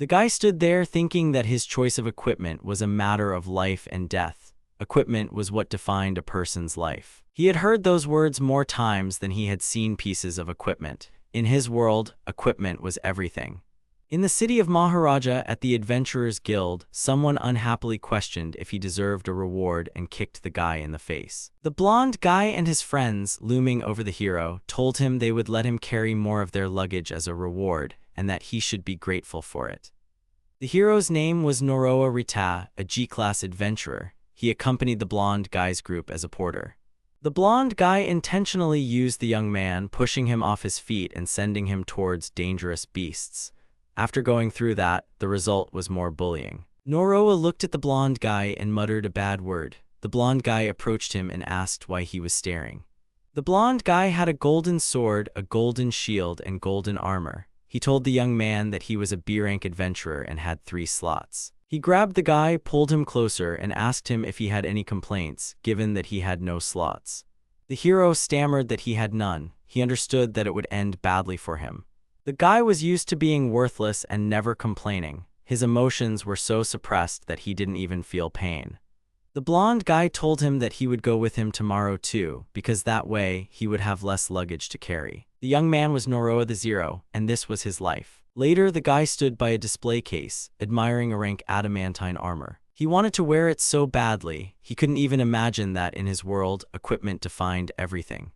The guy stood there thinking that his choice of equipment was a matter of life and death. Equipment was what defined a person's life. He had heard those words more times than he had seen pieces of equipment. In his world, equipment was everything. In the city of Maharaja at the Adventurers Guild, someone unhappily questioned if he deserved a reward and kicked the guy in the face. The blonde guy and his friends, looming over the hero, told him they would let him carry more of their luggage as a reward, and that he should be grateful for it. The hero's name was Noroa Rita, a G-class adventurer. He accompanied the blonde guy's group as a porter. The blonde guy intentionally used the young man, pushing him off his feet and sending him towards dangerous beasts. After going through that, the result was more bullying. Noroa looked at the blonde guy and muttered a bad word. The blonde guy approached him and asked why he was staring. The blonde guy had a golden sword, a golden shield, and golden armor. He told the young man that he was a B-rank adventurer and had 3 slots. He grabbed the guy, pulled him closer, and asked him if he had any complaints, given that he had no slots. The hero stammered that he had none. He understood that it would end badly for him. The guy was used to being worthless and never complaining. His emotions were so suppressed that he didn't even feel pain. The blonde guy told him that he would go with him tomorrow too, because that way he would have less luggage to carry. The young man was Noroa the Zero, and this was his life. Later, the guy stood by a display case, admiring a rank adamantine armor. He wanted to wear it so badly, he couldn't even imagine that in his world, equipment defined everything.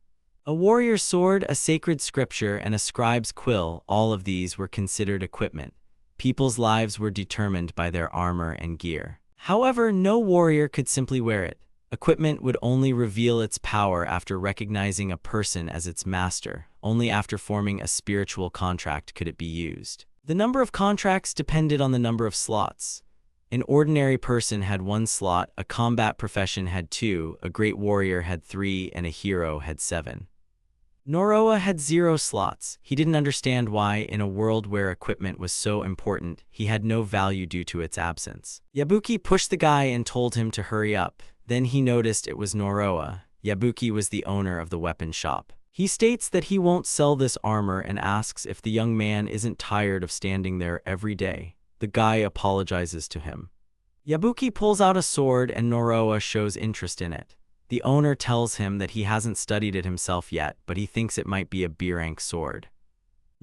A warrior's sword, a sacred scripture, and a scribe's quill, all of these were considered equipment. People's lives were determined by their armor and gear. However, no warrior could simply wear it. Equipment would only reveal its power after recognizing a person as its master. Only after forming a spiritual contract could it be used. The number of contracts depended on the number of slots. An ordinary person had 1 slot, a combat profession had 2, a great warrior had 3, and a hero had 7. Noroa had 0 slots. He didn't understand why, in a world where equipment was so important, he had no value due to its absence. Yabuki pushed the guy and told him to hurry up. Then he noticed it was Noroa. Yabuki was the owner of the weapon shop. He states that he won't sell this armor and asks if the young man isn't tired of standing there every day. The guy apologizes to him. Yabuki pulls out a sword and Noroa shows interest in it. The owner tells him that he hasn't studied it himself yet, but he thinks it might be a B-rank sword.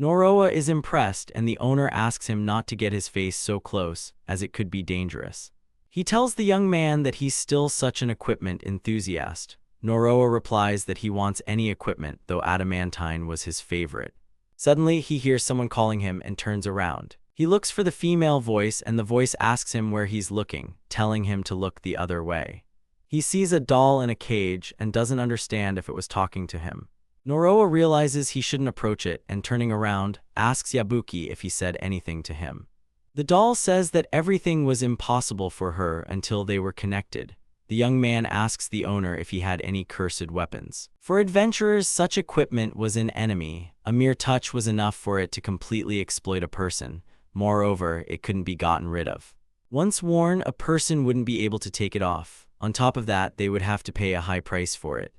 Noroa is impressed, and the owner asks him not to get his face so close, as it could be dangerous. He tells the young man that he's still such an equipment enthusiast. Noroa replies that he wants any equipment, though adamantine was his favorite. Suddenly, he hears someone calling him and turns around. He looks for the female voice, and the voice asks him where he's looking, telling him to look the other way. He sees a doll in a cage and doesn't understand if it was talking to him. Noroa realizes he shouldn't approach it and, turning around, asks Yabuki if he said anything to him. The doll says that everything was impossible for her until they were connected. The young man asks the owner if he had any cursed weapons. For adventurers, such equipment was an enemy. A mere touch was enough for it to completely exploit a person. Moreover, it couldn't be gotten rid of. Once worn, a person wouldn't be able to take it off. On top of that, they would have to pay a high price for it.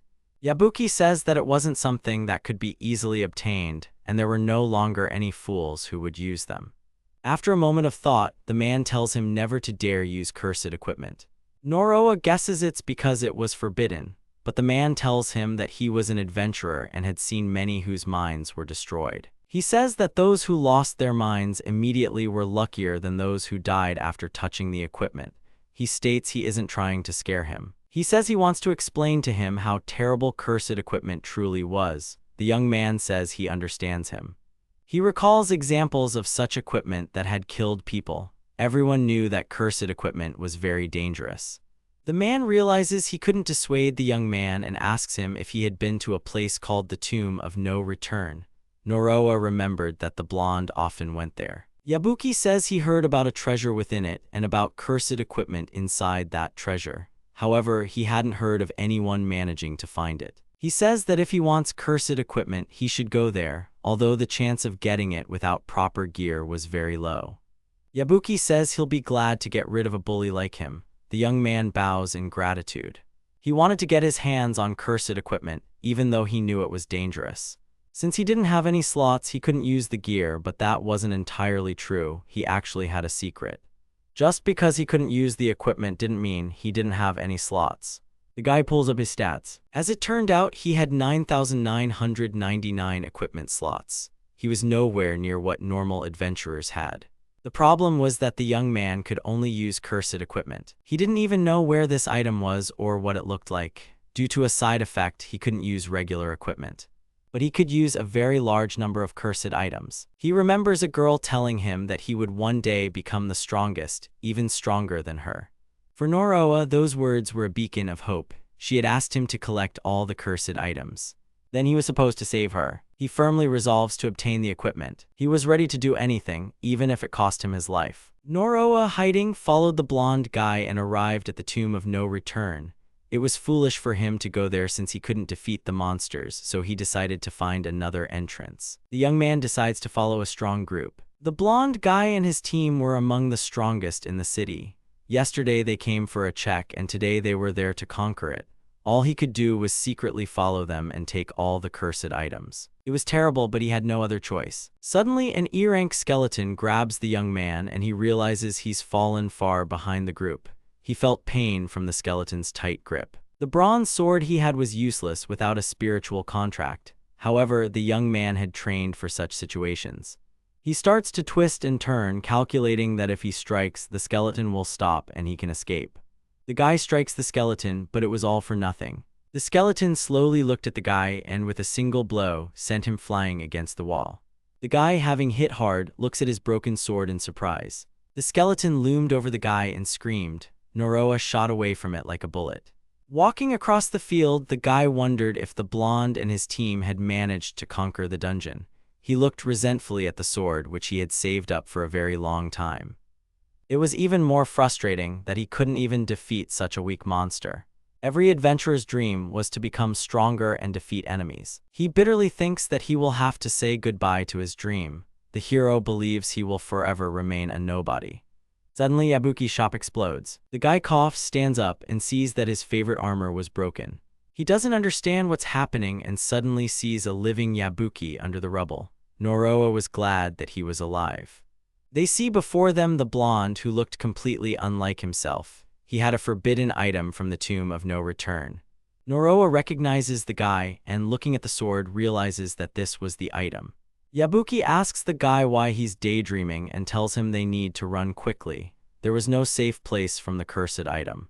Yabuki says that it wasn't something that could be easily obtained, and there were no longer any fools who would use them. After a moment of thought, the man tells him never to dare use cursed equipment. Noroa guesses it's because it was forbidden, but the man tells him that he was an adventurer and had seen many whose minds were destroyed. He says that those who lost their minds immediately were luckier than those who died after touching the equipment. He states he isn't trying to scare him. He says he wants to explain to him how terrible cursed equipment truly was. The young man says he understands him. He recalls examples of such equipment that had killed people. Everyone knew that cursed equipment was very dangerous. The man realizes he couldn't dissuade the young man and asks him if he had been to a place called the Tomb of No Return. Noroa remembered that the blonde often went there. Yabuki says he heard about a treasure within it and about cursed equipment inside that treasure. However, he hadn't heard of anyone managing to find it. He says that if he wants cursed equipment, he should go there, although the chance of getting it without proper gear was very low. Yabuki says he'll be glad to get rid of a bully like him. The young man bows in gratitude. He wanted to get his hands on cursed equipment, even though he knew it was dangerous. Since he didn't have any slots, he couldn't use the gear, but that wasn't entirely true. He actually had a secret. Just because he couldn't use the equipment didn't mean he didn't have any slots. The guy pulls up his stats. As it turned out, he had 9,999 equipment slots. He was nowhere near what normal adventurers had. The problem was that the young man could only use cursed equipment. He didn't even know where this item was or what it looked like. Due to a side effect, he couldn't use regular equipment. But he could use a very large number of cursed items. He remembers a girl telling him that he would one day become the strongest, even stronger than her. For Noroa, those words were a beacon of hope. She had asked him to collect all the cursed items. Then he was supposed to save her. He firmly resolves to obtain the equipment. He was ready to do anything, even if it cost him his life. Noroa, hiding, followed the blonde guy and arrived at the Tomb of No Return. It was foolish for him to go there since he couldn't defeat the monsters, so he decided to find another entrance. The young man decides to follow a strong group. The blonde guy and his team were among the strongest in the city. Yesterday they came for a check, and today they were there to conquer it. All he could do was secretly follow them and take all the cursed items. It was terrible, but he had no other choice. Suddenly, an E-rank skeleton grabs the young man, and he realizes he's fallen far behind the group. He felt pain from the skeleton's tight grip. The bronze sword he had was useless without a spiritual contract. However, the young man had trained for such situations. He starts to twist and turn, calculating that if he strikes, the skeleton will stop and he can escape. The guy strikes the skeleton, but it was all for nothing. The skeleton slowly looked at the guy and with a single blow, sent him flying against the wall. The guy, having hit hard, looks at his broken sword in surprise. The skeleton loomed over the guy and screamed. Noroa shot away from it like a bullet. Walking across the field, the guy wondered if the blonde and his team had managed to conquer the dungeon. He looked resentfully at the sword, which he had saved up for a very long time. It was even more frustrating that he couldn't even defeat such a weak monster. Every adventurer's dream was to become stronger and defeat enemies. He bitterly thinks that he will have to say goodbye to his dream. The hero believes he will forever remain a nobody. Suddenly, Yabuki's shop explodes. The guy coughs, stands up, and sees that his favorite armor was broken. He doesn't understand what's happening and suddenly sees a living Yabuki under the rubble. Noroa was glad that he was alive. They see before them the blonde who looked completely unlike himself. He had a forbidden item from the Tomb of No Return. Noroa recognizes the guy and, looking at the sword, realizes that this was the item. Yabuki asks the guy why he's daydreaming and tells him they need to run quickly. There was no safe place from the cursed item.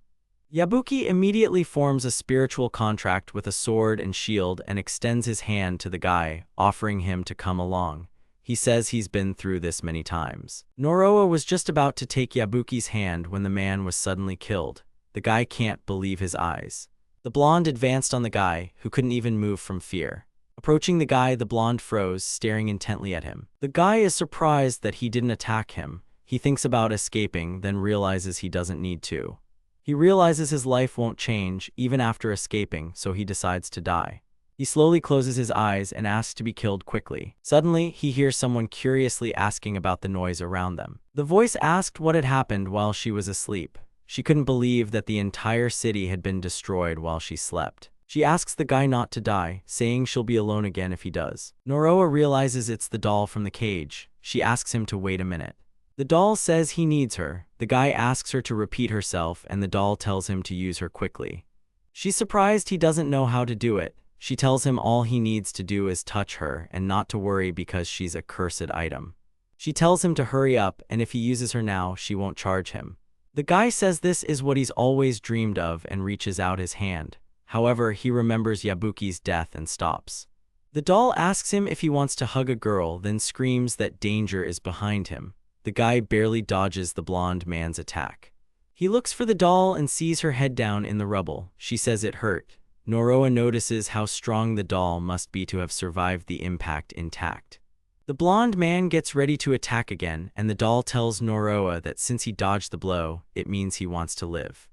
Yabuki immediately forms a spiritual contract with a sword and shield and extends his hand to the guy, offering him to come along. He says he's been through this many times. Noroa was just about to take Yabuki's hand when the man was suddenly killed. The guy can't believe his eyes. The blonde advanced on the guy, who couldn't even move from fear. Approaching the guy, the blonde froze, staring intently at him. The guy is surprised that he didn't attack him. He thinks about escaping, then realizes he doesn't need to. He realizes his life won't change, even after escaping, so he decides to die. He slowly closes his eyes and asks to be killed quickly. Suddenly, he hears someone curiously asking about the noise around them. The voice asked what had happened while she was asleep. She couldn't believe that the entire city had been destroyed while she slept. She asks the guy not to die, saying she'll be alone again if he does. Noroa realizes it's the doll from the cage. She asks him to wait a minute. The doll says he needs her. The guy asks her to repeat herself, and the doll tells him to use her quickly. She's surprised he doesn't know how to do it. She tells him all he needs to do is touch her and not to worry because she's a cursed item. She tells him to hurry up, and if he uses her now, she won't charge him. The guy says this is what he's always dreamed of and reaches out his hand. However, he remembers Yabuki's death and stops. The doll asks him if he wants to hug a girl, then screams that danger is behind him. The guy barely dodges the blonde man's attack. He looks for the doll and sees her head down in the rubble. She says it hurt. Noroa notices how strong the doll must be to have survived the impact intact. The blonde man gets ready to attack again, and the doll tells Noroa that since he dodged the blow, it means he wants to live.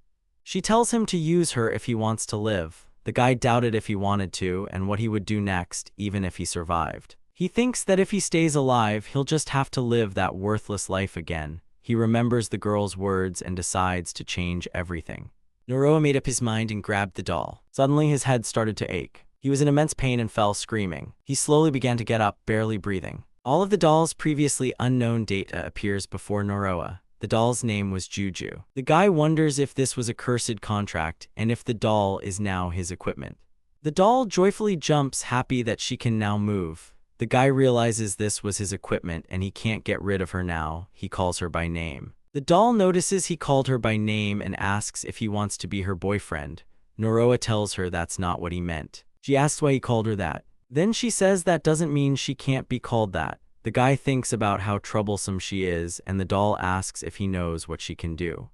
She tells him to use her if he wants to live. The guy doubted if he wanted to and what he would do next, even if he survived. He thinks that if he stays alive, he'll just have to live that worthless life again. He remembers the girl's words and decides to change everything. Noroa made up his mind and grabbed the doll. Suddenly his head started to ache. He was in immense pain and fell screaming. He slowly began to get up, barely breathing. All of the doll's previously unknown data appears before Noroa. The doll's name was Juju. The guy wonders if this was a cursed contract and if the doll is now his equipment. The doll joyfully jumps, happy that she can now move. The guy realizes this was his equipment and he can't get rid of her now. He calls her by name. The doll notices he called her by name and asks if he wants to be her boyfriend. Noroa tells her that's not what he meant. She asks why he called her that. Then she says that doesn't mean she can't be called that. The guy thinks about how troublesome she is, and the doll asks if he knows what she can do.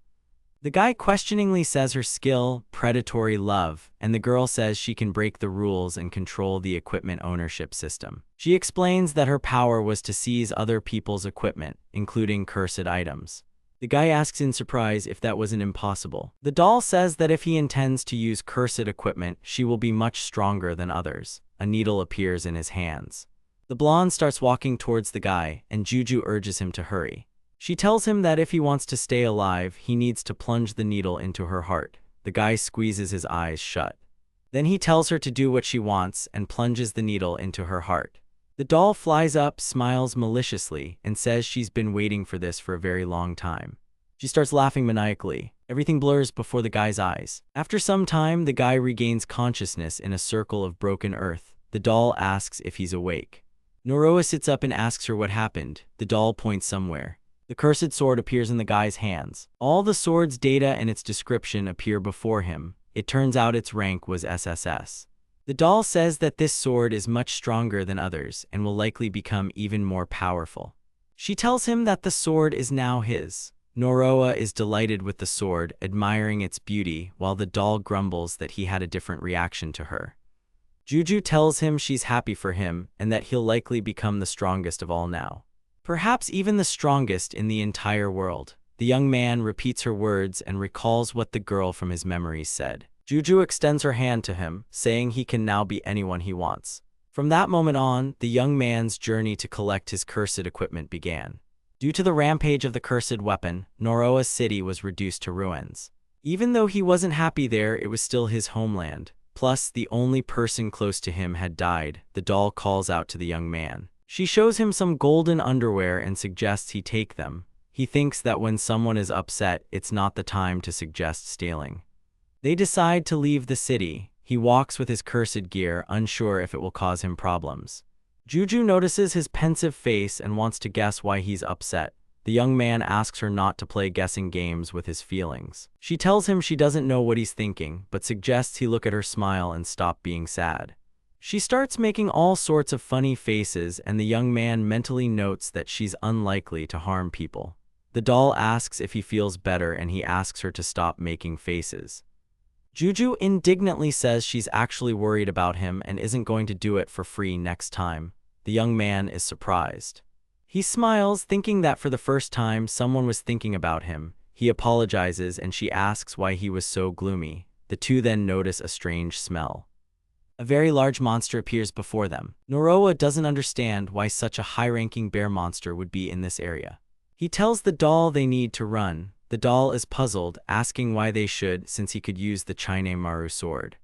The guy questioningly says her skill, predatory love, and the girl says she can break the rules and control the equipment ownership system. She explains that her power was to seize other people's equipment, including cursed items. The guy asks in surprise if that wasn't impossible. The doll says that if he intends to use cursed equipment, she will be much stronger than others. A needle appears in his hands. The blonde starts walking towards the guy, and Juju urges him to hurry. She tells him that if he wants to stay alive, he needs to plunge the needle into her heart. The guy squeezes his eyes shut. Then he tells her to do what she wants and plunges the needle into her heart. The doll flies up, smiles maliciously, and says she's been waiting for this for a very long time. She starts laughing maniacally. Everything blurs before the guy's eyes. After some time, the guy regains consciousness in a circle of broken earth. The doll asks if he's awake. Noroa sits up and asks her what happened. The doll points somewhere. The cursed sword appears in the guy's hands. All the sword's data and its description appear before him. It turns out its rank was SSS. The doll says that this sword is much stronger than others and will likely become even more powerful. She tells him that the sword is now his. Noroa is delighted with the sword, admiring its beauty, while the doll grumbles that he had a different reaction to her. Juju tells him she's happy for him and that he'll likely become the strongest of all now. Perhaps even the strongest in the entire world. The young man repeats her words and recalls what the girl from his memories said. Juju extends her hand to him, saying he can now be anyone he wants. From that moment on, the young man's journey to collect his cursed equipment began. Due to the rampage of the cursed weapon, Noroa's city was reduced to ruins. Even though he wasn't happy there, it was still his homeland. Plus, the only person close to him had died. The doll calls out to the young man. She shows him some golden underwear and suggests he take them. He thinks that when someone is upset, it's not the time to suggest stealing. They decide to leave the city. He walks with his cursed gear, unsure if it will cause him problems. Juju notices his pensive face and wants to guess why he's upset. The young man asks her not to play guessing games with his feelings. She tells him she doesn't know what he's thinking, but suggests he look at her smile and stop being sad. She starts making all sorts of funny faces, and the young man mentally notes that she's unlikely to harm people. The doll asks if he feels better, and he asks her to stop making faces. Juju indignantly says she's actually worried about him and isn't going to do it for free next time. The young man is surprised. He smiles, thinking that for the first time someone was thinking about him. He apologizes and she asks why he was so gloomy. The two then notice a strange smell. A very large monster appears before them. Noroa doesn't understand why such a high-ranking bear monster would be in this area. He tells the doll they need to run. The doll is puzzled, asking why they should, since he could use the Maru sword.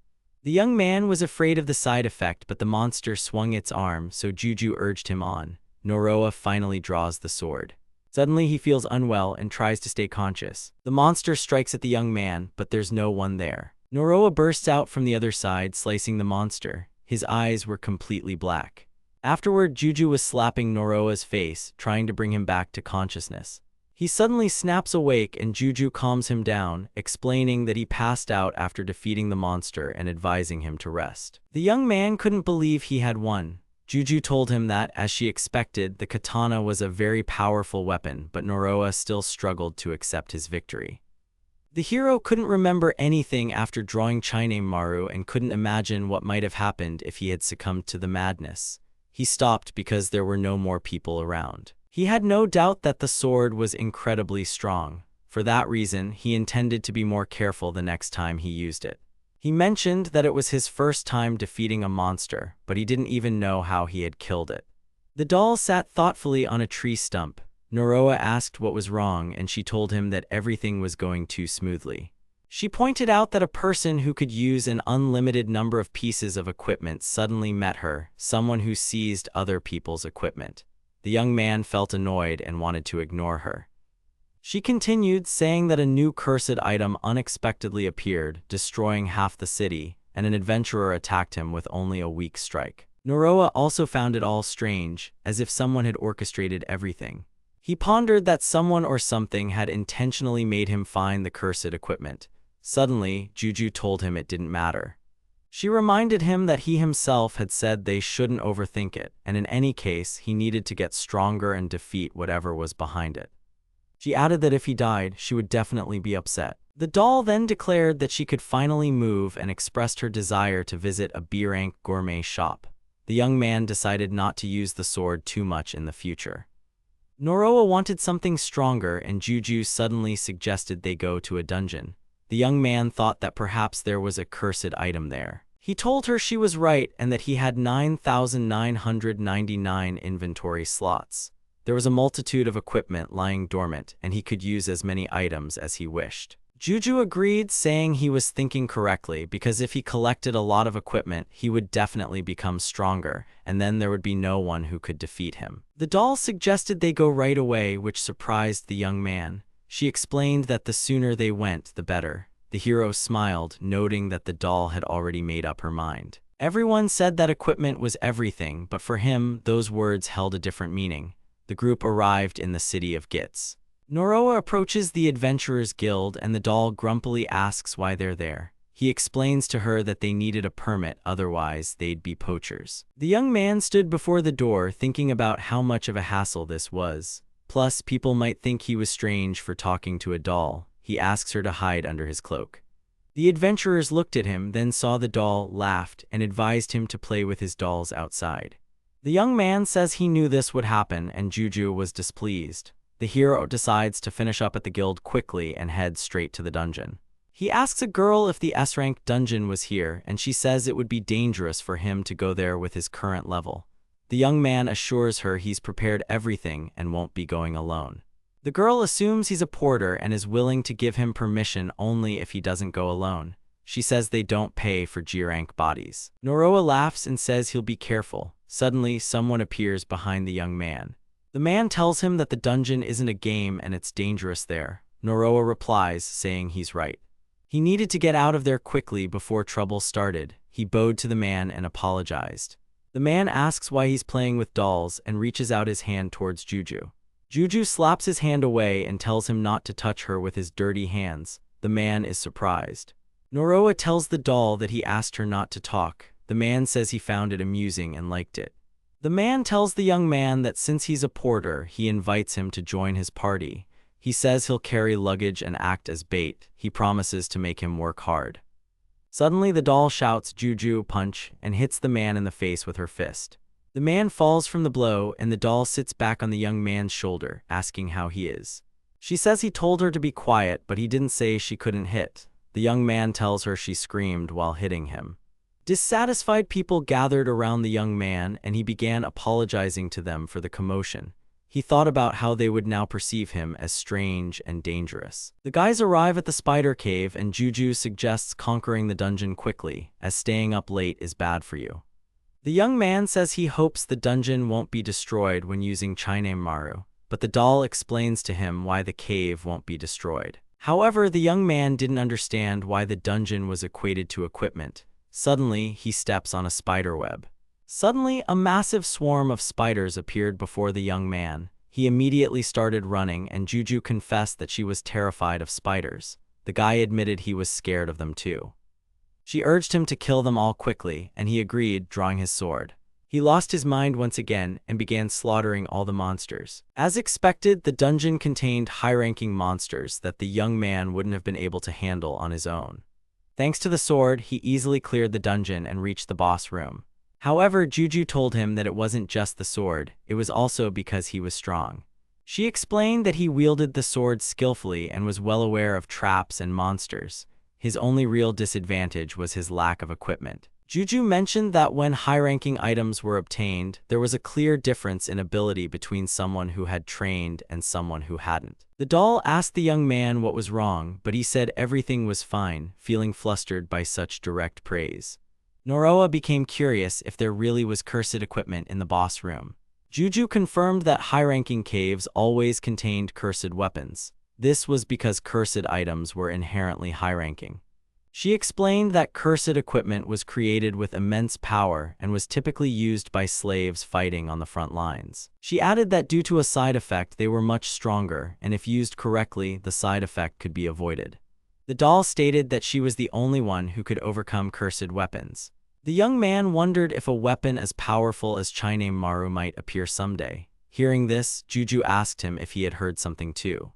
The young man was afraid of the side effect, but the monster swung its arm, so Juju urged him on. Noroa finally draws the sword. Suddenly he feels unwell and tries to stay conscious. The monster strikes at the young man, but there's no one there. Noroa bursts out from the other side, slicing the monster. His eyes were completely black. Afterward, Juju was slapping Noroa's face, trying to bring him back to consciousness. He suddenly snaps awake and Juju calms him down, explaining that he passed out after defeating the monster and advising him to rest. The young man couldn't believe he had won. Juju told him that, as she expected, the katana was a very powerful weapon, but Noroa still struggled to accept his victory. The hero couldn't remember anything after drawing Maru and couldn't imagine what might have happened if he had succumbed to the madness. He stopped because there were no more people around. He had no doubt that the sword was incredibly strong. For that reason, he intended to be more careful the next time he used it. He mentioned that it was his first time defeating a monster, but he didn't even know how he had killed it. The doll sat thoughtfully on a tree stump. Noroa asked what was wrong, and she told him that everything was going too smoothly. She pointed out that a person who could use an unlimited number of pieces of equipment suddenly met her, someone who seized other people's equipment. The young man felt annoyed and wanted to ignore her. She continued, saying that a new cursed item unexpectedly appeared, destroying half the city, and an adventurer attacked him with only a weak strike. Noroa also found it all strange, as if someone had orchestrated everything. He pondered that someone or something had intentionally made him find the cursed equipment. Suddenly, Juju told him it didn't matter. She reminded him that he himself had said they shouldn't overthink it, and in any case, he needed to get stronger and defeat whatever was behind it. She added that if he died, she would definitely be upset. The doll then declared that she could finally move and expressed her desire to visit a B-rank gourmet shop. The young man decided not to use the sword too much in the future. Noroa wanted something stronger, and Juju suddenly suggested they go to a dungeon. The young man thought that perhaps there was a cursed item there. He told her she was right and that he had 9,999 inventory slots. There was a multitude of equipment lying dormant, and he could use as many items as he wished. Juju agreed, saying he was thinking correctly, because if he collected a lot of equipment, he would definitely become stronger, and then there would be no one who could defeat him. The doll suggested they go right away, which surprised the young man. She explained that the sooner they went, the better. The hero smiled, noting that the doll had already made up her mind. Everyone said that equipment was everything, but for him, those words held a different meaning. The group arrived in the city of Gits. Noroa approaches the Adventurers Guild, and the doll grumpily asks why they're there. He explains to her that they needed a permit, otherwise they'd be poachers. The young man stood before the door, thinking about how much of a hassle this was. Plus, people might think he was strange for talking to a doll. He asks her to hide under his cloak. The adventurers looked at him, then saw the doll, laughed, and advised him to play with his dolls outside. The young man says he knew this would happen, and Juju was displeased. The hero decides to finish up at the guild quickly and head straight to the dungeon. He asks a girl if the S-rank dungeon was here, and she says it would be dangerous for him to go there with his current level. The young man assures her he's prepared everything and won't be going alone. The girl assumes he's a porter and is willing to give him permission only if he doesn't go alone. She says they don't pay for G-rank bodies. Noroa laughs and says he'll be careful. Suddenly, someone appears behind the young man. The man tells him that the dungeon isn't a game and it's dangerous there. Noroa replies, saying he's right. He needed to get out of there quickly before trouble started. He bowed to the man and apologized. The man asks why he's playing with dolls and reaches out his hand towards Juju. Juju slaps his hand away and tells him not to touch her with his dirty hands. The man is surprised. Noroa tells the doll that he asked her not to talk. The man says he found it amusing and liked it. The man tells the young man that since he's a porter, he invites him to join his party. He says he'll carry luggage and act as bait. He promises to make him work hard. Suddenly, the doll shouts "Juju, punch," and hits the man in the face with her fist. The man falls from the blow, and the doll sits back on the young man's shoulder, asking how he is. She says he told her to be quiet, but he didn't say she couldn't hit. The young man tells her she screamed while hitting him. Dissatisfied people gathered around the young man, and he began apologizing to them for the commotion. He thought about how they would now perceive him as strange and dangerous. The guys arrive at the spider cave, and Juju suggests conquering the dungeon quickly, as staying up late is bad for you. The young man says he hopes the dungeon won't be destroyed when using Chine Maru, but the doll explains to him why the cave won't be destroyed. However, the young man didn't understand why the dungeon was equated to equipment. Suddenly, he steps on a spider web. Suddenly, a massive swarm of spiders appeared before the young man. He immediately started running, and Juju confessed that she was terrified of spiders. The guy admitted he was scared of them too. She urged him to kill them all quickly, and he agreed, drawing his sword. He lost his mind once again and began slaughtering all the monsters. As expected, the dungeon contained high-ranking monsters that the young man wouldn't have been able to handle on his own. Thanks to the sword, he easily cleared the dungeon and reached the boss room. However, Juju told him that it wasn't just the sword, it was also because he was strong. She explained that he wielded the sword skillfully and was well aware of traps and monsters. His only real disadvantage was his lack of equipment. Juju mentioned that when high-ranking items were obtained, there was a clear difference in ability between someone who had trained and someone who hadn't. The doll asked the young man what was wrong, but he said everything was fine, feeling flustered by such direct praise. Noroa became curious if there really was cursed equipment in the boss room. Juju confirmed that high-ranking caves always contained cursed weapons. This was because cursed items were inherently high-ranking. She explained that cursed equipment was created with immense power and was typically used by slaves fighting on the front lines. She added that due to a side effect, they were much stronger, and if used correctly, the side effect could be avoided. The doll stated that she was the only one who could overcome cursed weapons. The young man wondered if a weapon as powerful as Chine Maru might appear someday. Hearing this, Juju asked him if he had heard something too.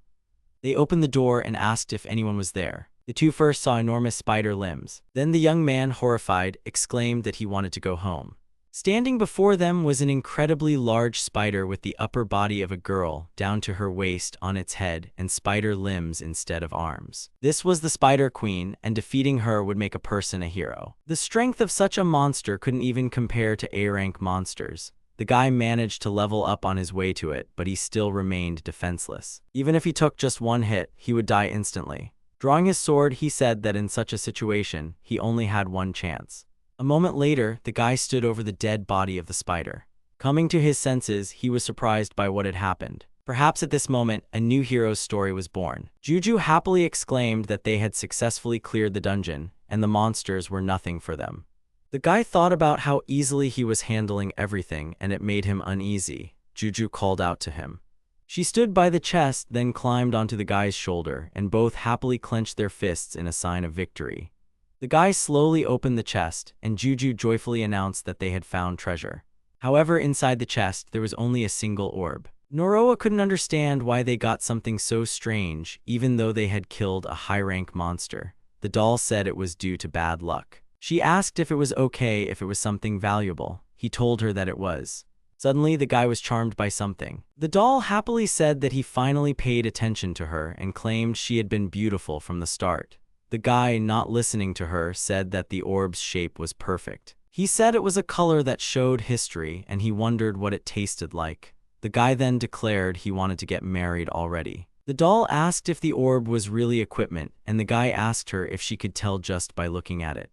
They opened the door and asked if anyone was there. The two first saw enormous spider limbs. Then the young man, horrified, exclaimed that he wanted to go home. Standing before them was an incredibly large spider with the upper body of a girl down to her waist on its head and spider limbs instead of arms. This was the Spider Queen, and defeating her would make a person a hero. The strength of such a monster couldn't even compare to A-rank monsters. The guy managed to level up on his way to it, but he still remained defenseless. Even if he took just one hit, he would die instantly. Drawing his sword, he said that in such a situation, he only had one chance. A moment later, the guy stood over the dead body of the spider. Coming to his senses, he was surprised by what had happened. Perhaps at this moment, a new hero's story was born. Juju happily exclaimed that they had successfully cleared the dungeon, and the monsters were nothing for them. The guy thought about how easily he was handling everything, and it made him uneasy. Juju called out to him. She stood by the chest, then climbed onto the guy's shoulder, and both happily clenched their fists in a sign of victory. The guy slowly opened the chest, and Juju joyfully announced that they had found treasure. However, inside the chest, there was only a single orb. Noroa couldn't understand why they got something so strange, even though they had killed a high-rank monster. The doll said it was due to bad luck. She asked if it was okay if it was something valuable. He told her that it was. Suddenly, the guy was charmed by something. The doll happily said that he finally paid attention to her and claimed she had been beautiful from the start. The guy, not listening to her, said that the orb's shape was perfect. He said it was a color that showed history, and he wondered what it tasted like. The guy then declared he wanted to get married already. The doll asked if the orb was really equipment, and the guy asked her if she could tell just by looking at it.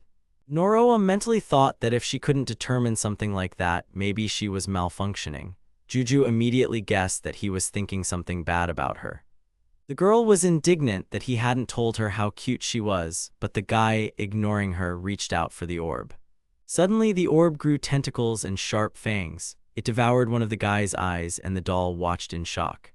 Noroa mentally thought that if she couldn't determine something like that, maybe she was malfunctioning. Juju immediately guessed that he was thinking something bad about her. The girl was indignant that he hadn't told her how cute she was, but the guy, ignoring her, reached out for the orb. Suddenly, the orb grew tentacles and sharp fangs. It devoured one of the guy's eyes, and the doll watched in shock.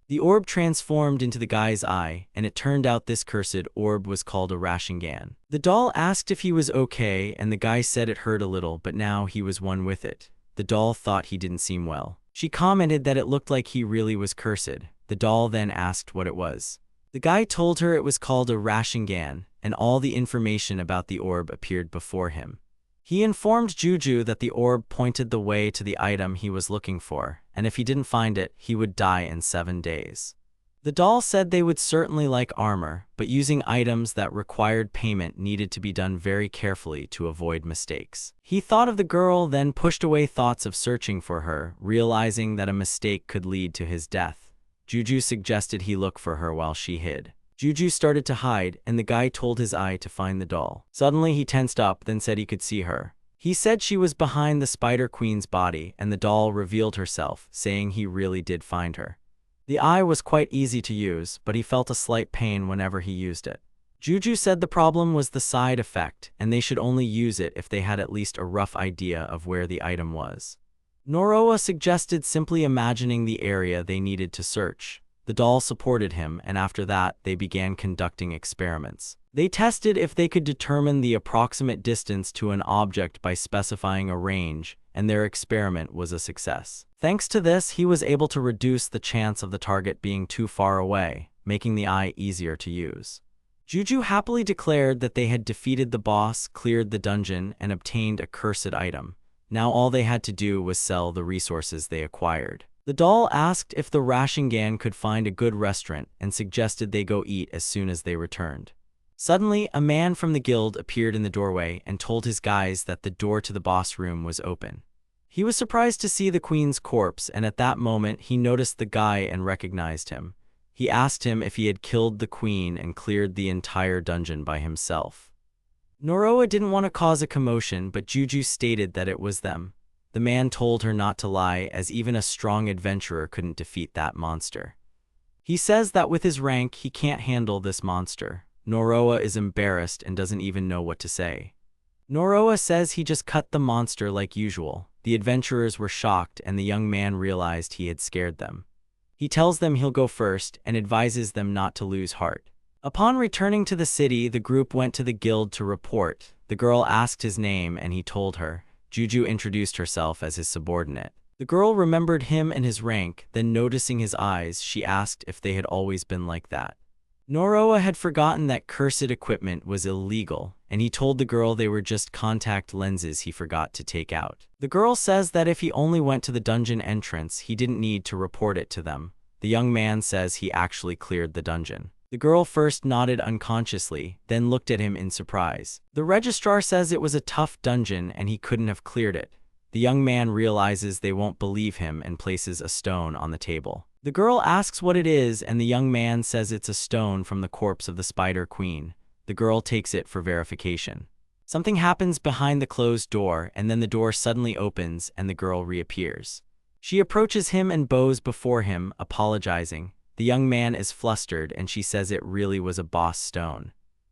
The orb transformed into the guy's eye, and it turned out this cursed orb was called a Rashingan. The doll asked if he was okay, and the guy said it hurt a little, but now he was one with it. The doll thought he didn't seem well. She commented that it looked like he really was cursed. The doll then asked what it was. The guy told her it was called a Rashingan, and all the information about the orb appeared before him. He informed Juju that the orb pointed the way to the item he was looking for, and if he didn't find it, he would die in 7 days. The doll said they would certainly like armor, but using items that required payment needed to be done very carefully to avoid mistakes. He thought of the girl, then pushed away thoughts of searching for her, realizing that a mistake could lead to his death. Juju suggested he look for her while she hid. Juju started to hide, and the guy told his eye to find the doll. Suddenly, he tensed up, then said he could see her. He said she was behind the Spider Queen's body, and the doll revealed herself, saying he really did find her. The eye was quite easy to use, but he felt a slight pain whenever he used it. Juju said the problem was the side effect, and they should only use it if they had at least a rough idea of where the item was. Noroa suggested simply imagining the area they needed to search. The doll supported him, and after that, they began conducting experiments. They tested if they could determine the approximate distance to an object by specifying a range, and their experiment was a success. Thanks to this, he was able to reduce the chance of the target being too far away, making the eye easier to use. Juju happily declared that they had defeated the boss, cleared the dungeon, and obtained a cursed item. Now all they had to do was sell the resources they acquired. The doll asked if the Rashingan could find a good restaurant and suggested they go eat as soon as they returned. Suddenly, a man from the guild appeared in the doorway and told his guys that the door to the boss room was open. He was surprised to see the queen's corpse, and at that moment he noticed the guy and recognized him. He asked him if he had killed the queen and cleared the entire dungeon by himself. Noroa didn't want to cause a commotion, but Juju stated that it was them. The man told her not to lie, as even a strong adventurer couldn't defeat that monster. He says that with his rank, he can't handle this monster. Noroa is embarrassed and doesn't even know what to say. Noroa says he just cut the monster like usual. The adventurers were shocked, and the young man realized he had scared them. He tells them he'll go first and advises them not to lose heart. Upon returning to the city, the group went to the guild to report. The girl asked his name and he told her. Juju introduced herself as his subordinate. The girl remembered him and his rank, then noticing his eyes, she asked if they had always been like that. Noroa had forgotten that cursed equipment was illegal, and he told the girl they were just contact lenses he forgot to take out. The girl says that if he only went to the dungeon entrance, he didn't need to report it to them. The young man says he actually cleared the dungeon. The girl first nodded unconsciously, then looked at him in surprise. The registrar says it was a tough dungeon and he couldn't have cleared it. The young man realizes they won't believe him and places a stone on the table. The girl asks what it is, and the young man says it's a stone from the corpse of the Spider Queen. The girl takes it for verification. Something happens behind the closed door, and then the door suddenly opens and the girl reappears. She approaches him and bows before him, apologizing. The young man is flustered and she says it really was a boss stone.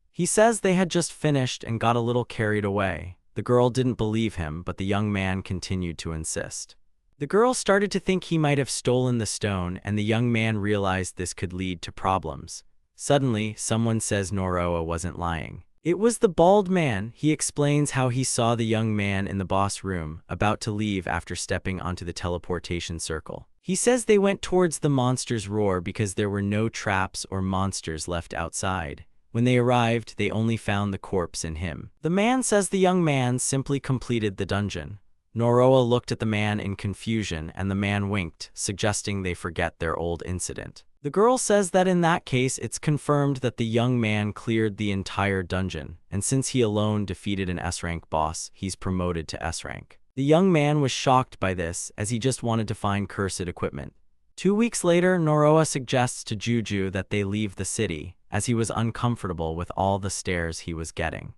He says they had just finished and got a little carried away. The girl didn't believe him, but the young man continued to insist. The girl started to think he might have stolen the stone, and the young man realized this could lead to problems. Suddenly, someone says Noroa wasn't lying. It was the bald man. He explains how he saw the young man in the boss room, about to leave after stepping onto the teleportation circle. He says they went towards the monster's roar because there were no traps or monsters left outside. When they arrived, they only found the corpse and him. The man says the young man simply completed the dungeon. Noroa looked at the man in confusion, and the man winked, suggesting they forget their old incident. The girl says that in that case, it's confirmed that the young man cleared the entire dungeon, and since he alone defeated an S-rank boss, he's promoted to S-rank. The young man was shocked by this, as he just wanted to find cursed equipment. 2 weeks later, Noroa suggests to Juju that they leave the city, as he was uncomfortable with all the stares he was getting.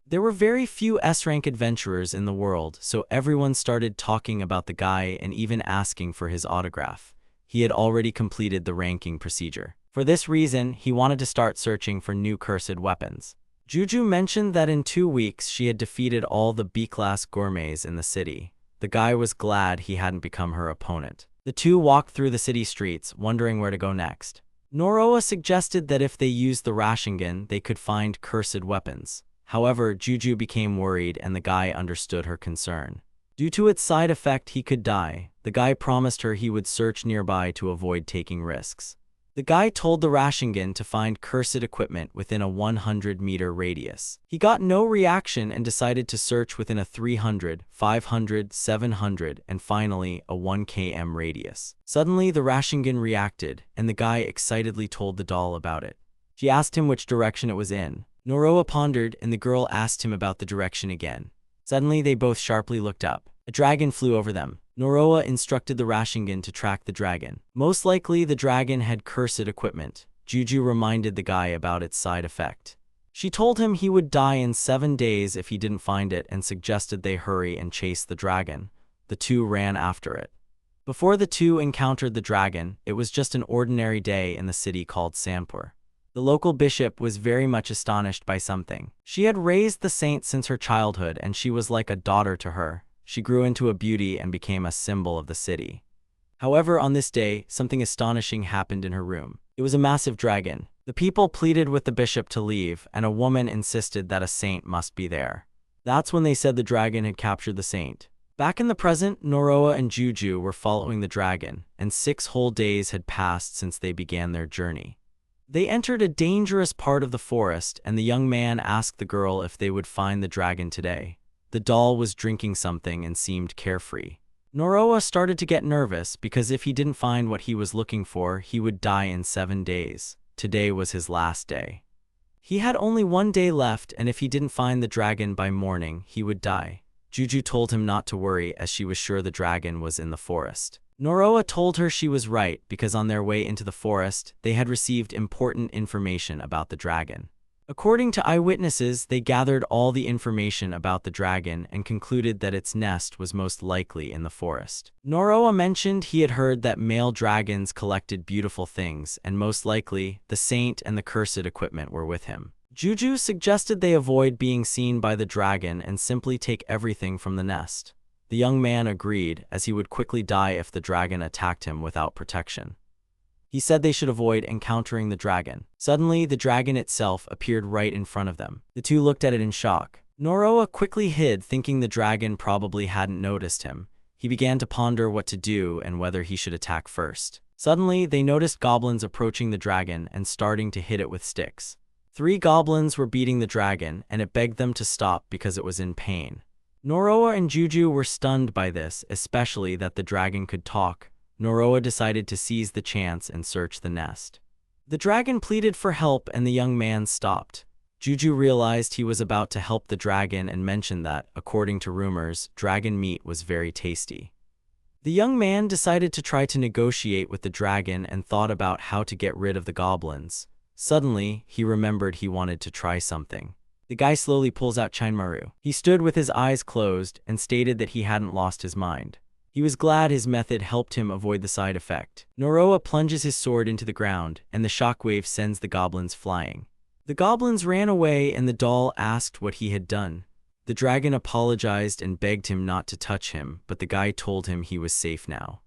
There were very few S-rank adventurers in the world, so everyone started talking about the guy and even asking for his autograph. He had already completed the ranking procedure. For this reason, he wanted to start searching for new cursed weapons. Juju mentioned that in 2 weeks she had defeated all the B-class gourmets in the city. The guy was glad he hadn't become her opponent. The two walked through the city streets, wondering where to go next. Noroa suggested that if they used the Rasengan, they could find cursed weapons. However, Juju became worried and the guy understood her concern. Due to its side effect, he could die. The guy promised her he would search nearby to avoid taking risks. The guy told the Rasengan to find cursed equipment within a 100-meter radius. He got no reaction and decided to search within a 300, 500, 700, and finally a 1 km radius. Suddenly, the Rasengan reacted, and the guy excitedly told the doll about it. She asked him which direction it was in. Noroa pondered, and the girl asked him about the direction again. Suddenly, they both sharply looked up. A dragon flew over them. Noroa instructed the Rasengan to track the dragon. Most likely, the dragon had cursed equipment. Juju reminded the guy about its side effect. She told him he would die in 7 days if he didn't find it and suggested they hurry and chase the dragon. The two ran after it. Before the two encountered the dragon, it was just an ordinary day in the city called Sanpur. The local bishop was very much astonished by something. She had raised the saint since her childhood, and she was like a daughter to her. She grew into a beauty and became a symbol of the city. However, on this day, something astonishing happened in her room. It was a massive dragon. The people pleaded with the bishop to leave, and a woman insisted that a saint must be there. That's when they said the dragon had captured the saint. Back in the present, Noroa and Juju were following the dragon, and 6 whole days had passed since they began their journey. They entered a dangerous part of the forest, and the young man asked the girl if they would find the dragon today. The doll was drinking something and seemed carefree. Noroa started to get nervous because if he didn't find what he was looking for, he would die in 7 days. Today was his last day. He had only 1 day left, and if he didn't find the dragon by morning, he would die. Juju told him not to worry, as she was sure the dragon was in the forest. Noroa told her she was right, because on their way into the forest, they had received important information about the dragon. According to eyewitnesses, they gathered all the information about the dragon and concluded that its nest was most likely in the forest. Noroa mentioned he had heard that male dragons collected beautiful things, and most likely, the saint and the cursed equipment were with him. Juju suggested they avoid being seen by the dragon and simply take everything from the nest. The young man agreed, as he would quickly die if the dragon attacked him without protection. He said they should avoid encountering the dragon. Suddenly, the dragon itself appeared right in front of them. The two looked at it in shock. Noroa quickly hid, thinking the dragon probably hadn't noticed him. He began to ponder what to do and whether he should attack first. Suddenly, they noticed goblins approaching the dragon and starting to hit it with sticks. 3 goblins were beating the dragon, and it begged them to stop because it was in pain. Noroa and Juju were stunned by this, especially that the dragon could talk. Noroa decided to seize the chance and search the nest. The dragon pleaded for help and the young man stopped. Juju realized he was about to help the dragon and mentioned that, according to rumors, dragon meat was very tasty. The young man decided to try to negotiate with the dragon and thought about how to get rid of the goblins. Suddenly, he remembered he wanted to try something. The guy slowly pulls out Chinmaru. He stood with his eyes closed and stated that he hadn't lost his mind. He was glad his method helped him avoid the side effect. Noroa plunges his sword into the ground, and the shockwave sends the goblins flying. The goblins ran away, and the doll asked what he had done. The dragon apologized and begged him not to touch him, but the guy told him he was safe now.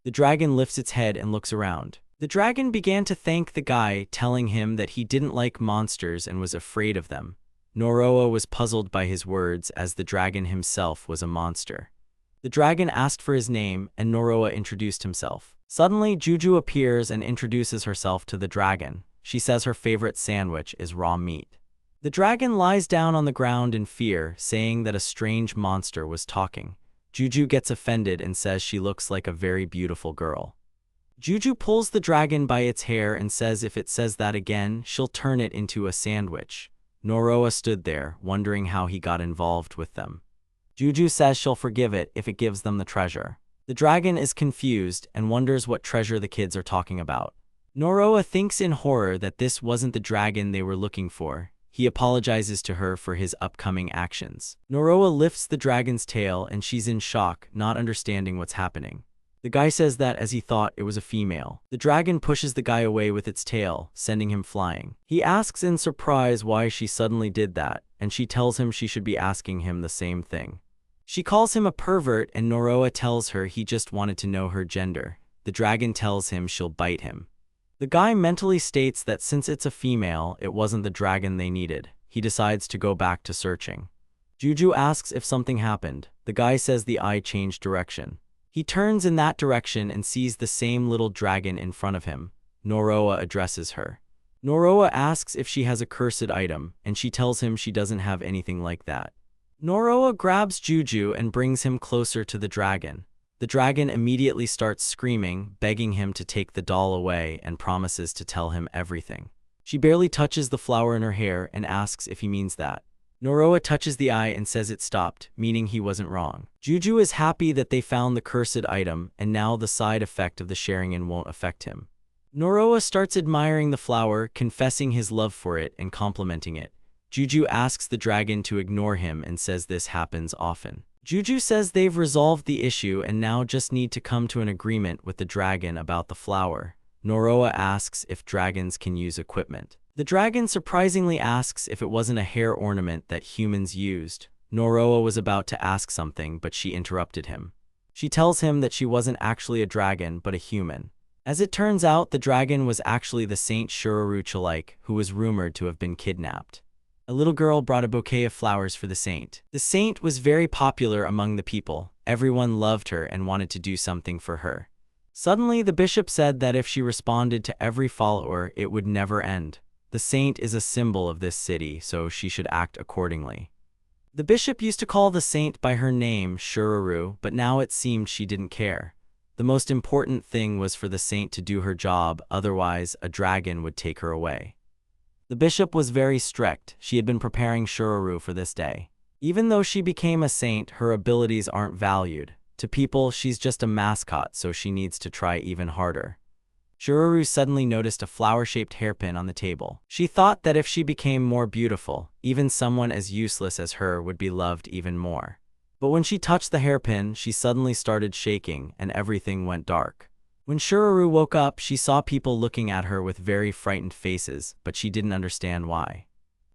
The dragon lifts its head and looks around. The dragon began to thank the guy, telling him that he didn't like monsters and was afraid of them. Noroa was puzzled by his words, as the dragon himself was a monster. The dragon asked for his name, and Noroa introduced himself. Suddenly, Juju appears and introduces herself to the dragon. She says her favorite sandwich is raw meat. The dragon lies down on the ground in fear, saying that a strange monster was talking. Juju gets offended and says she looks like a very beautiful girl. Juju pulls the dragon by its hair and says if it says that again, she'll turn it into a sandwich. Noroa stood there, wondering how he got involved with them. Juju says she'll forgive it if it gives them the treasure. The dragon is confused and wonders what treasure the kids are talking about. Noroa thinks in horror that this wasn't the dragon they were looking for. He apologizes to her for his upcoming actions. Noroa lifts the dragon's tail and she's in shock, not understanding what's happening. The guy says that as he thought it was a female. The dragon pushes the guy away with its tail, sending him flying. He asks in surprise why she suddenly did that, and she tells him she should be asking him the same thing. She calls him a pervert, and Noroa tells her he just wanted to know her gender. The dragon tells him she'll bite him. The guy mentally states that since it's a female, it wasn't the dragon they needed. He decides to go back to searching. Juju asks if something happened. The guy says the eye changed direction. He turns in that direction and sees the same little dragon in front of him. Noroa addresses her. Noroa asks if she has a cursed item, and she tells him she doesn't have anything like that. Noroa grabs Juju and brings him closer to the dragon. The dragon immediately starts screaming, begging him to take the doll away and promises to tell him everything. She barely touches the flower in her hair and asks if he means that. Noroa touches the eye and says it stopped, meaning he wasn't wrong. Juju is happy that they found the cursed item, and now the side effect of the sharing won't affect him. Noroa starts admiring the flower, confessing his love for it and complimenting it. Juju asks the dragon to ignore him and says this happens often. Juju says they've resolved the issue and now just need to come to an agreement with the dragon about the flower. Noroa asks if dragons can use equipment. The dragon surprisingly asks if it wasn't a hair ornament that humans used. Noroa was about to ask something, but she interrupted him. She tells him that she wasn't actually a dragon, but a human. As it turns out, the dragon was actually the Saint Shururu, who was rumored to have been kidnapped. A little girl brought a bouquet of flowers for the saint. The saint was very popular among the people. Everyone loved her and wanted to do something for her. Suddenly, the bishop said that if she responded to every follower, it would never end. The saint is a symbol of this city, so she should act accordingly. The bishop used to call the saint by her name, Shururu, but now it seemed she didn't care. The most important thing was for the saint to do her job, otherwise a dragon would take her away. The bishop was very strict. She had been preparing Shururu for this day. Even though she became a saint, her abilities aren't valued. To people, she's just a mascot, so she needs to try even harder. Shururu suddenly noticed a flower-shaped hairpin on the table. She thought that if she became more beautiful, even someone as useless as her would be loved even more. But when she touched the hairpin, she suddenly started shaking, and everything went dark. When Shururu woke up, she saw people looking at her with very frightened faces, but she didn't understand why.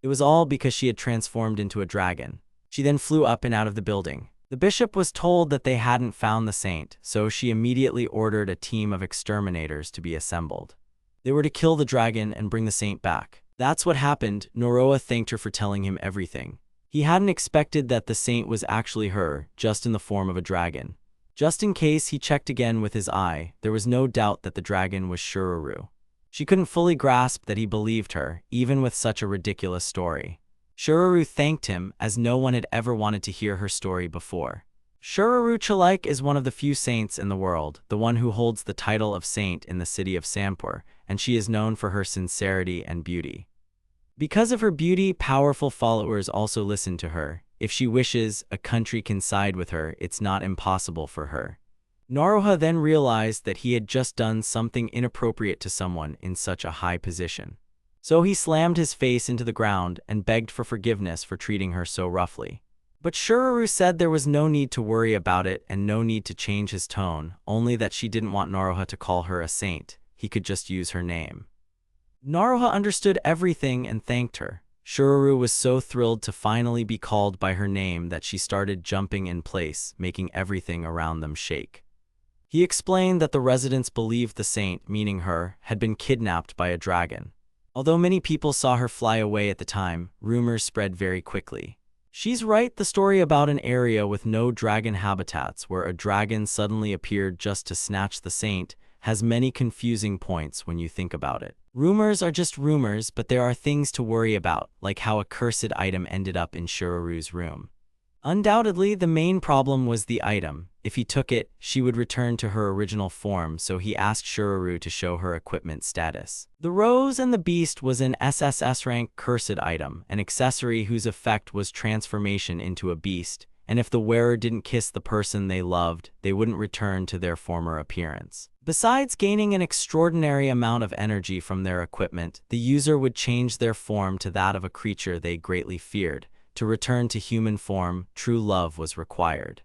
It was all because she had transformed into a dragon. She then flew up and out of the building. The bishop was told that they hadn't found the saint, so she immediately ordered a team of exterminators to be assembled. They were to kill the dragon and bring the saint back. That's what happened. Noroa thanked her for telling him everything. He hadn't expected that the saint was actually her, just in the form of a dragon. Just in case, he checked again with his eye. There was no doubt that the dragon was Shururu. She couldn't fully grasp that he believed her, even with such a ridiculous story. Shururu thanked him, as no one had ever wanted to hear her story before. Shururu Chalike is one of the few saints in the world, the one who holds the title of saint in the city of Sampur, and she is known for her sincerity and beauty. Because of her beauty, powerful followers also listen to her. If she wishes, a country can side with her. It's not impossible for her. Naruha then realized that he had just done something inappropriate to someone in such a high position. So he slammed his face into the ground and begged for forgiveness for treating her so roughly. But Shururu said there was no need to worry about it and no need to change his tone, only that she didn't want Naruha to call her a saint. He could just use her name. Naruha understood everything and thanked her. Shururu was so thrilled to finally be called by her name that she started jumping in place, making everything around them shake. He explained that the residents believed the saint, meaning her, had been kidnapped by a dragon. Although many people saw her fly away at the time, rumors spread very quickly. She's right, the story about an area with no dragon habitats where a dragon suddenly appeared just to snatch the saint has many confusing points when you think about it. Rumors are just rumors, but there are things to worry about, like how a cursed item ended up in Shururu's room. Undoubtedly, the main problem was the item. If he took it, she would return to her original form, so he asked Shururu to show her equipment status. The Rose and the Beast was an SSS rank cursed item, an accessory whose effect was transformation into a beast, and if the wearer didn't kiss the person they loved, they wouldn't return to their former appearance. Besides gaining an extraordinary amount of energy from their equipment, the user would change their form to that of a creature they greatly feared. To return to human form, true love was required.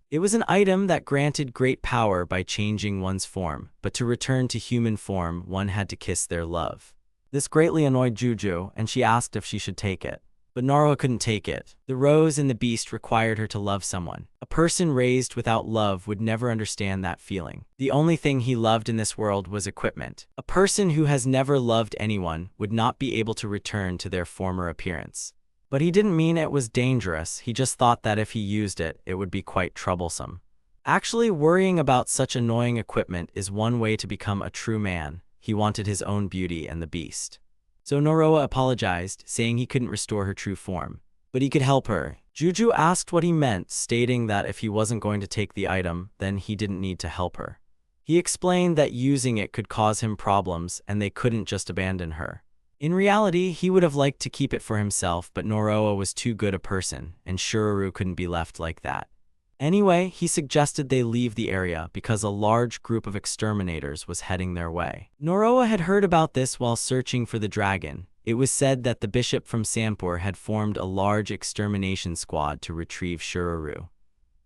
It was an item that granted great power by changing one's form, but to return to human form, one had to kiss their love. This greatly annoyed Juju, and she asked if she should take it. But Naruha couldn't take it. The Rose and the Beast required her to love someone. A person raised without love would never understand that feeling. The only thing he loved in this world was equipment. A person who has never loved anyone would not be able to return to their former appearance. But he didn't mean it was dangerous, he just thought that if he used it, it would be quite troublesome. Actually, worrying about such annoying equipment is one way to become a true man. He wanted his own beauty and the beast. So Naruha apologized, saying he couldn't restore her true form. But he could help her. Juju asked what he meant, stating that if he wasn't going to take the item, then he didn't need to help her. He explained that using it could cause him problems and they couldn't just abandon her. In reality, he would have liked to keep it for himself, but Naruha was too good a person, and Shururu couldn't be left like that. Anyway, he suggested they leave the area because a large group of exterminators was heading their way. Naruha had heard about this while searching for the dragon. It was said that the bishop from Sampur had formed a large extermination squad to retrieve Shururu.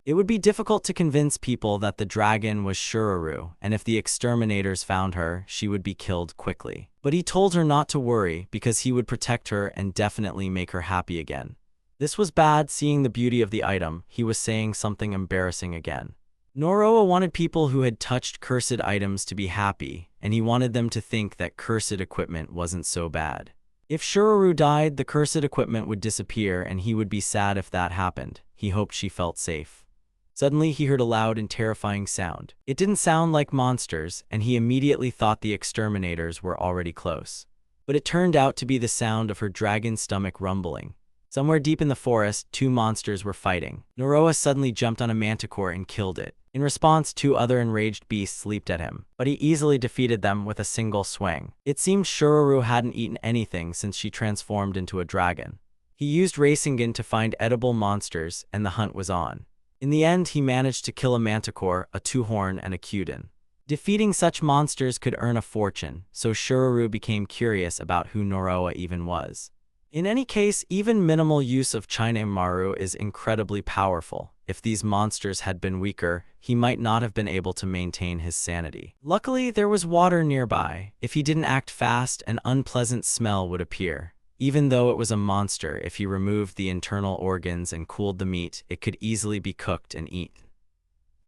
It would be difficult to convince people that the dragon was Shururu, and if the exterminators found her, she would be killed quickly. But he told her not to worry because he would protect her and definitely make her happy again. This was bad. Seeing the beauty of the item, he was saying something embarrassing again. Naruha wanted people who had touched cursed items to be happy, and he wanted them to think that cursed equipment wasn't so bad. If Shururu died, the cursed equipment would disappear and he would be sad if that happened. He hoped she felt safe. Suddenly, he heard a loud and terrifying sound. It didn't sound like monsters, and he immediately thought the exterminators were already close. But it turned out to be the sound of her dragon's stomach rumbling. Somewhere deep in the forest, two monsters were fighting. Naruha suddenly jumped on a manticore and killed it. In response, two other enraged beasts leaped at him, but he easily defeated them with a single swing. It seemed Shuraru hadn't eaten anything since she transformed into a dragon. He used Rasengan to find edible monsters, and the hunt was on. In the end, he managed to kill a manticore, a two-horn, and a Kyuden. Defeating such monsters could earn a fortune, so Shuraru became curious about who Noroa even was. In any case, even minimal use of Maru is incredibly powerful. If these monsters had been weaker, he might not have been able to maintain his sanity. Luckily, there was water nearby. If he didn't act fast, an unpleasant smell would appear. Even though it was a monster, if he removed the internal organs and cooled the meat, it could easily be cooked and eaten.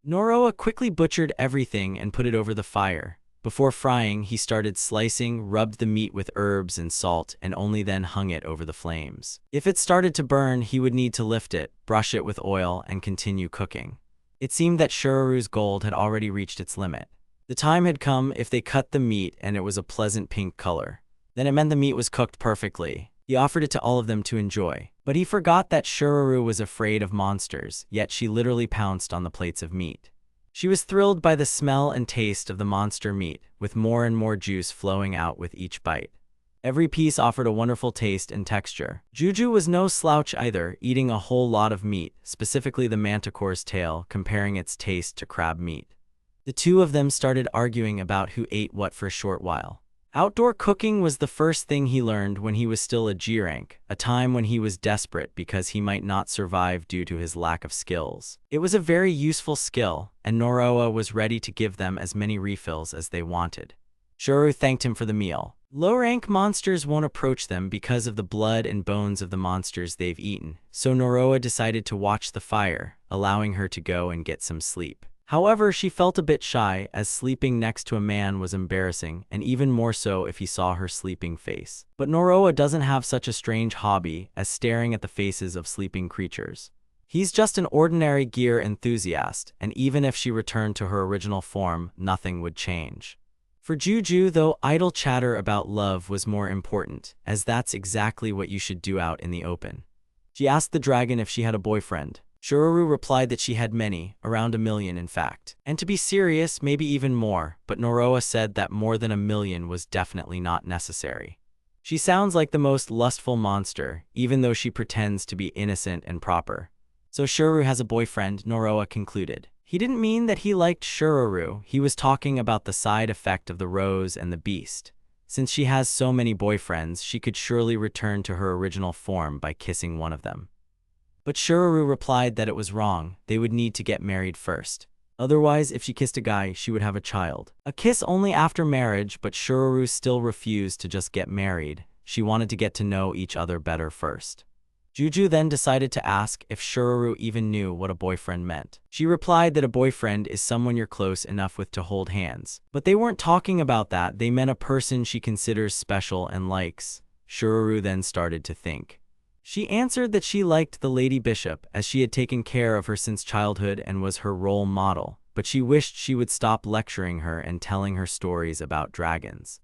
Noroa quickly butchered everything and put it over the fire. Before frying, he started slicing, rubbed the meat with herbs and salt, and only then hung it over the flames. If it started to burn, he would need to lift it, brush it with oil, and continue cooking. It seemed that Shuraru's gold had already reached its limit. The time had come if they cut the meat and it was a pleasant pink color. Then it meant the meat was cooked perfectly. He offered it to all of them to enjoy. But he forgot that Shuraru was afraid of monsters, yet she literally pounced on the plates of meat. She was thrilled by the smell and taste of the monster meat, with more and more juice flowing out with each bite. Every piece offered a wonderful taste and texture. Juju was no slouch either, eating a whole lot of meat, specifically the manticore's tail, comparing its taste to crab meat. The two of them started arguing about who ate what for a short while. Outdoor cooking was the first thing he learned when he was still a G rank, a time when he was desperate because he might not survive due to his lack of skills. It was a very useful skill, and Noroa was ready to give them as many refills as they wanted. Shuraru thanked him for the meal. Low-rank monsters won't approach them because of the blood and bones of the monsters they've eaten, so Noroa decided to watch the fire, allowing her to go and get some sleep. However, she felt a bit shy, as sleeping next to a man was embarrassing, and even more so if he saw her sleeping face. But Noroa doesn't have such a strange hobby as staring at the faces of sleeping creatures. He's just an ordinary gear enthusiast, and even if she returned to her original form, nothing would change. For Juju, though, idle chatter about love was more important, as that's exactly what you should do out in the open. She asked the dragon if she had a boyfriend. Shuraru replied that she had many, around 1 million in fact. And to be serious, maybe even more, but Noroa said that more than 1 million was definitely not necessary. She sounds like the most lustful monster, even though she pretends to be innocent and proper. So Shuraru has a boyfriend, Noroa concluded. He didn't mean that he liked Shuraru, he was talking about the side effect of the rose and the beast. Since she has so many boyfriends, she could surely return to her original form by kissing one of them. But Shuraru replied that it was wrong, they would need to get married first. Otherwise, if she kissed a guy, she would have a child. A kiss only after marriage, but Shuraru still refused to just get married. She wanted to get to know each other better first. Juju then decided to ask if Shuraru even knew what a boyfriend meant. She replied that a boyfriend is someone you're close enough with to hold hands. But they weren't talking about that, they meant a person she considers special and likes. Shuraru then started to think. She answered that she liked the Lady Bishop, as she had taken care of her since childhood and was her role model, but she wished she would stop lecturing her and telling her stories about dragons.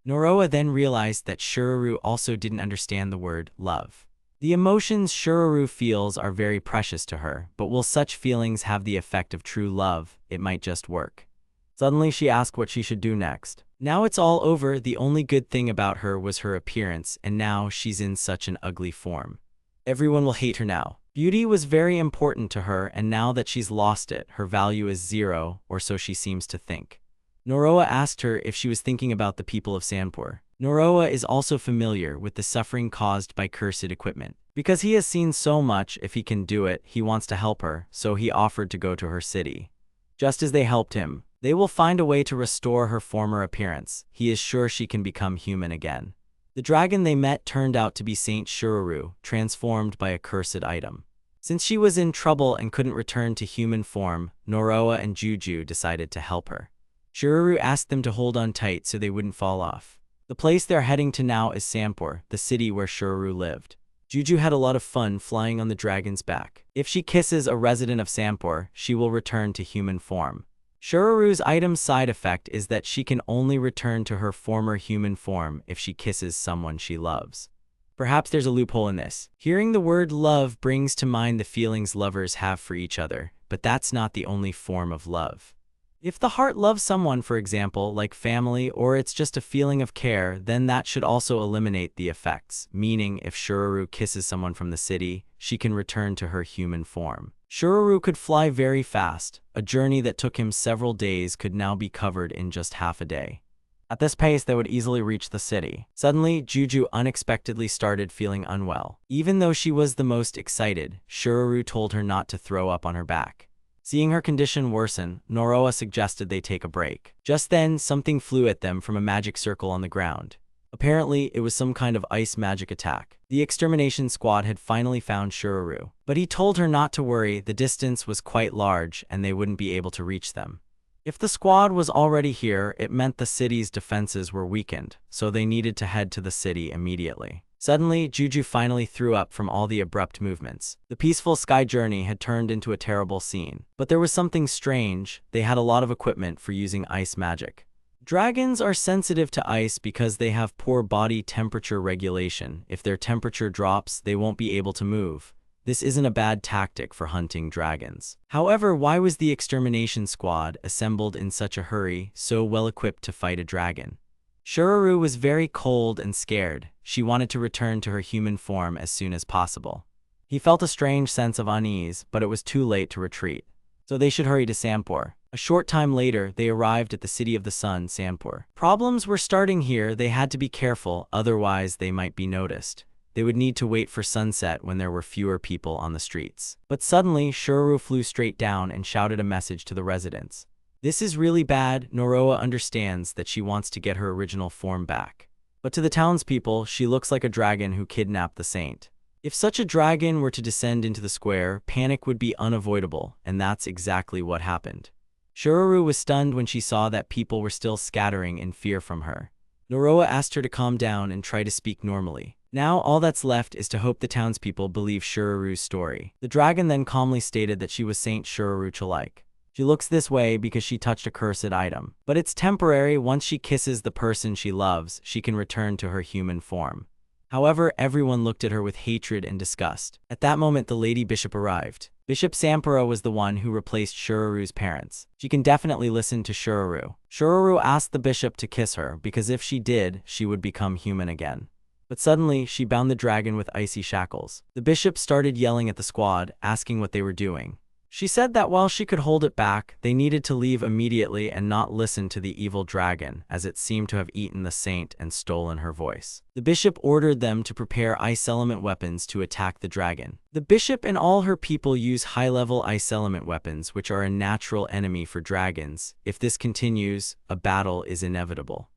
Noroa then realized that Shuraru also didn't understand the word love. The emotions Shuraru feels are very precious to her, but will such feelings have the effect of true love? It might just work. Suddenly she asked what she should do next. Now it's all over, the only good thing about her was her appearance, and now she's in such an ugly form. Everyone will hate her now. Beauty was very important to her, and now that she's lost it, her value is 0, or so she seems to think. Noroa asked her if she was thinking about the people of Sanpur. Noroa is also familiar with the suffering caused by cursed equipment. Because he has seen so much, if he can do it, he wants to help her, so he offered to go to her city. Just as they helped him, they will find a way to restore her former appearance. He is sure she can become human again. The dragon they met turned out to be Saint Shuraru, transformed by a cursed item. Since she was in trouble and couldn't return to human form, Noroa and Juju decided to help her. Shuraru asked them to hold on tight so they wouldn't fall off. The place they're heading to now is Sanpur, the city where Shuraru lived. Juju had a lot of fun flying on the dragon's back. If she kisses a resident of Sanpur, she will return to human form. Shuraru's item's side effect is that she can only return to her former human form if she kisses someone she loves. Perhaps there's a loophole in this. Hearing the word love brings to mind the feelings lovers have for each other, but that's not the only form of love. If the heart loves someone, for example, like family, or it's just a feeling of care, then that should also eliminate the effects, meaning if Shuraru kisses someone from the city, she can return to her human form. Shuraru could fly very fast. A journey that took him several days could now be covered in just half a day. At this pace, they would easily reach the city. Suddenly, Juju unexpectedly started feeling unwell. Even though she was the most excited, Shuraru told her not to throw up on her back. Seeing her condition worsen, Noroa suggested they take a break. Just then, something flew at them from a magic circle on the ground. Apparently, it was some kind of ice magic attack. The extermination squad had finally found Shuraru, but he told her not to worry, the distance was quite large and they wouldn't be able to reach them. If the squad was already here, it meant the city's defenses were weakened, so they needed to head to the city immediately. Suddenly, Juju finally threw up from all the abrupt movements. The peaceful sky journey had turned into a terrible scene. But there was something strange. They had a lot of equipment for using ice magic. Dragons are sensitive to ice because they have poor body temperature regulation. If their temperature drops, they won't be able to move. This isn't a bad tactic for hunting dragons. However, why was the extermination squad assembled in such a hurry, so well equipped to fight a dragon? Shuraru was very cold and scared. She wanted to return to her human form as soon as possible. He felt a strange sense of unease, but it was too late to retreat. So they should hurry to Sanpur. A short time later, they arrived at the City of the Sun, Sanpur. Problems were starting here. They had to be careful, otherwise they might be noticed. They would need to wait for sunset when there were fewer people on the streets. But suddenly, Shuraru flew straight down and shouted a message to the residents. This is really bad. Noroa understands that she wants to get her original form back. But to the townspeople, she looks like a dragon who kidnapped the saint. If such a dragon were to descend into the square, panic would be unavoidable, and that's exactly what happened. Shuraru was stunned when she saw that people were still scattering in fear from her. Noroa asked her to calm down and try to speak normally. Now all that's left is to hope the townspeople believe Shuraru's story. The dragon then calmly stated that she was Saint Shuraru Chalike. She looks this way because she touched a cursed item. But it's temporary. Once she kisses the person she loves, she can return to her human form. However, everyone looked at her with hatred and disgust. At that moment, the Lady Bishop arrived. Bishop Sampura was the one who replaced Shuraru's parents. She can definitely listen to Shuraru. Shuraru asked the bishop to kiss her because if she did, she would become human again. But suddenly, she bound the dragon with icy shackles. The bishop started yelling at the squad, asking what they were doing. She said that while she could hold it back, they needed to leave immediately and not listen to the evil dragon, as it seemed to have eaten the saint and stolen her voice. The bishop ordered them to prepare ice element weapons to attack the dragon. The bishop and all her people use high-level ice element weapons, which are a natural enemy for dragons. If this continues, a battle is inevitable.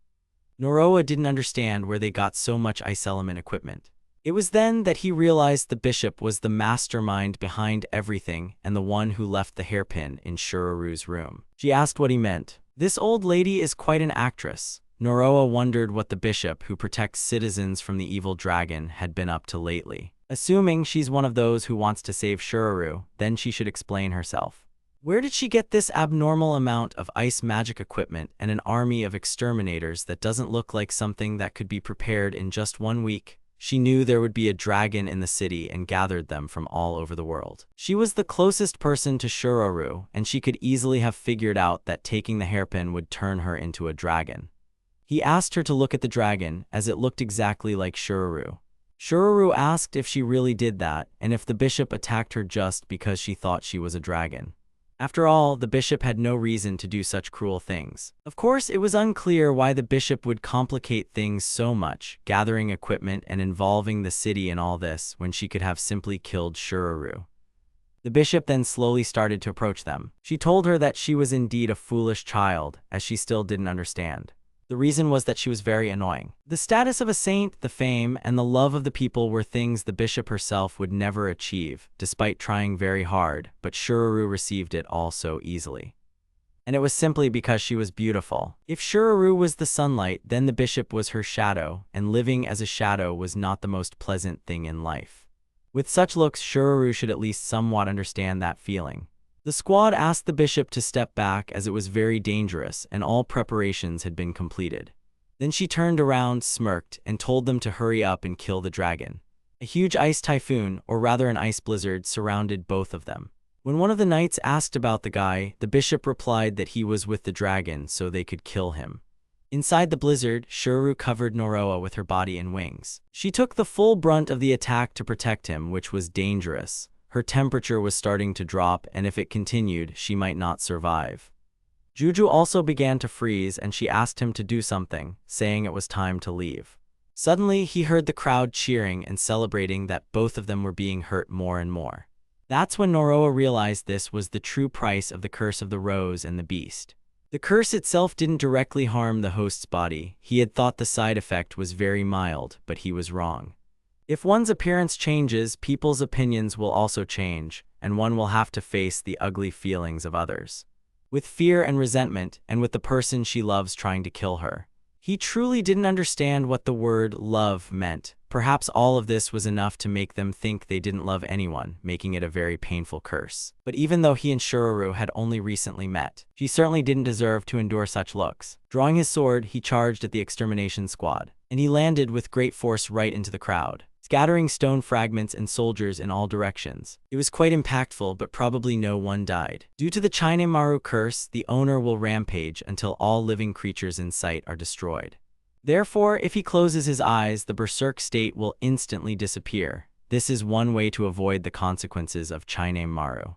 Noroa didn't understand where they got so much ice element equipment. It was then that he realized the bishop was the mastermind behind everything and the one who left the hairpin in Shuraru's room. She asked what he meant. This old lady is quite an actress. Noroa wondered what the bishop, who protects citizens from the evil dragon, had been up to lately. Assuming she's one of those who wants to save Shuraru, then she should explain herself. Where did she get this abnormal amount of ice magic equipment and an army of exterminators that doesn't look like something that could be prepared in just 1 week? She knew there would be a dragon in the city and gathered them from all over the world. She was the closest person to Shuraru, and she could easily have figured out that taking the hairpin would turn her into a dragon. He asked her to look at the dragon, as it looked exactly like Shuraru. Shuraru asked if she really did that, and if the bishop attacked her just because she thought she was a dragon. After all, the bishop had no reason to do such cruel things. Of course, it was unclear why the bishop would complicate things so much, gathering equipment and involving the city in all this, when she could have simply killed Shuraru. The bishop then slowly started to approach them. She told her that she was indeed a foolish child, as she still didn't understand. The reason was that she was very annoying. The status of a saint, the fame, and the love of the people were things the bishop herself would never achieve, despite trying very hard, but Shuraru received it all so easily. And it was simply because she was beautiful. If Shuraru was the sunlight, then the bishop was her shadow, and living as a shadow was not the most pleasant thing in life. With such looks, Shuraru should at least somewhat understand that feeling. The squad asked the bishop to step back as it was very dangerous and all preparations had been completed. Then she turned around, smirked, and told them to hurry up and kill the dragon. A huge ice typhoon, or rather an ice blizzard, surrounded both of them. When one of the knights asked about the guy, the bishop replied that he was with the dragon so they could kill him. Inside the blizzard, Shiruru covered Noroa with her body and wings. She took the full brunt of the attack to protect him, which was dangerous. Her temperature was starting to drop, and if it continued, she might not survive. Juju also began to freeze, and she asked him to do something, saying it was time to leave. Suddenly, he heard the crowd cheering and celebrating that both of them were being hurt more and more. That's when Noroa realized this was the true price of the curse of the rose and the beast. The curse itself didn't directly harm the host's body. He had thought the side effect was very mild, but he was wrong. If one's appearance changes, people's opinions will also change, and one will have to face the ugly feelings of others. With fear and resentment, and with the person she loves trying to kill her. He truly didn't understand what the word love meant. Perhaps all of this was enough to make them think they didn't love anyone, making it a very painful curse. But even though he and Shiruru had only recently met, he certainly didn't deserve to endure such looks. Drawing his sword, he charged at the extermination squad, and he landed with great force right into the crowd, scattering stone fragments and soldiers in all directions. It was quite impactful, but probably no one died. Due to the Maru curse, the owner will rampage until all living creatures in sight are destroyed. Therefore, if he closes his eyes, the berserk state will instantly disappear. This is one way to avoid the consequences of Maru.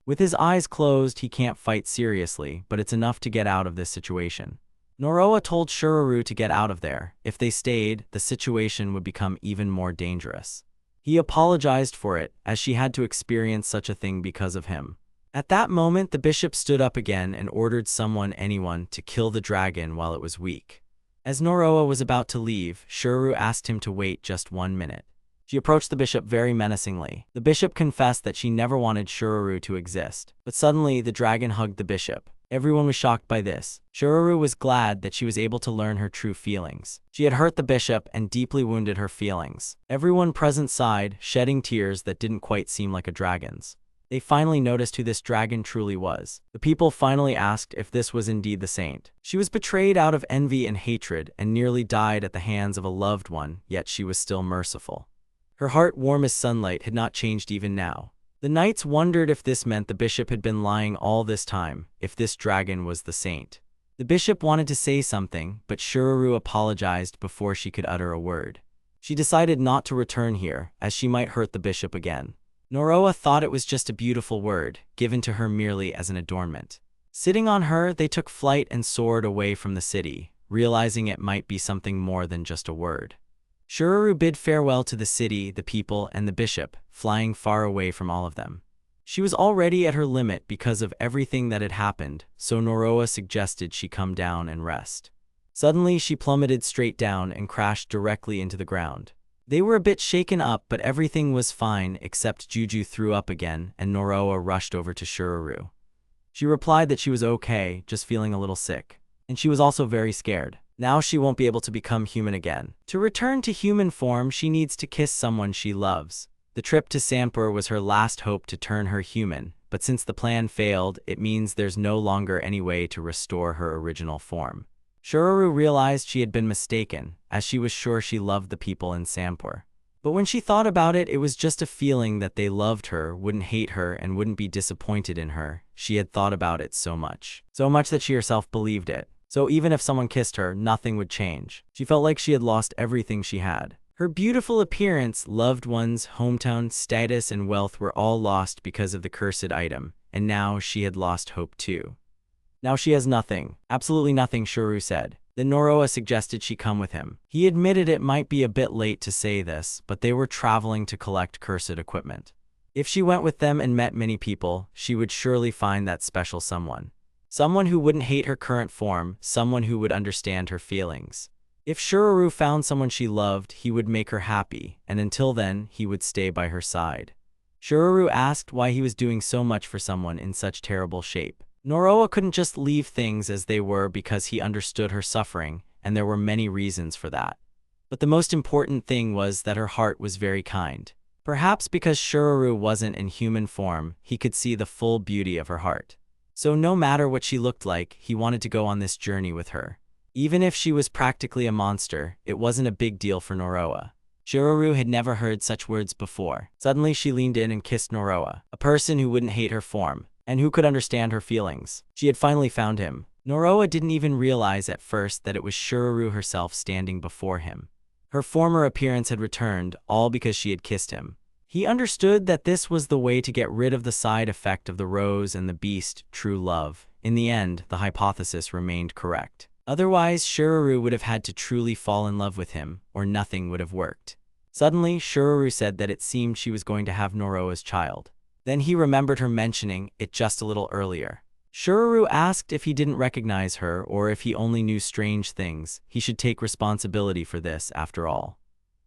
With his eyes closed, he can't fight seriously, but it's enough to get out of this situation. Noroa told Shiruru to get out of there. If they stayed, the situation would become even more dangerous. He apologized for it, as she had to experience such a thing because of him. At that moment, the bishop stood up again and ordered anyone, to kill the dragon while it was weak. As Noroa was about to leave, Shiruru asked him to wait just 1 minute. She approached the bishop very menacingly. The bishop confessed that she never wanted Shiruru to exist. But suddenly, the dragon hugged the bishop. Everyone was shocked by this. Shiruru was glad that she was able to learn her true feelings. She had hurt the bishop and deeply wounded her feelings. Everyone present sighed, shedding tears that didn't quite seem like a dragon's. They finally noticed who this dragon truly was. The people finally asked if this was indeed the saint. She was betrayed out of envy and hatred and nearly died at the hands of a loved one, yet she was still merciful. Her heart, warm as sunlight, had not changed even now. The knights wondered if this meant the bishop had been lying all this time, if this dragon was the saint. The bishop wanted to say something, but Shiruru apologized before she could utter a word. She decided not to return here, as she might hurt the bishop again. Noroa thought it was just a beautiful word, given to her merely as an adornment. Sitting on her, they took flight and soared away from the city, realizing it might be something more than just a word. Shiruru bid farewell to the city, the people, and the bishop, flying far away from all of them. She was already at her limit because of everything that had happened, so Noroa suggested she come down and rest. Suddenly, she plummeted straight down and crashed directly into the ground. They were a bit shaken up, but everything was fine except Juju threw up again, and Noroa rushed over to Shiruru. She replied that she was okay, just feeling a little sick. And she was also very scared. Now she won't be able to become human again. To return to human form, she needs to kiss someone she loves. The trip to Sanpur was her last hope to turn her human, but since the plan failed, it means there's no longer any way to restore her original form. Shiruru realized she had been mistaken, as she was sure she loved the people in Sanpur. But when she thought about it, it was just a feeling that they loved her, wouldn't hate her, and wouldn't be disappointed in her. She had thought about it so much. So much that she herself believed it. So even if someone kissed her, nothing would change. She felt like she had lost everything she had. Her beautiful appearance, loved ones, hometown, status, and wealth were all lost because of the cursed item, and now she had lost hope too. Now she has nothing. Absolutely nothing, Shiruru said. Then Noroa suggested she come with him. He admitted it might be a bit late to say this, but they were traveling to collect cursed equipment. If she went with them and met many people, she would surely find that special someone. Someone who wouldn't hate her current form, someone who would understand her feelings. If Shiruru found someone she loved, he would make her happy, and until then, he would stay by her side. Shiruru asked why he was doing so much for someone in such terrible shape. Noroa couldn't just leave things as they were because he understood her suffering, and there were many reasons for that. But the most important thing was that her heart was very kind. Perhaps because Shiruru wasn't in human form, he could see the full beauty of her heart. So no matter what she looked like, he wanted to go on this journey with her. Even if she was practically a monster, it wasn't a big deal for Noroa. Shiruru had never heard such words before. Suddenly she leaned in and kissed Noroa, a person who wouldn't hate her form, and who could understand her feelings. She had finally found him. Noroa didn't even realize at first that it was Shiruru herself standing before him. Her former appearance had returned, all because she had kissed him. He understood that this was the way to get rid of the side effect of the rose and the beast, true love. In the end, the hypothesis remained correct. Otherwise, Shiruru would have had to truly fall in love with him, or nothing would have worked. Suddenly, Shiruru said that it seemed she was going to have Noroa's child. Then he remembered her mentioning it just a little earlier. Shiruru asked if he didn't recognize her or if he only knew strange things. He should take responsibility for this, after all.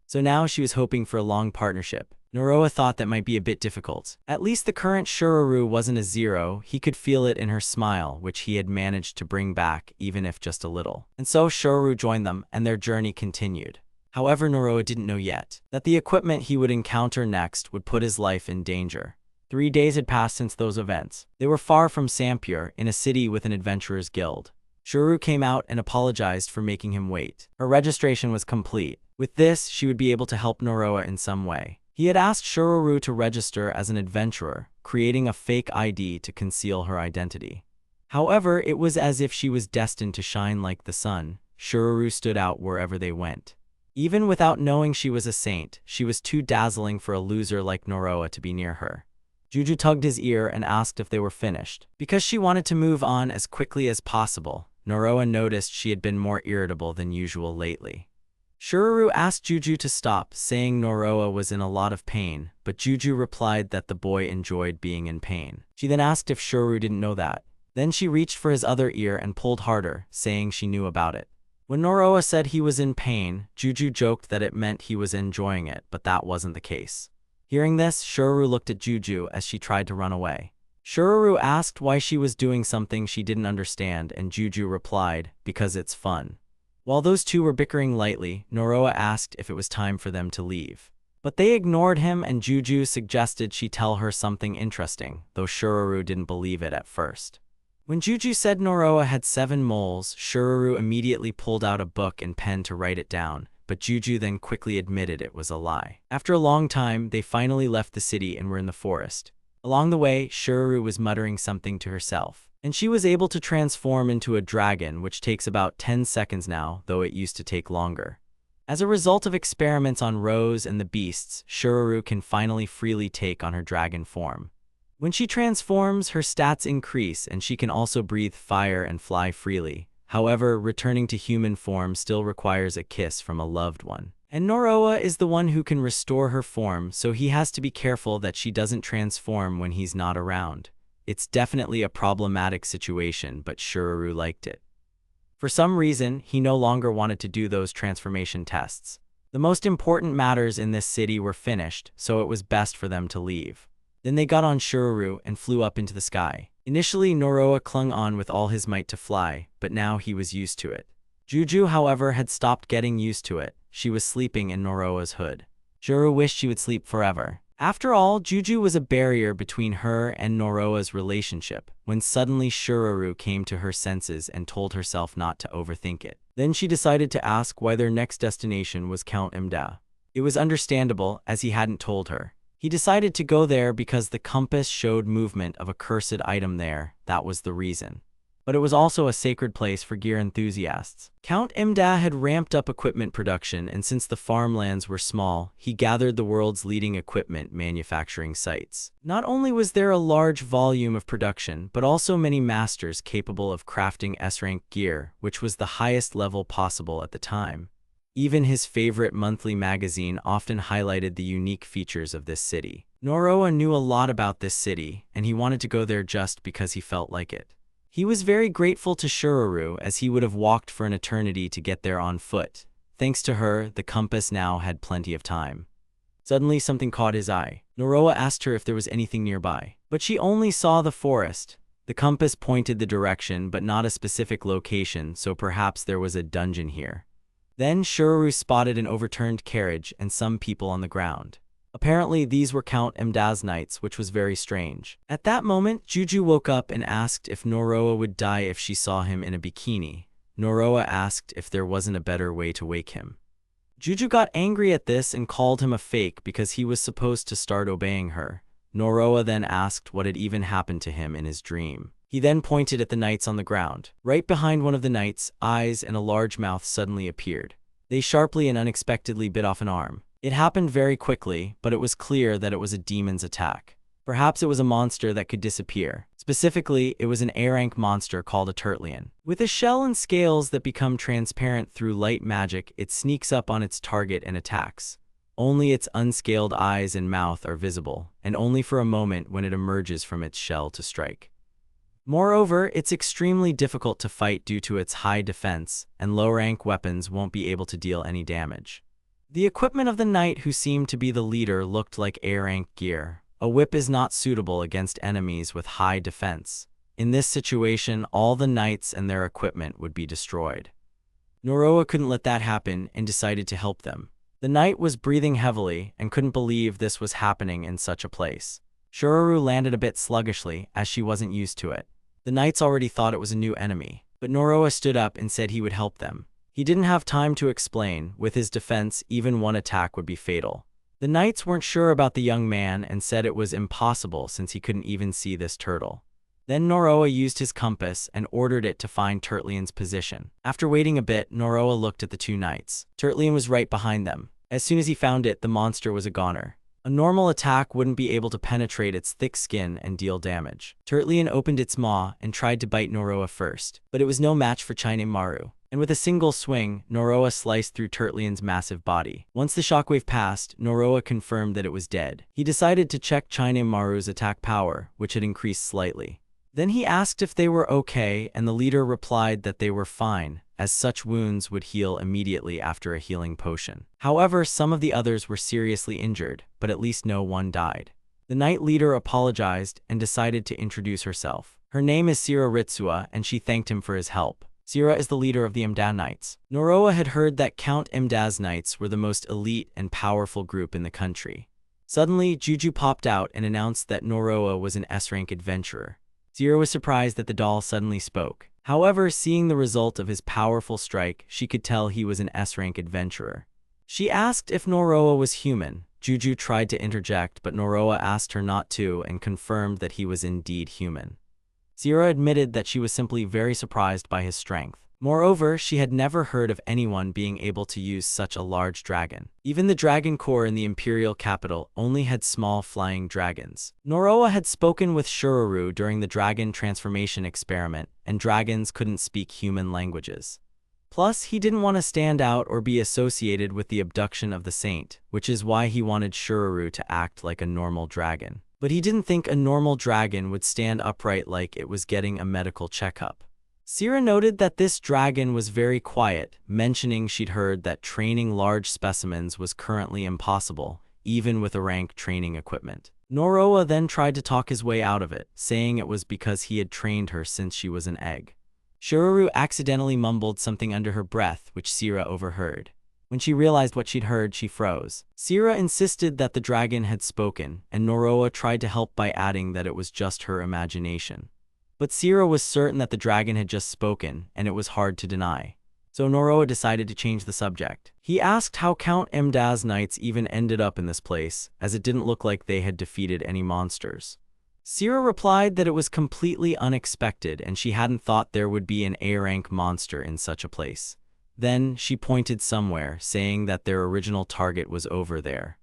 So now she was hoping for a long partnership. Noroa thought that might be a bit difficult. At least the current Shiruru wasn't a zero. He could feel it in her smile, which he had managed to bring back, even if just a little. And so Shiruru joined them, and their journey continued. However, Noroa didn't know yet that the equipment he would encounter next would put his life in danger. 3 days had passed since those events. They were far from Sampur, in a city with an adventurers' guild. Shiruru came out and apologized for making him wait. Her registration was complete. With this, she would be able to help Noroa in some way. He had asked Shiruru to register as an adventurer, creating a fake ID to conceal her identity. However, it was as if she was destined to shine like the sun. Shiruru stood out wherever they went. Even without knowing she was a saint, she was too dazzling for a loser like Noroa to be near her. Juju tugged his ear and asked if they were finished. Because she wanted to move on as quickly as possible, Noroa noticed she had been more irritable than usual lately. Shiruru asked Juju to stop, saying Noroa was in a lot of pain, but Juju replied that the boy enjoyed being in pain. She then asked if Shiruru didn't know that. Then she reached for his other ear and pulled harder, saying she knew about it. When Noroa said he was in pain, Juju joked that it meant he was enjoying it, but that wasn't the case. Hearing this, Shiruru looked at Juju as she tried to run away. Shiruru asked why she was doing something she didn't understand, and Juju replied, because it's fun. While those two were bickering lightly, Noroa asked if it was time for them to leave. But they ignored him, and Juju suggested she tell her something interesting, though Shiruru didn't believe it at first. When Juju said Noroa had 7 moles, Shiruru immediately pulled out a book and pen to write it down, but Juju then quickly admitted it was a lie. After a long time, they finally left the city and were in the forest. Along the way, Shiruru was muttering something to herself, and she was able to transform into a dragon, which takes about 10 seconds now, though it used to take longer. As a result of experiments on Rose and the beasts, Shiruru can finally freely take on her dragon form. When she transforms, her stats increase, and she can also breathe fire and fly freely. However, returning to human form still requires a kiss from a loved one. And Noroa is the one who can restore her form, so he has to be careful that she doesn't transform when he's not around. It's definitely a problematic situation, but Shiruru liked it. For some reason, he no longer wanted to do those transformation tests. The most important matters in this city were finished, so it was best for them to leave. Then they got on Shiruru and flew up into the sky. Initially, Noroa clung on with all his might to fly, but now he was used to it. Juju, however, had stopped getting used to it. She was sleeping in Noroa's hood. Shiruru wished she would sleep forever. After all, Juju was a barrier between her and Noroa's relationship, when suddenly Shiruru came to her senses and told herself not to overthink it. Then she decided to ask why their next destination was Count Imda. It was understandable, as he hadn't told her. He decided to go there because the compass showed movement of a cursed item there. That was the reason. But it was also a sacred place for gear enthusiasts. Count Imda had ramped up equipment production, and since the farmlands were small, he gathered the world's leading equipment manufacturing sites. Not only was there a large volume of production, but also many masters capable of crafting S-rank gear, which was the highest level possible at the time. Even his favorite monthly magazine often highlighted the unique features of this city. Noroa knew a lot about this city, and he wanted to go there just because he felt like it. He was very grateful to Shiruru, as he would have walked for an eternity to get there on foot. Thanks to her, the compass now had plenty of time. Suddenly, something caught his eye. Noroa asked her if there was anything nearby, but she only saw the forest. The compass pointed the direction, but not a specific location, so perhaps there was a dungeon here. Then Shiruru spotted an overturned carriage and some people on the ground. Apparently, these were Count Imda's knights, which was very strange. At that moment, Juju woke up and asked if Noroa would die if she saw him in a bikini. Noroa asked if there wasn't a better way to wake him. Juju got angry at this and called him a fake because he was supposed to start obeying her. Noroa then asked what had even happened to him in his dream. He then pointed at the knights on the ground. Right behind one of the knights, eyes and a large mouth suddenly appeared. They sharply and unexpectedly bit off an arm. It happened very quickly, but it was clear that it was a demon's attack. Perhaps it was a monster that could disappear. Specifically, it was an A-rank monster called a turtlian. With a shell and scales that become transparent through light magic, it sneaks up on its target and attacks. Only its unscaled eyes and mouth are visible, and only for a moment when it emerges from its shell to strike. Moreover, it's extremely difficult to fight due to its high defense, and low-rank weapons won't be able to deal any damage. The equipment of the knight who seemed to be the leader looked like A-rank gear. A whip is not suitable against enemies with high defense. In this situation, all the knights and their equipment would be destroyed. Noroa couldn't let that happen and decided to help them. The knight was breathing heavily and couldn't believe this was happening in such a place. Shuraru landed a bit sluggishly as she wasn't used to it. The knights already thought it was a new enemy, but Noroa stood up and said he would help them. He didn't have time to explain. With his defense, even one attack would be fatal. The knights weren't sure about the young man and said it was impossible since he couldn't even see this turtle. Then Noroa used his compass and ordered it to find Turtlian's position. After waiting a bit, Noroa looked at the two knights. Turtlian was right behind them. As soon as he found it, the monster was a goner. A normal attack wouldn't be able to penetrate its thick skin and deal damage. Turtlian opened its maw and tried to bite Noroa first, but it was no match for Chine Maru. And with a single swing, Noroa sliced through Turtlian's massive body. Once the shockwave passed, Noroa confirmed that it was dead. He decided to check Chine Maru's attack power, which had increased slightly. Then he asked if they were okay, and the leader replied that they were fine, as such wounds would heal immediately after a healing potion. However, some of the others were seriously injured, but at least no one died. The knight leader apologized and decided to introduce herself. Her name is Sira Ritsua, and she thanked him for his help. Sira is the leader of the Imda Knights. Noroa had heard that Count Imda's knights were the most elite and powerful group in the country. Suddenly, Juju popped out and announced that Noroa was an S-rank adventurer. Sira was surprised that the doll suddenly spoke. However, seeing the result of his powerful strike, she could tell he was an S-rank adventurer. She asked if Noroa was human. Juju tried to interject, but Noroa asked her not to and confirmed that he was indeed human. Sira admitted that she was simply very surprised by his strength. Moreover, she had never heard of anyone being able to use such a large dragon. Even the dragon corps in the imperial capital only had small flying dragons. Noroa had spoken with Shuraru during the dragon transformation experiment, and dragons couldn't speak human languages. Plus, he didn't want to stand out or be associated with the abduction of the saint, which is why he wanted Shuraru to act like a normal dragon. But he didn't think a normal dragon would stand upright like it was getting a medical checkup. Sira noted that this dragon was very quiet, mentioning she'd heard that training large specimens was currently impossible, even with A-rank training equipment. Noroa then tried to talk his way out of it, saying it was because he had trained her since she was an egg. Shuraru accidentally mumbled something under her breath, which Sira overheard. When she realized what she'd heard, she froze. Sira insisted that the dragon had spoken, and Noroa tried to help by adding that it was just her imagination. But Sira was certain that the dragon had just spoken, and it was hard to deny. So Noroa decided to change the subject. He asked how Count Imda's knights even ended up in this place, as it didn't look like they had defeated any monsters. Sira replied that it was completely unexpected and she hadn't thought there would be an A-rank monster in such a place. Then she pointed somewhere, saying that their original target was over there.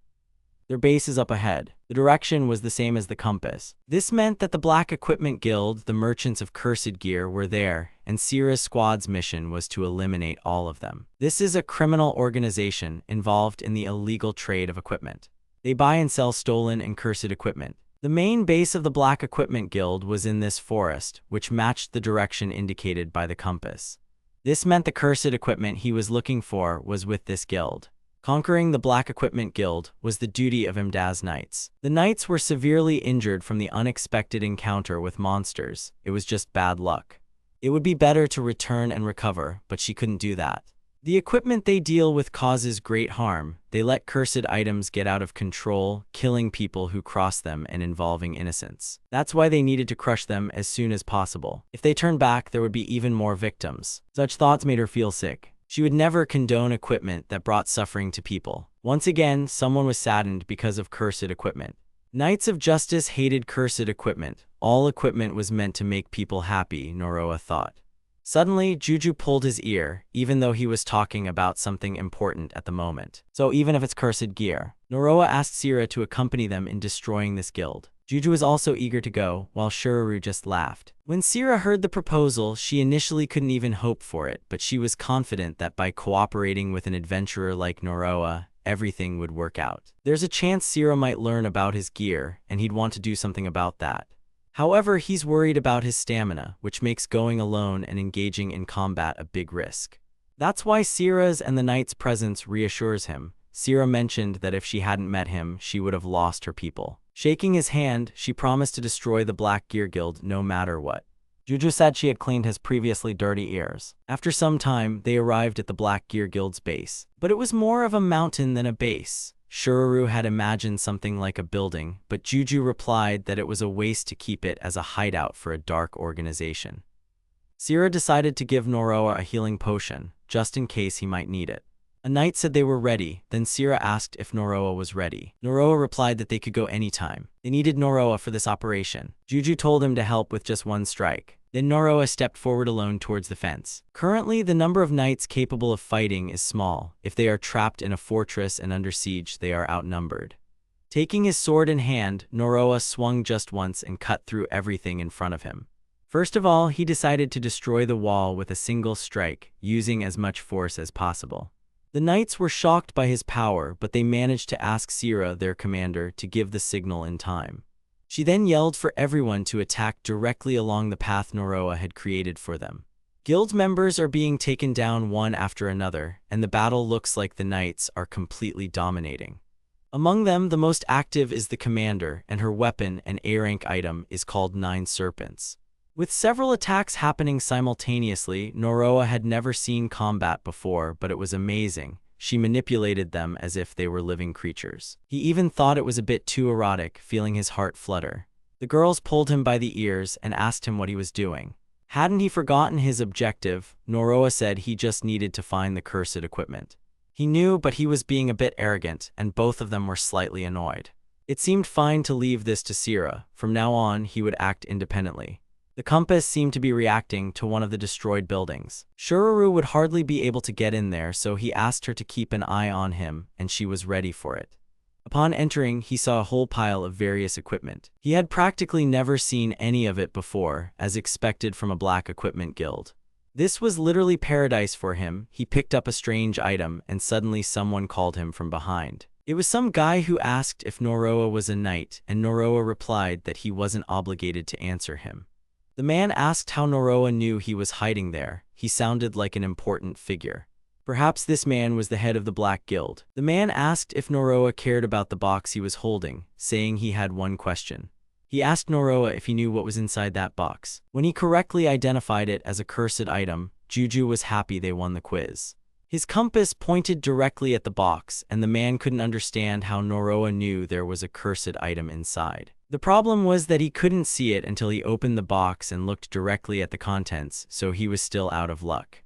Their base is up ahead. The direction was the same as the compass. This meant that the Black Equipment Guild, the merchants of cursed gear, were there, and Sira's squad's mission was to eliminate all of them. This is a criminal organization involved in the illegal trade of equipment. They buy and sell stolen and cursed equipment. The main base of the Black Equipment Guild was in this forest, which matched the direction indicated by the compass. This meant the cursed equipment he was looking for was with this guild. Conquering the Black Equipment Guild was the duty of Imda's knights. The knights were severely injured from the unexpected encounter with monsters. It was just bad luck. It would be better to return and recover, but she couldn't do that. The equipment they deal with causes great harm. They let cursed items get out of control, killing people who cross them and involving innocents. That's why they needed to crush them as soon as possible. If they turned back, there would be even more victims. Such thoughts made her feel sick. She would never condone equipment that brought suffering to people. Once again, someone was saddened because of cursed equipment. Knights of Justice hated cursed equipment. All equipment was meant to make people happy, Noroa thought. Suddenly, Juju pulled his ear, even though he was talking about something important at the moment. So even if it's cursed gear, Noroa asked Sira to accompany them in destroying this guild. Juju was also eager to go, while Shuraru just laughed. When Sira heard the proposal, she initially couldn't even hope for it, but she was confident that by cooperating with an adventurer like Noroa, everything would work out. There's a chance Sira might learn about his gear, and he'd want to do something about that. However, he's worried about his stamina, which makes going alone and engaging in combat a big risk. That's why Sira's and the knight's presence reassures him. Sira mentioned that if she hadn't met him, she would have lost her people. Shaking his hand, she promised to destroy the Black Gear Guild no matter what. Juju said she had cleaned his previously dirty ears. After some time, they arrived at the Black Gear Guild's base. But it was more of a mountain than a base. Shuraru had imagined something like a building, but Juju replied that it was a waste to keep it as a hideout for a dark organization. Sira decided to give Noroa a healing potion, just in case he might need it. A knight said they were ready, then Sira asked if Noroa was ready. Noroa replied that they could go anytime. They needed Noroa for this operation. Juju told him to help with just one strike. Then Noroa stepped forward alone towards the fence. Currently, the number of knights capable of fighting is small. If they are trapped in a fortress and under siege, they are outnumbered. Taking his sword in hand, Noroa swung just once and cut through everything in front of him. First of all, he decided to destroy the wall with a single strike, using as much force as possible. The knights were shocked by his power, but they managed to ask Sira, their commander, to give the signal in time. She then yelled for everyone to attack directly along the path Noroa had created for them. Guild members are being taken down one after another, and the battle looks like the knights are completely dominating. Among them, the most active is the commander, and her weapon, an A-rank item, is called 9 Serpents. With several attacks happening simultaneously, Noroa had never seen combat before, but it was amazing. She manipulated them as if they were living creatures. He even thought it was a bit too erotic, feeling his heart flutter. The girls pulled him by the ears and asked him what he was doing. Hadn't he forgotten his objective? Noroa said he just needed to find the cursed equipment. He knew, but he was being a bit arrogant, and both of them were slightly annoyed. It seemed fine to leave this to Sira. From now on, he would act independently. The compass seemed to be reacting to one of the destroyed buildings. Shuraru would hardly be able to get in there, so he asked her to keep an eye on him, and she was ready for it. Upon entering, he saw a whole pile of various equipment. He had practically never seen any of it before, as expected from a black equipment guild. This was literally paradise for him. He picked up a strange item, and suddenly someone called him from behind. It was some guy who asked if Noroa was a knight, and Noroa replied that he wasn't obligated to answer him. The man asked how Noroa knew he was hiding there. He sounded like an important figure. Perhaps this man was the head of the Black Guild. The man asked if Noroa cared about the box he was holding, saying he had one question. He asked Noroa if he knew what was inside that box. When he correctly identified it as a cursed item, Juju was happy they won the quiz. His compass pointed directly at the box, and the man couldn't understand how Noroa knew there was a cursed item inside. The problem was that he couldn't see it until he opened the box and looked directly at the contents, so he was still out of luck.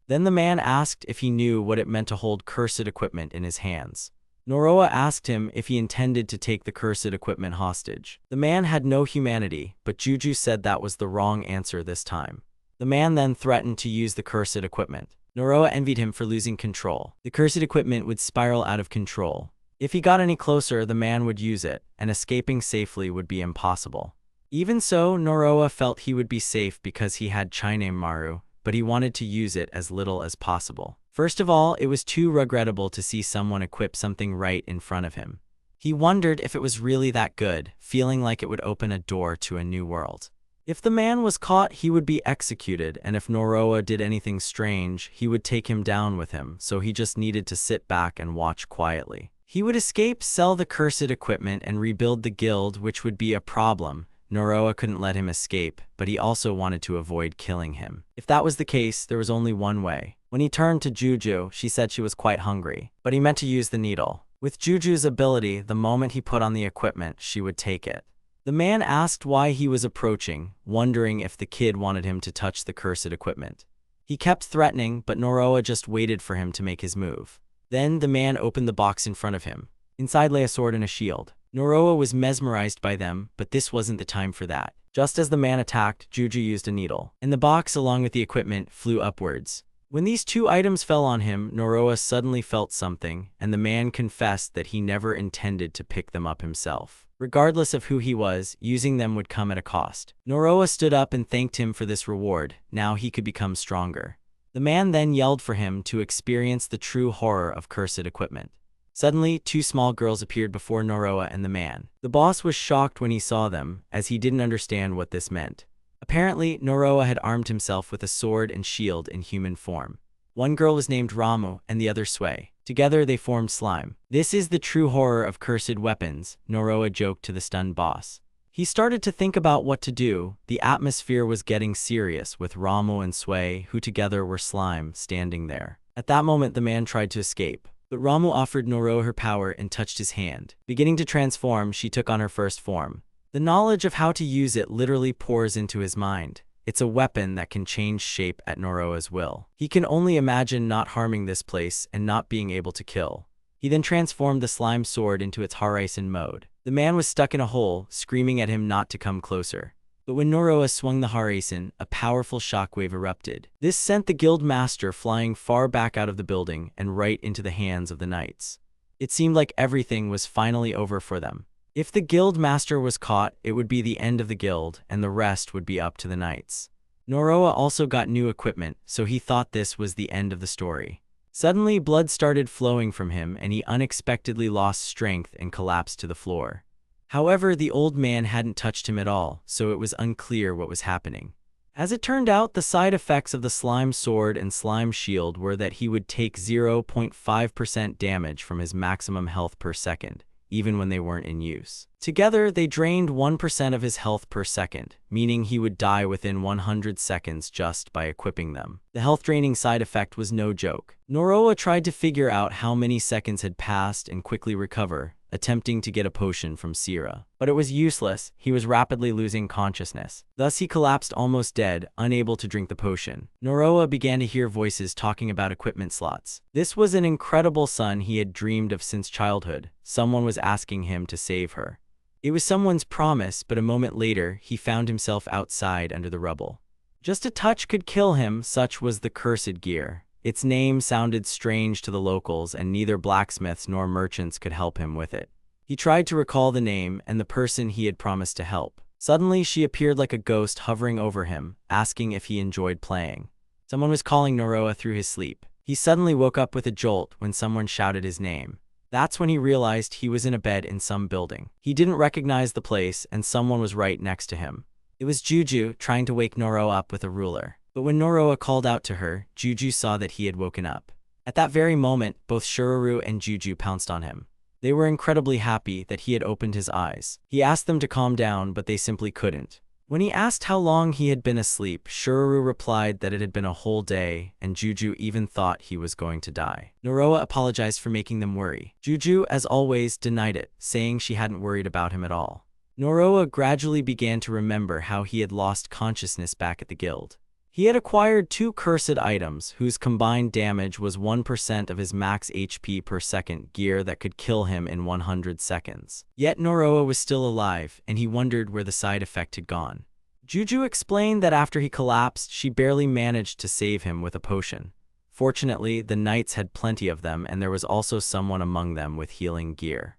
Then the man asked if he knew what it meant to hold cursed equipment in his hands. Noroa asked him if he intended to take the cursed equipment hostage. The man had no humanity, but Juju said that was the wrong answer this time. The man then threatened to use the cursed equipment. Noroa envied him for losing control. The cursed equipment would spiral out of control. If he got any closer, the man would use it, and escaping safely would be impossible. Even so, Noroa felt he would be safe because he had Chine Maru, but he wanted to use it as little as possible. First of all, it was too regrettable to see someone equip something right in front of him. He wondered if it was really that good, feeling like it would open a door to a new world. If the man was caught, he would be executed, and if Noroa did anything strange, he would take him down with him, so he just needed to sit back and watch quietly. He would escape, sell the cursed equipment, and rebuild the guild, which would be a problem. Noroa couldn't let him escape, but he also wanted to avoid killing him. If that was the case, there was only one way. When he turned to Juju, she said she was quite hungry, but he meant to use the needle. With Juju's ability, the moment he put on the equipment, she would take it. The man asked why he was approaching, wondering if the kid wanted him to touch the cursed equipment. He kept threatening, but Noroa just waited for him to make his move. Then the man opened the box in front of him. Inside lay a sword and a shield. Noroa was mesmerized by them, but this wasn't the time for that. Just as the man attacked, Juju used a needle, and the box along with the equipment flew upwards. When these two items fell on him, Noroa suddenly felt something, and the man confessed that he never intended to pick them up himself. Regardless of who he was, using them would come at a cost. Noroa stood up and thanked him for this reward. Now he could become stronger. The man then yelled for him to experience the true horror of cursed equipment. Suddenly, two small girls appeared before Noroa and the man. The boss was shocked when he saw them, as he didn't understand what this meant. Apparently, Noroa had armed himself with a sword and shield in human form. One girl was named Ramu and the other Sway. Together they formed slime. "This is the true horror of cursed weapons," Noroa joked to the stunned boss. He started to think about what to do. The atmosphere was getting serious with Ramu and Sway, who together were slime, standing there. At that moment the man tried to escape, but Ramu offered Noroa her power and touched his hand. Beginning to transform, she took on her first form. The knowledge of how to use it literally pours into his mind. It's a weapon that can change shape at Noroa's will. He can only imagine not harming this place and not being able to kill. He then transformed the slime sword into its Harisen mode. The man was stuck in a hole, screaming at him not to come closer. But when Noroa swung the Harisen, a powerful shockwave erupted. This sent the guild master flying far back out of the building and right into the hands of the knights. It seemed like everything was finally over for them. If the guild master was caught, it would be the end of the guild, and the rest would be up to the knights. Noroa also got new equipment, so he thought this was the end of the story. Suddenly, blood started flowing from him, and he unexpectedly lost strength and collapsed to the floor. However, the old man hadn't touched him at all, so it was unclear what was happening. As it turned out, the side effects of the slime sword and slime shield were that he would take 0.5% damage from his maximum health per second, even when they weren't in use. Together, they drained 1% of his health per second, meaning he would die within 100 seconds just by equipping them. The health-draining side effect was no joke. Noroa tried to figure out how many seconds had passed and quickly recover, attempting to get a potion from Sira. But it was useless. He was rapidly losing consciousness. Thus he collapsed almost dead, unable to drink the potion. Noroa began to hear voices talking about equipment slots. This was an incredible son he had dreamed of since childhood. Someone was asking him to save her. It was someone's promise, but a moment later, he found himself outside under the rubble. Just a touch could kill him, such was the cursed gear. Its name sounded strange to the locals, and neither blacksmiths nor merchants could help him with it. He tried to recall the name and the person he had promised to help. Suddenly, she appeared like a ghost hovering over him, asking if he enjoyed playing. Someone was calling Noroa through his sleep. He suddenly woke up with a jolt when someone shouted his name. That's when he realized he was in a bed in some building. He didn't recognize the place, and someone was right next to him. It was Juju, trying to wake Noroa up with a ruler. But when Noroa called out to her, Juju saw that he had woken up. At that very moment, both Shururu and Juju pounced on him. They were incredibly happy that he had opened his eyes. He asked them to calm down, but they simply couldn't. When he asked how long he had been asleep, Shururu replied that it had been a whole day, and Juju even thought he was going to die. Noroa apologized for making them worry. Juju, as always, denied it, saying she hadn't worried about him at all. Noroa gradually began to remember how he had lost consciousness back at the guild. He had acquired 2 cursed items, whose combined damage was 1% of his max HP per second gear that could kill him in 100 seconds. Yet Noroa was still alive, and he wondered where the side effect had gone. Juju explained that after he collapsed, she barely managed to save him with a potion. Fortunately, the knights had plenty of them, and there was also someone among them with healing gear.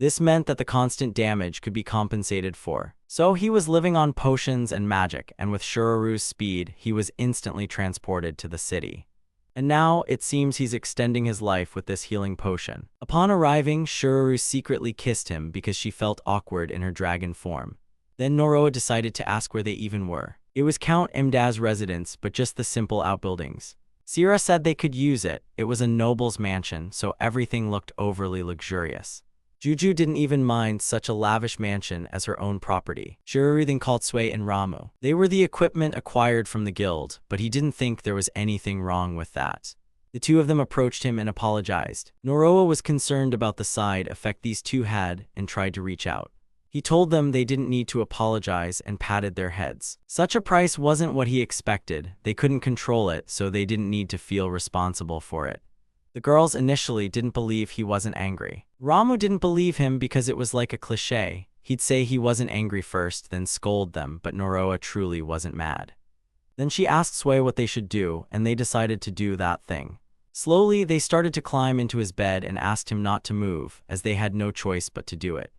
This meant that the constant damage could be compensated for. So he was living on potions and magic, and with Shururu's speed, he was instantly transported to the city. And now, it seems he's extending his life with this healing potion. Upon arriving, Shururu secretly kissed him because she felt awkward in her dragon form. Then Noroa decided to ask where they even were. It was Count Imdaz's residence, but just the simple outbuildings. Sira said they could use it. It was a noble's mansion, so everything looked overly luxurious. Juju didn't even mind such a lavish mansion as her own property. Shururu then called Sway and Ramu. They were the equipment acquired from the guild, but he didn't think there was anything wrong with that. The two of them approached him and apologized. Noroa was concerned about the side effect these two had and tried to reach out. He told them they didn't need to apologize and patted their heads. Such a price wasn't what he expected. They couldn't control it, so they didn't need to feel responsible for it. The girls initially didn't believe he wasn't angry. Ramu didn't believe him because it was like a cliché. He'd say he wasn't angry first, then scold them, but Noroa truly wasn't mad. Then she asked Sui what they should do, and they decided to do that thing. Slowly, they started to climb into his bed and asked him not to move, as they had no choice but to do it.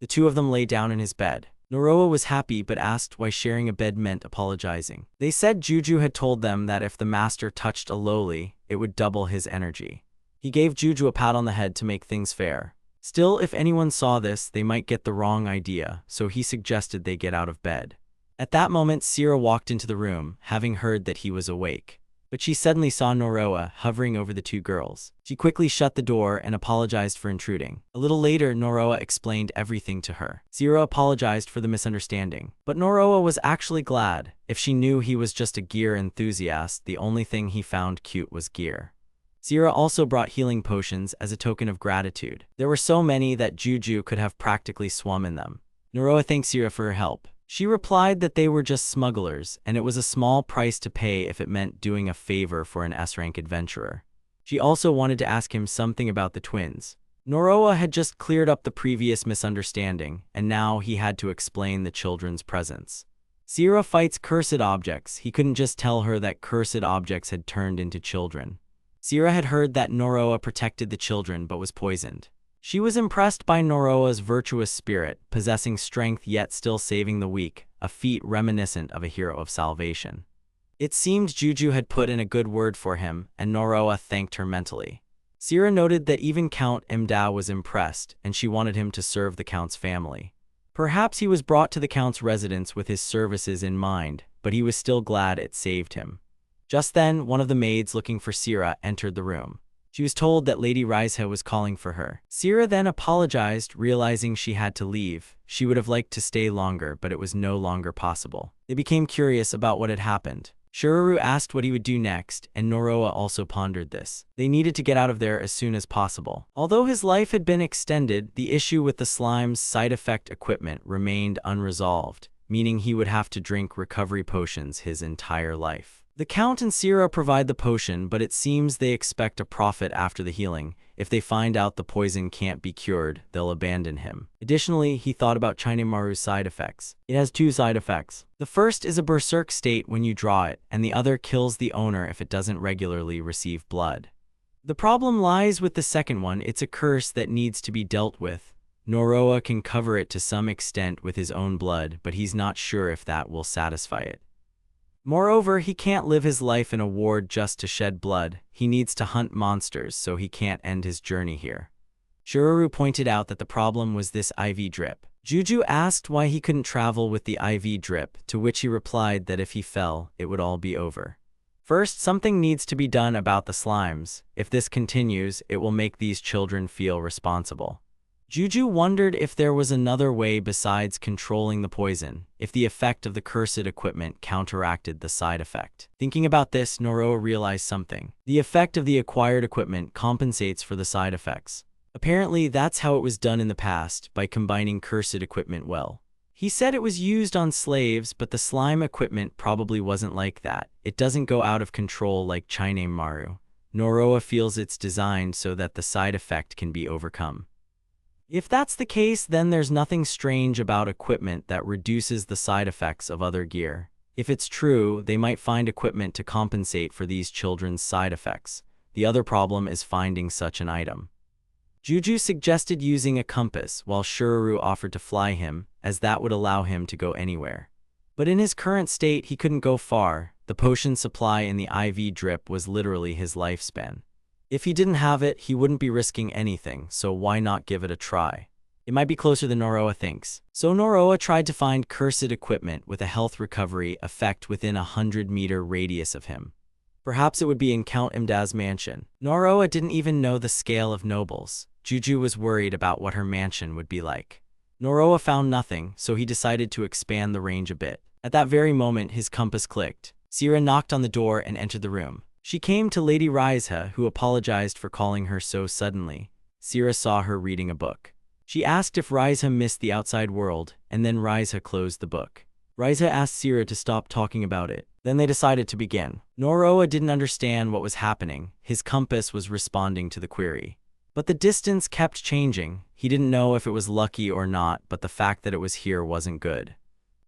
The two of them lay down in his bed. Noroa was happy but asked why sharing a bed meant apologizing. They said Juju had told them that if the master touched a lowly, it would double his energy. He gave Juju a pat on the head to make things fair. Still, if anyone saw this, they might get the wrong idea, so he suggested they get out of bed. At that moment, Sira walked into the room, having heard that he was awake. But she suddenly saw Noroa hovering over the two girls. She quickly shut the door and apologized for intruding. A little later, Noroa explained everything to her. Sira apologized for the misunderstanding. But Noroa was actually glad. If she knew he was just a gear enthusiast, the only thing he found cute was gear. Sira also brought healing potions as a token of gratitude. There were so many that Juju could have practically swum in them. Noroa thanked Sira for her help. She replied that they were just smugglers, and it was a small price to pay if it meant doing a favor for an S-rank adventurer. She also wanted to ask him something about the twins. Noroa had just cleared up the previous misunderstanding, and now he had to explain the children's presence. Sira fights cursed objects. He couldn't just tell her that cursed objects had turned into children. Sira had heard that Noroa protected the children but was poisoned. She was impressed by Noroa's virtuous spirit, possessing strength yet still saving the weak, a feat reminiscent of a hero of salvation. It seemed Juju had put in a good word for him, and Noroa thanked her mentally. Sira noted that even Count Imda was impressed, and she wanted him to serve the Count's family. Perhaps he was brought to the Count's residence with his services in mind, but he was still glad it saved him. Just then, one of the maids looking for Sira entered the room. She was told that Lady Raisa was calling for her. Sira then apologized, realizing she had to leave. She would have liked to stay longer, but it was no longer possible. They became curious about what had happened. Shiruru asked what he would do next, and Noroa also pondered this. They needed to get out of there as soon as possible. Although his life had been extended, the issue with the slime's side effect equipment remained unresolved, meaning he would have to drink recovery potions his entire life. The Count and Sira provide the potion, but it seems they expect a profit after the healing. If they find out the poison can't be cured, they'll abandon him. Additionally, he thought about Chinemaru's side effects. It has two side effects. The first is a berserk state when you draw it, and the other kills the owner if it doesn't regularly receive blood. The problem lies with the second one. It's a curse that needs to be dealt with. Noroa can cover it to some extent with his own blood, but he's not sure if that will satisfy it. Moreover, he can't live his life in a ward just to shed blood. He needs to hunt monsters, so he can't end his journey here. Shiruru pointed out that the problem was this IV drip. Juju asked why he couldn't travel with the IV drip, to which he replied that if he fell, it would all be over. First, something needs to be done about the slimes. If this continues, it will make these children feel responsible. Juju wondered if there was another way besides controlling the poison, if the effect of the cursed equipment counteracted the side effect. Thinking about this, Noroa realized something. The effect of the acquired equipment compensates for the side effects. Apparently, that's how it was done in the past, by combining cursed equipment well. He said it was used on slaves, but the slime equipment probably wasn't like that. It doesn't go out of control like Chinemaru. Noroa feels it's designed so that the side effect can be overcome. If that's the case, then there's nothing strange about equipment that reduces the side effects of other gear. If it's true, they might find equipment to compensate for these children's side effects. The other problem is finding such an item. Juju suggested using a compass, while Shiruru offered to fly him, as that would allow him to go anywhere. But in his current state, he couldn't go far. The potion supply in the IV drip was literally his lifespan. If he didn't have it, he wouldn't be risking anything, so why not give it a try? It might be closer than Noroa thinks. So Noroa tried to find cursed equipment with a health recovery effect within a 100-meter radius of him. Perhaps it would be in Count Imda's mansion. Noroa didn't even know the scale of nobles. Juju was worried about what her mansion would be like. Noroa found nothing, so he decided to expand the range a bit. At that very moment, his compass clicked. Sira knocked on the door and entered the room. She came to Lady Raisa, who apologized for calling her so suddenly. Sira saw her reading a book. She asked if Raiza missed the outside world, and then Raiza closed the book. Raiza asked Sira to stop talking about it. Then they decided to begin. Noroa didn't understand what was happening. His compass was responding to the query. But the distance kept changing. He didn't know if it was lucky or not, but the fact that it was here wasn't good.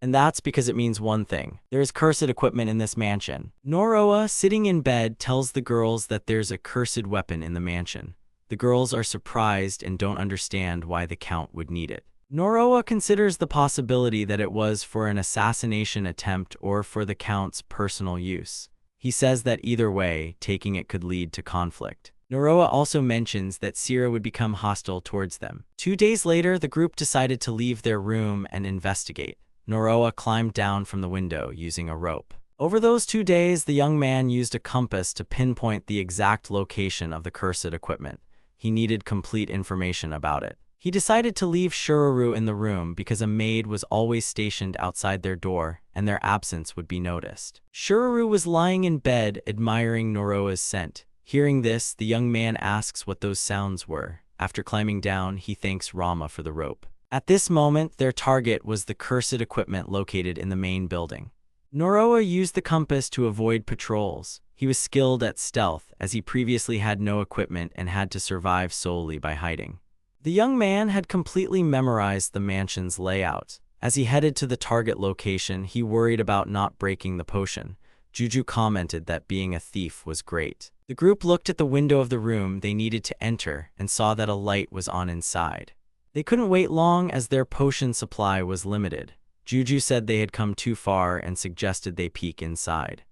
And that's because it means one thing. There is cursed equipment in this mansion. Noroa, sitting in bed, tells the girls that there's a cursed weapon in the mansion. The girls are surprised and don't understand why the Count would need it. Noroa considers the possibility that it was for an assassination attempt or for the Count's personal use. He says that either way, taking it could lead to conflict. Noroa also mentions that Sira would become hostile towards them. 2 days later, the group decided to leave their room and investigate. Noroa climbed down from the window using a rope. Over those 2 days, the young man used a compass to pinpoint the exact location of the cursed equipment. He needed complete information about it. He decided to leave Shururu in the room because a maid was always stationed outside their door and their absence would be noticed. Shururu was lying in bed admiring Noroa's scent. Hearing this, the young man asks what those sounds were. After climbing down, he thanks Rama for the rope. At this moment, their target was the cursed equipment located in the main building. Noroa used the compass to avoid patrols. He was skilled at stealth, as he previously had no equipment and had to survive solely by hiding. The young man had completely memorized the mansion's layout. As he headed to the target location, he worried about not breaking the potion. Juju commented that being a thief was great. The group looked at the window of the room they needed to enter and saw that a light was on inside. They couldn't wait long as their potion supply was limited. Juju said they had come too far and suggested they peek inside.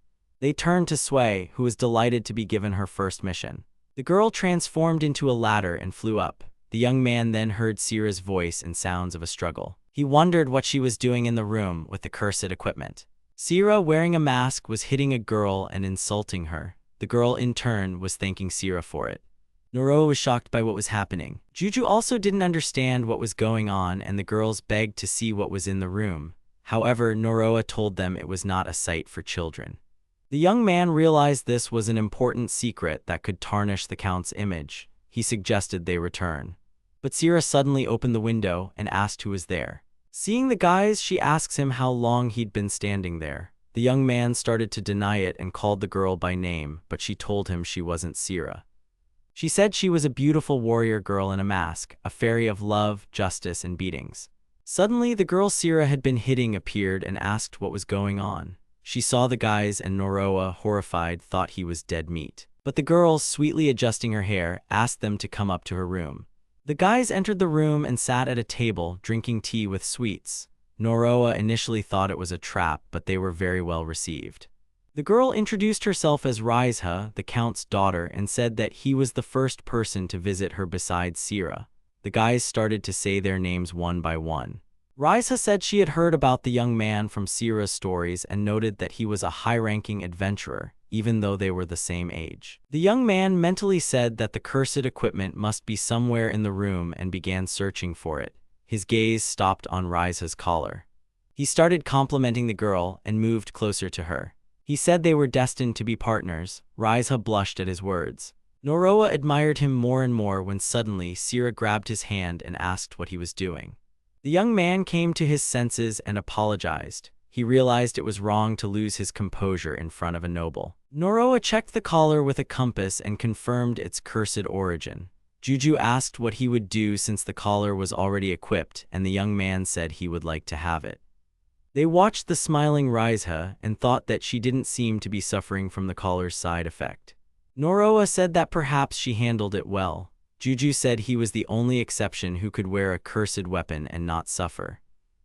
They turned to Sway, who was delighted to be given her first mission. The girl transformed into a ladder and flew up. The young man then heard Sira's voice and sounds of a struggle. He wondered what she was doing in the room with the cursed equipment. Sira, wearing a mask, was hitting a girl and insulting her. The girl, in turn, was thanking Sira for it. Noroa was shocked by what was happening. Juju also didn't understand what was going on, and the girls begged to see what was in the room. However, Noroa told them it was not a sight for children. The young man realized this was an important secret that could tarnish the Count's image. He suggested they return. But Sira suddenly opened the window and asked who was there. Seeing the guys, she asks him how long he'd been standing there. The young man started to deny it and called the girl by name, but she told him she wasn't Sira. She said she was a beautiful warrior girl in a mask, a fairy of love, justice, and beatings. Suddenly, the girl Sira had been hitting appeared and asked what was going on. She saw the guys and Noroa, horrified, thought he was dead meat. But the girl, sweetly adjusting her hair, asked them to come up to her room. The guys entered the room and sat at a table, drinking tea with sweets. Noroa initially thought it was a trap, but they were very well received. The girl introduced herself as Raiza, the Count's daughter, and said that he was the first person to visit her besides Sira. The guys started to say their names one by one. Raiza said she had heard about the young man from Sira's stories and noted that he was a high-ranking adventurer, even though they were the same age. The young man mentally said that the cursed equipment must be somewhere in the room and began searching for it. His gaze stopped on Raiza's collar. He started complimenting the girl and moved closer to her. He said they were destined to be partners. Raiza blushed at his words. Noroa admired him more and more when suddenly Sira grabbed his hand and asked what he was doing. The young man came to his senses and apologized. He realized it was wrong to lose his composure in front of a noble. Noroa checked the collar with a compass and confirmed its cursed origin. Juju asked what he would do since the collar was already equipped, and the young man said he would like to have it. They watched the smiling Raiza and thought that she didn't seem to be suffering from the collar's side effect. Noroa said that perhaps she handled it well. Juju said he was the only exception who could wear a cursed weapon and not suffer.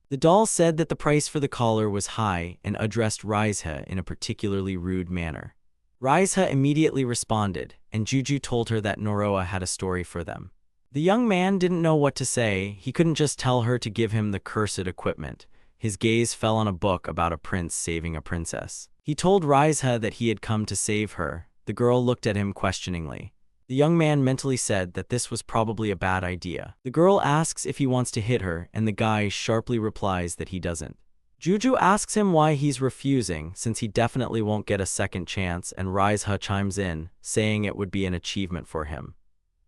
The doll said that the price for the collar was high and addressed Raiza in a particularly rude manner. Raiza immediately responded, and Juju told her that Noroa had a story for them. The young man didn't know what to say. He couldn't just tell her to give him the cursed equipment. His gaze fell on a book about a prince saving a princess. He told Raiza that he had come to save her. The girl looked at him questioningly. The young man mentally said that this was probably a bad idea. The girl asks if he wants to hit her, and the guy sharply replies that he doesn't. Juju asks him why he's refusing, since he definitely won't get a second chance, and Raiza chimes in, saying it would be an achievement for him.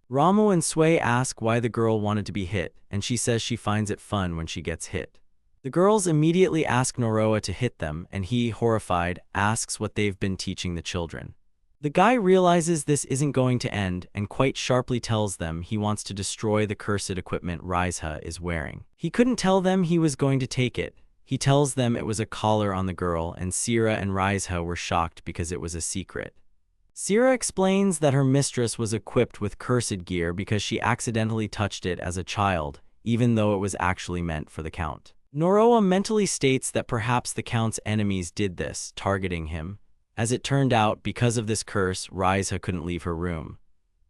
Ramu and Sui ask why the girl wanted to be hit, and she says she finds it fun when she gets hit. The girls immediately ask Noroa to hit them, and he, horrified, asks what they've been teaching the children. The guy realizes this isn't going to end and quite sharply tells them he wants to destroy the cursed equipment Raizha is wearing. He couldn't tell them he was going to take it. He tells them it was a collar on the girl, and Sira and Raizha were shocked because it was a secret. Sira explains that her mistress was equipped with cursed gear because she accidentally touched it as a child, even though it was actually meant for the Count. Noroa mentally states that perhaps the Count's enemies did this, targeting him. As it turned out, because of this curse, Raizha couldn't leave her room.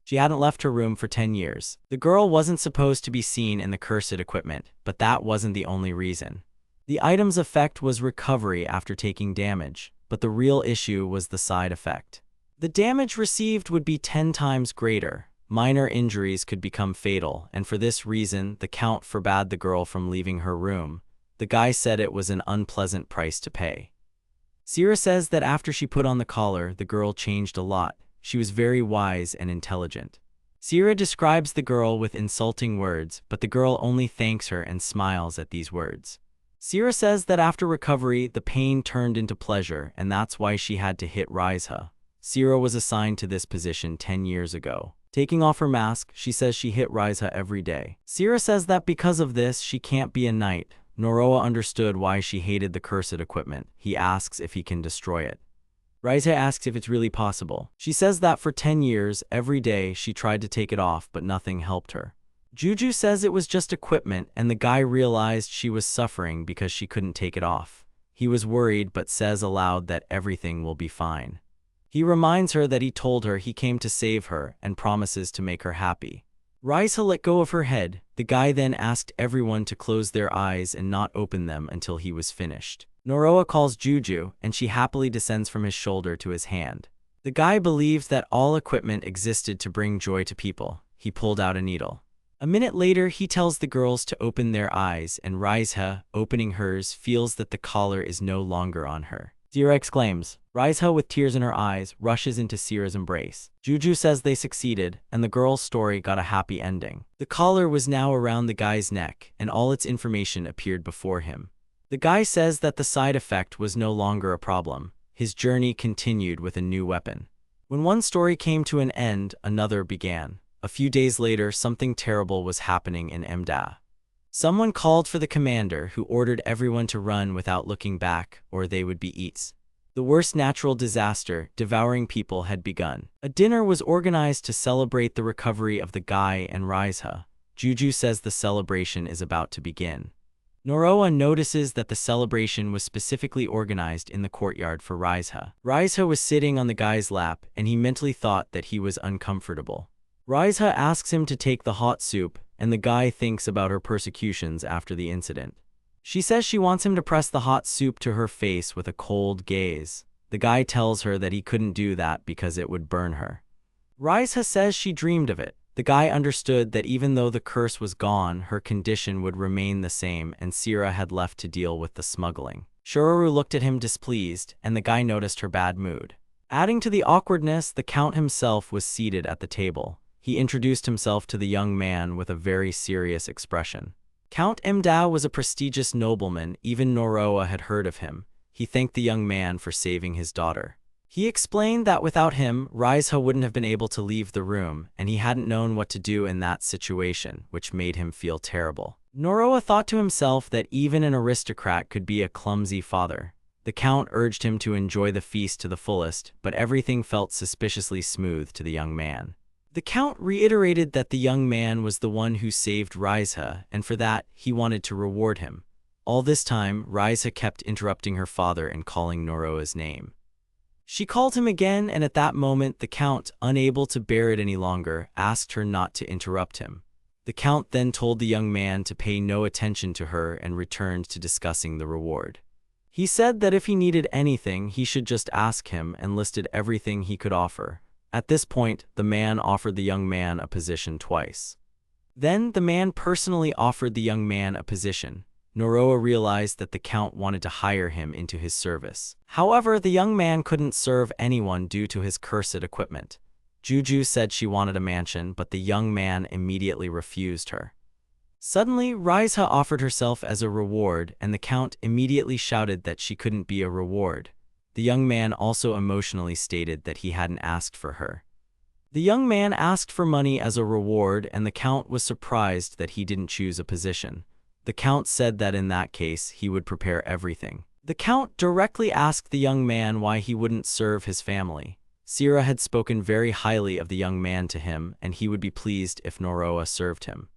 She hadn't left her room for 10 years. The girl wasn't supposed to be seen in the cursed equipment, but that wasn't the only reason. The item's effect was recovery after taking damage, but the real issue was the side effect. The damage received would be 10 times greater. Minor injuries could become fatal, and for this reason, the Count forbade the girl from leaving her room. The guy said it was an unpleasant price to pay. Sira says that after she put on the collar, the girl changed a lot. She was very wise and intelligent. Sira describes the girl with insulting words, but the girl only thanks her and smiles at these words. Sira says that after recovery, the pain turned into pleasure, and that's why she had to hit Raizha. Sira was assigned to this position 10 years ago. Taking off her mask, she says she hit Raizha every day. Sira says that because of this, she can't be a knight. Noroa understood why she hated the cursed equipment. He asks if he can destroy it. Raizha asks if it's really possible. She says that for 10 years, every day, she tried to take it off, but nothing helped her. Juju says it was just equipment, and the guy realized she was suffering because she couldn't take it off. He was worried, but says aloud that everything will be fine. He reminds her that he told her he came to save her and promises to make her happy. Raizha let go of her head. The guy then asked everyone to close their eyes and not open them until he was finished. Noroa calls Juju, and she happily descends from his shoulder to his hand. The guy believed that all equipment existed to bring joy to people. He pulled out a needle. A minute later, he tells the girls to open their eyes, and Raizha, opening hers, feels that the collar is no longer on her. Sira exclaims. Raizha, with tears in her eyes, rushes into Sira's embrace. Juju says they succeeded, and the girl's story got a happy ending. The collar was now around the guy's neck, and all its information appeared before him. The guy says that the side effect was no longer a problem. His journey continued with a new weapon. When one story came to an end, another began. A few days later, something terrible was happening in Mda. Someone called for the commander, who ordered everyone to run without looking back, or they would be eaten. The worst natural disaster, devouring people, had begun. A dinner was organized to celebrate the recovery of the guy and Raizha. Juju says the celebration is about to begin. Noroa notices that the celebration was specifically organized in the courtyard for Raizha. Raizha was sitting on the guy's lap, and he mentally thought that he was uncomfortable. Raizha asks him to take the hot soup, and the guy thinks about her persecutions after the incident. She says she wants him to press the hot soup to her face with a cold gaze. The guy tells her that he couldn't do that because it would burn her. Raizha says she dreamed of it. The guy understood that even though the curse was gone, her condition would remain the same, and Sira had left to deal with the smuggling. Shororu looked at him displeased, and the guy noticed her bad mood. Adding to the awkwardness, the Count himself was seated at the table. He introduced himself to the young man with a very serious expression. Count Mdao was a prestigious nobleman. Even Noroa had heard of him. He thanked the young man for saving his daughter. He explained that without him, Raizha wouldn't have been able to leave the room, and he hadn't known what to do in that situation, which made him feel terrible. Noroa thought to himself that even an aristocrat could be a clumsy father. The Count urged him to enjoy the feast to the fullest, but everything felt suspiciously smooth to the young man. The Count reiterated that the young man was the one who saved Raizha, and for that, he wanted to reward him. All this time, Raizha kept interrupting her father and calling Noroa's name. She called him again, and at that moment, the Count, unable to bear it any longer, asked her not to interrupt him. The Count then told the young man to pay no attention to her and returned to discussing the reward. He said that if he needed anything, he should just ask him, and listed everything he could offer. At this point, the man offered the young man a position twice. Then, the man personally offered the young man a position. Noroa realized that the Count wanted to hire him into his service. However, the young man couldn't serve anyone due to his cursed equipment. Juju said she wanted a mansion, but the young man immediately refused her. Suddenly, Raiza offered herself as a reward, and the Count immediately shouted that she couldn't be a reward. The young man also emotionally stated that he hadn't asked for her. The young man asked for money as a reward, and the Count was surprised that he didn't choose a position. The Count said that in that case, he would prepare everything. The Count directly asked the young man why he wouldn't serve his family. Sira had spoken very highly of the young man to him, and he would be pleased if Noroa served him.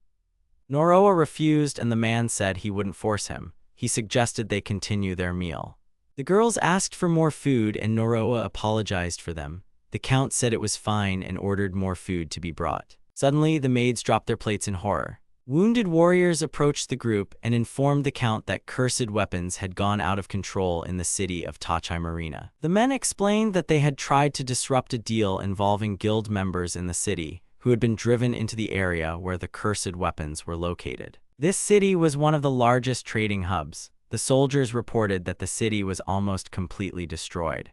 Noroa refused, and the man said he wouldn't force him. He suggested they continue their meal. The girls asked for more food, and Noroa apologized for them. The Count said it was fine and ordered more food to be brought. Suddenly, the maids dropped their plates in horror. Wounded warriors approached the group and informed the Count that cursed weapons had gone out of control in the city of Tachai Marina. The men explained that they had tried to disrupt a deal involving guild members in the city, who had been driven into the area where the cursed weapons were located. This city was one of the largest trading hubs. The soldiers reported that the city was almost completely destroyed.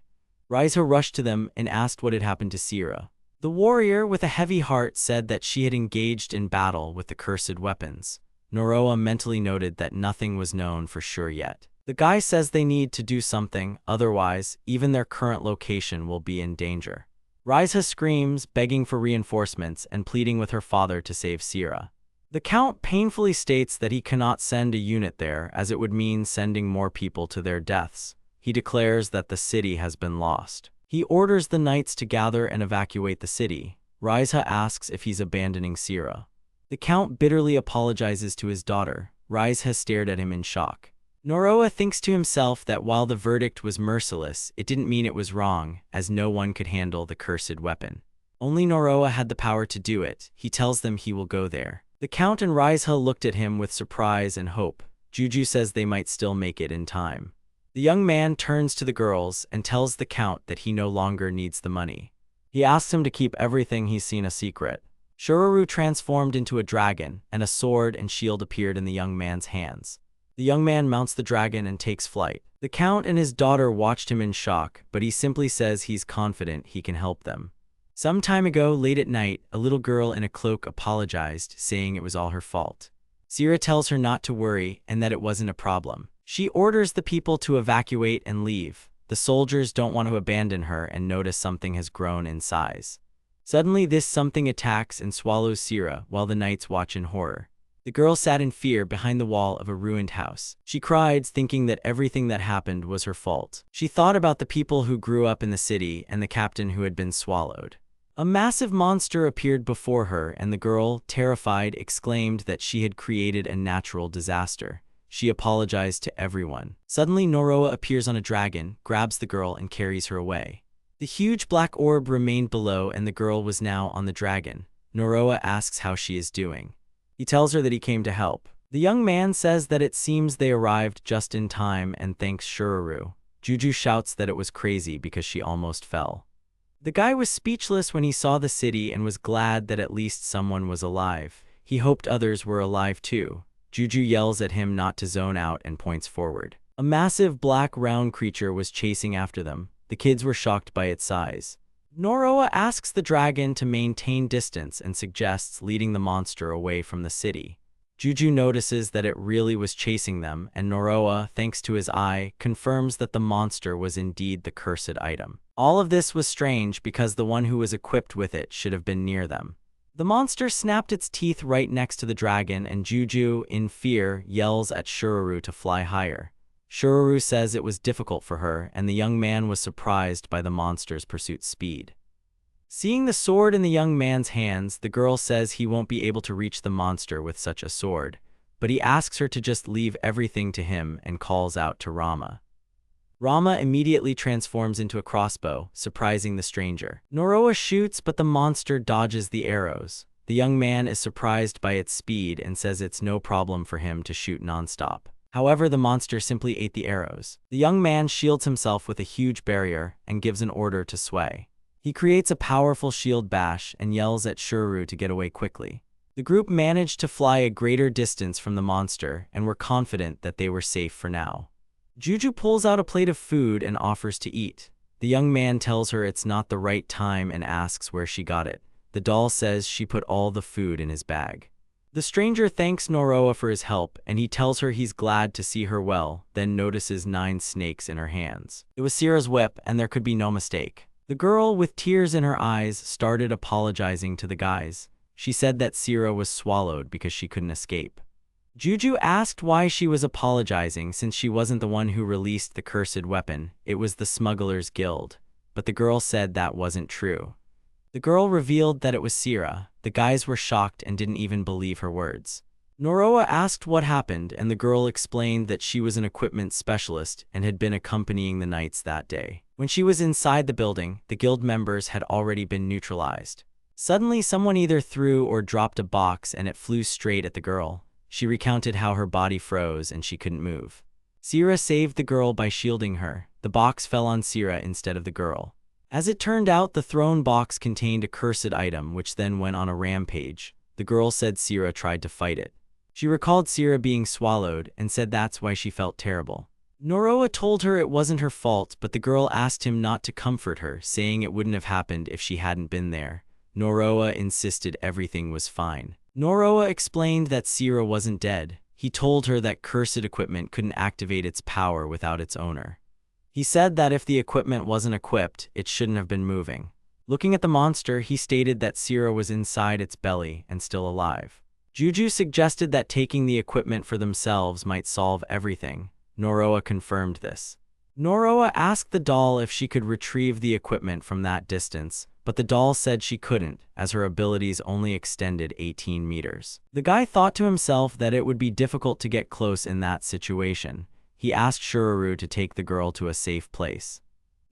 Raiza rushed to them and asked what had happened to Sira. The warrior, with a heavy heart, said that she had engaged in battle with the cursed weapons. Noroa mentally noted that nothing was known for sure yet. The guy says they need to do something, otherwise, even their current location will be in danger. Raiza screams, begging for reinforcements and pleading with her father to save Sira. The Count painfully states that he cannot send a unit there, as it would mean sending more people to their deaths. He declares that the city has been lost. He orders the knights to gather and evacuate the city. Raiza asks if he's abandoning Sira. The Count bitterly apologizes to his daughter. Raiza stared at him in shock. Noroa thinks to himself that while the verdict was merciless, it didn't mean it was wrong, as no one could handle the cursed weapon. Only Noroa had the power to do it. He tells them he will go there. The Count and Raiza looked at him with surprise and hope. Juju says they might still make it in time. The young man turns to the girls and tells the Count that he no longer needs the money. He asks him to keep everything he's seen a secret. Shururu transformed into a dragon, and a sword and shield appeared in the young man's hands. The young man mounts the dragon and takes flight. The Count and his daughter watched him in shock, but he simply says he's confident he can help them. Some time ago, late at night, a little girl in a cloak apologized, saying it was all her fault. Sira tells her not to worry and that it wasn't a problem. She orders the people to evacuate and leave. The soldiers don't want to abandon her and notice something has grown in size. Suddenly, this something attacks and swallows Sira while the knights watch in horror. The girl sat in fear behind the wall of a ruined house. She cried, thinking that everything that happened was her fault. She thought about the people who grew up in the city and the captain who had been swallowed. A massive monster appeared before her, and the girl, terrified, exclaimed that she had created a natural disaster. She apologized to everyone. Suddenly, Noroa appears on a dragon, grabs the girl, and carries her away. The huge black orb remained below, and the girl was now on the dragon. Noroa asks how she is doing. He tells her that he came to help. The young man says that it seems they arrived just in time and thanks Shururu. Juju shouts that it was crazy because she almost fell. The guy was speechless when he saw the city and was glad that at least someone was alive. He hoped others were alive too. Juju yells at him not to zone out and points forward. A massive black round creature was chasing after them. The kids were shocked by its size. Noroa asks the dragon to maintain distance and suggests leading the monster away from the city. Juju notices that it really was chasing them, and Noroa, thanks to his eye, confirms that the monster was indeed the cursed item. All of this was strange because the one who was equipped with it should have been near them. The monster snapped its teeth right next to the dragon, and Juju, in fear, yells at Shururu to fly higher. Shururu says it was difficult for her, and the young man was surprised by the monster's pursuit speed. Seeing the sword in the young man's hands, the girl says he won't be able to reach the monster with such a sword, but he asks her to just leave everything to him and calls out to Rama. Rama immediately transforms into a crossbow, surprising the stranger. Noroa shoots, but the monster dodges the arrows. The young man is surprised by its speed and says it's no problem for him to shoot nonstop. However, the monster simply ate the arrows. The young man shields himself with a huge barrier and gives an order to sway. He creates a powerful shield bash and yells at Shururu to get away quickly. The group managed to fly a greater distance from the monster and were confident that they were safe for now. Juju pulls out a plate of food and offers to eat. The young man tells her it's not the right time and asks where she got it. The doll says she put all the food in his bag. The stranger thanks Noroa for his help, and he tells her he's glad to see her well, then notices 9 snakes in her hands. It was Sierra's whip, and there could be no mistake. The girl, with tears in her eyes, started apologizing to the guys. She said that Sierra was swallowed because she couldn't escape. Juju asked why she was apologizing since she wasn't the one who released the cursed weapon. It was the Smugglers Guild. But the girl said that wasn't true. The girl revealed that it was Sierra. The guys were shocked and didn't even believe her words. Noroa asked what happened, and the girl explained that she was an equipment specialist and had been accompanying the knights that day. When she was inside the building, the guild members had already been neutralized. Suddenly, someone either threw or dropped a box and it flew straight at the girl. She recounted how her body froze and she couldn't move. Sierra saved the girl by shielding her. The box fell on Sierra instead of the girl. As it turned out, the thrown box contained a cursed item, which then went on a rampage. The girl said Sierra tried to fight it. She recalled Sierra being swallowed and said that's why she felt terrible. Noroa told her it wasn't her fault, but the girl asked him not to comfort her, saying it wouldn't have happened if she hadn't been there. Noroa insisted everything was fine. Noroa explained that Sierra wasn't dead. He told her that cursed equipment couldn't activate its power without its owner. He said that if the equipment wasn't equipped, it shouldn't have been moving. Looking at the monster, he stated that Sierra was inside its belly and still alive. Juju suggested that taking the equipment for themselves might solve everything. Noroa confirmed this. Noroa asked the doll if she could retrieve the equipment from that distance, but the doll said she couldn't, as her abilities only extended 18 meters. The guy thought to himself that it would be difficult to get close in that situation. He asked Shururu to take the girl to a safe place.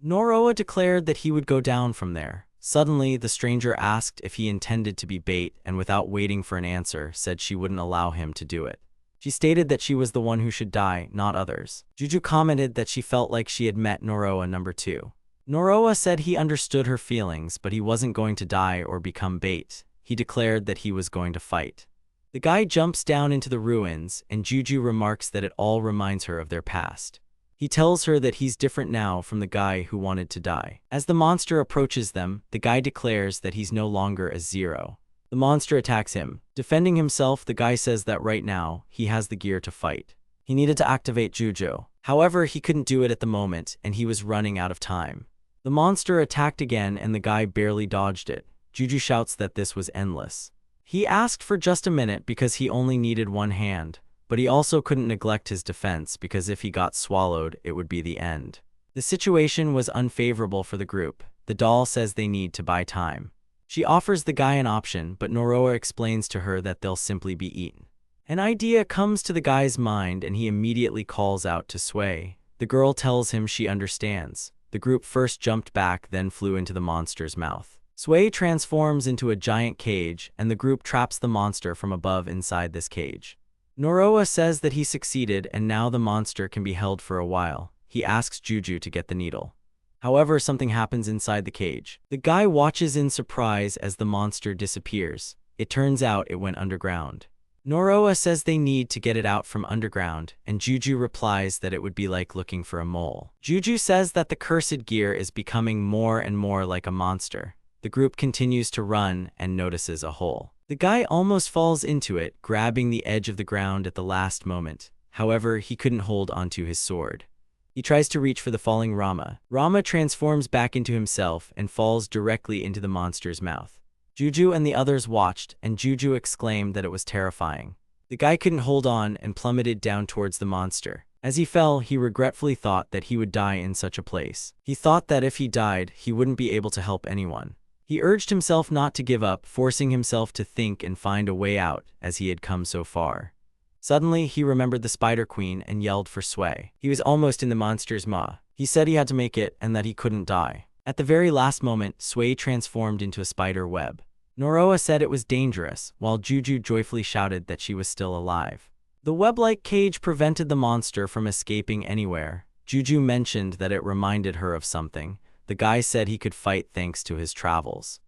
Noroa declared that he would go down from there. Suddenly, the stranger asked if he intended to be bait, and without waiting for an answer, said she wouldn't allow him to do it. She stated that she was the one who should die, not others. Juju commented that she felt like she had met Noroa number 2. Noroa said he understood her feelings, but he wasn't going to die or become bait. He declared that he was going to fight. The guy jumps down into the ruins, and Juju remarks that it all reminds her of their past. He tells her that he's different now from the guy who wanted to die. As the monster approaches them, the guy declares that he's no longer a zero. The monster attacks him. Defending himself, the guy says that right now, he has the gear to fight. He needed to activate Juju. However, he couldn't do it at the moment, and he was running out of time. The monster attacked again, and the guy barely dodged it. Juju shouts that this was endless. He asked for just a minute because he only needed one hand, but he also couldn't neglect his defense because if he got swallowed, it would be the end. The situation was unfavorable for the group. The doll says they need to buy time. She offers the guy an option, but Noroa explains to her that they'll simply be eaten. An idea comes to the guy's mind and he immediately calls out to Sway. The girl tells him she understands. The group first jumped back, then flew into the monster's mouth. Sway transforms into a giant cage, and the group traps the monster from above inside this cage. Noroa says that he succeeded, and now the monster can be held for a while. He asks Juju to get the needle. However, something happens inside the cage. The guy watches in surprise as the monster disappears. It turns out it went underground. Noroa says they need to get it out from underground, and Juju replies that it would be like looking for a mole. Juju says that the cursed gear is becoming more and more like a monster. The group continues to run and notices a hole. The guy almost falls into it, grabbing the edge of the ground at the last moment. However, he couldn't hold onto his sword. He tries to reach for the falling Rama. Rama transforms back into himself and falls directly into the monster's mouth. Juju and the others watched, and Juju exclaimed that it was terrifying. The guy couldn't hold on and plummeted down towards the monster. As he fell, he regretfully thought that he would die in such a place. He thought that if he died, he wouldn't be able to help anyone. He urged himself not to give up, forcing himself to think and find a way out, as he had come so far. Suddenly, he remembered the Spider Queen and yelled for Sway. He was almost in the monster's maw. He said he had to make it and that he couldn't die. At the very last moment, Sway transformed into a spider web. Noroa said it was dangerous, while Juju joyfully shouted that she was still alive. The web-like cage prevented the monster from escaping anywhere. Juju mentioned that it reminded her of something. The guy said he could fight thanks to his travels.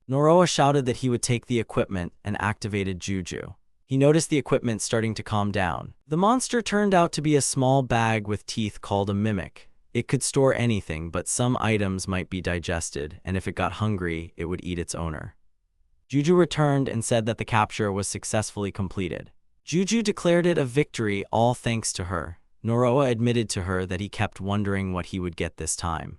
Noroa shouted that he would take the equipment and activated Juju. He noticed the equipment starting to calm down. The monster turned out to be a small bag with teeth called a mimic. It could store anything, but some items might be digested, and if it got hungry, it would eat its owner. Juju returned and said that the capture was successfully completed. Juju declared it a victory, all thanks to her. Noroa admitted to her that he kept wondering what he would get this time.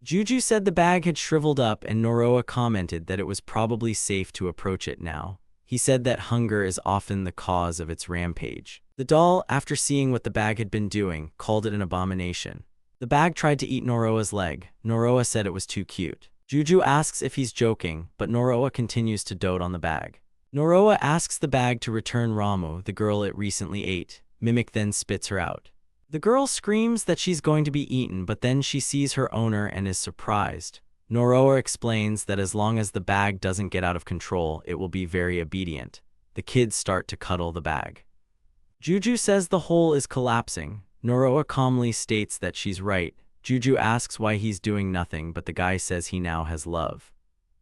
Juju said the bag had shriveled up, and Noroa commented that it was probably safe to approach it now. He said that hunger is often the cause of its rampage. The doll, after seeing what the bag had been doing, called it an abomination. The bag tried to eat Noroa's leg. Noroa said it was too cute. Juju asks if he's joking, but Noroa continues to dote on the bag. Noroa asks the bag to return Ramu, the girl it recently ate. Mimic then spits her out. The girl screams that she's going to be eaten, but then she sees her owner and is surprised. Noroa explains that as long as the bag doesn't get out of control, it will be very obedient. The kids start to cuddle the bag. Juju says the hole is collapsing. Noroa calmly states that she's right. Juju asks why he's doing nothing, but the guy says he now has love.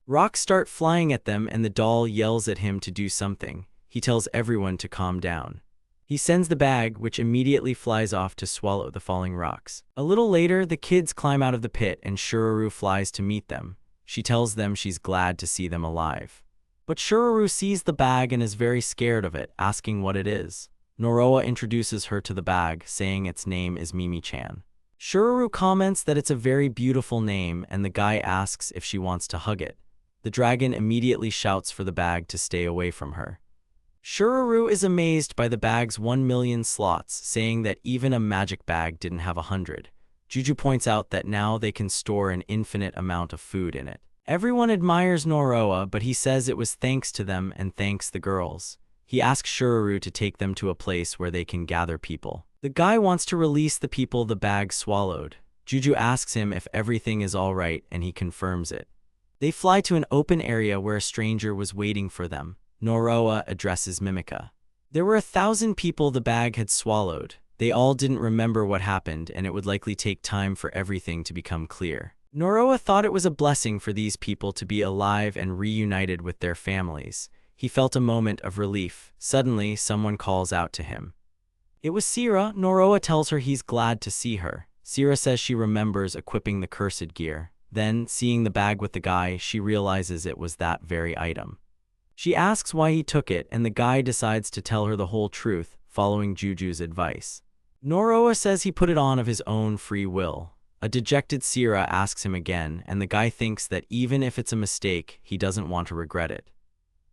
Rocks start flying at them, and the doll yells at him to do something. He tells everyone to calm down. He sends the bag, which immediately flies off to swallow the falling rocks. A little later, the kids climb out of the pit and Shuraru flies to meet them. She tells them she's glad to see them alive. But Shuraru sees the bag and is very scared of it, asking what it is. Noroa introduces her to the bag, saying its name is Mimi-chan. Shuraru comments that it's a very beautiful name, and the guy asks if she wants to hug it. The dragon immediately shouts for the bag to stay away from her. Shuraru is amazed by the bag's 1,000,000 slots, saying that even a magic bag didn't have 100. Juju points out that now they can store an infinite amount of food in it. Everyone admires Noroa, but he says it was thanks to them and thanks the girls. He asks Shuraru to take them to a place where they can gather people. The guy wants to release the people the bag swallowed. Juju asks him if everything is all right, and he confirms it. They fly to an open area where a stranger was waiting for them. Noroa addresses Mimica. There were 1,000 people the bag had swallowed. They all didn't remember what happened, and it would likely take time for everything to become clear. Noroa thought it was a blessing for these people to be alive and reunited with their families. He felt a moment of relief. Suddenly, someone calls out to him. It was Sira. Noroa tells her he's glad to see her. Sira says she remembers equipping the cursed gear. Then, seeing the bag with the guy, she realizes it was that very item. She asks why he took it, and the guy decides to tell her the whole truth, following Juju's advice. Noroa says he put it on of his own free will. A dejected Sira asks him again, and the guy thinks that even if it's a mistake, he doesn't want to regret it.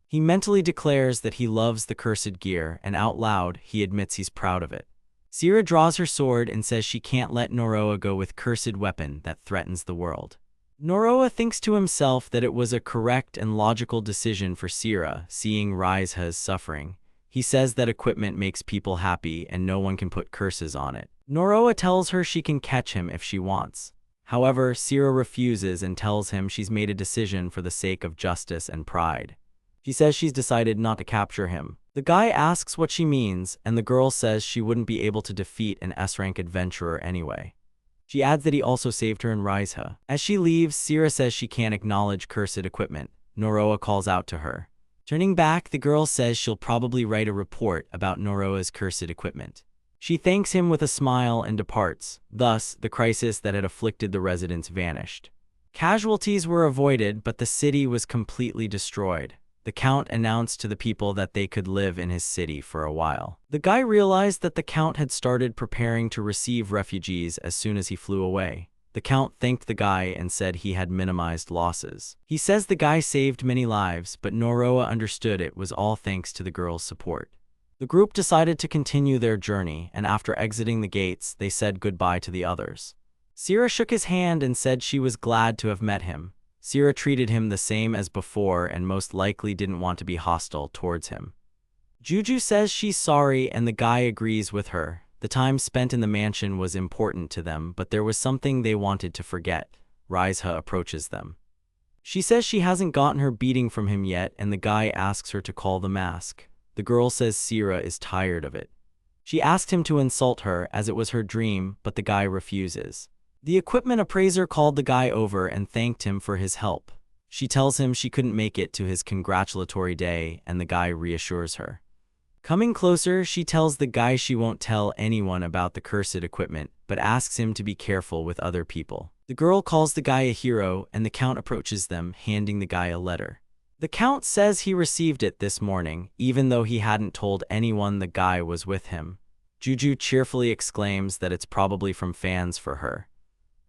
He mentally declares that he loves the cursed gear, and out loud, he admits he's proud of it. Sira draws her sword and says she can't let Noroa go with cursed weapon that threatens the world. Noroa thinks to himself that it was a correct and logical decision for Sira, seeing Raizha's suffering. He says that equipment makes people happy and no one can put curses on it. Noroa tells her she can catch him if she wants. However, Sira refuses and tells him she's made a decision for the sake of justice and pride. She says she's decided not to capture him. The guy asks what she means, and the girl says she wouldn't be able to defeat an S-rank adventurer anyway. She adds that he also saved her in Raizha. As she leaves, Sira says she can't acknowledge cursed equipment. Noroa calls out to her. Turning back, the girl says she'll probably write a report about Noroa's cursed equipment. She thanks him with a smile and departs. Thus, the crisis that had afflicted the residents vanished. Casualties were avoided, but the city was completely destroyed. The Count announced to the people that they could live in his city for a while. The guy realized that the Count had started preparing to receive refugees as soon as he flew away. The Count thanked the guy and said he had minimized losses. He says the guy saved many lives, but Noroa understood it was all thanks to the girl's support. The group decided to continue their journey, and after exiting the gates, they said goodbye to the others. Sira shook his hand and said she was glad to have met him. Sira treated him the same as before and most likely didn't want to be hostile towards him. Juju says she's sorry and the guy agrees with her. The time spent in the mansion was important to them, but there was something they wanted to forget. Raizha approaches them. She says she hasn't gotten her beating from him yet, and the guy asks her to call the mask. The girl says Sira is tired of it. She asked him to insult her as it was her dream, but the guy refuses. The equipment appraiser called the guy over and thanked him for his help. She tells him she couldn't make it to his congratulatory day, and the guy reassures her. Coming closer, she tells the guy she won't tell anyone about the cursed equipment, but asks him to be careful with other people. The girl calls the guy a hero, and the Count approaches them, handing the guy a letter. The Count says he received it this morning, even though he hadn't told anyone the guy was with him. Juju cheerfully exclaims that it's probably from fans for her.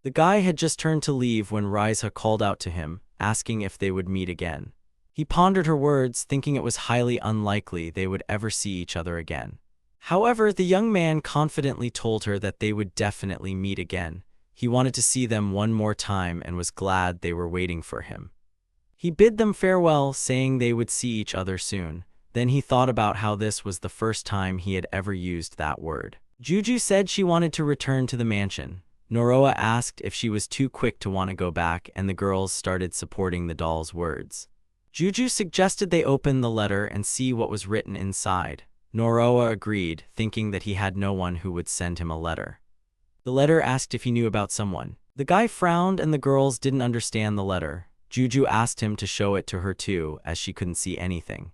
The guy had just turned to leave when Raiza called out to him, asking if they would meet again. He pondered her words, thinking it was highly unlikely they would ever see each other again. However, the young man confidently told her that they would definitely meet again. He wanted to see them one more time and was glad they were waiting for him. He bid them farewell, saying they would see each other soon. Then he thought about how this was the first time he had ever used that word. Juju said she wanted to return to the mansion. Noroa asked if she was too quick to want to go back, and the girls started supporting the doll's words. Juju suggested they open the letter and see what was written inside. Noroa agreed, thinking that he had no one who would send him a letter. The letter asked if he knew about someone. The guy frowned and the girls didn't understand the letter. Juju asked him to show it to her too, as she couldn't see anything.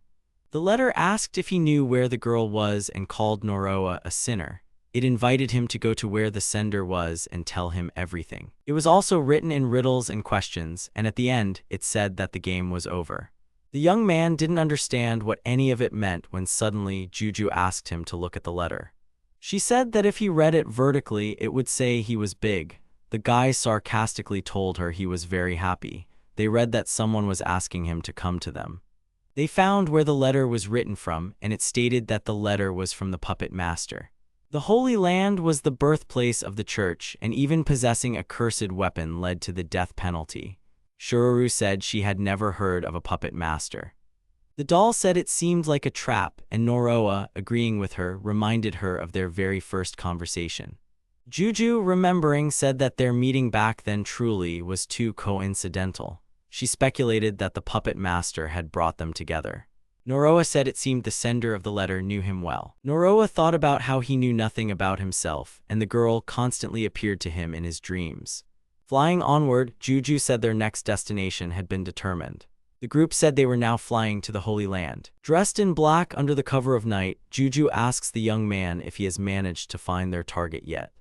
The letter asked if he knew where the girl was and called Noroa a sinner. It invited him to go to where the sender was and tell him everything. It was also written in riddles and questions, and at the end, it said that the game was over. The young man didn't understand what any of it meant when suddenly Juju asked him to look at the letter. She said that if he read it vertically, it would say he was big. The guy sarcastically told her he was very happy. They read that someone was asking him to come to them. They found where the letter was written from, and it stated that the letter was from the puppet master. The Holy Land was the birthplace of the church, and even possessing a cursed weapon led to the death penalty. Shururu said she had never heard of a puppet master. The doll said it seemed like a trap, and Noroa, agreeing with her, reminded her of their very first conversation. Juju, remembering, said that their meeting back then truly was too coincidental. She speculated that the puppet master had brought them together. Noroa said it seemed the sender of the letter knew him well. Noroa thought about how he knew nothing about himself, and the girl constantly appeared to him in his dreams. Flying onward, Juju said their next destination had been determined. The group said they were now flying to the Holy Land. Dressed in black under the cover of night, Juju asks the young man if he has managed to find their target yet.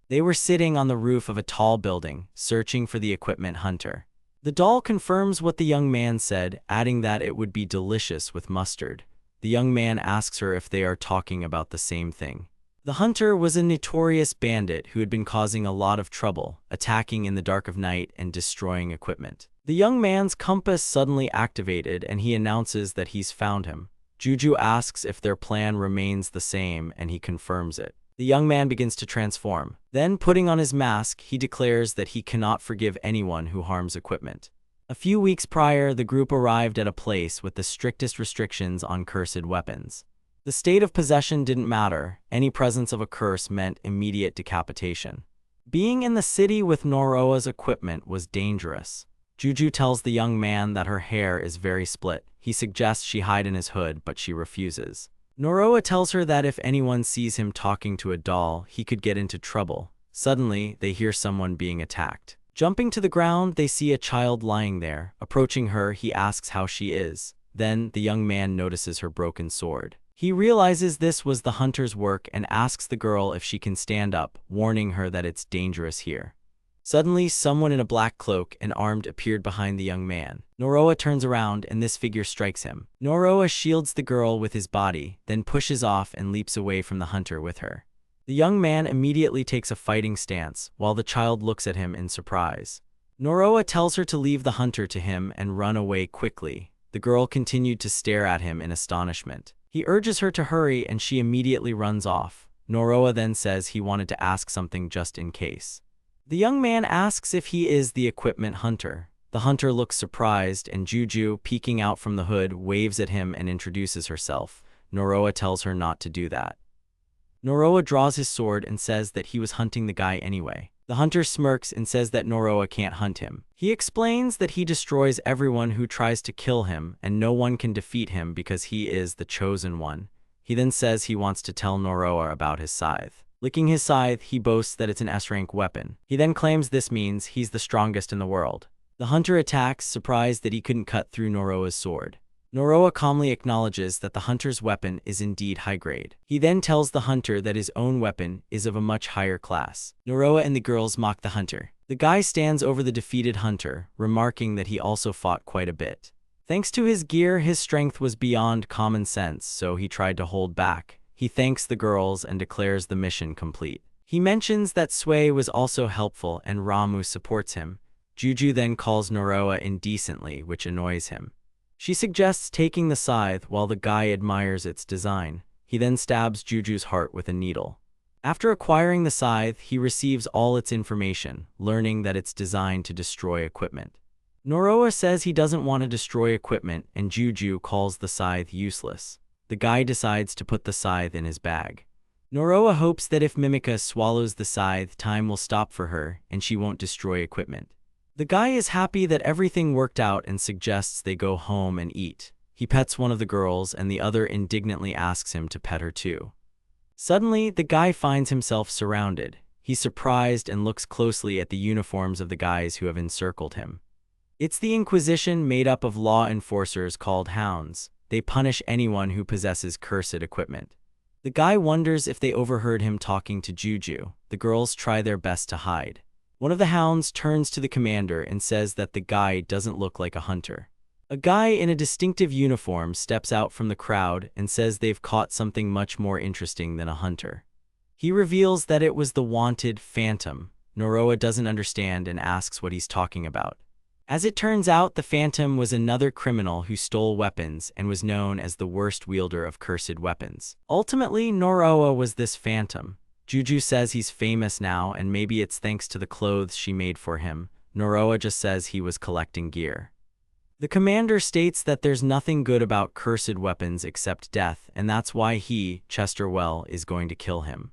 They were sitting on the roof of a tall building, searching for the equipment hunter. The doll confirms what the young man said, adding that it would be delicious with mustard. The young man asks her if they are talking about the same thing. The hunter was a notorious bandit who had been causing a lot of trouble, attacking in the dark of night and destroying equipment. The young man's compass suddenly activated and he announces that he's found him. Juju asks if their plan remains the same and he confirms it. The young man begins to transform. Then, putting on his mask, he declares that he cannot forgive anyone who harms equipment. A few weeks prior, the group arrived at a place with the strictest restrictions on cursed weapons. The state of possession didn't matter. Any presence of a curse meant immediate decapitation. Being in the city with Noroa's equipment was dangerous. Juju tells the young man that her hair is very split. He suggests she hide in his hood, but she refuses. Noroa tells her that if anyone sees him talking to a doll, he could get into trouble. Suddenly, they hear someone being attacked. Jumping to the ground, they see a child lying there. Approaching her, he asks how she is. Then, the young man notices her broken sword. He realizes this was the hunter's work and asks the girl if she can stand up, warning her that it's dangerous here. Suddenly, someone in a black cloak and armed appeared behind the young man. Noroa turns around and this figure strikes him. Noroa shields the girl with his body, then pushes off and leaps away from the hunter with her. The young man immediately takes a fighting stance, while the child looks at him in surprise. Noroa tells her to leave the hunter to him and run away quickly. The girl continued to stare at him in astonishment. He urges her to hurry and she immediately runs off. Noroa then says he wanted to ask something just in case. The young man asks if he is the equipment hunter. The hunter looks surprised and Juju, peeking out from the hood, waves at him and introduces herself. Noroa tells her not to do that. Noroa draws his sword and says that he was hunting the guy anyway. The hunter smirks and says that Noroa can't hunt him. He explains that he destroys everyone who tries to kill him and no one can defeat him because he is the chosen one. He then says he wants to tell Noroa about his scythe. Licking his scythe, he boasts that it's an S-rank weapon. He then claims this means he's the strongest in the world. The hunter attacks, surprised that he couldn't cut through Noroa's sword. Noroa calmly acknowledges that the hunter's weapon is indeed high grade. He then tells the hunter that his own weapon is of a much higher class. Noroa and the girls mock the hunter. The guy stands over the defeated hunter, remarking that he also fought quite a bit. Thanks to his gear, his strength was beyond common sense, so he tried to hold back. He thanks the girls and declares the mission complete. He mentions that Sway was also helpful and Ramu supports him. Juju then calls Noroa indecently, which annoys him. She suggests taking the scythe while the guy admires its design. He then stabs Juju's heart with a needle. After acquiring the scythe, he receives all its information, learning that it's designed to destroy equipment. Noroa says he doesn't want to destroy equipment, and Juju calls the scythe useless. The guy decides to put the scythe in his bag. Noroa hopes that if Mimika swallows the scythe, time will stop for her, and she won't destroy equipment. The guy is happy that everything worked out and suggests they go home and eat. He pets one of the girls, and the other indignantly asks him to pet her too. Suddenly, the guy finds himself surrounded. He's surprised and looks closely at the uniforms of the guys who have encircled him. It's the Inquisition, made up of law enforcers called hounds. They punish anyone who possesses cursed equipment. The guy wonders if they overheard him talking to Juju. The girls try their best to hide. One of the hounds turns to the commander and says that the guy doesn't look like a hunter. A guy in a distinctive uniform steps out from the crowd and says they've caught something much more interesting than a hunter. He reveals that it was the wanted Phantom. Noroa doesn't understand and asks what he's talking about. As it turns out, the Phantom was another criminal who stole weapons and was known as the worst wielder of cursed weapons. Ultimately, Noroa was this Phantom. Juju says he's famous now, and maybe it's thanks to the clothes she made for him. Noroa just says he was collecting gear. The commander states that there's nothing good about cursed weapons except death, and that's why he, Chesterwell, is going to kill him.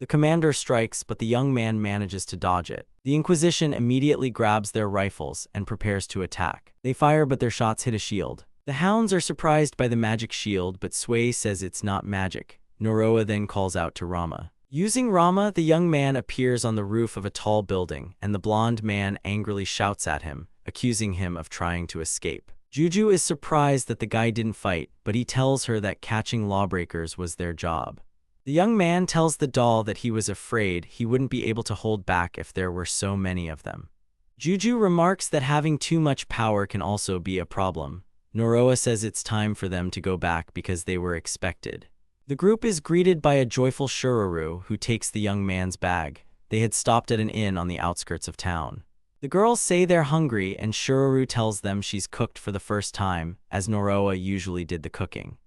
The commander strikes, but the young man manages to dodge it. The Inquisition immediately grabs their rifles and prepares to attack. They fire, but their shots hit a shield. The hounds are surprised by the magic shield, but Sway says it's not magic. Noroa then calls out to Rama. Using Rama, the young man appears on the roof of a tall building, and the blonde man angrily shouts at him, accusing him of trying to escape. Juju is surprised that the guy didn't fight, but he tells her that catching lawbreakers was their job. The young man tells the doll that he was afraid he wouldn't be able to hold back if there were so many of them. Juju remarks that having too much power can also be a problem. Noroa says it's time for them to go back because they were expected. The group is greeted by a joyful Shururu who takes the young man's bag. They had stopped at an inn on the outskirts of town. The girls say they're hungry, and Shururu tells them she's cooked for the first time, as Noroa usually did the cooking.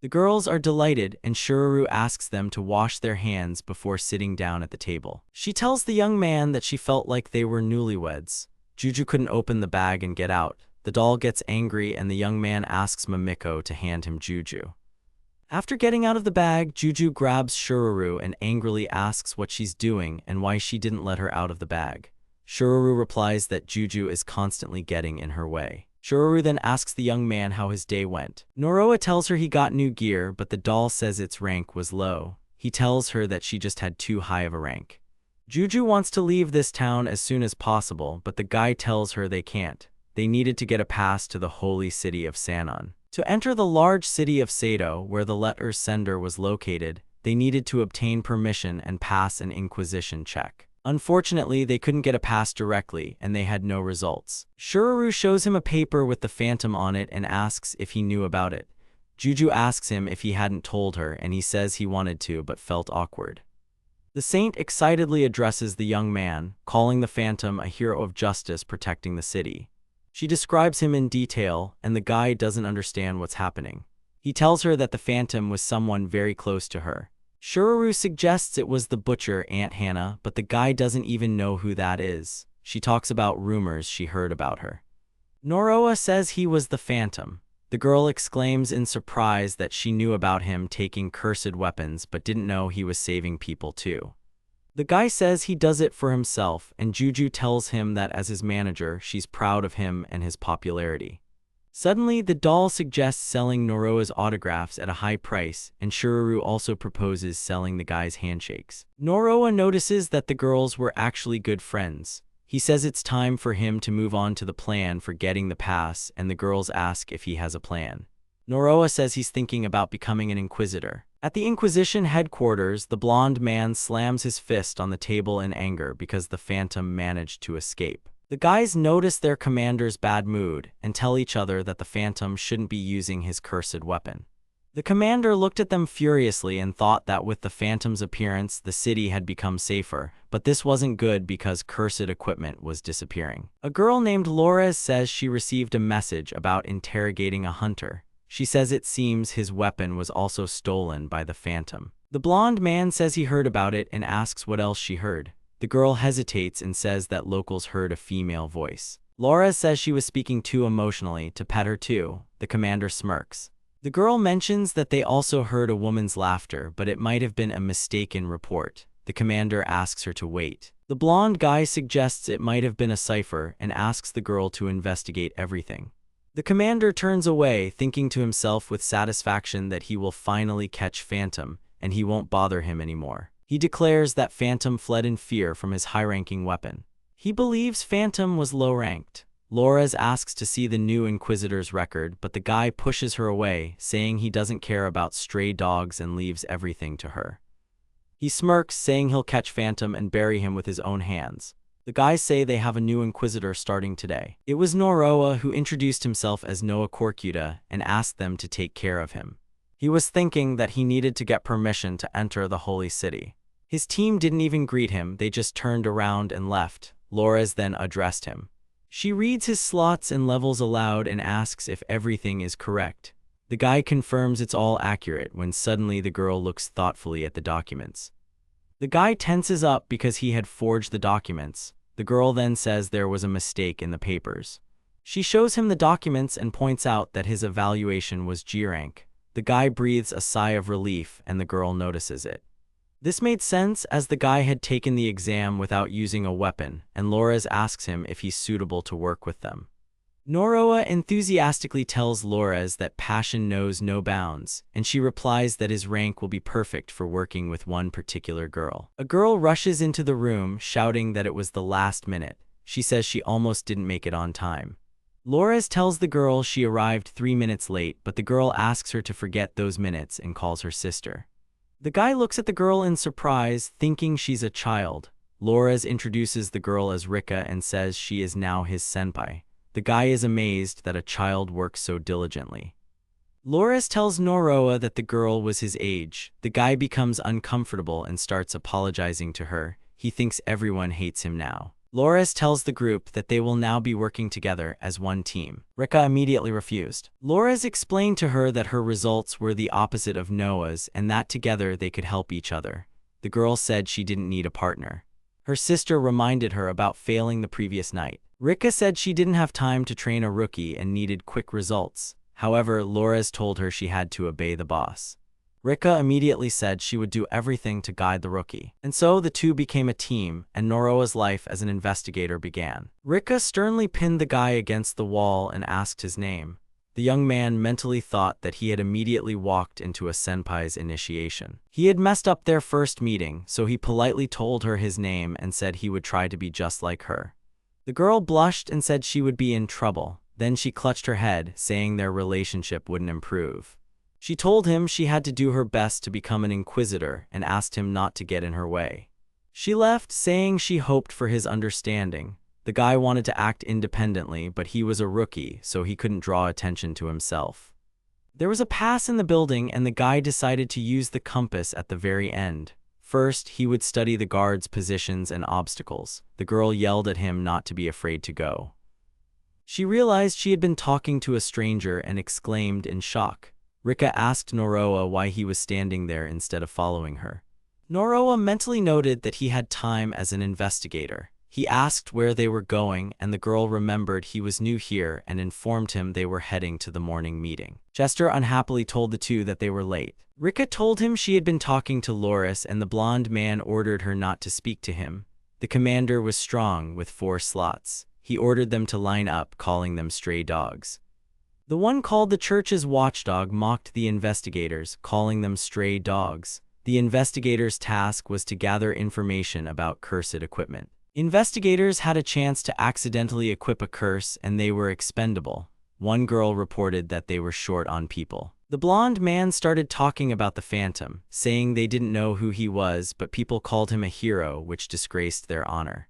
The girls are delighted, and Shururu asks them to wash their hands before sitting down at the table. She tells the young man that she felt like they were newlyweds. Juju couldn't open the bag and get out. The doll gets angry, and the young man asks Mimiko to hand him Juju. After getting out of the bag, Juju grabs Shururu and angrily asks what she's doing and why she didn't let her out of the bag. Shururu replies that Juju is constantly getting in her way. Shururu then asks the young man how his day went. Noroa tells her he got new gear, but the doll says its rank was low. He tells her that she just had too high of a rank. Juju wants to leave this town as soon as possible, but the guy tells her they can't. They needed to get a pass to the holy city of Sanon. To enter the large city of Sato, where the letter's sender was located, they needed to obtain permission and pass an Inquisition check. Unfortunately, they couldn't get a pass directly, and they had no results. Shururu shows him a paper with the Phantom on it and asks if he knew about it. Juju asks him if he hadn't told her, and he says he wanted to but felt awkward. The saint excitedly addresses the young man, calling the Phantom a hero of justice protecting the city. She describes him in detail, and the guy doesn't understand what's happening. He tells her that the Phantom was someone very close to her. Shururu suggests it was the butcher, Aunt Hannah, but the guy doesn't even know who that is. She talks about rumors she heard about her. Noroa says he was the Phantom. The girl exclaims in surprise that she knew about him taking cursed weapons but didn't know he was saving people too. The guy says he does it for himself, and Juju tells him that as his manager, she's proud of him and his popularity. Suddenly, the doll suggests selling Noroa's autographs at a high price, and Shururu also proposes selling the guy's handshakes. Noroa notices that the girls were actually good friends. He says it's time for him to move on to the plan for getting the pass, and the girls ask if he has a plan. Noroa says he's thinking about becoming an inquisitor. At the Inquisition headquarters, the blonde man slams his fist on the table in anger because the Phantom managed to escape. The guys notice their commander's bad mood and tell each other that the Phantom shouldn't be using his cursed weapon. The commander looked at them furiously and thought that with the Phantom's appearance, the city had become safer, but this wasn't good because cursed equipment was disappearing. A girl named Laura says she received a message about interrogating a hunter. She says it seems his weapon was also stolen by the Phantom. The blonde man says he heard about it and asks what else she heard. The girl hesitates and says that locals heard a female voice. Laura says she was speaking too emotionally to pet her too. The commander smirks. The girl mentions that they also heard a woman's laughter, but it might have been a mistaken report. The commander asks her to wait. The blonde guy suggests it might have been a cipher and asks the girl to investigate everything. The commander turns away, thinking to himself with satisfaction that he will finally catch Phantom, and he won't bother him anymore. He declares that Phantom fled in fear from his high-ranking weapon. He believes Phantom was low-ranked. Laura asks to see the new Inquisitor's record, but the guy pushes her away, saying he doesn't care about stray dogs and leaves everything to her. He smirks, saying he'll catch Phantom and bury him with his own hands. The guys say they have a new Inquisitor starting today. It was Noroa who introduced himself as Noah Corcuda and asked them to take care of him. He was thinking that he needed to get permission to enter the Holy City. His team didn't even greet him, they just turned around and left. Laura's then addressed him. She reads his slots and levels aloud and asks if everything is correct. The guy confirms it's all accurate when suddenly the girl looks thoughtfully at the documents. The guy tenses up because he had forged the documents. The girl then says there was a mistake in the papers. She shows him the documents and points out that his evaluation was G rank. The guy breathes a sigh of relief and the girl notices it. This made sense as the guy had taken the exam without using a weapon, and Laura asks him if he's suitable to work with them. Noroa enthusiastically tells Laura that passion knows no bounds, and she replies that his rank will be perfect for working with one particular girl. A girl rushes into the room, shouting that it was the last minute. She says she almost didn't make it on time. Laura tells the girl she arrived 3 minutes late, but the girl asks her to forget those minutes and calls her sister. The guy looks at the girl in surprise, thinking she's a child. Laura introduces the girl as Rika and says she is now his senpai. The guy is amazed that a child works so diligently. Laura tells Noroa that the girl was his age. The guy becomes uncomfortable and starts apologizing to her. He thinks everyone hates him now. Laura tells the group that they will now be working together as one team. Rika immediately refused. Laura explained to her that her results were the opposite of Noah's and that together they could help each other. The girl said she didn't need a partner. Her sister reminded her about failing the previous night. Rika said she didn't have time to train a rookie and needed quick results. However, Laura told her she had to obey the boss. Rika immediately said she would do everything to guide the rookie. And so the two became a team, and Noroa's life as an investigator began. Rika sternly pinned the guy against the wall and asked his name. The young man mentally thought that he had immediately walked into a senpai's initiation. He had messed up their first meeting, so he politely told her his name and said he would try to be just like her. The girl blushed and said she would be in trouble. Then she clutched her head, saying their relationship wouldn't improve. She told him she had to do her best to become an inquisitor and asked him not to get in her way. She left, saying she hoped for his understanding. The guy wanted to act independently, but he was a rookie, so he couldn't draw attention to himself. There was a pass in the building, and the guy decided to use the compass at the very end. First, he would study the guards' positions and obstacles. The girl yelled at him not to be afraid to go. She realized she had been talking to a stranger and exclaimed in shock. Rika asked Noroa why he was standing there instead of following her. Noroa mentally noted that he had time as an investigator. He asked where they were going, and the girl remembered he was new here and informed him they were heading to the morning meeting. Chester unhappily told the two that they were late. Rika told him she had been talking to Loris, and the blonde man ordered her not to speak to him. The commander was strong with 4 slots. He ordered them to line up, calling them stray dogs. The one called the church's watchdog mocked the investigators, calling them stray dogs. The investigators' task was to gather information about cursed equipment. Investigators had a chance to accidentally equip a curse and they were expendable. one girl reported that they were short on people. The blonde man started talking about the Phantom, saying they didn't know who he was, but people called him a hero, which disgraced their honor.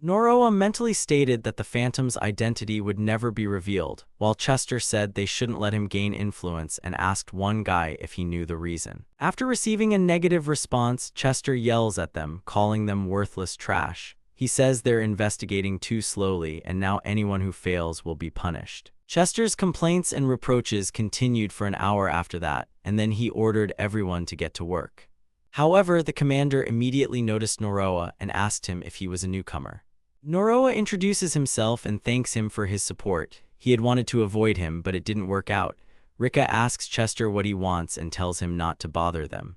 Noroa mentally stated that the Phantom's identity would never be revealed, while Chester said they shouldn't let him gain influence and asked one guy if he knew the reason. After receiving a negative response, Chester yells at them, calling them worthless trash. He says they're investigating too slowly and now anyone who fails will be punished. Chester's complaints and reproaches continued for an hour after that, and then he ordered everyone to get to work. However, the commander immediately noticed Noroa and asked him if he was a newcomer. Noroa introduces himself and thanks him for his support. He had wanted to avoid him, but it didn't work out. Rika asks Chester what he wants and tells him not to bother them.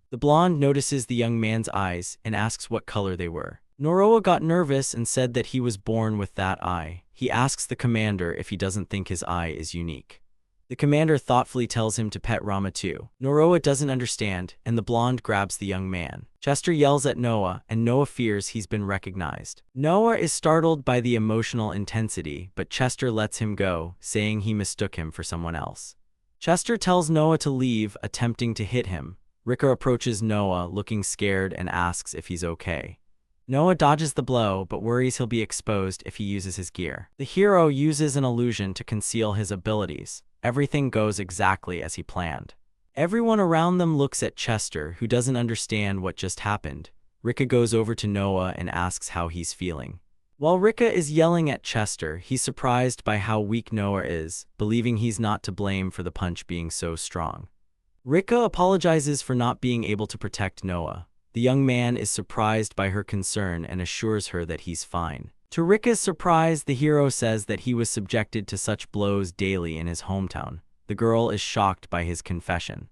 The blonde notices the young man's eyes and asks what color they were. Noroa got nervous and said that he was born with that eye. He asks the commander if he doesn't think his eye is unique. The commander thoughtfully tells him to pet Rama too. Noroa doesn't understand, and the blonde grabs the young man. Chester yells at Noah, and Noah fears he's been recognized. Noah is startled by the emotional intensity, but Chester lets him go, saying he mistook him for someone else. Chester tells Noah to leave, attempting to hit him. Rika approaches Noah, looking scared, and asks if he's okay. Noah dodges the blow, but worries he'll be exposed if he uses his gear. The hero uses an illusion to conceal his abilities. Everything goes exactly as he planned. Everyone around them looks at Chester, who doesn't understand what just happened. Rika goes over to Noah and asks how he's feeling. While Rika is yelling at Chester, he's surprised by how weak Noah is, believing he's not to blame for the punch being so strong. Rika apologizes for not being able to protect Noah. The young man is surprised by her concern and assures her that he's fine. To Rika's surprise, the hero says that he was subjected to such blows daily in his hometown. The girl is shocked by his confession.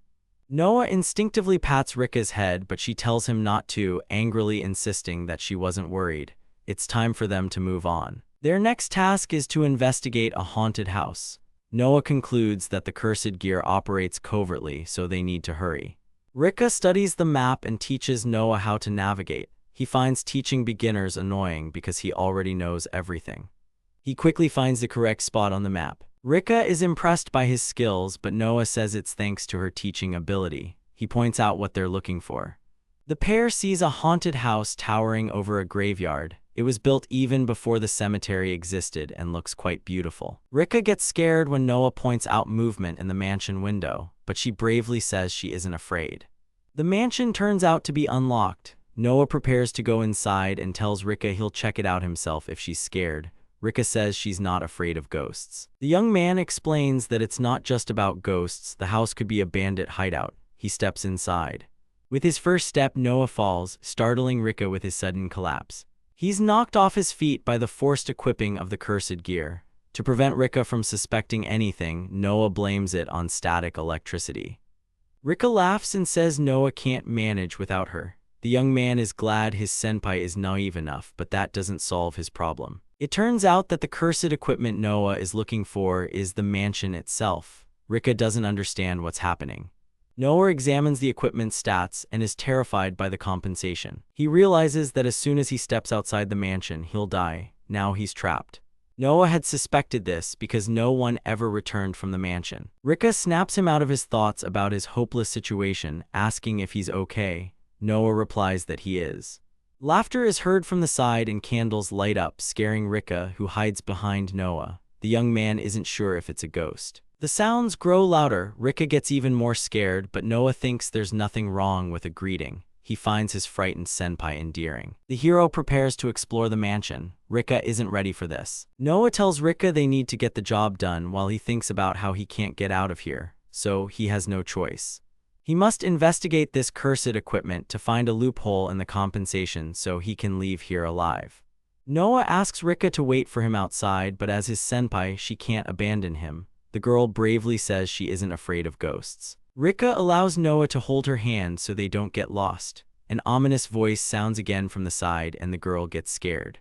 Noah instinctively pats Rika's head, but she tells him not to, angrily insisting that she wasn't worried. It's time for them to move on. Their next task is to investigate a haunted house. Noah concludes that the cursed gear operates covertly, so they need to hurry. Rika studies the map and teaches Noah how to navigate. He finds teaching beginners annoying because he already knows everything. He quickly finds the correct spot on the map. Rika is impressed by his skills, but Noah says it's thanks to her teaching ability. He points out what they're looking for. The pair sees a haunted house towering over a graveyard. It was built even before the cemetery existed and looks quite beautiful. Rika gets scared when Noah points out movement in the mansion window, but she bravely says she isn't afraid. The mansion turns out to be unlocked. Noah prepares to go inside and tells Rika he'll check it out himself if she's scared. Rika says she's not afraid of ghosts. The young man explains that it's not just about ghosts, the house could be a bandit hideout. He steps inside. With his first step, Noah falls, startling Rika with his sudden collapse. He's knocked off his feet by the forced equipping of the cursed gear. To prevent Rika from suspecting anything, Noah blames it on static electricity. Rika laughs and says Noah can't manage without her. The young man is glad his senpai is naive enough, but that doesn't solve his problem. It turns out that the cursed equipment Noah is looking for is the mansion itself. Rika doesn't understand what's happening. Noah examines the equipment's stats and is terrified by the compensation. He realizes that as soon as he steps outside the mansion, he'll die. Now he's trapped. Noah had suspected this because no one ever returned from the mansion. Rika snaps him out of his thoughts about his hopeless situation, asking if he's okay. Noah replies that he is. Laughter is heard from the side and candles light up, scaring Rika, who hides behind Noah. The young man isn't sure if it's a ghost. The sounds grow louder. Rika gets even more scared, but Noah thinks there's nothing wrong with a greeting. He finds his frightened senpai endearing. The hero prepares to explore the mansion. Rika isn't ready for this. Noah tells Rika they need to get the job done while he thinks about how he can't get out of here, so he has no choice. He must investigate this cursed equipment to find a loophole in the compensation so he can leave here alive. Noah asks Rika to wait for him outside, but as his senpai, she can't abandon him. The girl bravely says she isn't afraid of ghosts. Rika allows Noah to hold her hand so they don't get lost. An ominous voice sounds again from the side and the girl gets scared.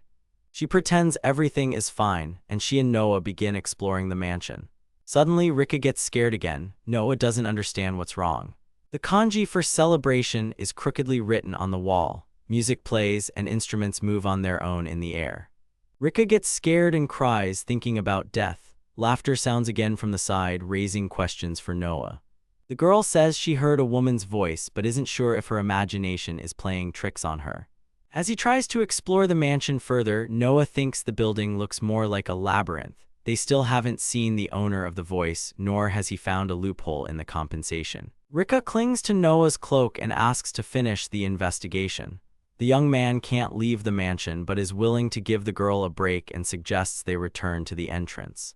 She pretends everything is fine, and she and Noah begin exploring the mansion. Suddenly, Rika gets scared again. Noah doesn't understand what's wrong. The kanji for celebration is crookedly written on the wall. Music plays and instruments move on their own in the air. Rika gets scared and cries, thinking about death. Laughter sounds again from the side, raising questions for Noah. The girl says she heard a woman's voice but isn't sure if her imagination is playing tricks on her. As he tries to explore the mansion further, Noah thinks the building looks more like a labyrinth. They still haven't seen the owner of the voice, nor has he found a loophole in the compensation. Rika clings to Noah's cloak and asks to finish the investigation. The young man can't leave the mansion but is willing to give the girl a break and suggests they return to the entrance.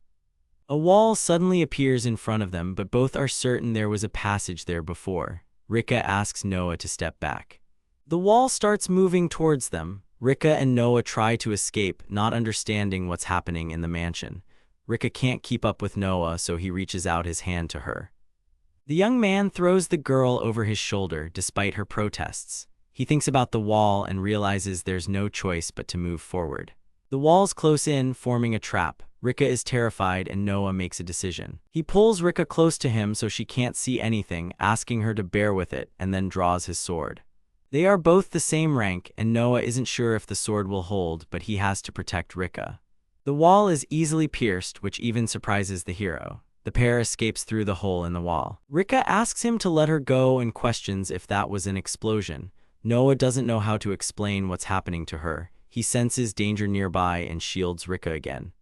A wall suddenly appears in front of them, but both are certain there was a passage there before. Rika asks Noah to step back. The wall starts moving towards them. Rika and Noah try to escape, not understanding what's happening in the mansion. Rika can't keep up with Noah, so he reaches out his hand to her. The young man throws the girl over his shoulder despite her protests. He thinks about the wall and realizes there's no choice but to move forward. The wall's close in, forming a trap. Rika is terrified and Noah makes a decision. He pulls Rika close to him so she can't see anything, asking her to bear with it, and then draws his sword. They are both the same rank, and Noah isn't sure if the sword will hold, but he has to protect Rika. The wall is easily pierced, which even surprises the hero. The pair escapes through the hole in the wall. Rika asks him to let her go and questions if that was an explosion. Noah doesn't know how to explain what's happening to her. He senses danger nearby and shields Rika again.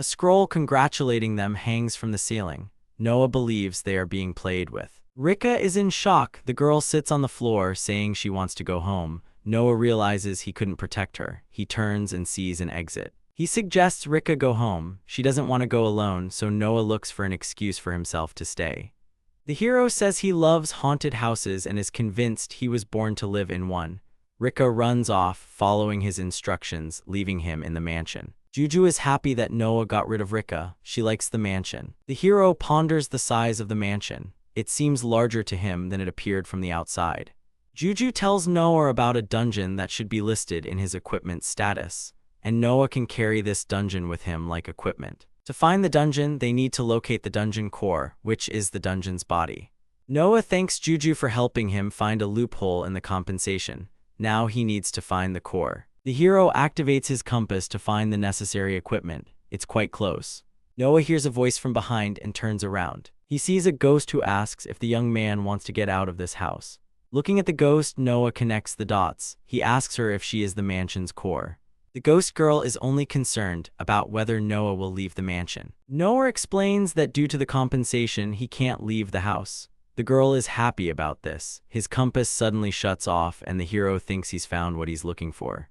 A scroll congratulating them hangs from the ceiling. Noah believes they are being played with. Rika is in shock. The girl sits on the floor, saying she wants to go home. Noah realizes he couldn't protect her. He turns and sees an exit. He suggests Rika go home. She doesn't want to go alone, so Noah looks for an excuse for himself to stay. The hero says he loves haunted houses and is convinced he was born to live in one. Rika runs off, following his instructions, leaving him in the mansion. Juju is happy that Noah got rid of Rika. She likes the mansion. The hero ponders the size of the mansion. It seems larger to him than it appeared from the outside. Juju tells Noah about a dungeon that should be listed in his equipment status, and Noah can carry this dungeon with him like equipment. To find the dungeon, they need to locate the dungeon core, which is the dungeon's body. Noah thanks Juju for helping him find a loophole in the compensation. Now he needs to find the core. The hero activates his compass to find the necessary equipment. It's quite close. Noah hears a voice from behind and turns around. He sees a ghost who asks if the young man wants to get out of this house. Looking at the ghost, Noah connects the dots. He asks her if she is the mansion's core. The ghost girl is only concerned about whether Noah will leave the mansion. Noah explains that due to the compensation, he can't leave the house. The girl is happy about this. His compass suddenly shuts off and the hero thinks he's found what he's looking for.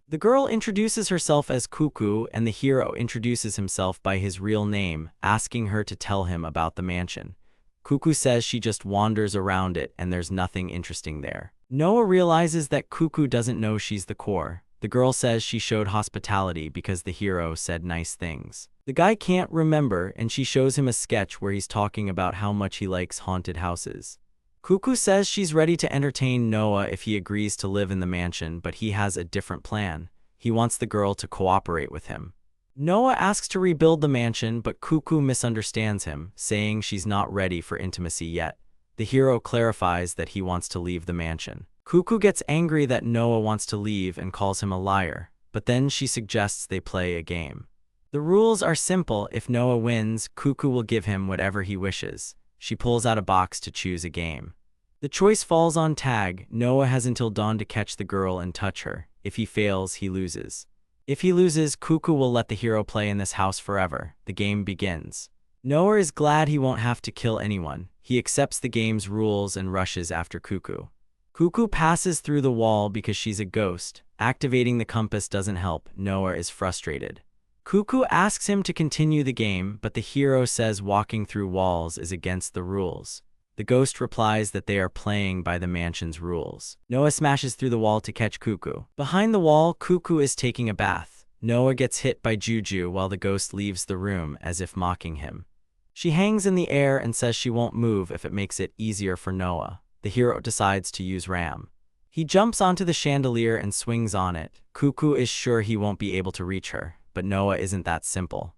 The girl introduces herself as Cuckoo and the hero introduces himself by his real name, asking her to tell him about the mansion. Cuckoo says she just wanders around it and there's nothing interesting there. Noah realizes that Cuckoo doesn't know she's the core. The girl says she showed hospitality because the hero said nice things. The guy can't remember and she shows him a sketch where he's talking about how much he likes haunted houses. Cuckoo says she's ready to entertain Noah if he agrees to live in the mansion, but he has a different plan. He wants the girl to cooperate with him. Noah asks to rebuild the mansion, but Cuckoo misunderstands him, saying she's not ready for intimacy yet. The hero clarifies that he wants to leave the mansion. Cuckoo gets angry that Noah wants to leave and calls him a liar, but then she suggests they play a game. The rules are simple. If Noah wins, Cuckoo will give him whatever he wishes. She pulls out a box to choose a game. The choice falls on tag. Noah has until dawn to catch the girl and touch her. If he fails, he loses. If he loses, Cuckoo will let the hero play in this house forever. The game begins. Noah is glad he won't have to kill anyone. He accepts the game's rules and rushes after Cuckoo. Cuckoo passes through the wall because she's a ghost. Activating the compass doesn't help. Noah is frustrated. Cuckoo asks him to continue the game, but the hero says walking through walls is against the rules. The ghost replies that they are playing by the mansion's rules. Noah smashes through the wall to catch Cuckoo. Behind the wall, Cuckoo is taking a bath. Noah gets hit by Juju while the ghost leaves the room as if mocking him. She hangs in the air and says she won't move if it makes it easier for Noah. The hero decides to use Ram. He jumps onto the chandelier and swings on it. Cuckoo is sure he won't be able to reach her, but Noah isn't that simple.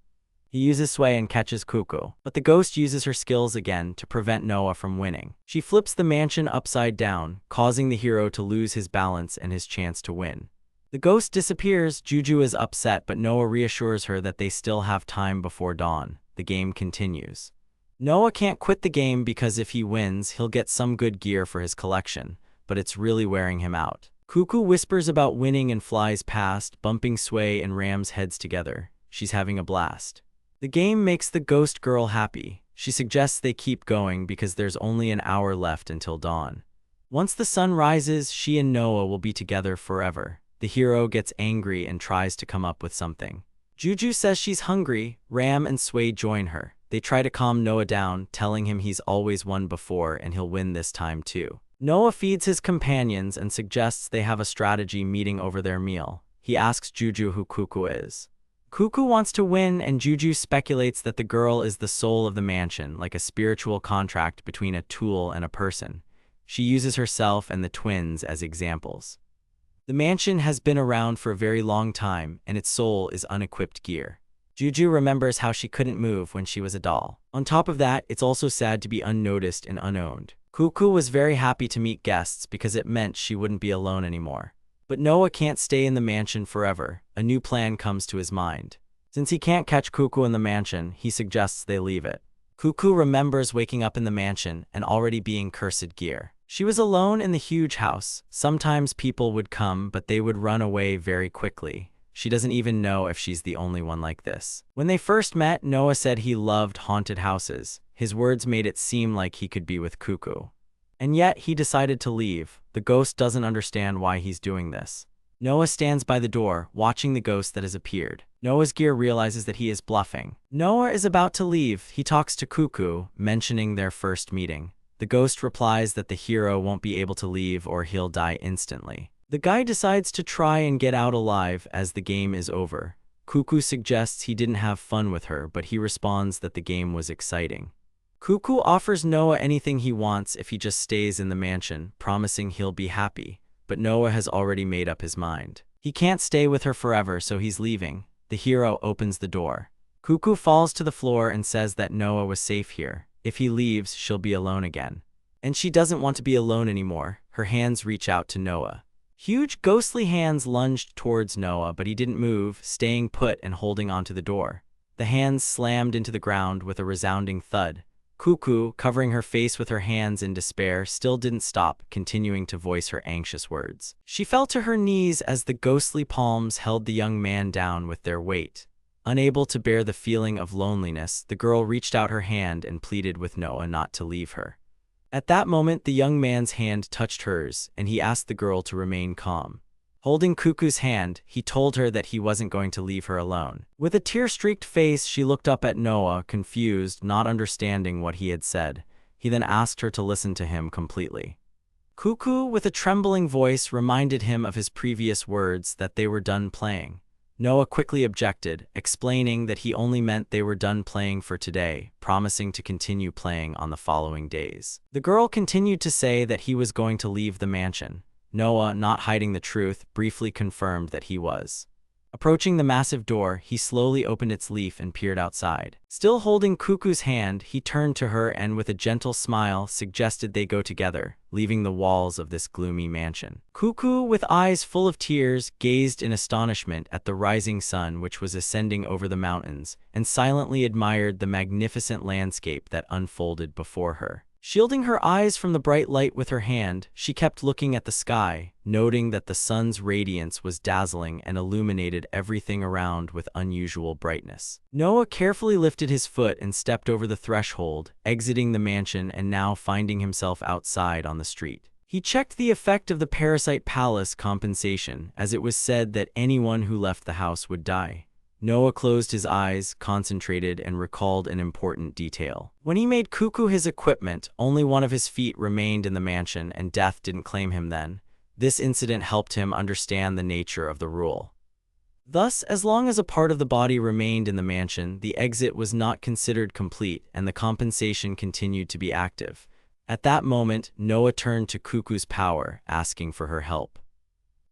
He uses Sway and catches Cuckoo, but the ghost uses her skills again to prevent Noah from winning. She flips the mansion upside down, causing the hero to lose his balance and his chance to win. The ghost disappears. Juju is upset, but Noah reassures her that they still have time before dawn. The game continues. Noah can't quit the game because if he wins, he'll get some good gear for his collection, but it's really wearing him out. Cuckoo whispers about winning and flies past, bumping Sway and Ram's heads together. She's having a blast. The game makes the ghost girl happy. She suggests they keep going because there's only an hour left until dawn. Once the sun rises, she and Noah will be together forever. The hero gets angry and tries to come up with something. Juju says she's hungry. Ram and Sway join her. They try to calm Noah down, telling him he's always won before and he'll win this time too. Noah feeds his companions and suggests they have a strategy meeting over their meal. He asks Juju who Cuckoo is. Cuckoo wants to win, and Juju speculates that the girl is the soul of the mansion, like a spiritual contract between a tool and a person. She uses herself and the twins as examples. The mansion has been around for a very long time, and its soul is unequipped gear. Juju remembers how she couldn't move when she was a doll. On top of that, it's also sad to be unnoticed and unowned. Cuckoo was very happy to meet guests because it meant she wouldn't be alone anymore. But Noah can't stay in the mansion forever. A new plan comes to his mind. Since he can't catch Cuckoo in the mansion, he suggests they leave it. Cuckoo remembers waking up in the mansion and already being cursed gear. She was alone in the huge house. Sometimes people would come, but they would run away very quickly. She doesn't even know if she's the only one like this. When they first met, Noah said he loved haunted houses. His words made it seem like he could be with Cuckoo. And yet, he decided to leave. The ghost doesn't understand why he's doing this. Noah stands by the door, watching the ghost that has appeared. Noah's gear realizes that he is bluffing. Noah is about to leave. He talks to Cuckoo, mentioning their first meeting. The ghost replies that the hero won't be able to leave or he'll die instantly. The guy decides to try and get out alive as the game is over. Cuckoo suggests he didn't have fun with her, but he responds that the game was exciting. Cuckoo offers Noah anything he wants if he just stays in the mansion, promising he'll be happy. But Noah has already made up his mind. He can't stay with her forever, so he's leaving. The hero opens the door. Cuckoo falls to the floor and says that Noah was safe here. If he leaves, she'll be alone again. And she doesn't want to be alone anymore. Her hands reach out to Noah. Huge ghostly hands lunged towards Noah, but he didn't move, staying put and holding onto the door. The hands slammed into the ground with a resounding thud. Cuckoo, covering her face with her hands in despair, still didn't stop, continuing to voice her anxious words. She fell to her knees as the ghostly palms held the young man down with their weight. Unable to bear the feeling of loneliness, the girl reached out her hand and pleaded with Noah not to leave her. At that moment, the young man's hand touched hers, and he asked the girl to remain calm. Holding Cuckoo's hand, he told her that he wasn't going to leave her alone. With a tear-streaked face, she looked up at Noah, confused, not understanding what he had said. He then asked her to listen to him completely. Cuckoo, with a trembling voice, reminded him of his previous words that they were done playing. Noah quickly objected, explaining that he only meant they were done playing for today, promising to continue playing on the following days. The girl continued to say that he was going to leave the mansion. Noah, not hiding the truth, briefly confirmed that he was. Approaching the massive door, he slowly opened its leaf and peered outside. Still holding Cuckoo's hand, he turned to her and with a gentle smile suggested they go together, leaving the walls of this gloomy mansion. Cuckoo, with eyes full of tears, gazed in astonishment at the rising sun which was ascending over the mountains, and silently admired the magnificent landscape that unfolded before her. Shielding her eyes from the bright light with her hand, she kept looking at the sky, noting that the sun's radiance was dazzling and illuminated everything around with unusual brightness. Noah carefully lifted his foot and stepped over the threshold, exiting the mansion and now finding himself outside on the street. He checked the effect of the Parasite Palace compensation, as it was said that anyone who left the house would die. Noah closed his eyes, concentrated, and recalled an important detail. When he made Cuckoo his equipment, only one of his feet remained in the mansion, and death didn't claim him then. This incident helped him understand the nature of the rule. Thus, as long as a part of the body remained in the mansion, the exit was not considered complete, and the compensation continued to be active. At that moment, Noah turned to Cuckoo's power, asking for her help.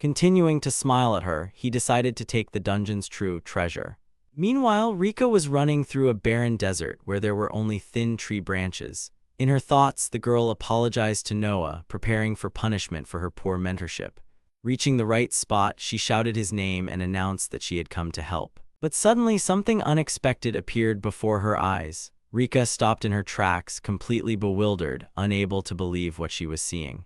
Continuing to smile at her, he decided to take the dungeon's true treasure. Meanwhile, Rika was running through a barren desert where there were only thin tree branches. In her thoughts, the girl apologized to Noah, preparing for punishment for her poor mentorship. Reaching the right spot, she shouted his name and announced that she had come to help. But suddenly something unexpected appeared before her eyes. Rika stopped in her tracks, completely bewildered, unable to believe what she was seeing.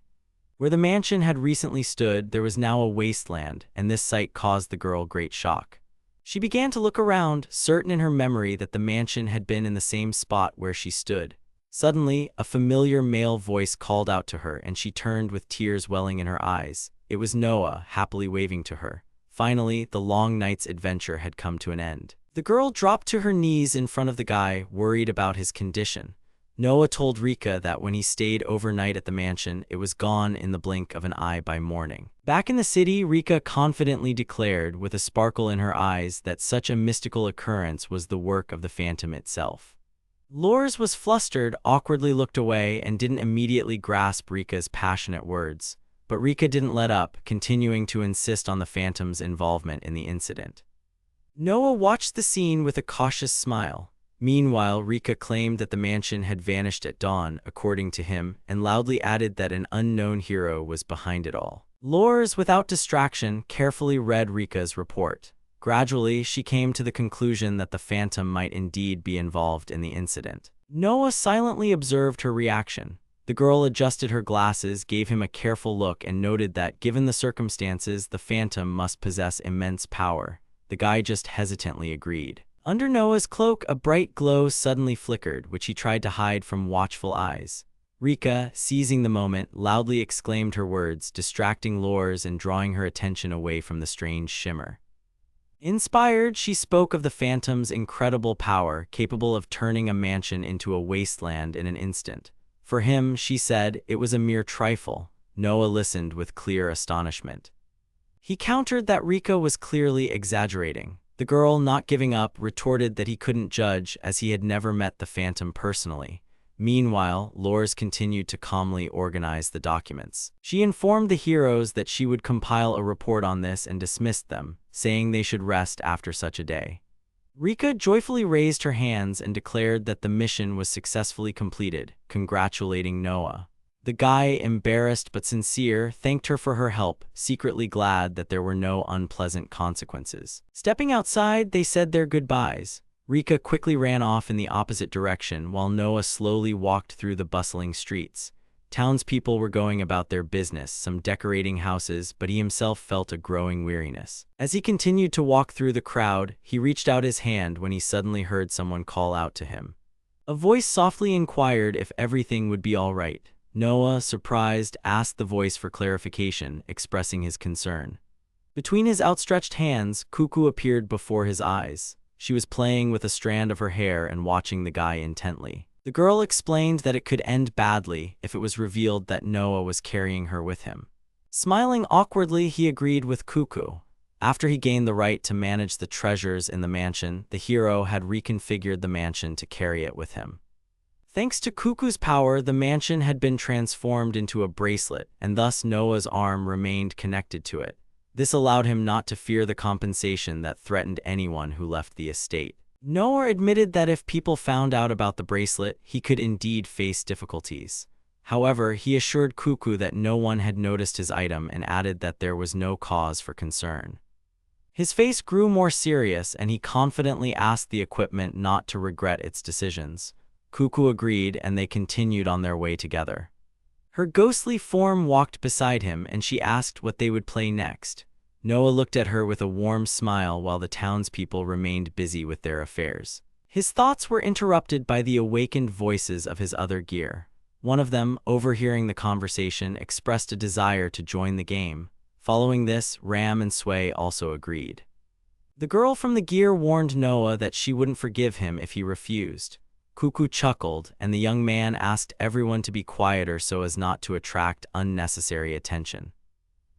Where the mansion had recently stood, there was now a wasteland, and this sight caused the girl great shock. She began to look around, certain in her memory that the mansion had been in the same spot where she stood. Suddenly, a familiar male voice called out to her, and she turned with tears welling in her eyes. It was Noah, happily waving to her. Finally, the long night's adventure had come to an end. The girl dropped to her knees in front of the guy, worried about his condition. Noah told Rika that when he stayed overnight at the mansion, it was gone in the blink of an eye by morning. Back in the city, Rika confidently declared, with a sparkle in her eyes, that such a mystical occurrence was the work of the phantom itself. Lors was flustered, awkwardly looked away, and didn't immediately grasp Rika's passionate words. But Rika didn't let up, continuing to insist on the phantom's involvement in the incident. Noah watched the scene with a cautious smile. Meanwhile, Rika claimed that the mansion had vanished at dawn, according to him, and loudly added that an unknown hero was behind it all. Lors, without distraction, carefully read Rika's report. Gradually, she came to the conclusion that the phantom might indeed be involved in the incident. Noah silently observed her reaction. The girl adjusted her glasses, gave him a careful look, and noted that, given the circumstances, the phantom must possess immense power. The guy just hesitantly agreed. Under Noah's cloak, a bright glow suddenly flickered, which he tried to hide from watchful eyes. Rika, seizing the moment, loudly exclaimed her words, distracting Lors and drawing her attention away from the strange shimmer. Inspired, she spoke of the phantom's incredible power, capable of turning a mansion into a wasteland in an instant. For him, she said, it was a mere trifle. Noah listened with clear astonishment. He countered that Rika was clearly exaggerating. The girl, not giving up, retorted that he couldn't judge, as he had never met the phantom personally. Meanwhile, Lors continued to calmly organize the documents. She informed the heroes that she would compile a report on this and dismissed them, saying they should rest after such a day. Rika joyfully raised her hands and declared that the mission was successfully completed, congratulating Noah. The guy, embarrassed but sincere, thanked her for her help, secretly glad that there were no unpleasant consequences. Stepping outside, they said their goodbyes. Rika quickly ran off in the opposite direction, while Noah slowly walked through the bustling streets. Townspeople were going about their business, some decorating houses, but he himself felt a growing weariness. As he continued to walk through the crowd, he reached out his hand when he suddenly heard someone call out to him. A voice softly inquired if everything would be all right. Noah, surprised, asked the voice for clarification, expressing his concern. Between his outstretched hands, Cuckoo appeared before his eyes. She was playing with a strand of her hair and watching the guy intently. The girl explained that it could end badly if it was revealed that Noah was carrying her with him. Smiling awkwardly, he agreed with Cuckoo. After he gained the right to manage the treasures in the mansion, the hero had reconfigured the mansion to carry it with him. Thanks to Cuckoo's power, the mansion had been transformed into a bracelet, and thus Noah's arm remained connected to it. This allowed him not to fear the compensation that threatened anyone who left the estate. Noah admitted that if people found out about the bracelet, he could indeed face difficulties. However, he assured Cuckoo that no one had noticed his item and added that there was no cause for concern. His face grew more serious, and he confidently asked the equipment not to regret its decisions. Cuckoo agreed, and they continued on their way together. Her ghostly form walked beside him, and she asked what they would play next. Noah looked at her with a warm smile while the townspeople remained busy with their affairs. His thoughts were interrupted by the awakened voices of his other gear. One of them, overhearing the conversation, expressed a desire to join the game. Following this, Ram and Sway also agreed. The girl from the gear warned Noah that she wouldn't forgive him if he refused. Cuckoo chuckled, and the young man asked everyone to be quieter so as not to attract unnecessary attention.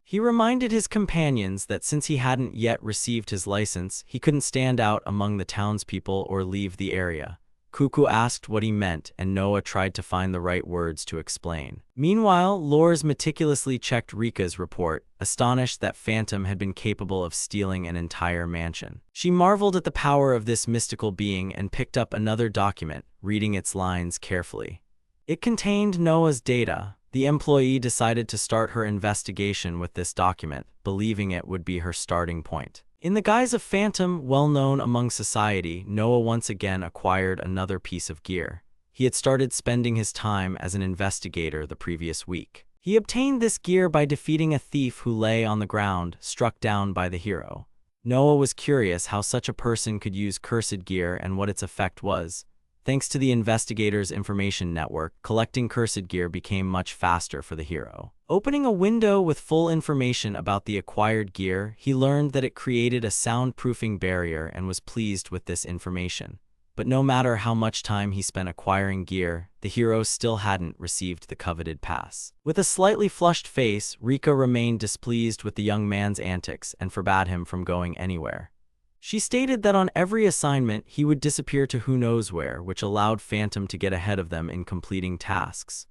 He reminded his companions that since he hadn't yet received his license, he couldn't stand out among the townspeople or leave the area. Cuckoo asked what he meant, and Noah tried to find the right words to explain. Meanwhile, Lors meticulously checked Rika's report, astonished that Phantom had been capable of stealing an entire mansion. She marveled at the power of this mystical being and picked up another document, reading its lines carefully. It contained Noah's data. The employee decided to start her investigation with this document, believing it would be her starting point. In the guise of phantom, well known among society, Noah once again acquired another piece of gear. He had started spending his time as an investigator the previous week. He obtained this gear by defeating a thief who lay on the ground, struck down by the hero. Noah was curious how such a person could use cursed gear and what its effect was. Thanks to the investigator's information network, collecting cursed gear became much faster for the hero. Opening a window with full information about the acquired gear, he learned that it created a soundproofing barrier and was pleased with this information. But no matter how much time he spent acquiring gear, the hero still hadn't received the coveted pass. With a slightly flushed face, Rika remained displeased with the young man's antics and forbade him from going anywhere. She stated that on every assignment, he would disappear to who knows where, which allowed Phantom to get ahead of them in completing tasks.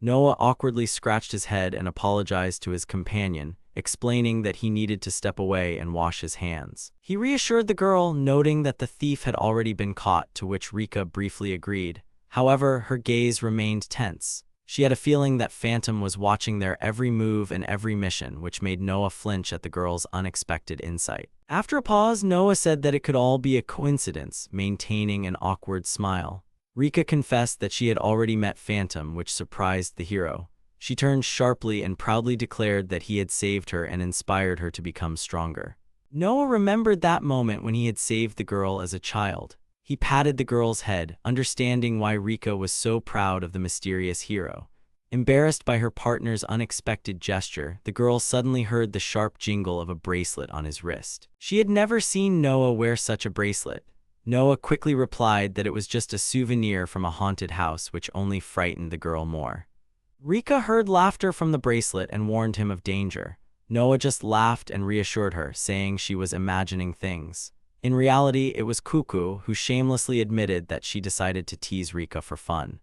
Noah awkwardly scratched his head and apologized to his companion, explaining that he needed to step away and wash his hands. He reassured the girl, noting that the thief had already been caught, to which Rika briefly agreed. However, her gaze remained tense. She had a feeling that Phantom was watching their every move and every mission, which made Noah flinch at the girl's unexpected insight. After a pause, Noah said that it could all be a coincidence, maintaining an awkward smile. Rika confessed that she had already met Phantom, which surprised the hero. She turned sharply and proudly declared that he had saved her and inspired her to become stronger. Noah remembered that moment when he had saved the girl as a child. He patted the girl's head, understanding why Rika was so proud of the mysterious hero. Embarrassed by her partner's unexpected gesture, the girl suddenly heard the sharp jingle of a bracelet on his wrist. She had never seen Noah wear such a bracelet. Noah quickly replied that it was just a souvenir from a haunted house, which only frightened the girl more. Rika heard laughter from the bracelet and warned him of danger. Noah just laughed and reassured her, saying she was imagining things. In reality, it was Cuckoo who shamelessly admitted that she decided to tease Rika for fun.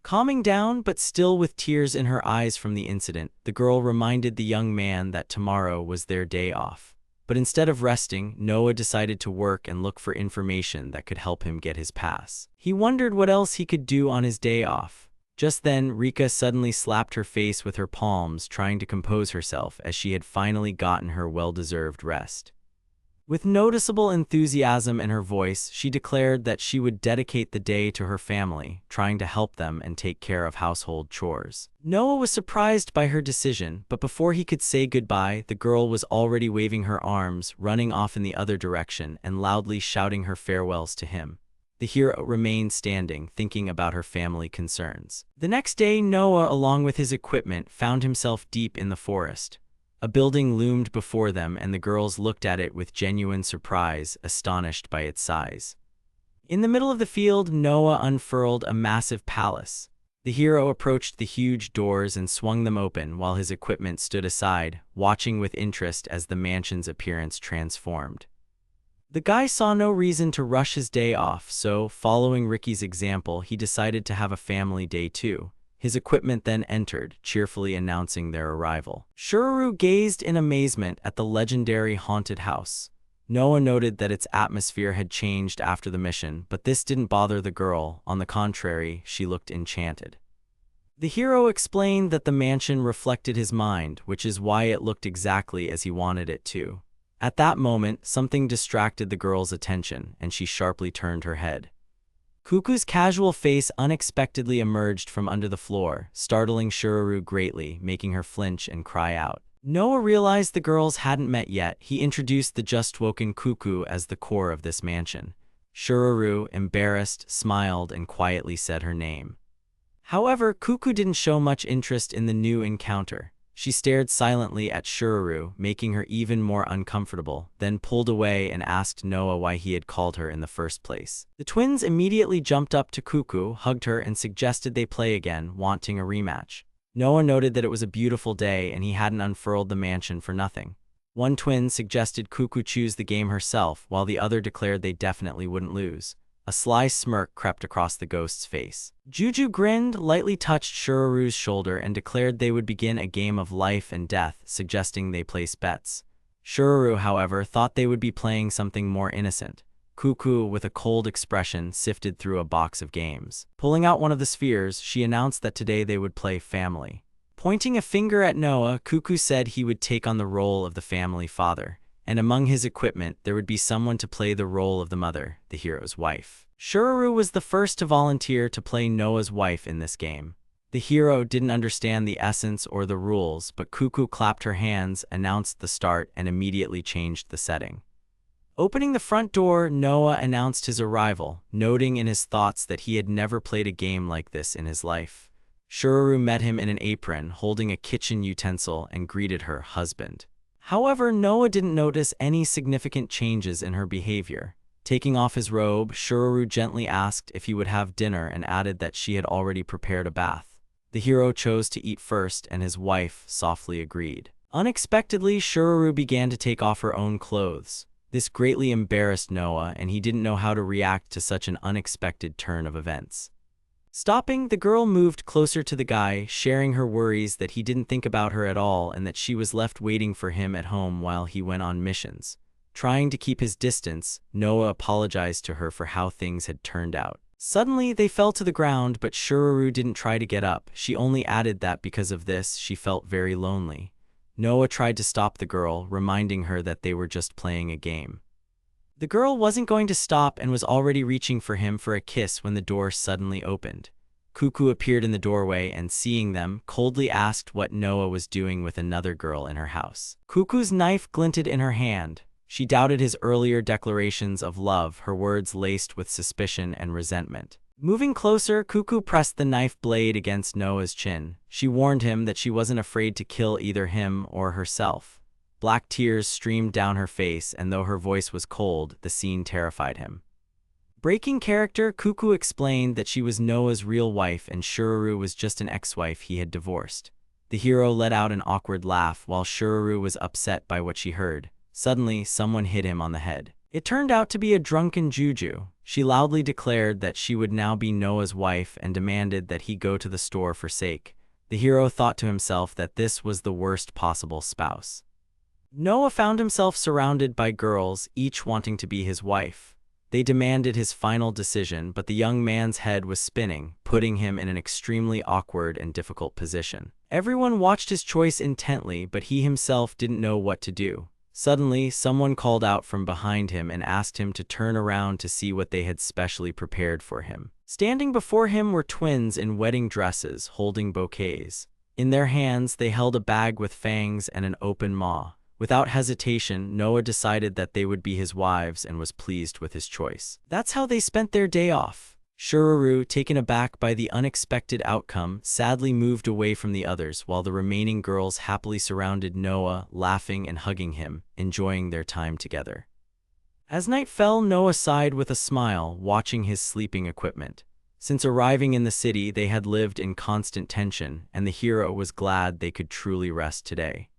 Calming down, but still with tears in her eyes from the incident, the girl reminded the young man that tomorrow was their day off. But instead of resting, Noah decided to work and look for information that could help him get his pass. He wondered what else he could do on his day off. Just then, Rika suddenly slapped her face with her palms, trying to compose herself as she had finally gotten her well-deserved rest. With noticeable enthusiasm in her voice, she declared that she would dedicate the day to her family, trying to help them and take care of household chores. Noah was surprised by her decision, but before he could say goodbye, the girl was already waving her arms, running off in the other direction, and loudly shouting her farewells to him. The hero remained standing, thinking about her family concerns. The next day, Noah, along with his equipment, found himself deep in the forest. A building loomed before them, and the girls looked at it with genuine surprise, astonished by its size. In the middle of the field, Noah unfurled a massive palace. The hero approached the huge doors and swung them open while his equipment stood aside, watching with interest as the mansion's appearance transformed. The guy saw no reason to rush his day off, so, following Ricky's example, he decided to have a family day too. His equipment then entered, cheerfully announcing their arrival. Shururu gazed in amazement at the legendary haunted house. Noah noted that its atmosphere had changed after the mission, but this didn't bother the girl. On the contrary, she looked enchanted. The hero explained that the mansion reflected his mind, which is why it looked exactly as he wanted it to. At that moment, something distracted the girl's attention, and she sharply turned her head. Cuckoo's casual face unexpectedly emerged from under the floor, startling Shururu greatly, making her flinch and cry out. Noah realized the girls hadn't met yet. He introduced the just-woken Cuckoo as the core of this mansion. Shururu, embarrassed, smiled and quietly said her name. However, Cuckoo didn't show much interest in the new encounter. She stared silently at Shururu, making her even more uncomfortable, then pulled away and asked Noah why he had called her in the first place. The twins immediately jumped up to Cuckoo, hugged her, and suggested they play again, wanting a rematch. Noah noted that it was a beautiful day and he hadn't unfurled the mansion for nothing. One twin suggested Cuckoo choose the game herself, while the other declared they definitely wouldn't lose. A sly smirk crept across the ghost's face. Juju grinned, lightly touched Shururu's shoulder, and declared they would begin a game of life and death, suggesting they place bets. Shururu, however, thought they would be playing something more innocent. Cuckoo, with a cold expression, sifted through a box of games. Pulling out one of the spheres, she announced that today they would play family. Pointing a finger at Noah, Cuckoo said he would take on the role of the family father, and among his equipment there would be someone to play the role of the mother, the hero's wife. Shururu was the first to volunteer to play Noah's wife in this game. The hero didn't understand the essence or the rules, but Cuckoo clapped her hands, announced the start, and immediately changed the setting. Opening the front door, Noah announced his arrival, noting in his thoughts that he had never played a game like this in his life. Shururu met him in an apron, holding a kitchen utensil, and greeted her husband. However, Noah didn't notice any significant changes in her behavior. Taking off his robe, Shururu gently asked if he would have dinner and added that she had already prepared a bath. The hero chose to eat first, and his wife softly agreed. Unexpectedly, Shururu began to take off her own clothes. This greatly embarrassed Noah, and he didn't know how to react to such an unexpected turn of events. Stopping, the girl moved closer to the guy, sharing her worries that he didn't think about her at all and that she was left waiting for him at home while he went on missions. Trying to keep his distance, Noah apologized to her for how things had turned out. Suddenly, they fell to the ground, but Shururu didn't try to get up. She only added that because of this, she felt very lonely. Noah tried to stop the girl, reminding her that they were just playing a game. The girl wasn't going to stop and was already reaching for him for a kiss when the door suddenly opened. Cuckoo appeared in the doorway and, seeing them, coldly asked what Noah was doing with another girl in her house. Cuckoo's knife glinted in her hand. She doubted his earlier declarations of love, her words laced with suspicion and resentment. Moving closer, Cuckoo pressed the knife blade against Noah's chin. She warned him that she wasn't afraid to kill either him or herself. Black tears streamed down her face, and though her voice was cold, the scene terrified him. Breaking character, Cuckoo explained that she was Noah's real wife and Shururu was just an ex-wife he had divorced. The hero let out an awkward laugh while Shururu was upset by what she heard. Suddenly, someone hit him on the head. It turned out to be a drunken Juju. She loudly declared that she would now be Noah's wife and demanded that he go to the store for sake. The hero thought to himself that this was the worst possible spouse. Noah found himself surrounded by girls, each wanting to be his wife. They demanded his final decision, but the young man's head was spinning, putting him in an extremely awkward and difficult position. Everyone watched his choice intently, but he himself didn't know what to do. Suddenly, someone called out from behind him and asked him to turn around to see what they had specially prepared for him. Standing before him were twins in wedding dresses, holding bouquets. In their hands, they held a bag with fangs and an open maw. Without hesitation, Noah decided that they would be his wives and was pleased with his choice. That's how they spent their day off. Shururu, taken aback by the unexpected outcome, sadly moved away from the others while the remaining girls happily surrounded Noah, laughing and hugging him, enjoying their time together. As night fell, Noah sighed with a smile, watching his sleeping equipment. Since arriving in the city, they had lived in constant tension, and the hero was glad they could truly rest today.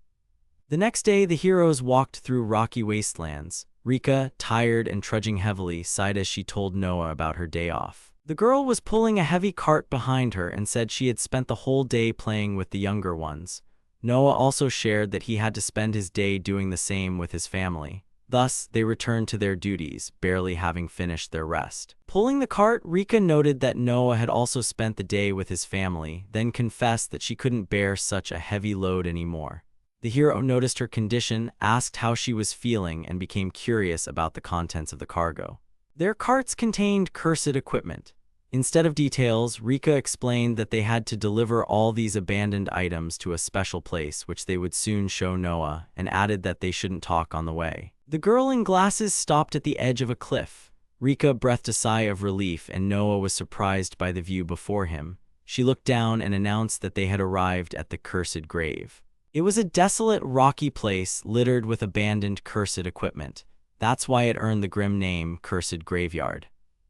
The next day, the heroes walked through rocky wastelands. Rika, tired and trudging heavily, sighed as she told Noah about her day off. The girl was pulling a heavy cart behind her and said she had spent the whole day playing with the younger ones. Noah also shared that he had to spend his day doing the same with his family. Thus, they returned to their duties, barely having finished their rest. Pulling the cart, Rika noted that Noah had also spent the day with his family, then confessed that she couldn't bear such a heavy load anymore. The hero noticed her condition, asked how she was feeling, and became curious about the contents of the cargo. Their carts contained cursed equipment. Instead of details, Rika explained that they had to deliver all these abandoned items to a special place which they would soon show Noah, and added that they shouldn't talk on the way. The girl in glasses stopped at the edge of a cliff. Rika breathed a sigh of relief, and Noah was surprised by the view before him. She looked down and announced that they had arrived at the cursed grave. It was a desolate, rocky place littered with abandoned cursed equipment. That's why it earned the grim name Cursed Graveyard.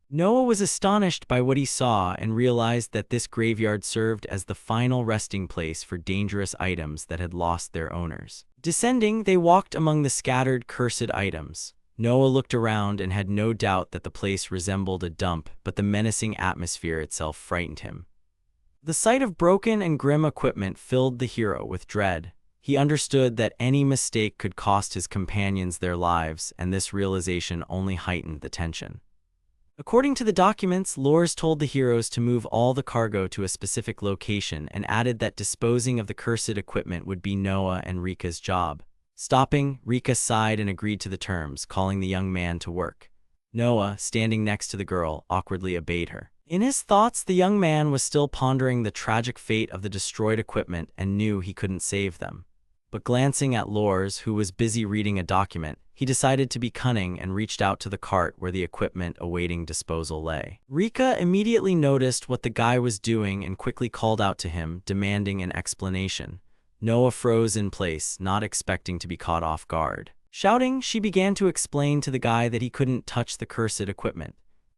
Noah was astonished by what he saw and realized that this graveyard served as the final resting place for dangerous items that had lost their owners. Descending, they walked among the scattered cursed items. Noah looked around and had no doubt that the place resembled a dump, but the menacing atmosphere itself frightened him. The sight of broken and grim equipment filled the hero with dread. He understood that any mistake could cost his companions their lives, and this realization only heightened the tension. According to the documents, Lors told the heroes to move all the cargo to a specific location and added that disposing of the cursed equipment would be Noah and Rika's job. Stopping, Rika sighed and agreed to the terms, calling the young man to work. Noah, standing next to the girl, awkwardly obeyed her. In his thoughts, the young man was still pondering the tragic fate of the destroyed equipment and knew he couldn't save them. But glancing at Lors, who was busy reading a document, he decided to be cunning and reached out to the cart where the equipment awaiting disposal lay. Rika immediately noticed what the guy was doing and quickly called out to him, demanding an explanation. Noah froze in place, not expecting to be caught off guard. Shouting, she began to explain to the guy that he couldn't touch the cursed equipment.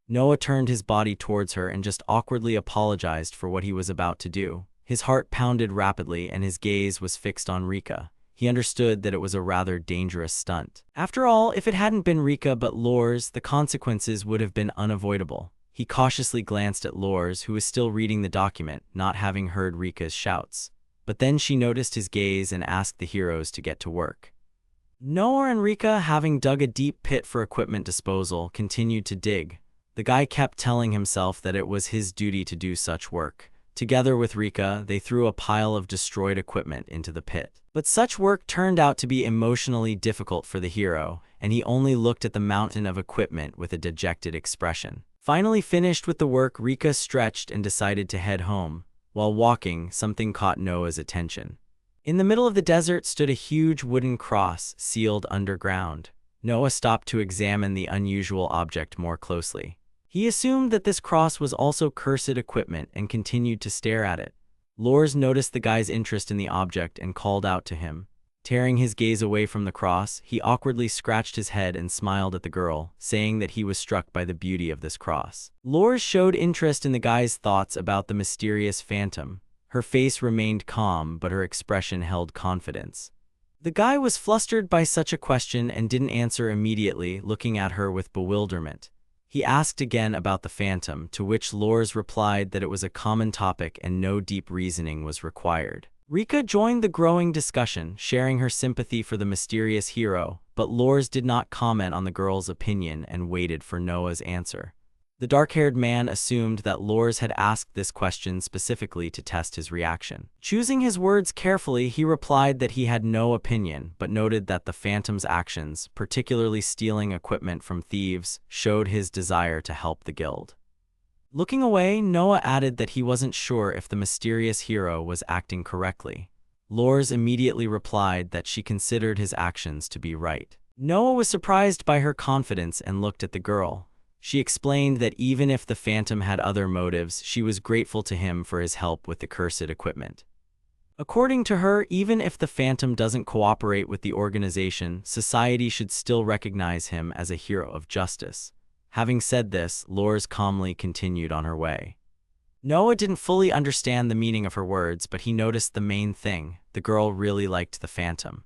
Noah turned his body towards her and just awkwardly apologized for what he was about to do. His heart pounded rapidly and his gaze was fixed on Rika. He understood that it was a rather dangerous stunt. After all, if it hadn't been Rika but Lors, the consequences would have been unavoidable. He cautiously glanced at Lors, who was still reading the document, not having heard Rika's shouts. But then she noticed his gaze and asked the heroes to get to work. Noah and Rika, having dug a deep pit for equipment disposal, continued to dig. The guy kept telling himself that it was his duty to do such work. Together with Rika, they threw a pile of destroyed equipment into the pit. But such work turned out to be emotionally difficult for the hero, and he only looked at the mountain of equipment with a dejected expression. Finally finished with the work, Rika stretched and decided to head home. While walking, something caught Noah's attention. In the middle of the desert stood a huge wooden cross, sealed underground. Noah stopped to examine the unusual object more closely. He assumed that this cross was also cursed equipment and continued to stare at it. Lors noticed the guy's interest in the object and called out to him. Tearing his gaze away from the cross, he awkwardly scratched his head and smiled at the girl, saying that he was struck by the beauty of this cross. Lors showed interest in the guy's thoughts about the mysterious phantom. Her face remained calm, but her expression held confidence. The guy was flustered by such a question and didn't answer immediately, looking at her with bewilderment. He asked again about the phantom, to which Lors replied that it was a common topic and no deep reasoning was required. Rika joined the growing discussion, sharing her sympathy for the mysterious hero, but Lors did not comment on the girl's opinion and waited for Noah's answer. The dark-haired man assumed that Lors had asked this question specifically to test his reaction. Choosing his words carefully, he replied that he had no opinion, but noted that the phantom's actions, particularly stealing equipment from thieves, showed his desire to help the guild. Looking away, Noah added that he wasn't sure if the mysterious hero was acting correctly. Lors immediately replied that she considered his actions to be right. Noah was surprised by her confidence and looked at the girl. She explained that even if the phantom had other motives, she was grateful to him for his help with the cursed equipment. According to her, even if the phantom doesn't cooperate with the organization, society should still recognize him as a hero of justice. Having said this, Lors calmly continued on her way. Noah didn't fully understand the meaning of her words, but he noticed the main thing: the girl really liked the phantom.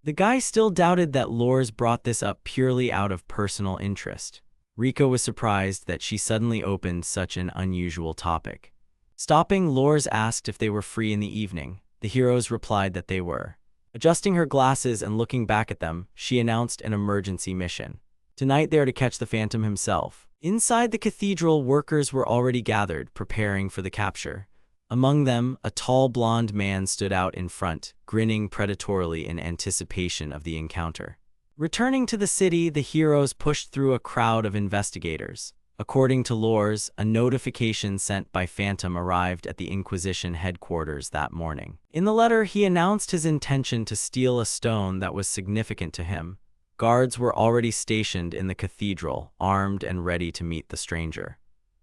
The guy still doubted that Lors brought this up purely out of personal interest. Rika was surprised that she suddenly opened such an unusual topic. Stopping, Lors asked if they were free in the evening. The heroes replied that they were. Adjusting her glasses and looking back at them, she announced an emergency mission. Tonight they are to catch the phantom himself. Inside the cathedral, workers were already gathered, preparing for the capture. Among them, a tall blonde man stood out in front, grinning predatorily in anticipation of the encounter. Returning to the city, the heroes pushed through a crowd of investigators. According to Lors, a notification sent by Phantom arrived at the Inquisition headquarters that morning. In the letter, he announced his intention to steal a stone that was significant to him. Guards were already stationed in the cathedral, armed and ready to meet the stranger.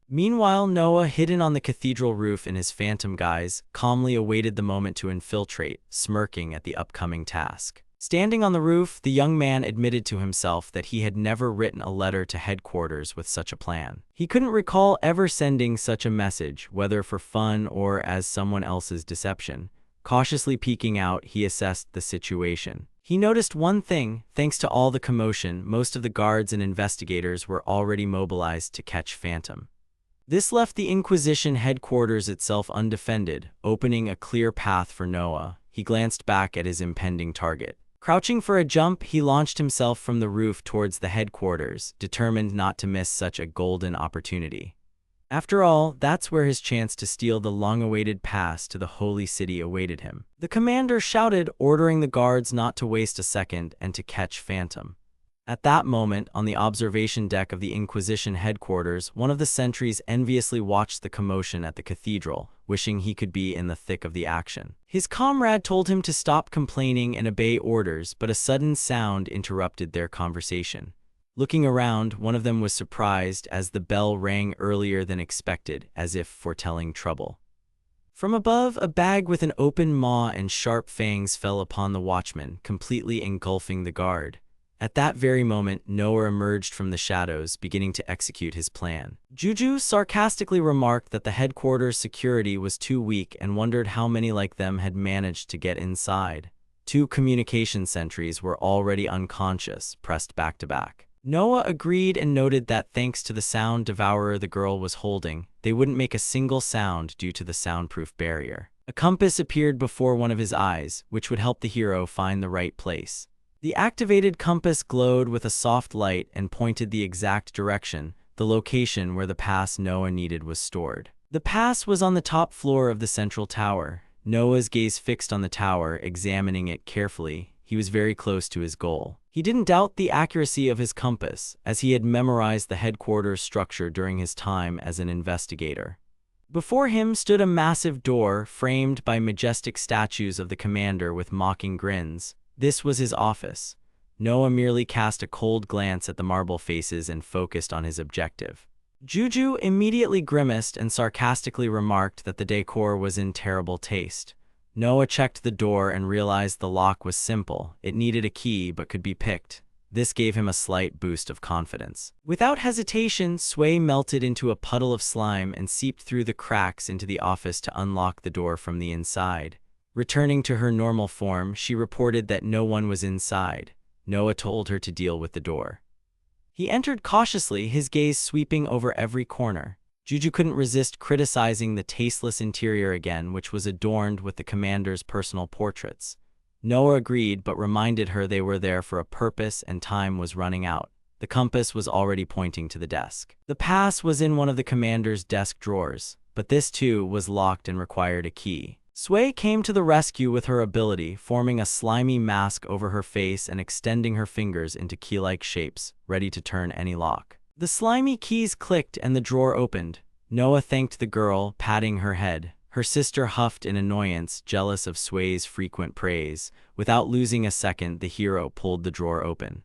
Meanwhile, Noah, hidden on the cathedral roof in his phantom guise, calmly awaited the moment to infiltrate, smirking at the upcoming task. Standing on the roof, the young man admitted to himself that he had never written a letter to headquarters with such a plan. He couldn't recall ever sending such a message, whether for fun or as someone else's deception. Cautiously peeking out, he assessed the situation. He noticed one thing: thanks to all the commotion, most of the guards and investigators were already mobilized to catch Phantom. This left the Inquisition headquarters itself undefended, opening a clear path for Noah. He glanced back at his impending target. Crouching for a jump, he launched himself from the roof towards the headquarters, determined not to miss such a golden opportunity. After all, that's where his chance to steal the long-awaited pass to the holy city awaited him. The commander shouted, ordering the guards not to waste a second and to catch Phantom. At that moment, on the observation deck of the Inquisition headquarters, one of the sentries enviously watched the commotion at the cathedral, wishing he could be in the thick of the action. His comrade told him to stop complaining and obey orders, but a sudden sound interrupted their conversation. Looking around, one of them was surprised as the bell rang earlier than expected, as if foretelling trouble. From above, a bag with an open maw and sharp fangs fell upon the watchman, completely engulfing the guard. At that very moment, Noah emerged from the shadows, beginning to execute his plan. Juju sarcastically remarked that the headquarters security was too weak and wondered how many like them had managed to get inside. 2 communication sentries were already unconscious, pressed back to back. Noah agreed and noted that thanks to the sound devourer the girl was holding, they wouldn't make a single sound due to the soundproof barrier. A compass appeared before one of his eyes, which would help the hero find the right place. The activated compass glowed with a soft light and pointed the exact direction, the location where the pass Noah needed was stored. The pass was on the top floor of the central tower. Noah's gaze fixed on the tower, examining it carefully. He was very close to his goal. He didn't doubt the accuracy of his compass, as he had memorized the headquarters structure during his time as an investigator. Before him stood a massive door, framed by majestic statues of the commander with mocking grins. This was his office. Noah merely cast a cold glance at the marble faces and focused on his objective. Juju immediately grimaced and sarcastically remarked that the decor was in terrible taste. Noah checked the door and realized the lock was simple. It needed a key but could be picked. This gave him a slight boost of confidence. Without hesitation, Sway melted into a puddle of slime and seeped through the cracks into the office to unlock the door from the inside. Returning to her normal form, she reported that no one was inside. Noah told her to deal with the door. He entered cautiously, his gaze sweeping over every corner. Juju couldn't resist criticizing the tasteless interior again, which was adorned with the commander's personal portraits. Noah agreed, but reminded her they were there for a purpose and time was running out. The compass was already pointing to the desk. The pass was in one of the commander's desk drawers, but this too was locked and required a key. Sway came to the rescue with her ability, forming a slimy mask over her face and extending her fingers into key-like shapes, ready to turn any lock. The slimy keys clicked and the drawer opened. Noah thanked the girl, patting her head. Her sister huffed in annoyance, jealous of Sway's frequent praise. Without losing a second, the hero pulled the drawer open.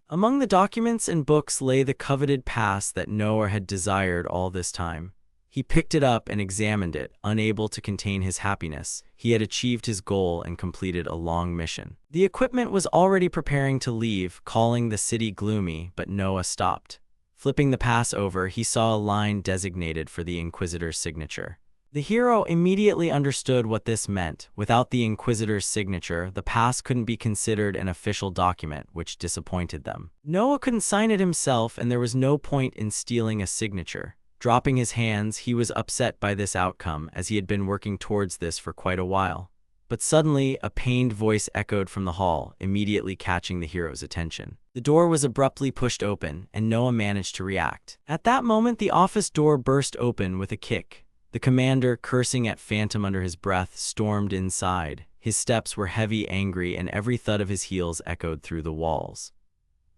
Among the documents and books lay the coveted pass that Noah had desired all this time. He picked it up and examined it, unable to contain his happiness. He had achieved his goal and completed a long mission. The equipment was already preparing to leave, calling the city gloomy, but Noah stopped. Flipping the pass over, he saw a line designated for the Inquisitor's signature. The hero immediately understood what this meant. Without the Inquisitor's signature, the pass couldn't be considered an official document, which disappointed them. Noah couldn't sign it himself, and there was no point in stealing a signature. Dropping his hands, he was upset by this outcome, as he had been working towards this for quite a while. But suddenly, a pained voice echoed from the hall, immediately catching the hero's attention. The door was abruptly pushed open, and Noah managed to react. At that moment, the office door burst open with a kick. The commander, cursing at Phantom under his breath, stormed inside. His steps were heavy, angry, and every thud of his heels echoed through the walls.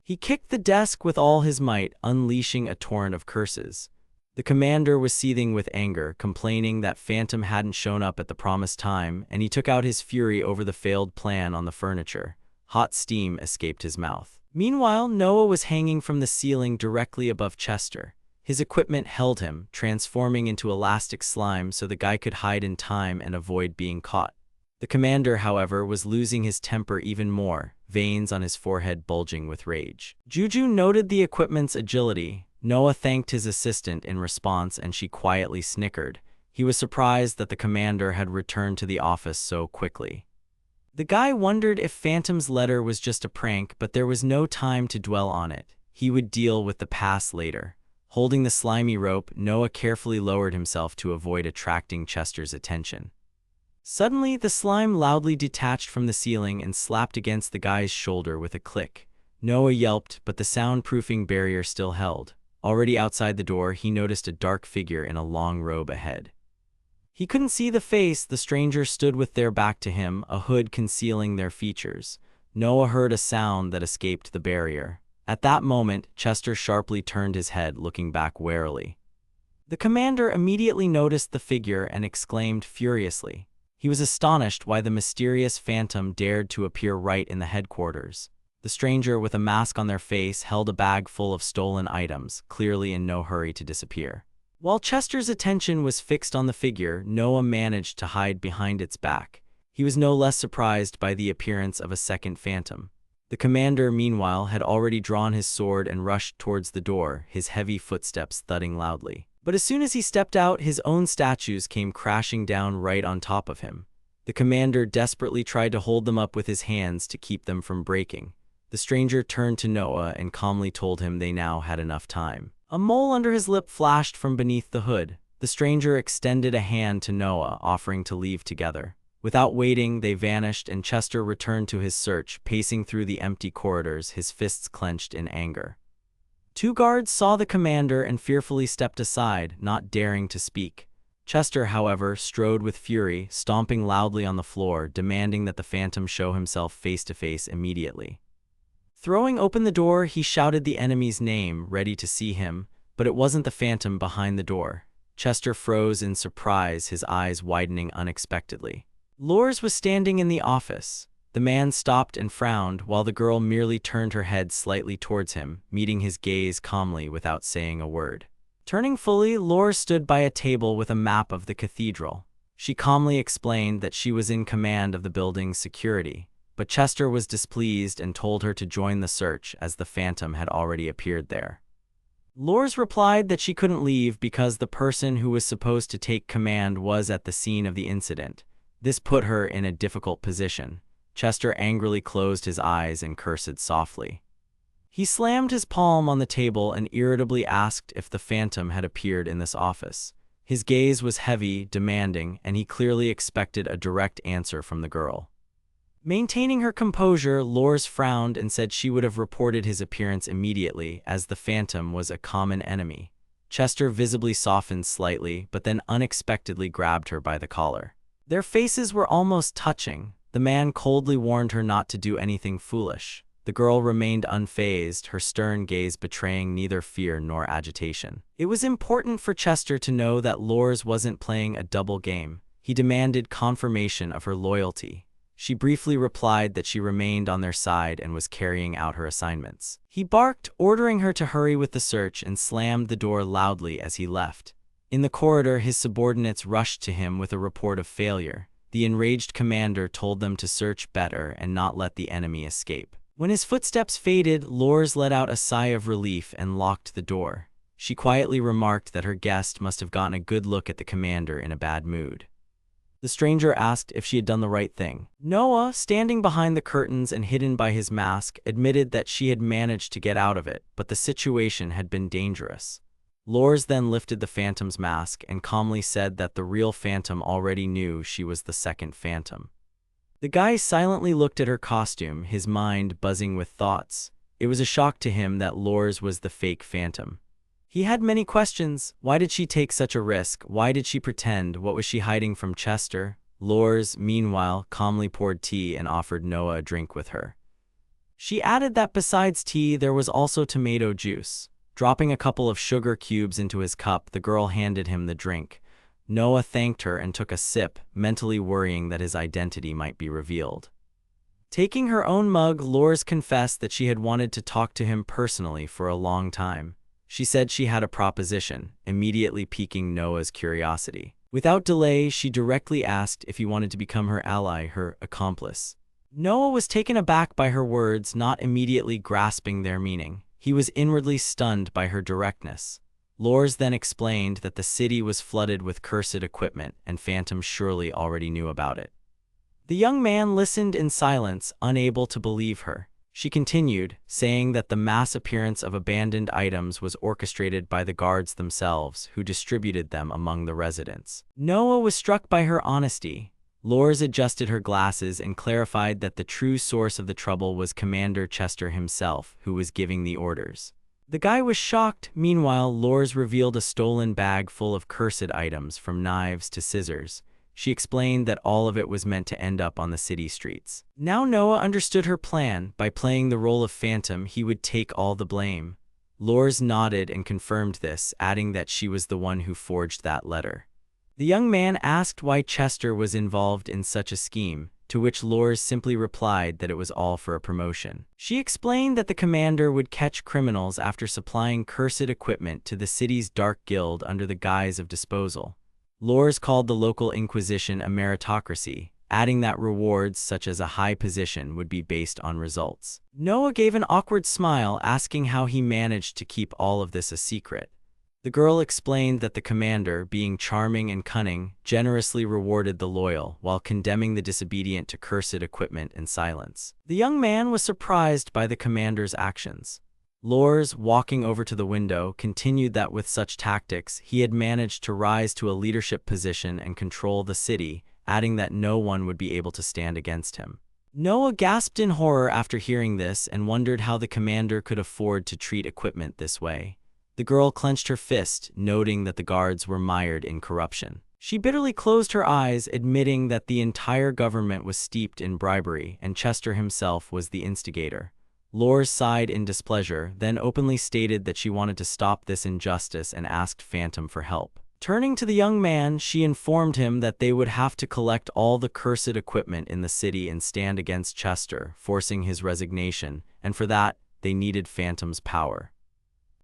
He kicked the desk with all his might, unleashing a torrent of curses. The commander was seething with anger, complaining that Phantom hadn't shown up at the promised time, and he took out his fury over the failed plan on the furniture. Hot steam escaped his mouth. Meanwhile, Noah was hanging from the ceiling directly above Chester. His equipment held him, transforming into elastic slime so the guy could hide in time and avoid being caught. The commander, however, was losing his temper even more, veins on his forehead bulging with rage. Juju noted the equipment's agility. Noah thanked his assistant in response, and she quietly snickered. He was surprised that the commander had returned to the office so quickly. The guy wondered if Phantom's letter was just a prank, but there was no time to dwell on it. He would deal with the past later. Holding the slimy rope, Noah carefully lowered himself to avoid attracting Chester's attention. Suddenly, the slime loudly detached from the ceiling and slapped against the guy's shoulder with a click. Noah yelped, but the soundproofing barrier still held. Already outside the door, he noticed a dark figure in a long robe ahead. He couldn't see the face. The stranger stood with their back to him, a hood concealing their features. Noah heard a sound that escaped the barrier. At that moment, Chester sharply turned his head, looking back warily. The commander immediately noticed the figure and exclaimed furiously. He was astonished why the mysterious phantom dared to appear right in the headquarters. The stranger, with a mask on their face, held a bag full of stolen items, clearly in no hurry to disappear. While Chester's attention was fixed on the figure, Noah managed to hide behind its back. He was no less surprised by the appearance of a second phantom. The commander, meanwhile, had already drawn his sword and rushed towards the door, his heavy footsteps thudding loudly. But as soon as he stepped out, his own statues came crashing down right on top of him. The commander desperately tried to hold them up with his hands to keep them from breaking. The stranger turned to Noah and calmly told him they now had enough time. A mole under his lip flashed from beneath the hood. The stranger extended a hand to Noah, offering to leave together. Without waiting, they vanished, and Chester returned to his search, pacing through the empty corridors, his fists clenched in anger. 2 guards saw the commander and fearfully stepped aside, not daring to speak. Chester, however, strode with fury, stomping loudly on the floor, demanding that the phantom show himself face to face immediately. Throwing open the door, he shouted the enemy's name, ready to see him, but it wasn't the phantom behind the door. Chester froze in surprise, his eyes widening unexpectedly. Lors was standing in the office. The man stopped and frowned, while the girl merely turned her head slightly towards him, meeting his gaze calmly without saying a word. Turning fully, Lors stood by a table with a map of the cathedral. She calmly explained that she was in command of the building's security, but Chester was displeased and told her to join the search as the phantom had already appeared there. Lors replied that she couldn't leave because the person who was supposed to take command was at the scene of the incident. This put her in a difficult position. Chester angrily closed his eyes and cursed softly. He slammed his palm on the table and irritably asked if the phantom had appeared in this office. His gaze was heavy, demanding, and he clearly expected a direct answer from the girl. Maintaining her composure, Lors frowned and said she would have reported his appearance immediately, as the phantom was a common enemy. Chester visibly softened slightly, but then unexpectedly grabbed her by the collar. Their faces were almost touching. The man coldly warned her not to do anything foolish. The girl remained unfazed, her stern gaze betraying neither fear nor agitation. It was important for Chester to know that Lors wasn't playing a double game. He demanded confirmation of her loyalty. She briefly replied that she remained on their side and was carrying out her assignments. He barked, ordering her to hurry with the search, and slammed the door loudly as he left. In the corridor, his subordinates rushed to him with a report of failure. The enraged commander told them to search better and not let the enemy escape. When his footsteps faded, Lors let out a sigh of relief and locked the door. She quietly remarked that her guest must have gotten a good look at the commander in a bad mood. The stranger asked if she had done the right thing. Noah, standing behind the curtains and hidden by his mask, admitted that she had managed to get out of it, but the situation had been dangerous. Lors then lifted the phantom's mask and calmly said that the real phantom already knew she was the second phantom. The guy silently looked at her costume, his mind buzzing with thoughts. It was a shock to him that Lors was the fake phantom. He had many questions. Why did she take such a risk? Why did she pretend? What was she hiding from Chester? Lors, meanwhile, calmly poured tea and offered Noah a drink with her. She added that besides tea, there was also tomato juice. Dropping a couple of sugar cubes into his cup, the girl handed him the drink. Noah thanked her and took a sip, mentally worrying that his identity might be revealed. Taking her own mug, Lors confessed that she had wanted to talk to him personally for a long time. She said she had a proposition, immediately piquing Noah's curiosity. Without delay, she directly asked if he wanted to become her ally, her accomplice. Noah was taken aback by her words, not immediately grasping their meaning. He was inwardly stunned by her directness. Lors then explained that the city was flooded with cursed equipment, and Phantom surely already knew about it. The young man listened in silence, unable to believe her. She continued, saying that the mass appearance of abandoned items was orchestrated by the guards themselves, who distributed them among the residents. Noah was struck by her honesty. Lors adjusted her glasses and clarified that the true source of the trouble was Commander Chester himself, who was giving the orders. The guy was shocked. Meanwhile, Lors revealed a stolen bag full of cursed items, from knives to scissors. She explained that all of it was meant to end up on the city streets. Now Noah understood her plan. By playing the role of Phantom, he would take all the blame. Lors nodded and confirmed this, adding that she was the one who forged that letter. The young man asked why Chester was involved in such a scheme, to which Lors simply replied that it was all for a promotion. She explained that the commander would catch criminals after supplying cursed equipment to the city's dark guild under the guise of disposal. Lors called the local inquisition a meritocracy, adding that rewards such as a high position would be based on results. Noah gave an awkward smile, asking how he managed to keep all of this a secret. The girl explained that the commander, being charming and cunning, generously rewarded the loyal, while condemning the disobedient to cursed equipment and silence. The young man was surprised by the commander's actions. Lors, walking over to the window, continued that with such tactics, he had managed to rise to a leadership position and control the city, adding that no one would be able to stand against him. Noah gasped in horror after hearing this and wondered how the commander could afford to treat equipment this way. The girl clenched her fist, noting that the guards were mired in corruption. She bitterly closed her eyes, admitting that the entire government was steeped in bribery and Chester himself was the instigator. Lors sighed in displeasure, then openly stated that she wanted to stop this injustice and asked Phantom for help. Turning to the young man, she informed him that they would have to collect all the cursed equipment in the city and stand against Chester, forcing his resignation, and for that, they needed Phantom's power.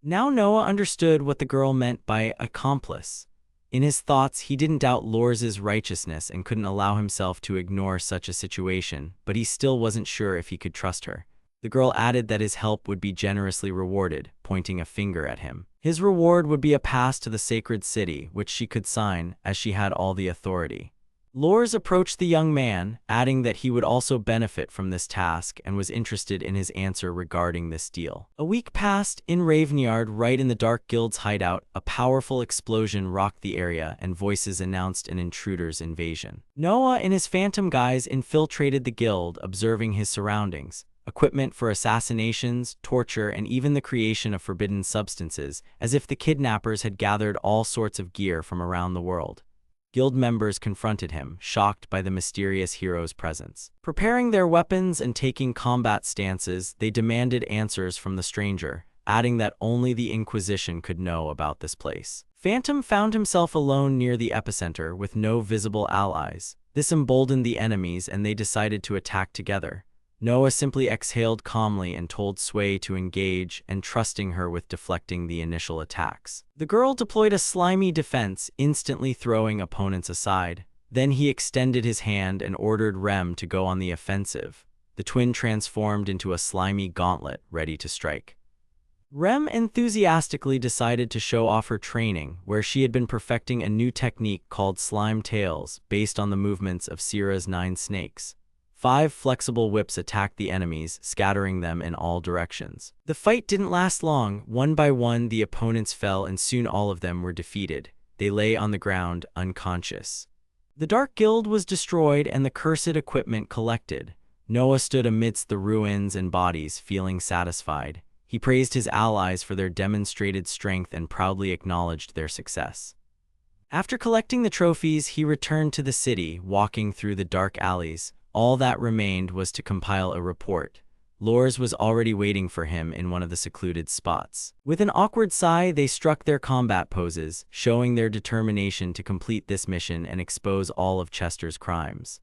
Now Noah understood what the girl meant by accomplice. In his thoughts, he didn't doubt Lors's righteousness and couldn't allow himself to ignore such a situation, but he still wasn't sure if he could trust her. The girl added that his help would be generously rewarded, pointing a finger at him. His reward would be a pass to the sacred city, which she could sign, as she had all the authority. Lors approached the young man, adding that he would also benefit from this task and was interested in his answer regarding this deal. A week passed. In Ravnyard, right in the Dark Guild's hideout, a powerful explosion rocked the area and voices announced an intruder's invasion. Noah, in his phantom guise, infiltrated the guild, observing his surroundings. Equipment for assassinations, torture, and even the creation of forbidden substances, as if the kidnappers had gathered all sorts of gear from around the world. Guild members confronted him, shocked by the mysterious hero's presence. Preparing their weapons and taking combat stances, they demanded answers from the stranger, adding that only the Inquisition could know about this place. Phantom found himself alone near the epicenter with no visible allies. This emboldened the enemies and they decided to attack together. Noah simply exhaled calmly and told Sway to engage, entrusting her with deflecting the initial attacks. The girl deployed a slimy defense, instantly throwing opponents aside. Then he extended his hand and ordered Rem to go on the offensive. The twin transformed into a slimy gauntlet, ready to strike. Rem enthusiastically decided to show off her training, where she had been perfecting a new technique called slime tails, based on the movements of Sira's 9 snakes. 5 flexible whips attacked the enemies, scattering them in all directions. The fight didn't last long. One by one, the opponents fell and soon all of them were defeated. They lay on the ground, unconscious. The Dark Guild was destroyed and the cursed equipment collected. Noah stood amidst the ruins and bodies, feeling satisfied. He praised his allies for their demonstrated strength and proudly acknowledged their success. After collecting the trophies, he returned to the city, walking through the dark alleys. All that remained was to compile a report. Lors was already waiting for him in one of the secluded spots. With an awkward sigh, they struck their combat poses, showing their determination to complete this mission and expose all of Chester's crimes.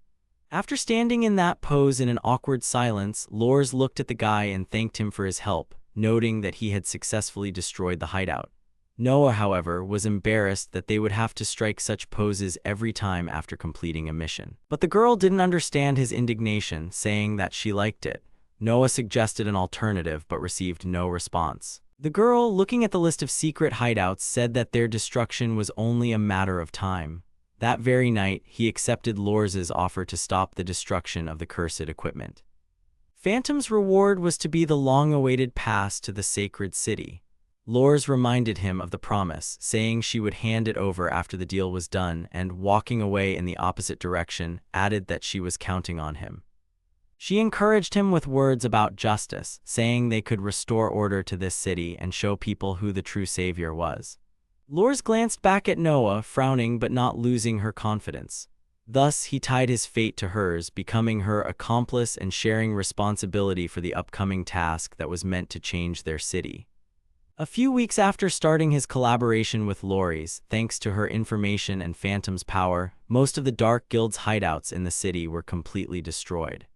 After standing in that pose in an awkward silence, Lors looked at the guy and thanked him for his help, noting that he had successfully destroyed the hideout. Noah, however, was embarrassed that they would have to strike such poses every time after completing a mission. But the girl didn't understand his indignation, saying that she liked it. Noah suggested an alternative but received no response. The girl, looking at the list of secret hideouts, said that their destruction was only a matter of time. That very night, he accepted Lors's offer to stop the destruction of the cursed equipment. Phantom's reward was to be the long-awaited pass to the sacred city. Lors reminded him of the promise, saying she would hand it over after the deal was done, and, walking away in the opposite direction, added that she was counting on him. She encouraged him with words about justice, saying they could restore order to this city and show people who the true savior was. Lors glanced back at Noah, frowning but not losing her confidence. Thus, he tied his fate to hers, becoming her accomplice and sharing responsibility for the upcoming task that was meant to change their city. A few weeks after starting his collaboration with Lori's, thanks to her information and Phantom's power, most of the Dark Guild's hideouts in the city were completely destroyed.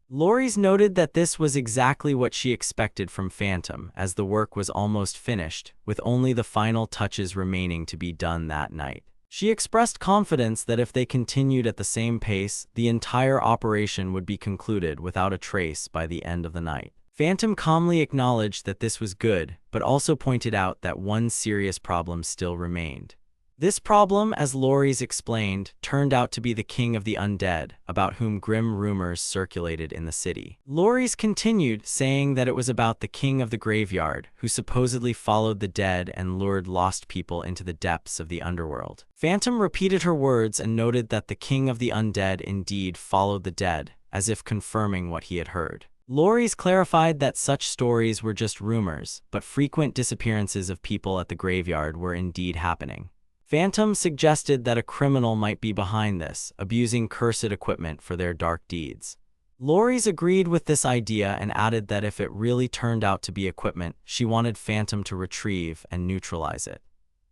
Lori's noted that this was exactly what she expected from Phantom, as the work was almost finished, with only the final touches remaining to be done that night. She expressed confidence that if they continued at the same pace, the entire operation would be concluded without a trace by the end of the night. Phantom calmly acknowledged that this was good, but also pointed out that one serious problem still remained. This problem, as Lori's explained, turned out to be the king of the undead, about whom grim rumors circulated in the city. Lori's continued, saying that it was about the king of the graveyard, who supposedly followed the dead and lured lost people into the depths of the underworld. Phantom repeated her words and noted that the king of the undead indeed followed the dead, as if confirming what he had heard. Lori's clarified that such stories were just rumors, but frequent disappearances of people at the graveyard were indeed happening. Phantom suggested that a criminal might be behind this, abusing cursed equipment for their dark deeds. Lori's agreed with this idea and added that if it really turned out to be equipment, she wanted Phantom to retrieve and neutralize it.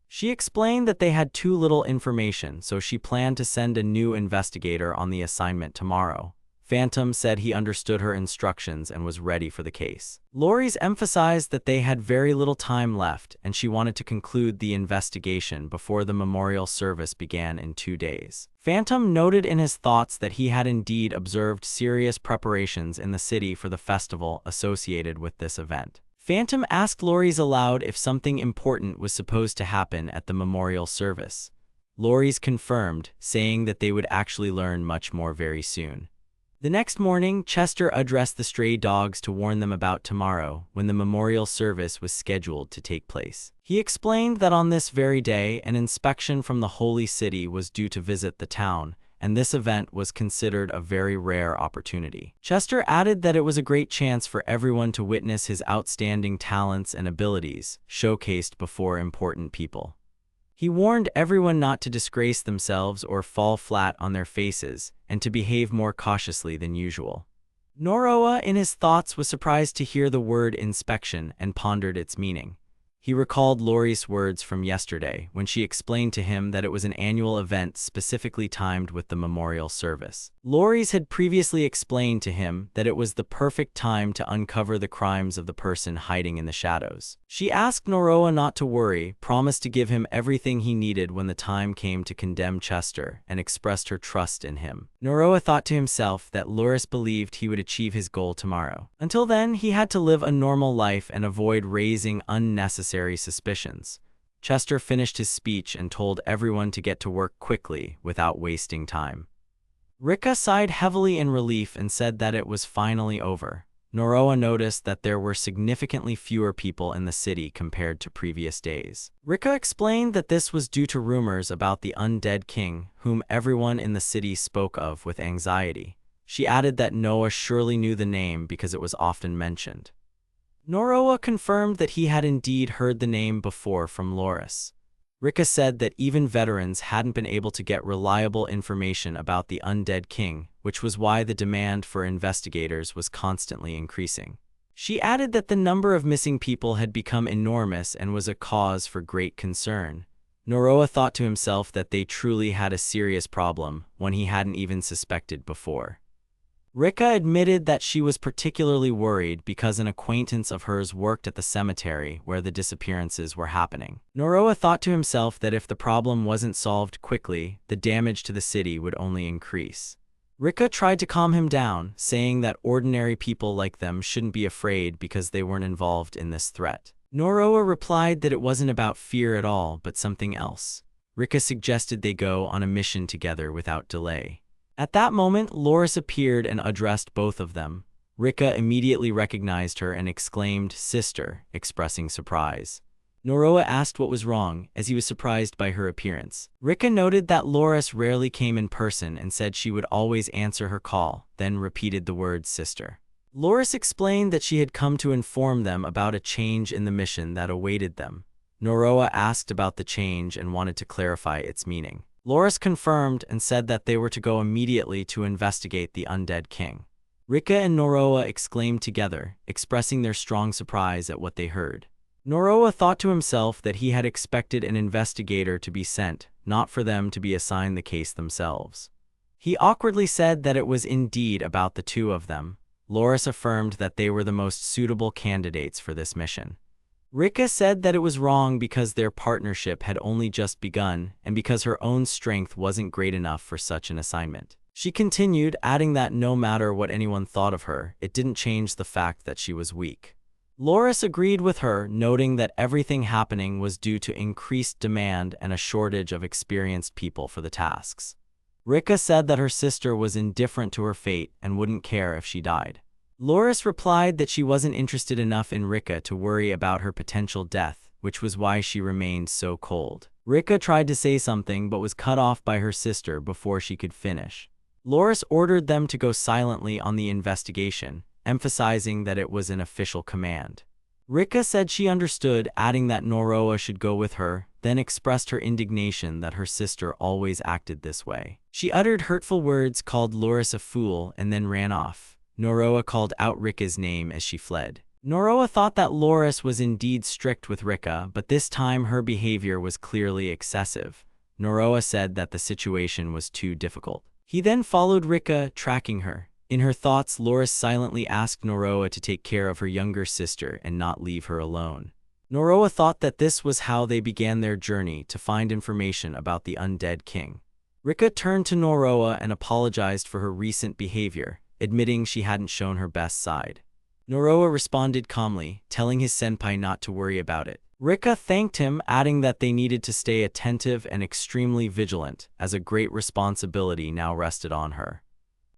She explained that they had too little information, so she planned to send a new investigator on the assignment tomorrow. Phantom said he understood her instructions and was ready for the case. Lori's emphasized that they had very little time left, and she wanted to conclude the investigation before the memorial service began in 2 days. Phantom noted in his thoughts that he had indeed observed serious preparations in the city for the festival associated with this event. Phantom asked Lori's aloud if something important was supposed to happen at the memorial service. Lori's confirmed, saying that they would actually learn much more very soon. The next morning, Chester addressed the stray dogs to warn them about tomorrow, when the memorial service was scheduled to take place. He explained that on this very day, an inspection from the Holy City was due to visit the town, and this event was considered a very rare opportunity. Chester added that it was a great chance for everyone to witness his outstanding talents and abilities, showcased before important people. He warned everyone not to disgrace themselves or fall flat on their faces, and to behave more cautiously than usual. Noroa, in his thoughts, was surprised to hear the word inspection and pondered its meaning. He recalled Lori's words from yesterday when she explained to him that it was an annual event specifically timed with the memorial service. Lori's had previously explained to him that it was the perfect time to uncover the crimes of the person hiding in the shadows. She asked Noroa not to worry, promised to give him everything he needed when the time came to condemn Chester, and expressed her trust in him. Noroa thought to himself that Loris believed he would achieve his goal tomorrow. Until then, he had to live a normal life and avoid raising unnecessary suspicions. Chester finished his speech and told everyone to get to work quickly, without wasting time. Rika sighed heavily in relief and said that it was finally over. Noroa noticed that there were significantly fewer people in the city compared to previous days. Rika explained that this was due to rumors about the undead king, whom everyone in the city spoke of with anxiety. She added that Noah surely knew the name because it was often mentioned. Noroa confirmed that he had indeed heard the name before from Loris. Rika said that even veterans hadn't been able to get reliable information about the undead king, which was why the demand for investigators was constantly increasing. She added that the number of missing people had become enormous and was a cause for great concern. Noroa thought to himself that they truly had a serious problem, one he hadn't even suspected before. Rika admitted that she was particularly worried because an acquaintance of hers worked at the cemetery where the disappearances were happening. Noroa thought to himself that if the problem wasn't solved quickly, the damage to the city would only increase. Rika tried to calm him down, saying that ordinary people like them shouldn't be afraid because they weren't involved in this threat. Noroa replied that it wasn't about fear at all, but something else. Rika suggested they go on a mission together without delay. At that moment, Loris appeared and addressed both of them. Rika immediately recognized her and exclaimed, "Sister," expressing surprise. Noroa asked what was wrong, as he was surprised by her appearance. Rika noted that Loris rarely came in person and said she would always answer her call, then repeated the words sister. Loris explained that she had come to inform them about a change in the mission that awaited them. Noroa asked about the change and wanted to clarify its meaning. Loris confirmed and said that they were to go immediately to investigate the undead king. Rika and Noroa exclaimed together, expressing their strong surprise at what they heard. Noroa thought to himself that he had expected an investigator to be sent, not for them to be assigned the case themselves. He awkwardly said that it was indeed about the two of them. Loris affirmed that they were the most suitable candidates for this mission. Rika said that it was wrong because their partnership had only just begun and because her own strength wasn't great enough for such an assignment. She continued, adding that no matter what anyone thought of her, it didn't change the fact that she was weak. Loris agreed with her, noting that everything happening was due to increased demand and a shortage of experienced people for the tasks. Rika said that her sister was indifferent to her fate and wouldn't care if she died. Loris replied that she wasn't interested enough in Rika to worry about her potential death, which was why she remained so cold. Rika tried to say something but was cut off by her sister before she could finish. Loris ordered them to go silently on the investigation, emphasizing that it was an official command. Rika said she understood, adding that Noroa should go with her, then expressed her indignation that her sister always acted this way. She uttered hurtful words, called Loris a fool, and then ran off. Noroa called out Rika's name as she fled. Noroa thought that Loris was indeed strict with Rika, but this time her behavior was clearly excessive. Noroa said that the situation was too difficult. He then followed Rika, tracking her. In her thoughts, Loris silently asked Noroa to take care of her younger sister and not leave her alone. Noroa thought that this was how they began their journey to find information about the undead king. Rika turned to Noroa and apologized for her recent behavior, admitting she hadn't shown her best side. Noroa responded calmly, telling his senpai not to worry about it. Rika thanked him, adding that they needed to stay attentive and extremely vigilant, as a great responsibility now rested on her.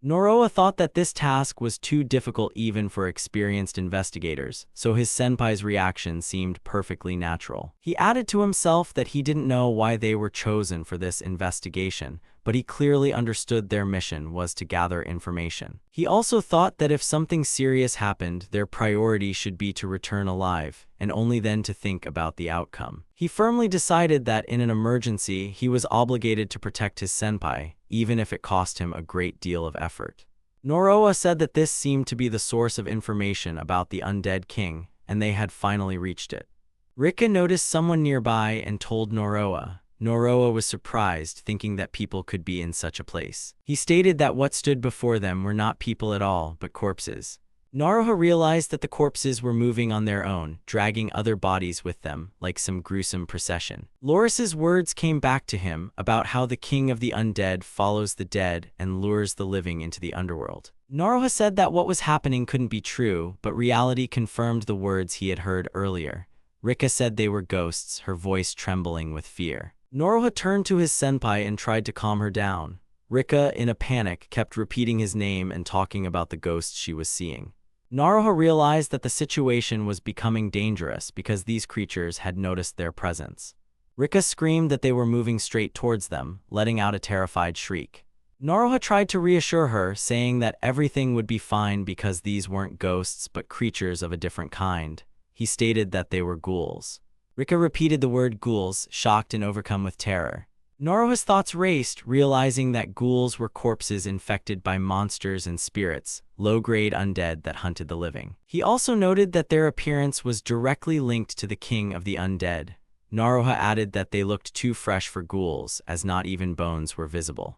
Noroa thought that this task was too difficult even for experienced investigators, so his senpai's reaction seemed perfectly natural. He added to himself that he didn't know why they were chosen for this investigation, but he clearly understood their mission was to gather information. He also thought that if something serious happened, their priority should be to return alive, and only then to think about the outcome. He firmly decided that in an emergency, he was obligated to protect his senpai, even if it cost him a great deal of effort. Noroa said that this seemed to be the source of information about the undead king, and they had finally reached it. Rika noticed someone nearby and told Noroa. Noroa was surprised, thinking that people could be in such a place. He stated that what stood before them were not people at all, but corpses. Noroa realized that the corpses were moving on their own, dragging other bodies with them, like some gruesome procession. Loris's words came back to him about how the king of the undead follows the dead and lures the living into the underworld. Noroa said that what was happening couldn't be true, but reality confirmed the words he had heard earlier. Rika said they were ghosts, her voice trembling with fear. Noroa turned to his senpai and tried to calm her down. Rika, in a panic, kept repeating his name and talking about the ghosts she was seeing. Noroa realized that the situation was becoming dangerous because these creatures had noticed their presence. Rika screamed that they were moving straight towards them, letting out a terrified shriek. Noroa tried to reassure her, saying that everything would be fine because these weren't ghosts but creatures of a different kind. He stated that they were ghouls. Rika repeated the word ghouls, shocked and overcome with terror. Noroa's thoughts raced, realizing that ghouls were corpses infected by monsters and spirits, low-grade undead that hunted the living. He also noted that their appearance was directly linked to the king of the undead. Noroa added that they looked too fresh for ghouls, as not even bones were visible.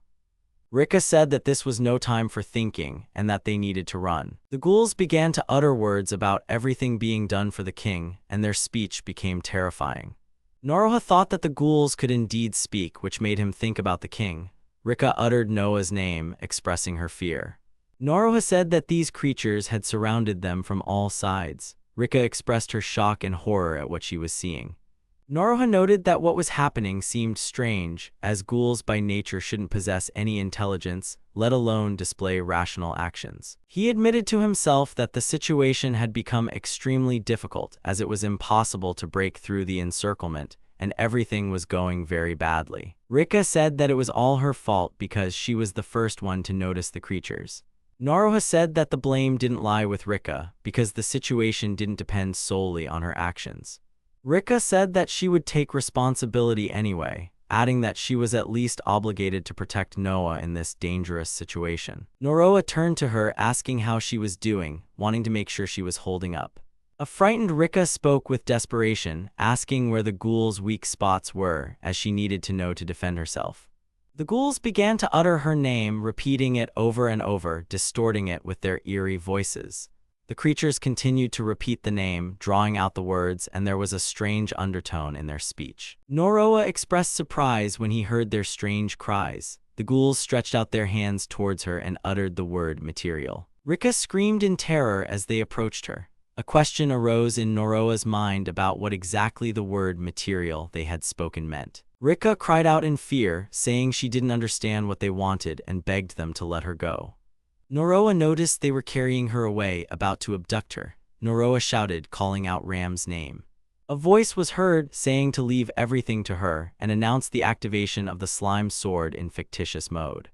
Rika said that this was no time for thinking, and that they needed to run. The ghouls began to utter words about everything being done for the king, and their speech became terrifying. Noroa thought that the ghouls could indeed speak, which made him think about the king. Rika uttered Noah's name, expressing her fear. Noroa said that these creatures had surrounded them from all sides. Rika expressed her shock and horror at what she was seeing. Noroha noted that what was happening seemed strange, as ghouls by nature shouldn't possess any intelligence, let alone display rational actions. He admitted to himself that the situation had become extremely difficult, as it was impossible to break through the encirclement, and everything was going very badly. Rika said that it was all her fault because she was the first one to notice the creatures. Noroha said that the blame didn't lie with Rika, because the situation didn't depend solely on her actions. Rika said that she would take responsibility anyway, adding that she was at least obligated to protect Noah in this dangerous situation. Noroha turned to her asking how she was doing, wanting to make sure she was holding up. A frightened Rika spoke with desperation, asking where the ghoul's weak spots were, as she needed to know to defend herself. The ghouls began to utter her name, repeating it over and over, distorting it with their eerie voices. The creatures continued to repeat the name, drawing out the words, and there was a strange undertone in their speech. Noroha expressed surprise when he heard their strange cries. The ghouls stretched out their hands towards her and uttered the word material. Rika screamed in terror as they approached her. A question arose in Noroha's mind about what exactly the word material they had spoken meant. Rika cried out in fear, saying she didn't understand what they wanted and begged them to let her go. Noroha noticed they were carrying her away, about to abduct her. Noroha shouted, calling out Ram's name. A voice was heard, saying to leave everything to her, and announced the activation of the slime sword in fictitious mode.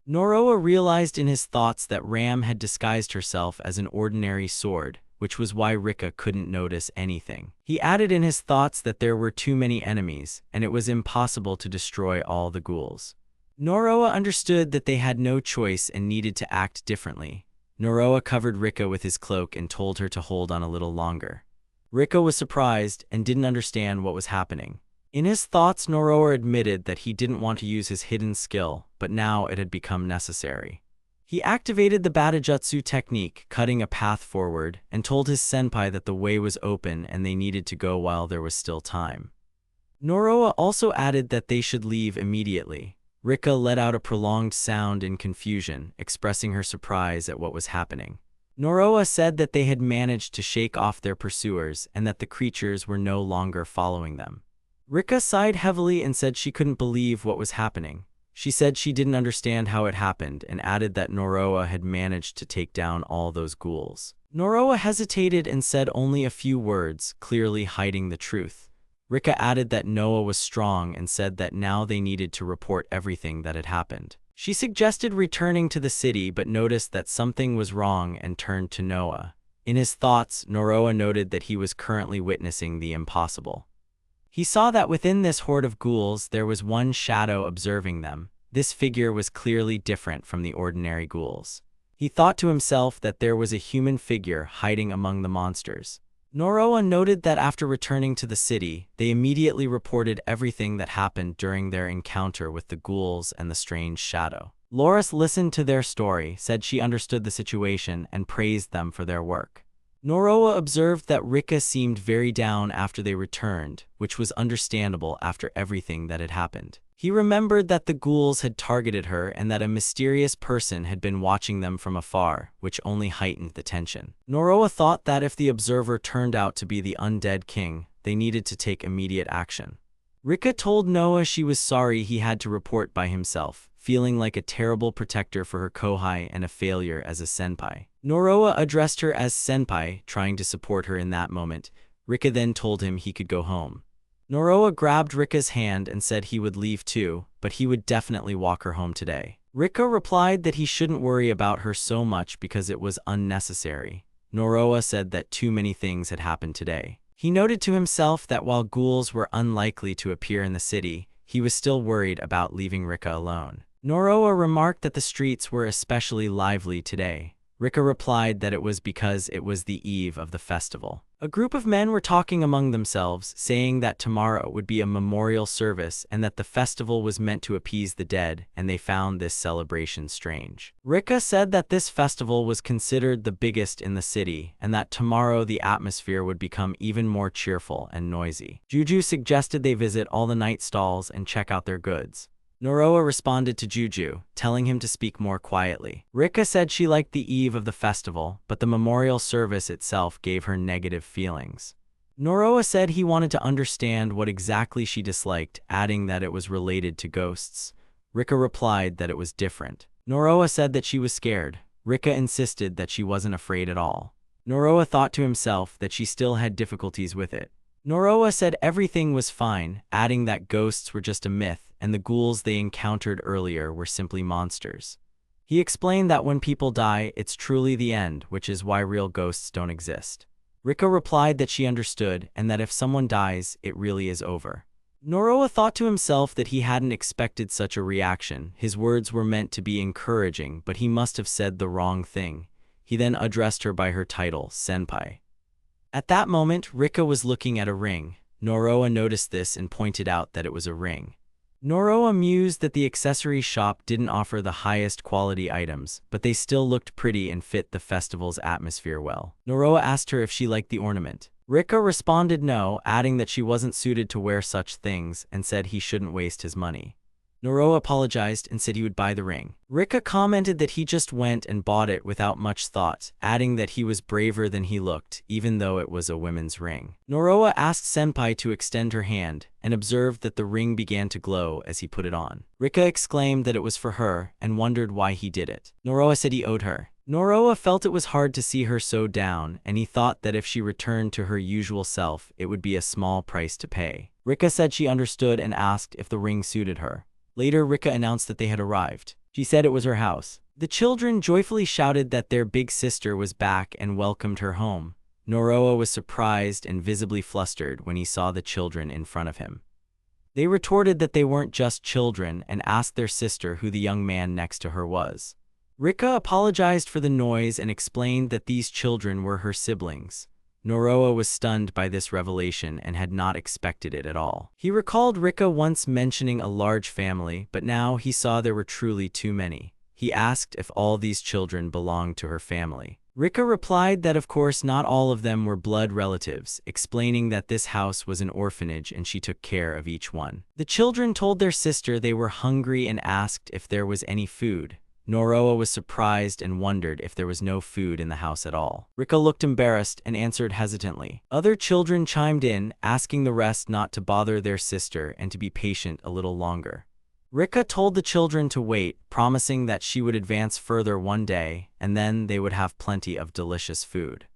Noroha realized in his thoughts that Ram had disguised herself as an ordinary sword, which was why Rika couldn't notice anything. He added in his thoughts that there were too many enemies, and it was impossible to destroy all the ghouls. Noroha understood that they had no choice and needed to act differently. Noroha covered Rika with his cloak and told her to hold on a little longer. Rika was surprised and didn't understand what was happening. In his thoughts, Noroha admitted that he didn't want to use his hidden skill, but now it had become necessary. He activated the Batajutsu technique, cutting a path forward, and told his senpai that the way was open and they needed to go while there was still time. Noroha also added that they should leave immediately. Rika let out a prolonged sound in confusion, expressing her surprise at what was happening. Noroha said that they had managed to shake off their pursuers and that the creatures were no longer following them. Rika sighed heavily and said she couldn't believe what was happening. She said she didn't understand how it happened and added that Noroha had managed to take down all those ghouls. Noroha hesitated and said only a few words, clearly hiding the truth. Rika added that Noah was strong and said that now they needed to report everything that had happened. She suggested returning to the city but noticed that something was wrong and turned to Noah. In his thoughts, Noroha noted that he was currently witnessing the impossible. He saw that within this horde of ghouls there was one shadow observing them. This figure was clearly different from the ordinary ghouls. He thought to himself that there was a human figure hiding among the monsters. Noroha noted that after returning to the city, they immediately reported everything that happened during their encounter with the ghouls and the strange shadow. Loris listened to their story, said she understood the situation, and praised them for their work. Noroha observed that Rika seemed very down after they returned, which was understandable after everything that had happened. He remembered that the ghouls had targeted her and that a mysterious person had been watching them from afar, which only heightened the tension. Noroha thought that if the observer turned out to be the undead king, they needed to take immediate action. Rika told Noah she was sorry he had to report by himself, feeling like a terrible protector for her kohai and a failure as a senpai. Noroha addressed her as senpai, trying to support her in that moment. Rika then told him he could go home. Noroha grabbed Rika's hand and said he would leave too, but he would definitely walk her home today. Rika replied that he shouldn't worry about her so much because it was unnecessary. Noroha said that too many things had happened today. He noted to himself that while ghouls were unlikely to appear in the city, he was still worried about leaving Rika alone. Noroha remarked that the streets were especially lively today. Rika replied that it was because it was the eve of the festival. A group of men were talking among themselves, saying that tomorrow would be a memorial service and that the festival was meant to appease the dead, and they found this celebration strange. Rika said that this festival was considered the biggest in the city, and that tomorrow the atmosphere would become even more cheerful and noisy. Juju suggested they visit all the night stalls and check out their goods. Noroha responded to Juju, telling him to speak more quietly. Rika said she liked the eve of the festival, but the memorial service itself gave her negative feelings. Noroa said he wanted to understand what exactly she disliked, adding that it was related to ghosts. Rika replied that it was different. Noroa said that she was scared. Rika insisted that she wasn't afraid at all. Noroa thought to himself that she still had difficulties with it. Noroa said everything was fine, adding that ghosts were just a myth and the ghouls they encountered earlier were simply monsters. He explained that when people die, it's truly the end, which is why real ghosts don't exist. Rika replied that she understood and that if someone dies, it really is over. Noroa thought to himself that he hadn't expected such a reaction. His words were meant to be encouraging, but he must have said the wrong thing. He then addressed her by her title, Senpai. At that moment, Rika was looking at a ring. Noroa noticed this and pointed out that it was a ring. Noroa mused that the accessory shop didn't offer the highest quality items, but they still looked pretty and fit the festival's atmosphere well. Noroa asked her if she liked the ornament. Rika responded no, adding that she wasn't suited to wear such things and said he shouldn't waste his money. Noroa apologized and said he would buy the ring. Rika commented that he just went and bought it without much thought, adding that he was braver than he looked, even though it was a women's ring. Noroa asked Senpai to extend her hand, and observed that the ring began to glow as he put it on. Rika exclaimed that it was for her, and wondered why he did it. Noroa said he owed her. Noroa felt it was hard to see her so down, and he thought that if she returned to her usual self, it would be a small price to pay. Rika said she understood and asked if the ring suited her. Later, Rika announced that they had arrived. She said it was her house. The children joyfully shouted that their big sister was back and welcomed her home. Noroa was surprised and visibly flustered when he saw the children in front of him. They retorted that they weren't just children and asked their sister who the young man next to her was. Rika apologized for the noise and explained that these children were her siblings. Noroa was stunned by this revelation and had not expected it at all. He recalled Rika once mentioning a large family, but now he saw there were truly too many. He asked if all these children belonged to her family. Rika replied that of course not all of them were blood relatives, explaining that this house was an orphanage and she took care of each one. The children told their sister they were hungry and asked if there was any food. Noroa was surprised and wondered if there was no food in the house at all. Rika looked embarrassed and answered hesitantly. Other children chimed in, asking the rest not to bother their sister and to be patient a little longer. Rika told the children to wait, promising that she would advance further one day, and then they would have plenty of delicious food.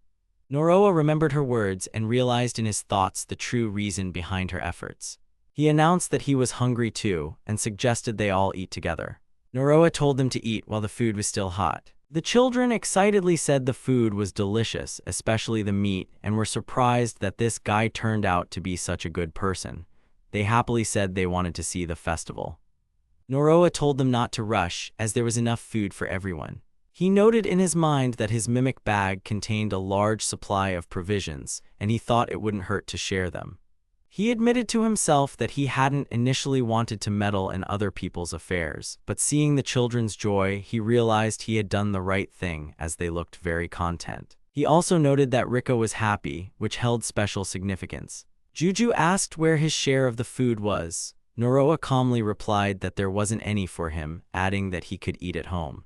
Noroa remembered her words and realized in his thoughts the true reason behind her efforts. He announced that he was hungry too, and suggested they all eat together. Noroa told them to eat while the food was still hot. The children excitedly said the food was delicious, especially the meat, and were surprised that this guy turned out to be such a good person. They happily said they wanted to see the festival. Noroa told them not to rush, as there was enough food for everyone. He noted in his mind that his mimic bag contained a large supply of provisions, and he thought it wouldn't hurt to share them. He admitted to himself that he hadn't initially wanted to meddle in other people's affairs, but seeing the children's joy, he realized he had done the right thing as they looked very content. He also noted that Rika was happy, which held special significance. Juju asked where his share of the food was. Noroa calmly replied that there wasn't any for him, adding that he could eat at home.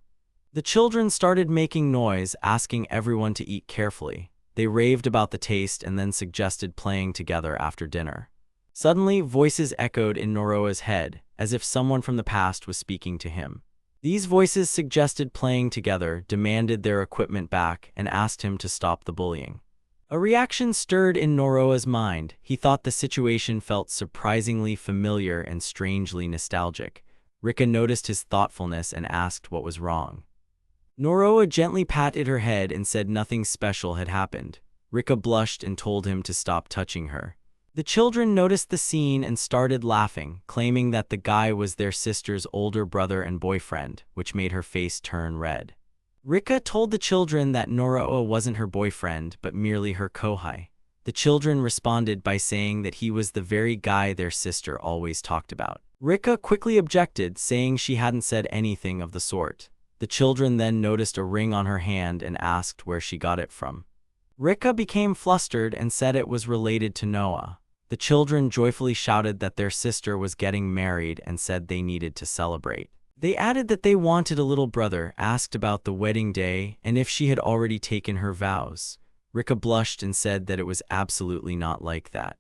The children started making noise, asking everyone to eat carefully. They raved about the taste and then suggested playing together after dinner. Suddenly, voices echoed in Noroa's head, as if someone from the past was speaking to him. These voices suggested playing together, demanded their equipment back, and asked him to stop the bullying. A reaction stirred in Noroa's mind. He thought the situation felt surprisingly familiar and strangely nostalgic. Rika noticed his thoughtfulness and asked what was wrong. Noroa gently patted her head and said nothing special had happened. Rika blushed and told him to stop touching her. The children noticed the scene and started laughing, claiming that the guy was their sister's older brother and boyfriend, which made her face turn red. Rika told the children that Noroa wasn't her boyfriend, but merely her kohai. The children responded by saying that he was the very guy their sister always talked about. Rika quickly objected, saying she hadn't said anything of the sort. The children then noticed a ring on her hand and asked where she got it from. Rika became flustered and said it was related to Noah. The children joyfully shouted that their sister was getting married and said they needed to celebrate. They added that they wanted a little brother, asked about the wedding day and if she had already taken her vows. Rika blushed and said that it was absolutely not like that.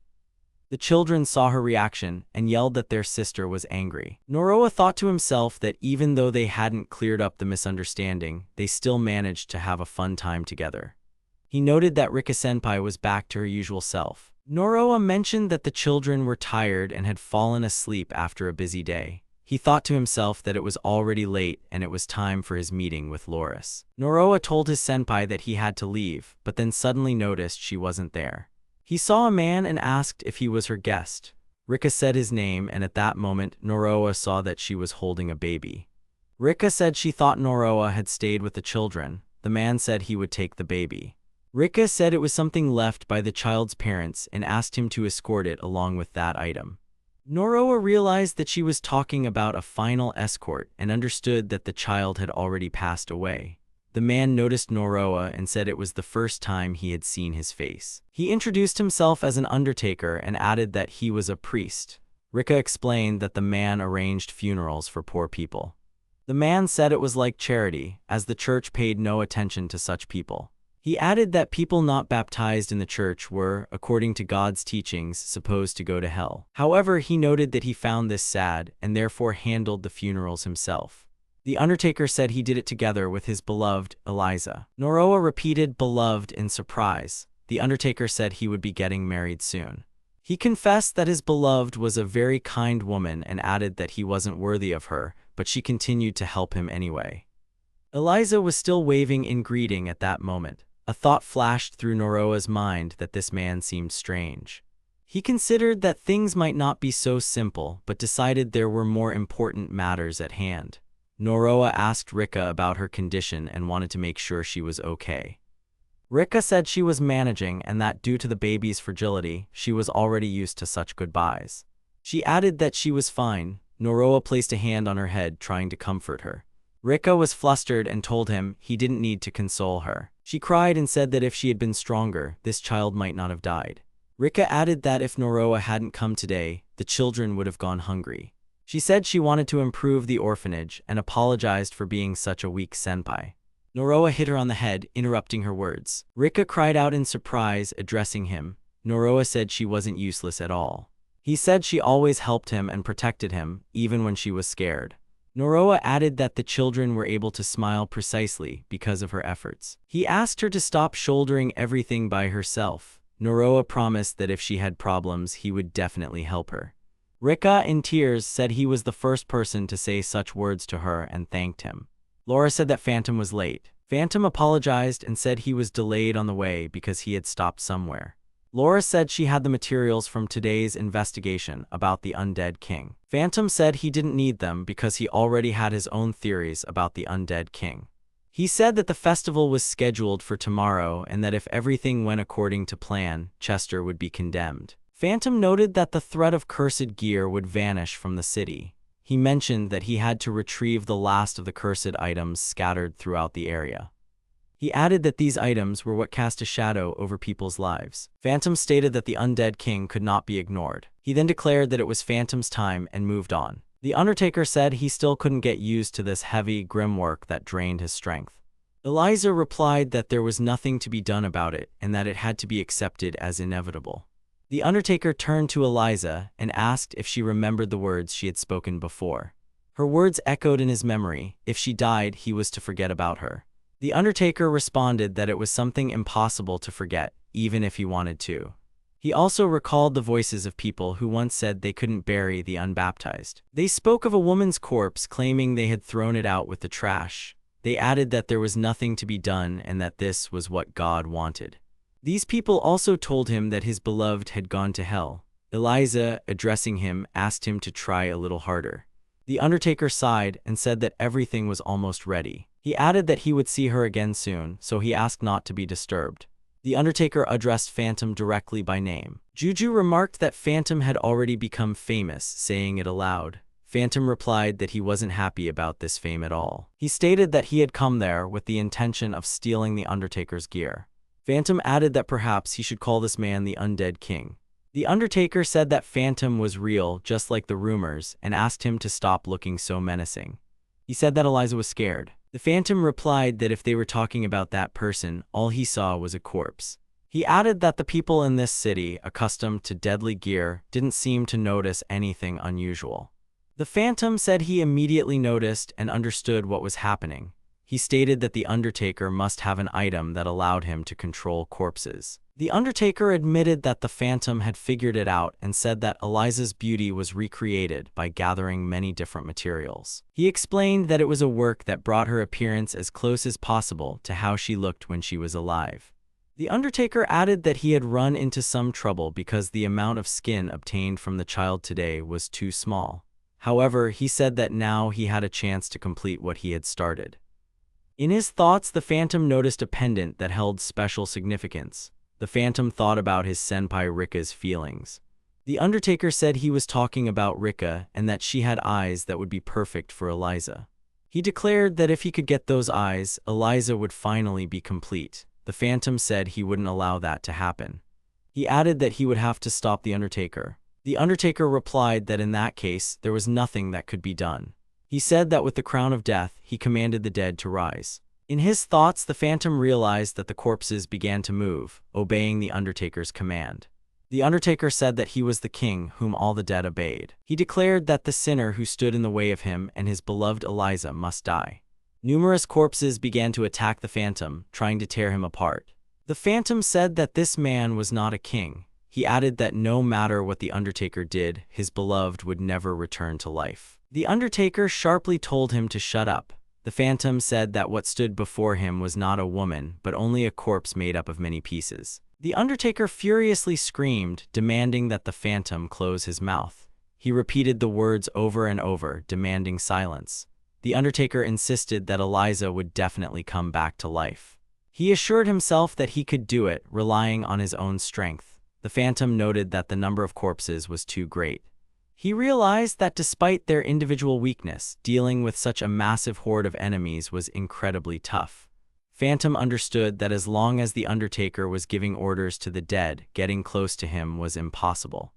The children saw her reaction and yelled that their sister was angry. Noroa thought to himself that even though they hadn't cleared up the misunderstanding, they still managed to have a fun time together. He noted that Rika-senpai was back to her usual self. Noroa mentioned that the children were tired and had fallen asleep after a busy day. He thought to himself that it was already late and it was time for his meeting with Loris. Noroa told his senpai that he had to leave, but then suddenly noticed she wasn't there. He saw a man and asked if he was her guest. Rika said his name, and at that moment, Noroa saw that she was holding a baby. Rika said she thought Noroa had stayed with the children. The man said he would take the baby. Rika said it was something left by the child's parents and asked him to escort it along with that item. Noroa realized that she was talking about a final escort and understood that the child had already passed away. The man noticed Noroa and said it was the first time he had seen his face. He introduced himself as an undertaker and added that he was a priest. Rika explained that the man arranged funerals for poor people. The man said it was like charity, as the church paid no attention to such people. He added that people not baptized in the church were, according to God's teachings, supposed to go to hell. However, he noted that he found this sad and therefore handled the funerals himself. The undertaker said he did it together with his beloved, Eliza. Noroa repeated beloved in surprise. The undertaker said he would be getting married soon. He confessed that his beloved was a very kind woman and added that he wasn't worthy of her, but she continued to help him anyway. Eliza was still waving in greeting at that moment. A thought flashed through Noroa's mind that this man seemed strange. He considered that things might not be so simple, but decided there were more important matters at hand. Noroa asked Rika about her condition and wanted to make sure she was okay. Rika said she was managing and that due to the baby's fragility, she was already used to such goodbyes. She added that she was fine. Noroa placed a hand on her head, trying to comfort her. Rika was flustered and told him he didn't need to console her. She cried and said that if she had been stronger, this child might not have died. Rika added that if Noroa hadn't come today, the children would have gone hungry. She said she wanted to improve the orphanage and apologized for being such a weak senpai. Noroa hit her on the head, interrupting her words. Rika cried out in surprise, addressing him. Noroa said she wasn't useless at all. He said she always helped him and protected him, even when she was scared. Noroa added that the children were able to smile precisely because of her efforts. He asked her to stop shouldering everything by herself. Noroa promised that if she had problems, he would definitely help her. Rika, in tears, said he was the first person to say such words to her and thanked him. Laura said that Phantom was late. Phantom apologized and said he was delayed on the way because he had stopped somewhere. Laura said she had the materials from today's investigation about the undead king. Phantom said he didn't need them because he already had his own theories about the undead king. He said that the festival was scheduled for tomorrow and that if everything went according to plan, Chester would be condemned. Phantom noted that the threat of cursed gear would vanish from the city. He mentioned that he had to retrieve the last of the cursed items scattered throughout the area. He added that these items were what cast a shadow over people's lives. Phantom stated that the undead king could not be ignored. He then declared that it was Phantom's time and moved on. The Undertaker said he still couldn't get used to this heavy, grim work that drained his strength. Eliza replied that there was nothing to be done about it and that it had to be accepted as inevitable. The Undertaker turned to Eliza and asked if she remembered the words she had spoken before. Her words echoed in his memory. If she died, he was to forget about her. The Undertaker responded that it was something impossible to forget, even if he wanted to. He also recalled the voices of people who once said they couldn't bury the unbaptized. They spoke of a woman's corpse, claiming they had thrown it out with the trash. They added that there was nothing to be done and that this was what God wanted. These people also told him that his beloved had gone to hell. Eliza, addressing him, asked him to try a little harder. The Undertaker sighed and said that everything was almost ready. He added that he would see her again soon, so he asked not to be disturbed. The Undertaker addressed Phantom directly by name. Juju remarked that Phantom had already become famous, saying it aloud. Phantom replied that he wasn't happy about this fame at all. He stated that he had come there with the intention of stealing the Undertaker's gear. Phantom added that perhaps he should call this man the Undead King. The Undertaker said that Phantom was real, just like the rumors, and asked him to stop looking so menacing. He said that Eliza was scared. The Phantom replied that if they were talking about that person, all he saw was a corpse. He added that the people in this city, accustomed to deadly gear, didn't seem to notice anything unusual. The Phantom said he immediately noticed and understood what was happening. He stated that the Undertaker must have an item that allowed him to control corpses. The Undertaker admitted that the Phantom had figured it out and said that Eliza's beauty was recreated by gathering many different materials. He explained that it was a work that brought her appearance as close as possible to how she looked when she was alive. The Undertaker added that he had run into some trouble because the amount of skin obtained from the child today was too small. However, he said that now he had a chance to complete what he had started. In his thoughts, the Phantom noticed a pendant that held special significance. The Phantom thought about his senpai Rika's feelings. The Undertaker said he was talking about Rika and that she had eyes that would be perfect for Eliza. He declared that if he could get those eyes, Eliza would finally be complete. The Phantom said he wouldn't allow that to happen. He added that he would have to stop the Undertaker. The Undertaker replied that in that case, there was nothing that could be done. He said that with the crown of death, he commanded the dead to rise. In his thoughts, the Phantom realized that the corpses began to move, obeying the Undertaker's command. The Undertaker said that he was the king whom all the dead obeyed. He declared that the sinner who stood in the way of him and his beloved Eliza must die. Numerous corpses began to attack the Phantom, trying to tear him apart. The Phantom said that this man was not a king. He added that no matter what the Undertaker did, his beloved would never return to life. The Undertaker sharply told him to shut up. The Phantom said that what stood before him was not a woman, but only a corpse made up of many pieces. The Undertaker furiously screamed, demanding that the Phantom close his mouth. He repeated the words over and over, demanding silence. The Undertaker insisted that Eliza would definitely come back to life. He assured himself that he could do it, relying on his own strength. The Phantom noted that the number of corpses was too great. He realized that despite their individual weakness, dealing with such a massive horde of enemies was incredibly tough. Phantom understood that as long as the Undertaker was giving orders to the dead, getting close to him was impossible.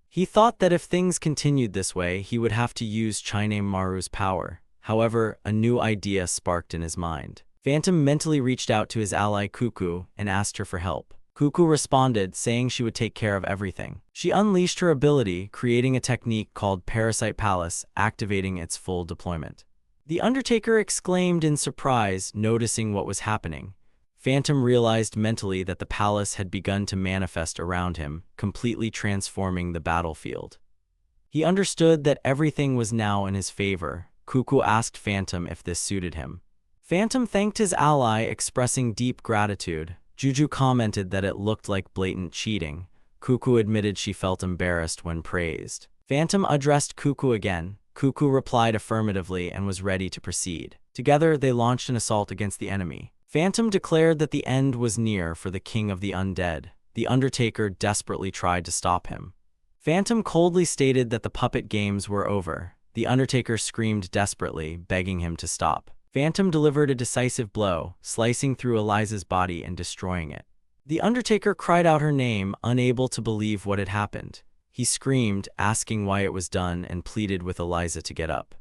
He thought that if things continued this way, he would have to use Chine Maru's power. However, a new idea sparked in his mind. Phantom mentally reached out to his ally Cuckoo and asked her for help. Cuckoo responded, saying she would take care of everything. She unleashed her ability, creating a technique called Parasite Palace, activating its full deployment. The Undertaker exclaimed in surprise, noticing what was happening. Phantom realized mentally that the palace had begun to manifest around him, completely transforming the battlefield. He understood that everything was now in his favor. Cuckoo asked Phantom if this suited him. Phantom thanked his ally, expressing deep gratitude. Juju commented that it looked like blatant cheating. Cuckoo admitted she felt embarrassed when praised. Phantom addressed Cuckoo again. Cuckoo replied affirmatively and was ready to proceed. Together, they launched an assault against the enemy. Phantom declared that the end was near for the King of the Undead. The Undertaker desperately tried to stop him. Phantom coldly stated that the puppet games were over. The Undertaker screamed desperately, begging him to stop. Phantom delivered a decisive blow, slicing through Eliza's body and destroying it. The Undertaker cried out her name, unable to believe what had happened. He screamed, asking why it was done, and pleaded with Eliza to get up.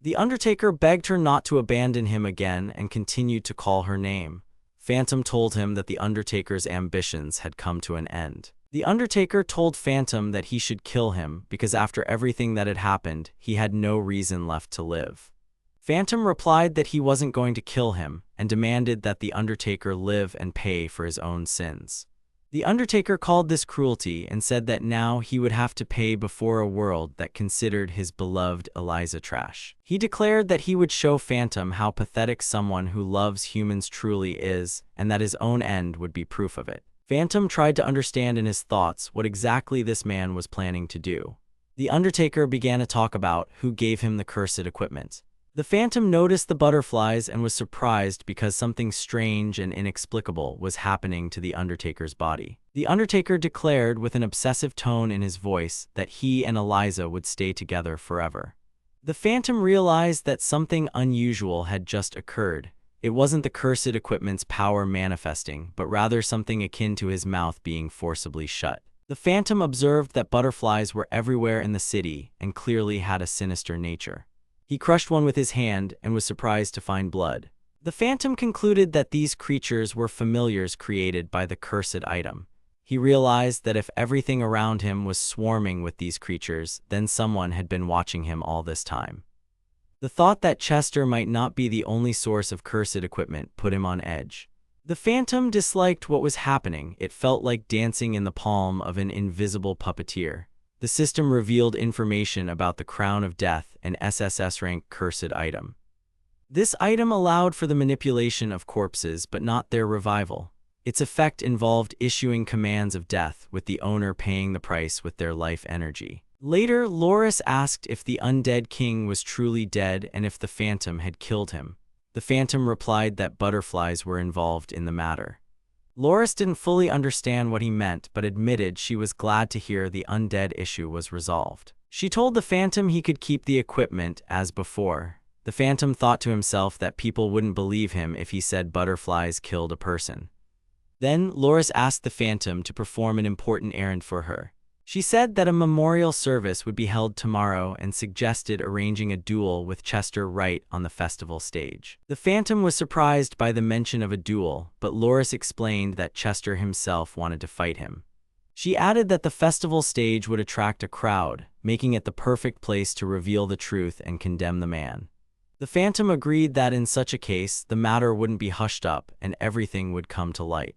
The Undertaker begged her not to abandon him again and continued to call her name. Phantom told him that the Undertaker's ambitions had come to an end. The Undertaker told Phantom that he should kill him because after everything that had happened, he had no reason left to live. Phantom replied that he wasn't going to kill him and demanded that the Undertaker live and pay for his own sins. The Undertaker called this cruelty and said that now he would have to pay before a world that considered his beloved Eliza trash. He declared that he would show Phantom how pathetic someone who loves humans truly is and that his own end would be proof of it. Phantom tried to understand in his thoughts what exactly this man was planning to do. The Undertaker began to talk about who gave him the cursed equipment. The Phantom noticed the butterflies and was surprised because something strange and inexplicable was happening to the Undertaker's body. The Undertaker declared with an obsessive tone in his voice that he and Eliza would stay together forever. The Phantom realized that something unusual had just occurred. It wasn't the cursed equipment's power manifesting, but rather something akin to his mouth being forcibly shut. The Phantom observed that butterflies were everywhere in the city and clearly had a sinister nature. He crushed one with his hand and was surprised to find blood. The phantom concluded that these creatures were familiars created by the cursed item. He realized that if everything around him was swarming with these creatures, then someone had been watching him all this time. The thought that Chester might not be the only source of cursed equipment put him on edge. The phantom disliked what was happening. It felt like dancing in the palm of an invisible puppeteer. The system revealed information about the Crown of Death, an SSS-rank cursed item. This item allowed for the manipulation of corpses but not their revival. Its effect involved issuing commands of death, with the owner paying the price with their life energy. Later, Loris asked if the undead king was truly dead and if the phantom had killed him. The phantom replied that butterflies were involved in the matter. Loris didn't fully understand what he meant but admitted she was glad to hear the undead issue was resolved. She told the phantom he could keep the equipment as before. The phantom thought to himself that people wouldn't believe him if he said butterflies killed a person. Then, Loris asked the phantom to perform an important errand for her. She said that a memorial service would be held tomorrow and suggested arranging a duel with Chester right on the festival stage. The phantom was surprised by the mention of a duel, but Loris explained that Chester himself wanted to fight him. She added that the festival stage would attract a crowd, making it the perfect place to reveal the truth and condemn the man. The phantom agreed that in such a case, the matter wouldn't be hushed up and everything would come to light.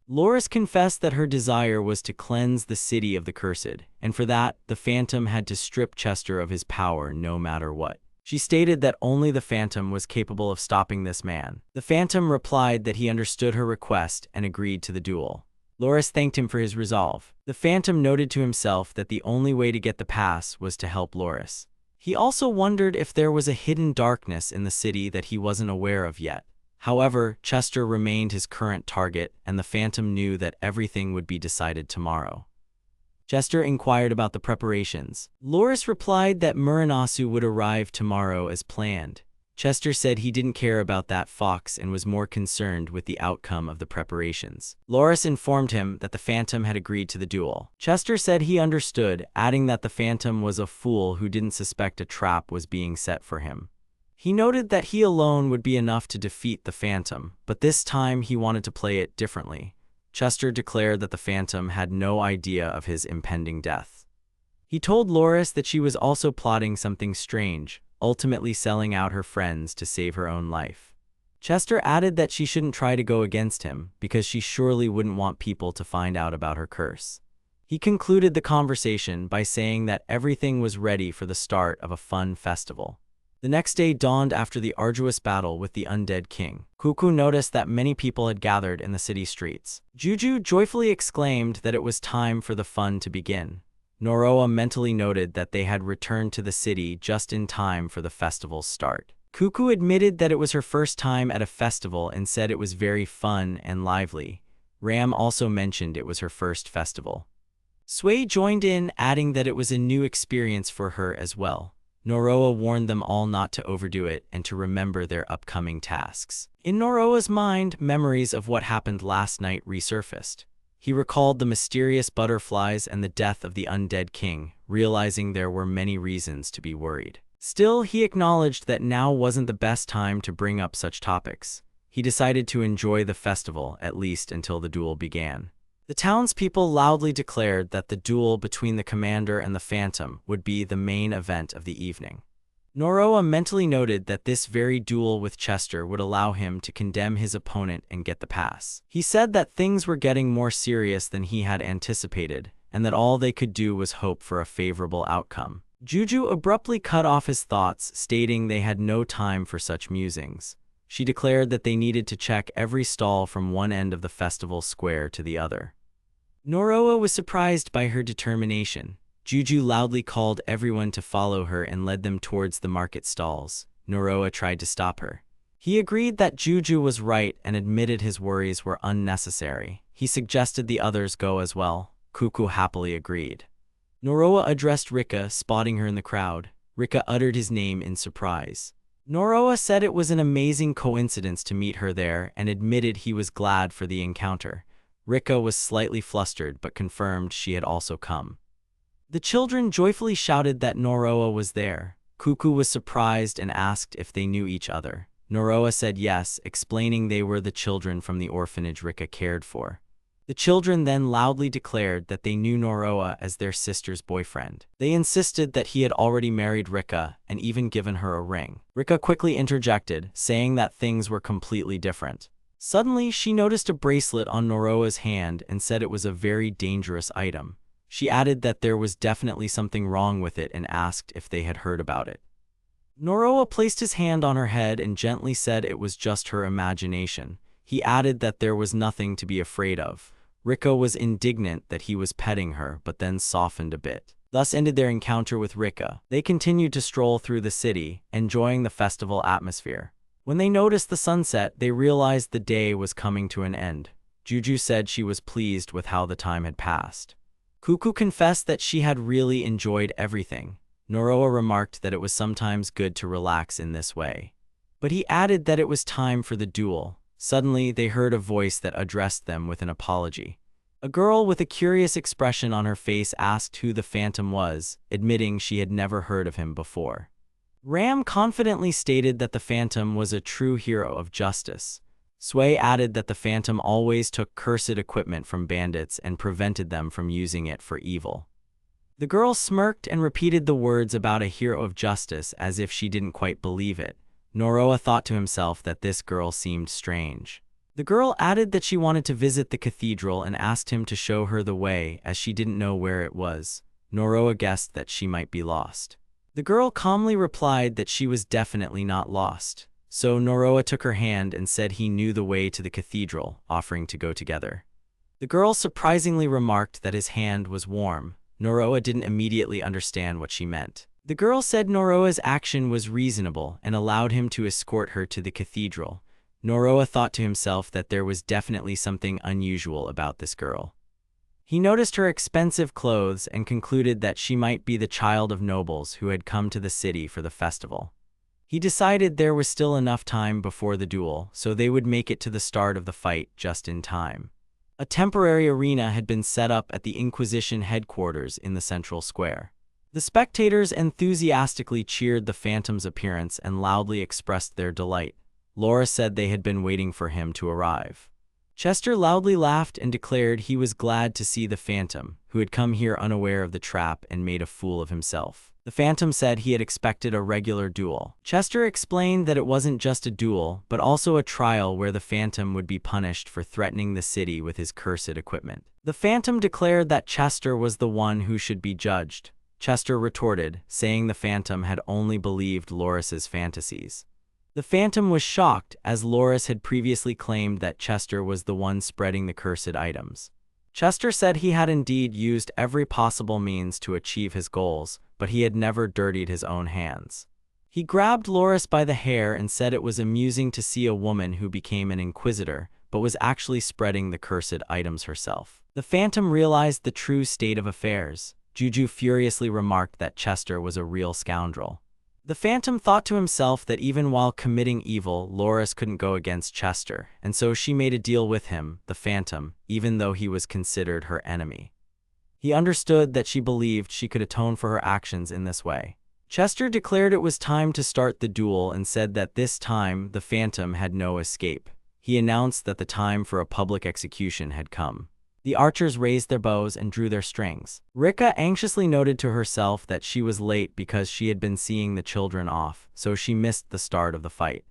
Loris confessed that her desire was to cleanse the city of the cursed, and for that, the phantom had to strip Chester of his power no matter what. She stated that only the phantom was capable of stopping this man. The phantom replied that he understood her request and agreed to the duel. Loris thanked him for his resolve. The phantom noted to himself that the only way to get the pass was to help Loris. He also wondered if there was a hidden darkness in the city that he wasn't aware of yet. However, Chester remained his current target, and the phantom knew that everything would be decided tomorrow. Chester inquired about the preparations. Loris replied that Muranasu would arrive tomorrow as planned. Chester said he didn't care about that fox and was more concerned with the outcome of the preparations. Loris informed him that the phantom had agreed to the duel. Chester said he understood, adding that the phantom was a fool who didn't suspect a trap was being set for him. He noted that he alone would be enough to defeat the phantom, but this time he wanted to play it differently. Chester declared that the phantom had no idea of his impending death. He told Loris that she was also plotting something strange, ultimately selling out her friends to save her own life. Chester added that she shouldn't try to go against him, because she surely wouldn't want people to find out about her curse. He concluded the conversation by saying that everything was ready for the start of a fun festival. The next day dawned after the arduous battle with the undead king. Cuckoo noticed that many people had gathered in the city streets. Juju joyfully exclaimed that it was time for the fun to begin. Noroa mentally noted that they had returned to the city just in time for the festival's start. Cuckoo admitted that it was her first time at a festival and said it was very fun and lively. Ram also mentioned it was her first festival. Sway joined in, adding that it was a new experience for her as well. Noroa warned them all not to overdo it and to remember their upcoming tasks. In Noroa's mind, memories of what happened last night resurfaced. He recalled the mysterious butterflies and the death of the undead king, realizing there were many reasons to be worried. Still, he acknowledged that now wasn't the best time to bring up such topics. He decided to enjoy the festival, at least until the duel began. The townspeople loudly declared that the duel between the commander and the phantom would be the main event of the evening. Noroa mentally noted that this very duel with Chester would allow him to condemn his opponent and get the pass. He said that things were getting more serious than he had anticipated, and that all they could do was hope for a favorable outcome. Juju abruptly cut off his thoughts, stating they had no time for such musings. She declared that they needed to check every stall from one end of the festival square to the other. Noroa was surprised by her determination. Juju loudly called everyone to follow her and led them towards the market stalls. Noroa tried to stop her. He agreed that Juju was right and admitted his worries were unnecessary. He suggested the others go as well. Cuckoo happily agreed. Noroa addressed Rika, spotting her in the crowd. Rika uttered his name in surprise. Noroa said it was an amazing coincidence to meet her there and admitted he was glad for the encounter. Rika was slightly flustered but confirmed she had also come. The children joyfully shouted that Noroa was there. Cuckoo was surprised and asked if they knew each other. Noroa said yes, explaining they were the children from the orphanage Rika cared for. The children then loudly declared that they knew Noroa as their sister's boyfriend. They insisted that he had already married Rika and even given her a ring. Rika quickly interjected, saying that things were completely different. Suddenly, she noticed a bracelet on Noroa's hand and said it was a very dangerous item. She added that there was definitely something wrong with it and asked if they had heard about it. Noroa placed his hand on her head and gently said it was just her imagination. He added that there was nothing to be afraid of. Rika was indignant that he was petting her, but then softened a bit. Thus ended their encounter with Rika. They continued to stroll through the city, enjoying the festival atmosphere. When they noticed the sunset, they realized the day was coming to an end. Juju said she was pleased with how the time had passed. Cuckoo confessed that she had really enjoyed everything. Noroa remarked that it was sometimes good to relax in this way. But he added that it was time for the duel. Suddenly, they heard a voice that addressed them with an apology. A girl with a curious expression on her face asked who the Phantom was, admitting she had never heard of him before. Ram confidently stated that the Phantom was a true hero of justice. Sway added that the Phantom always took cursed equipment from bandits and prevented them from using it for evil. The girl smirked and repeated the words about a hero of justice as if she didn't quite believe it. Noroa thought to himself that this girl seemed strange. The girl added that she wanted to visit the cathedral and asked him to show her the way as she didn't know where it was. Noroa guessed that she might be lost. The girl calmly replied that she was definitely not lost. So Noroa took her hand and said he knew the way to the cathedral, offering to go together. The girl surprisingly remarked that his hand was warm. Noroa didn't immediately understand what she meant. The girl said Noroa's action was reasonable and allowed him to escort her to the cathedral. Noroa thought to himself that there was definitely something unusual about this girl. He noticed her expensive clothes and concluded that she might be the child of nobles who had come to the city for the festival. He decided there was still enough time before the duel, so they would make it to the start of the fight just in time. A temporary arena had been set up at the Inquisition headquarters in the central square. The spectators enthusiastically cheered the Phantom's appearance and loudly expressed their delight. Laura said they had been waiting for him to arrive. Chester loudly laughed and declared he was glad to see the Phantom, who had come here unaware of the trap and made a fool of himself. The Phantom said he had expected a regular duel. Chester explained that it wasn't just a duel, but also a trial where the Phantom would be punished for threatening the city with his cursed equipment. The Phantom declared that Chester was the one who should be judged. Chester retorted, saying the Phantom had only believed Loris's fantasies. The Phantom was shocked, as Loris had previously claimed that Chester was the one spreading the cursed items. Chester said he had indeed used every possible means to achieve his goals, but he had never dirtied his own hands. He grabbed Loris by the hair and said it was amusing to see a woman who became an inquisitor, but was actually spreading the cursed items herself. The Phantom realized the true state of affairs. Juju furiously remarked that Chester was a real scoundrel. The Phantom thought to himself that even while committing evil, Loris couldn't go against Chester, and so she made a deal with him, the Phantom, even though he was considered her enemy. He understood that she believed she could atone for her actions in this way. Chester declared it was time to start the duel and said that this time the Phantom had no escape. He announced that the time for a public execution had come. The archers raised their bows and drew their strings. Rika anxiously noted to herself that she was late because she had been seeing the children off, so she missed the start of the fight.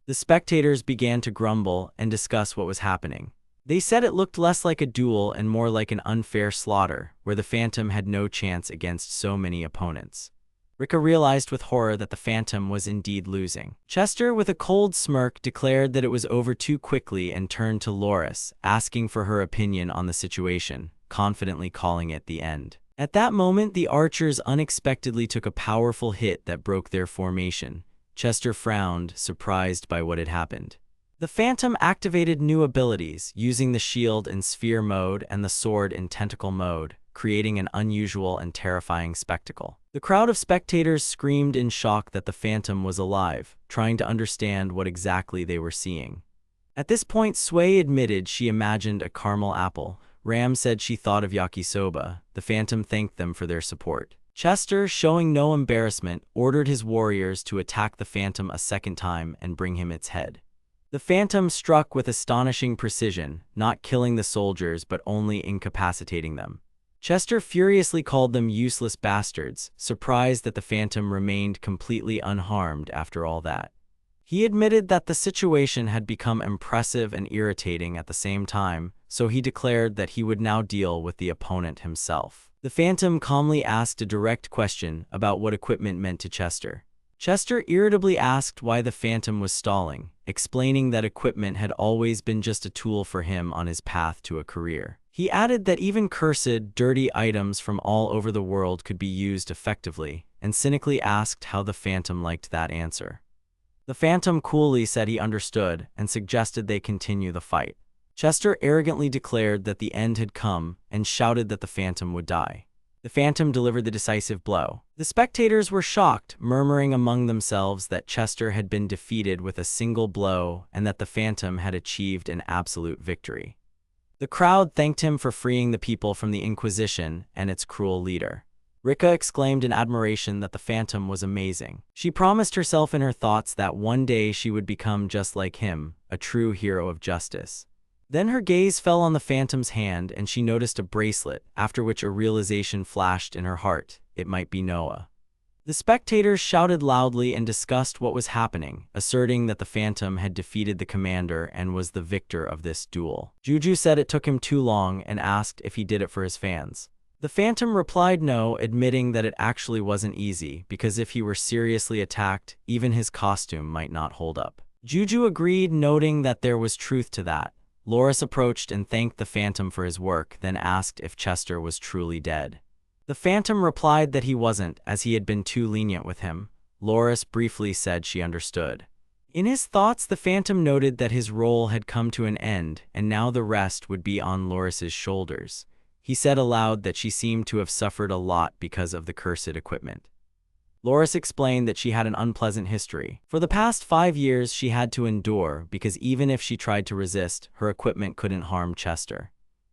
The spectators began to grumble and discuss what was happening. They said it looked less like a duel and more like an unfair slaughter, where the Phantom had no chance against so many opponents. Rika realized with horror that the Phantom was indeed losing. Chester, with a cold smirk, declared that it was over too quickly and turned to Loris, asking for her opinion on the situation, confidently calling it the end. At that moment, the archers unexpectedly took a powerful hit that broke their formation. Chester frowned, surprised by what had happened. The Phantom activated new abilities, using the shield in sphere mode and the sword in tentacle mode, creating an unusual and terrifying spectacle. The crowd of spectators screamed in shock that the Phantom was alive, trying to understand what exactly they were seeing. At this point, Sway admitted she imagined a caramel apple. Ram said she thought of yakisoba. The Phantom thanked them for their support. Chester, showing no embarrassment, ordered his warriors to attack the phantom a second time and bring him its head. The phantom struck with astonishing precision, not killing the soldiers but only incapacitating them. Chester furiously called them useless bastards, surprised that the phantom remained completely unharmed after all that. He admitted that the situation had become impressive and irritating at the same time, so he declared that he would now deal with the opponent himself. The phantom calmly asked a direct question about what equipment meant to Chester. Chester irritably asked why the phantom was stalling, explaining that equipment had always been just a tool for him on his path to a career. He added that even cursed, dirty items from all over the world could be used effectively, and cynically asked how the phantom liked that answer. The phantom coolly said he understood and suggested they continue the fight. Chester arrogantly declared that the end had come and shouted that the phantom would die. The phantom delivered the decisive blow. The spectators were shocked, murmuring among themselves that Chester had been defeated with a single blow and that the phantom had achieved an absolute victory. The crowd thanked him for freeing the people from the Inquisition and its cruel leader. Rika exclaimed in admiration that the phantom was amazing. She promised herself in her thoughts that one day she would become just like him, a true hero of justice. Then her gaze fell on the phantom's hand and she noticed a bracelet, after which a realization flashed in her heart: it might be Noah. The spectators shouted loudly and discussed what was happening, asserting that the phantom had defeated the commander and was the victor of this duel. Juju said it took him too long and asked if he did it for his fans. The phantom replied no, admitting that it actually wasn't easy, because if he were seriously attacked, even his costume might not hold up. Juju agreed, noting that there was truth to that. Loris approached and thanked the phantom for his work, then asked if Chester was truly dead. The phantom replied that he wasn't, as he had been too lenient with him. Loris briefly said she understood. In his thoughts, the phantom noted that his role had come to an end, and now the rest would be on Loris's shoulders. He said aloud that she seemed to have suffered a lot because of the cursed equipment. Loris explained that she had an unpleasant history. For the past 5 years she had to endure, because even if she tried to resist, her equipment couldn't harm Chester.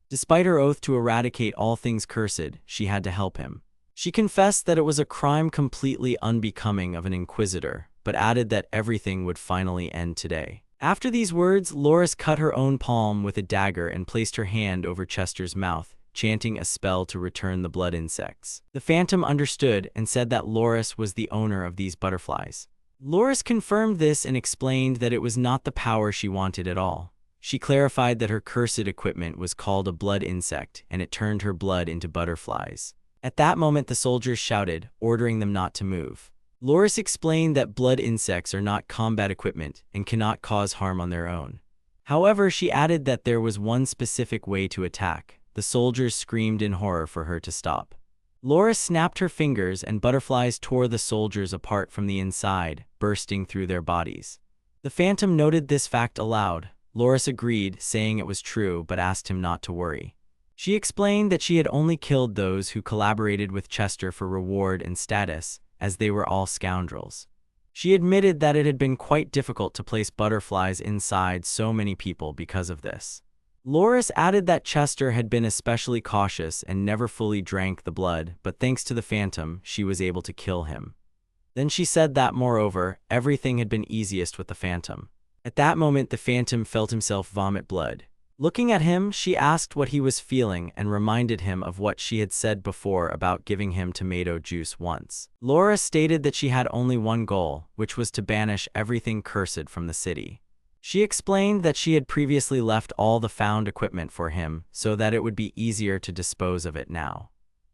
Despite her oath to eradicate all things cursed, she had to help him. She confessed that it was a crime completely unbecoming of an inquisitor, but added that everything would finally end today. After these words, Loris cut her own palm with a dagger and placed her hand over Chester's mouth, chanting a spell to return the blood insects. The phantom understood and said that Loris was the owner of these butterflies. Loris confirmed this and explained that it was not the power she wanted at all. She clarified that her cursed equipment was called a blood insect, and it turned her blood into butterflies. At that moment the soldiers shouted, ordering them not to move. Loris explained that blood insects are not combat equipment and cannot cause harm on their own. However, she added that there was one specific way to attack. The soldiers screamed in horror for her to stop. Loris snapped her fingers and butterflies tore the soldiers apart from the inside, bursting through their bodies. The phantom noted this fact aloud. Loris agreed, saying it was true, but asked him not to worry. She explained that she had only killed those who collaborated with Chester for reward and status, as they were all scoundrels. She admitted that it had been quite difficult to place butterflies inside so many people because of this. Loris added that Chester had been especially cautious and never fully drank the blood, but thanks to the phantom, she was able to kill him. Then she said that, moreover, everything had been easiest with the phantom. At that moment, the phantom felt himself vomit blood. Looking at him, she asked what he was feeling and reminded him of what she had said before about giving him tomato juice once. Loris stated that she had only one goal, which was to banish everything cursed from the city. She explained that she had previously left all the found equipment for him so that it would be easier to dispose of it now.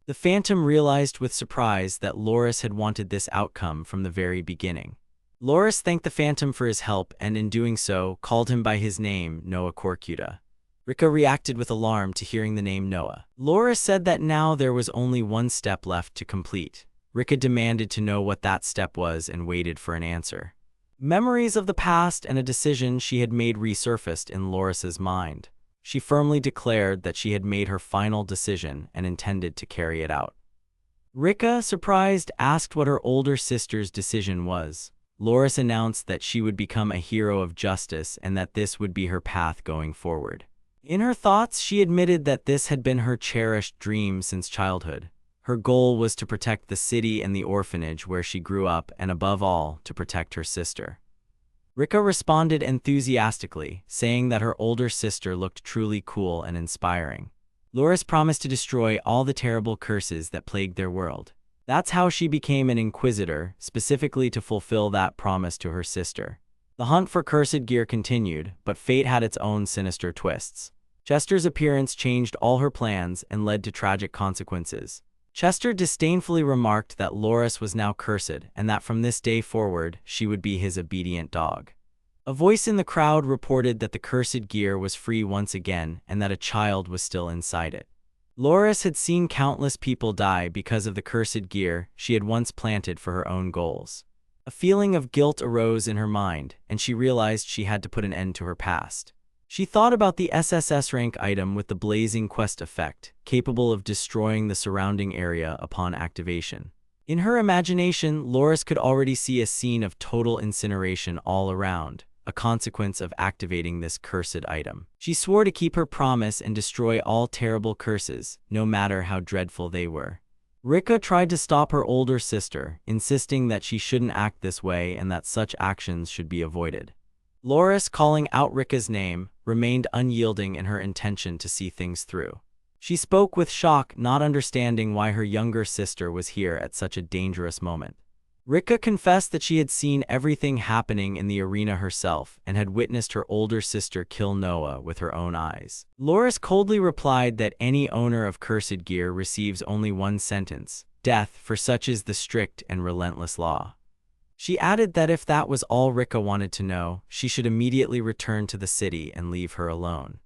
The phantom realized with surprise that Loris had wanted this outcome from the very beginning. Loris thanked the phantom for his help and, in doing so, called him by his name, Noah Corcuta. Rika reacted with alarm to hearing the name Noah. Loris said that now there was only one step left to complete. Rika demanded to know what that step was and waited for an answer. Memories of the past and a decision she had made resurfaced in Loris's mind. She firmly declared that she had made her final decision and intended to carry it out. Rika, surprised, asked what her older sister's decision was. Loris announced that she would become a hero of justice and that this would be her path going forward. In her thoughts, she admitted that this had been her cherished dream since childhood. Her goal was to protect the city and the orphanage where she grew up, and above all, to protect her sister. Rika responded enthusiastically, saying that her older sister looked truly cool and inspiring. Loris promised to destroy all the terrible curses that plagued their world. That's how she became an inquisitor, specifically to fulfill that promise to her sister. The hunt for cursed gear continued, but fate had its own sinister twists. Chester's appearance changed all her plans and led to tragic consequences. Chester disdainfully remarked that Loris was now cursed and that from this day forward she would be his obedient dog. A voice in the crowd reported that the cursed gear was free once again and that a child was still inside it. Loris had seen countless people die because of the cursed gear she had once planted for her own goals. A feeling of guilt arose in her mind, and she realized she had to put an end to her past. She thought about the SSS rank item with the blazing quest effect, capable of destroying the surrounding area upon activation. In her imagination, Loris could already see a scene of total incineration all around, a consequence of activating this cursed item. She swore to keep her promise and destroy all terrible curses, no matter how dreadful they were. Rika tried to stop her older sister, insisting that she shouldn't act this way and that such actions should be avoided. Loris, calling out Rika's name, remained unyielding in her intention to see things through. She spoke with shock, not understanding why her younger sister was here at such a dangerous moment. Rika confessed that she had seen everything happening in the arena herself and had witnessed her older sister kill Noah with her own eyes. Loris coldly replied that any owner of cursed gear receives only one sentence: death, for such is the strict and relentless law. She added that if that was all Rika wanted to know, she should immediately return to the city and leave her alone.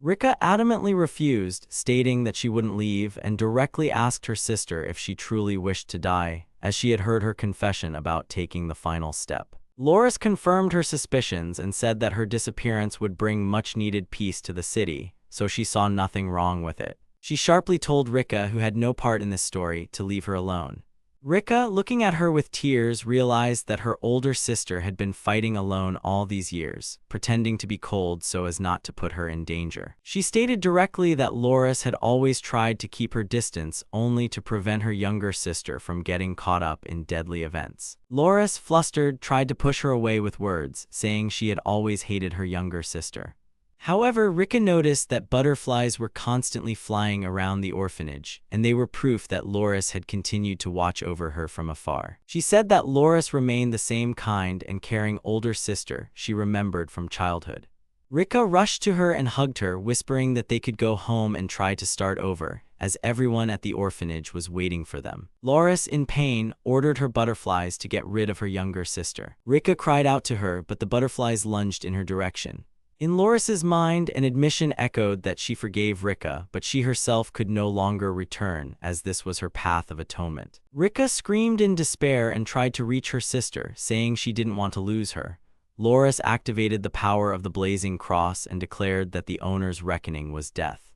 Rika adamantly refused, stating that she wouldn't leave, and directly asked her sister if she truly wished to die, as she had heard her confession about taking the final step. Loris confirmed her suspicions and said that her disappearance would bring much-needed peace to the city, so she saw nothing wrong with it. She sharply told Rika, who had no part in this story, to leave her alone. Rika, looking at her with tears, realized that her older sister had been fighting alone all these years, pretending to be cold so as not to put her in danger. She stated directly that Loris had always tried to keep her distance only to prevent her younger sister from getting caught up in deadly events. Loris, flustered, tried to push her away with words, saying she had always hated her younger sister. However, Rika noticed that butterflies were constantly flying around the orphanage, and they were proof that Loris had continued to watch over her from afar. She said that Loris remained the same kind and caring older sister she remembered from childhood. Rika rushed to her and hugged her, whispering that they could go home and try to start over, as everyone at the orphanage was waiting for them. Loris, in pain, ordered her butterflies to get rid of her younger sister. Rika cried out to her, but the butterflies lunged in her direction. In Loris's mind, an admission echoed that she forgave Rika, but she herself could no longer return, as this was her path of atonement. Rika screamed in despair and tried to reach her sister, saying she didn't want to lose her. Loris activated the power of the blazing cross and declared that the owner's reckoning was death.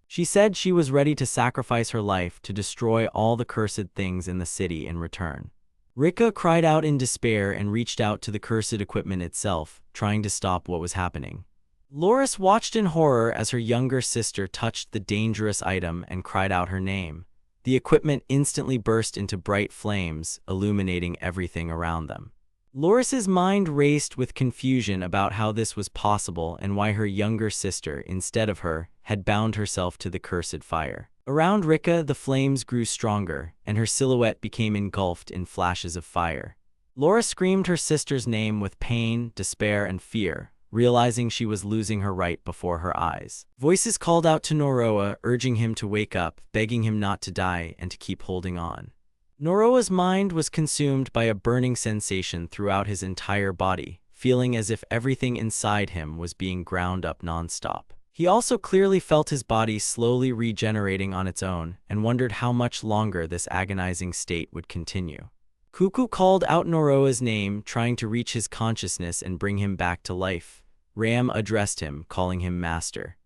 She said she was ready to sacrifice her life to destroy all the cursed things in the city in return. Rika cried out in despair and reached out to the cursed equipment itself, trying to stop what was happening. Loris watched in horror as her younger sister touched the dangerous item and cried out her name. The equipment instantly burst into bright flames, illuminating everything around them. Loris's mind raced with confusion about how this was possible and why her younger sister, instead of her, had bound herself to the cursed fire. Around Rika, the flames grew stronger, and her silhouette became engulfed in flashes of fire. Loris screamed her sister's name with pain, despair, and fear, realizing she was losing her right before her eyes. Voices called out to Noroa, urging him to wake up, begging him not to die and to keep holding on. Noroa's mind was consumed by a burning sensation throughout his entire body, feeling as if everything inside him was being ground up non-stop. He also clearly felt his body slowly regenerating on its own and wondered how much longer this agonizing state would continue. Cuckoo called out Noroa's name, trying to reach his consciousness and bring him back to life. Ram addressed him, calling him master.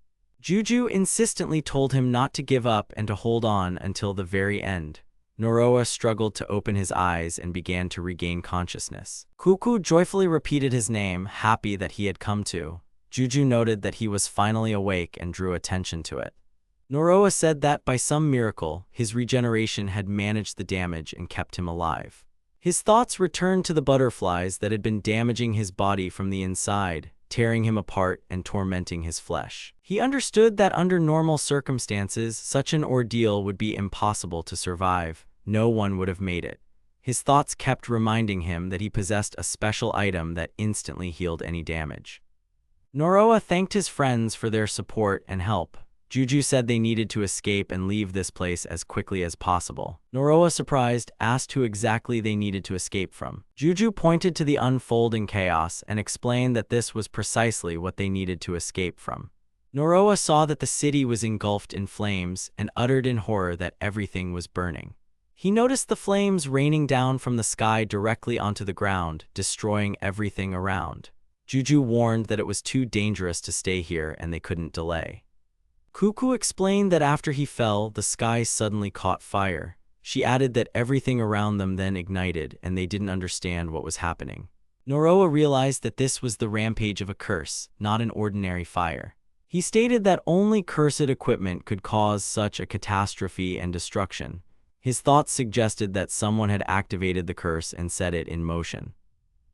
Juju insistently told him not to give up and to hold on until the very end. Noroa struggled to open his eyes and began to regain consciousness. Cuckoo joyfully repeated his name, happy that he had come to. Juju noted that he was finally awake and drew attention to it. Noroa said that by some miracle, his regeneration had managed the damage and kept him alive. His thoughts returned to the butterflies that had been damaging his body from the inside, tearing him apart and tormenting his flesh. He understood that under normal circumstances, such an ordeal would be impossible to survive. No one would have made it. His thoughts kept reminding him that he possessed a special item that instantly healed any damage. Noroa thanked his friends for their support and help. Juju said they needed to escape and leave this place as quickly as possible. Noroa, surprised, asked who exactly they needed to escape from. Juju pointed to the unfolding chaos and explained that this was precisely what they needed to escape from. Noroa saw that the city was engulfed in flames and uttered in horror that everything was burning. He noticed the flames raining down from the sky directly onto the ground, destroying everything around. Juju warned that it was too dangerous to stay here and they couldn't delay. Cuckoo explained that after he fell, the sky suddenly caught fire. She added that everything around them then ignited and they didn't understand what was happening. Noroa realized that this was the rampage of a curse, not an ordinary fire. He stated that only cursed equipment could cause such a catastrophe and destruction. His thoughts suggested that someone had activated the curse and set it in motion.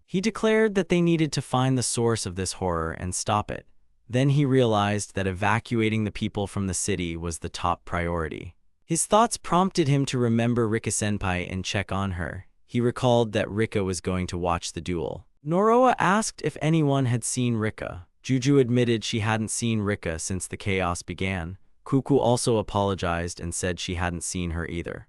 He declared that they needed to find the source of this horror and stop it. Then he realized that evacuating the people from the city was the top priority. His thoughts prompted him to remember Rika-senpai and check on her. He recalled that Rika was going to watch the duel. Noroa asked if anyone had seen Rika. Juju admitted she hadn't seen Rika since the chaos began. Cuckoo also apologized and said she hadn't seen her either.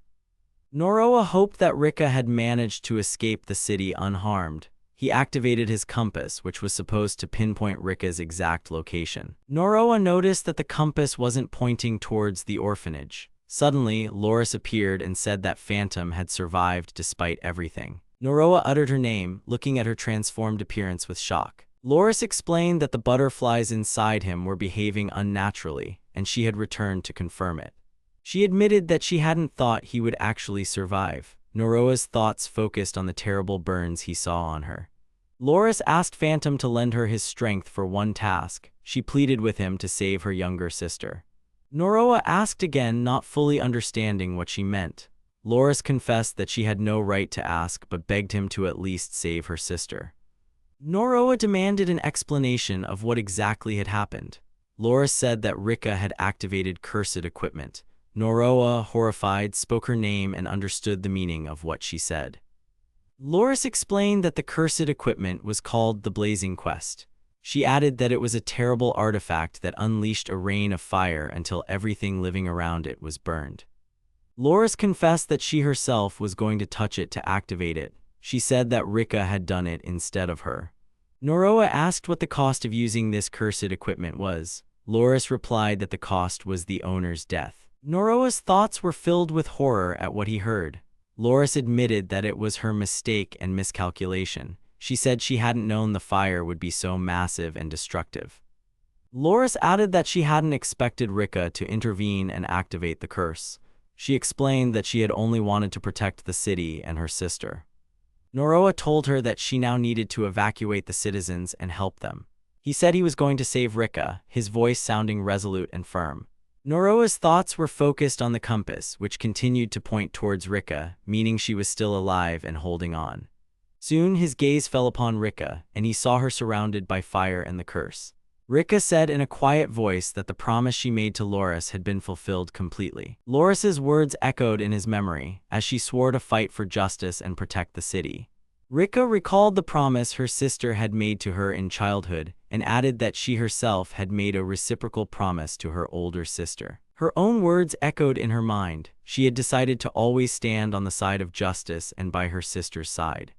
Noroa hoped that Rika had managed to escape the city unharmed. He activated his compass, which was supposed to pinpoint Rika's exact location. Noroa noticed that the compass wasn't pointing towards the orphanage. Suddenly, Loris appeared and said that Phantom had survived despite everything. Noroa uttered her name, looking at her transformed appearance with shock. Loris explained that the butterflies inside him were behaving unnaturally, and she had returned to confirm it. She admitted that she hadn't thought he would actually survive. Noroa's thoughts focused on the terrible burns he saw on her. Loris asked Phantom to lend her his strength for one task. She pleaded with him to save her younger sister. Noroa asked again, not fully understanding what she meant. Loris confessed that she had no right to ask, but begged him to at least save her sister. Noroa demanded an explanation of what exactly had happened. Loris said that Rika had activated cursed equipment. Noroa, horrified, spoke her name and understood the meaning of what she said. Loris explained that the cursed equipment was called the Blazing Quest. She added that it was a terrible artifact that unleashed a rain of fire until everything living around it was burned. Loris confessed that she herself was going to touch it to activate it. She said that Rika had done it instead of her. Noroa asked what the cost of using this cursed equipment was. Loris replied that the cost was the owner's death. Noroa's thoughts were filled with horror at what he heard. Loris admitted that it was her mistake and miscalculation. She said she hadn't known the fire would be so massive and destructive. Loris added that she hadn't expected Rika to intervene and activate the curse. She explained that she had only wanted to protect the city and her sister. Noroa told her that she now needed to evacuate the citizens and help them. He said he was going to save Rika, his voice sounding resolute and firm. Noroa's thoughts were focused on the compass, which continued to point towards Rika, meaning she was still alive and holding on. Soon his gaze fell upon Rika, and he saw her surrounded by fire and the curse. Rika said in a quiet voice that the promise she made to Loris had been fulfilled completely. Loris's words echoed in his memory, as she swore to fight for justice and protect the city. Rika recalled the promise her sister had made to her in childhood, and added that she herself had made a reciprocal promise to her older sister. Her own words echoed in her mind. She had decided to always stand on the side of justice and by her sister's side.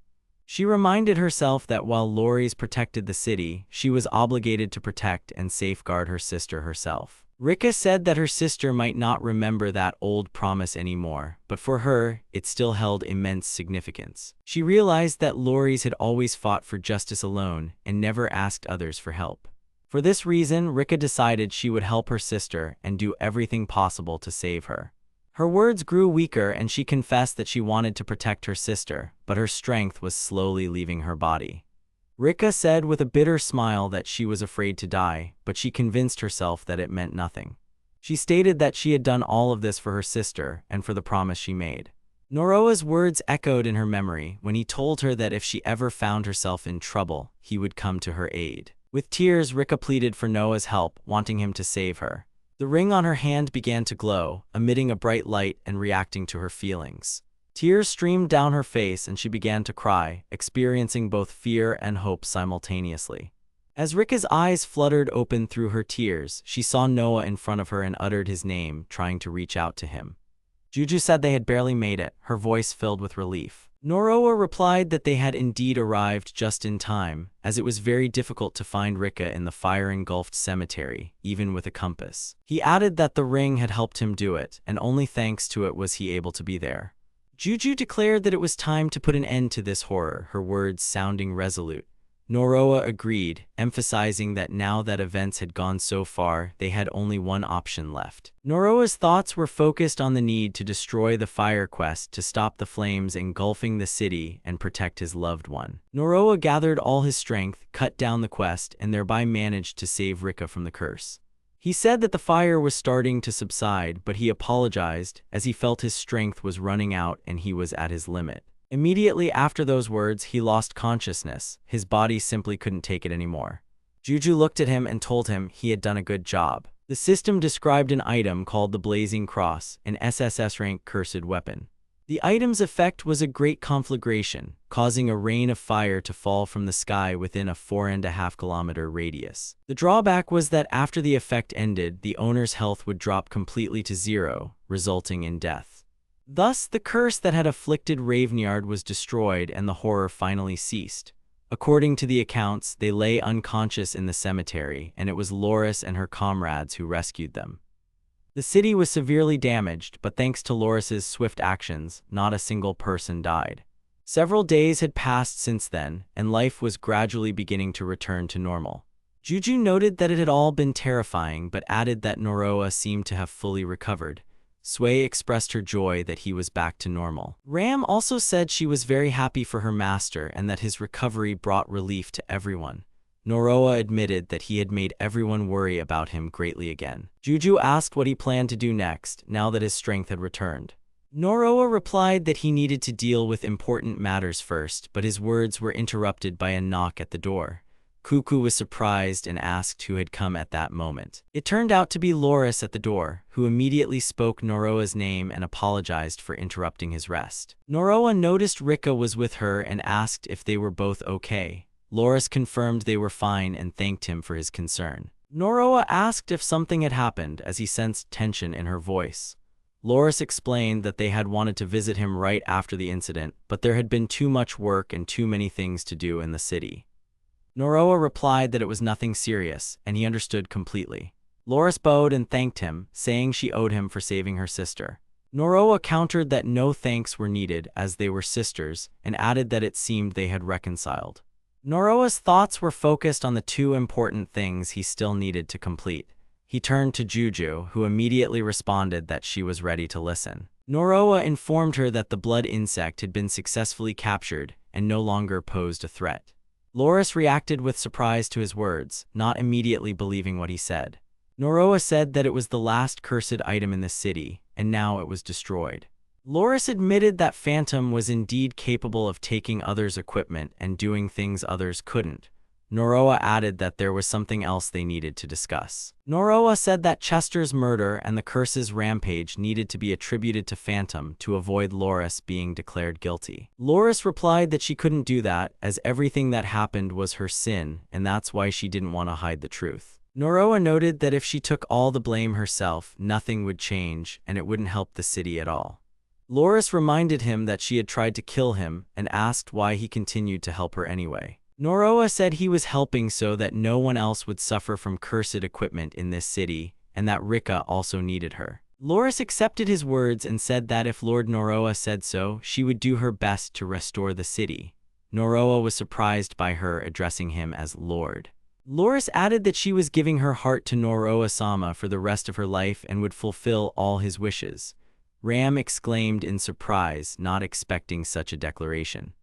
She reminded herself that while Loris protected the city, she was obligated to protect and safeguard her sister herself. Rika said that her sister might not remember that old promise anymore, but for her, it still held immense significance. She realized that Loris had always fought for justice alone and never asked others for help. For this reason, Rika decided she would help her sister and do everything possible to save her. Her words grew weaker and she confessed that she wanted to protect her sister, but her strength was slowly leaving her body. Rika said with a bitter smile that she was afraid to die, but she convinced herself that it meant nothing. She stated that she had done all of this for her sister and for the promise she made. Noroa's words echoed in her memory when he told her that if she ever found herself in trouble, he would come to her aid. With tears, Rika pleaded for Noah's help, wanting him to save her. The ring on her hand began to glow, emitting a bright light and reacting to her feelings. Tears streamed down her face and she began to cry, experiencing both fear and hope simultaneously. As Rika's eyes fluttered open through her tears, she saw Noah in front of her and uttered his name, trying to reach out to him. Juju said they had barely made it, her voice filled with relief. Noroa replied that they had indeed arrived just in time, as it was very difficult to find Rika in the fire-engulfed cemetery, even with a compass. He added that the ring had helped him do it, and only thanks to it was he able to be there. Juju declared that it was time to put an end to this horror, her words sounding resolute. Noroa agreed, emphasizing that now that events had gone so far, they had only one option left. Noroa's thoughts were focused on the need to destroy the fire quest to stop the flames engulfing the city and protect his loved one. Noroa gathered all his strength, cut down the quest, and thereby managed to save Rika from the curse. He said that the fire was starting to subside, but he apologized as he felt his strength was running out and he was at his limit. Immediately after those words, he lost consciousness. His body simply couldn't take it anymore. Juju looked at him and told him he had done a good job. The system described an item called the Blazing Cross, an SSS-rank cursed weapon. The item's effect was a great conflagration, causing a rain of fire to fall from the sky within a 4.5-kilometer radius. The drawback was that after the effect ended, the owner's health would drop completely to zero, resulting in death. Thus, the curse that had afflicted Ravnyard was destroyed and the horror finally ceased. According to the accounts, they lay unconscious in the cemetery, and it was Loris and her comrades who rescued them. The city was severely damaged, but thanks to Loris's swift actions, not a single person died. Several days had passed since then, and life was gradually beginning to return to normal. Juju noted that it had all been terrifying, but added that Noroa seemed to have fully recovered. Sway expressed her joy that he was back to normal. Ram also said she was very happy for her master and that his recovery brought relief to everyone. Noroa admitted that he had made everyone worry about him greatly again. Juju asked what he planned to do next, now that his strength had returned. Noroa replied that he needed to deal with important matters first, but his words were interrupted by a knock at the door. Cuckoo was surprised and asked who had come at that moment. It turned out to be Loris at the door, who immediately spoke Noroa's name and apologized for interrupting his rest. Noroa noticed Rika was with her and asked if they were both okay. Loris confirmed they were fine and thanked him for his concern. Noroa asked if something had happened as he sensed tension in her voice. Loris explained that they had wanted to visit him right after the incident, but there had been too much work and too many things to do in the city. Noroa replied that it was nothing serious, and he understood completely. Loris bowed and thanked him, saying she owed him for saving her sister. Noroa countered that no thanks were needed as they were sisters, and added that it seemed they had reconciled. Noroa's thoughts were focused on the two important things he still needed to complete. He turned to Juju, who immediately responded that she was ready to listen. Noroa informed her that the blood insect had been successfully captured and no longer posed a threat. Loris reacted with surprise to his words, not immediately believing what he said. Noroa said that it was the last cursed item in the city, and now it was destroyed. Loris admitted that Phantom was indeed capable of taking others' equipment and doing things others couldn't. Noroa added that there was something else they needed to discuss. Noroa said that Chester's murder and the curse's rampage needed to be attributed to Phantom to avoid Loris being declared guilty. Loris replied that she couldn't do that, as everything that happened was her sin, and that's why she didn't want to hide the truth. Noroa noted that if she took all the blame herself, nothing would change, and it wouldn't help the city at all. Loris reminded him that she had tried to kill him, and asked why he continued to help her anyway. Noroa said he was helping so that no one else would suffer from cursed equipment in this city, and that Rika also needed her. Loris accepted his words and said that if Lord Noroa said so, she would do her best to restore the city. Noroa was surprised by her addressing him as Lord. Loris added that she was giving her heart to Noroa-sama for the rest of her life and would fulfill all his wishes. Ram exclaimed in surprise, not expecting such a declaration.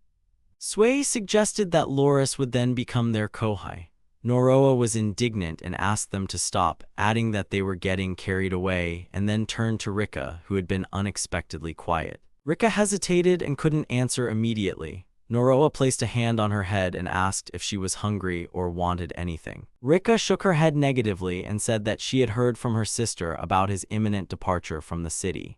Sway suggested that Loris would then become their kohai. Noroa was indignant and asked them to stop, adding that they were getting carried away, and then turned to Rika, who had been unexpectedly quiet. Rika hesitated and couldn't answer immediately. Noroa placed a hand on her head and asked if she was hungry or wanted anything. Rika shook her head negatively and said that she had heard from her sister about his imminent departure from the city.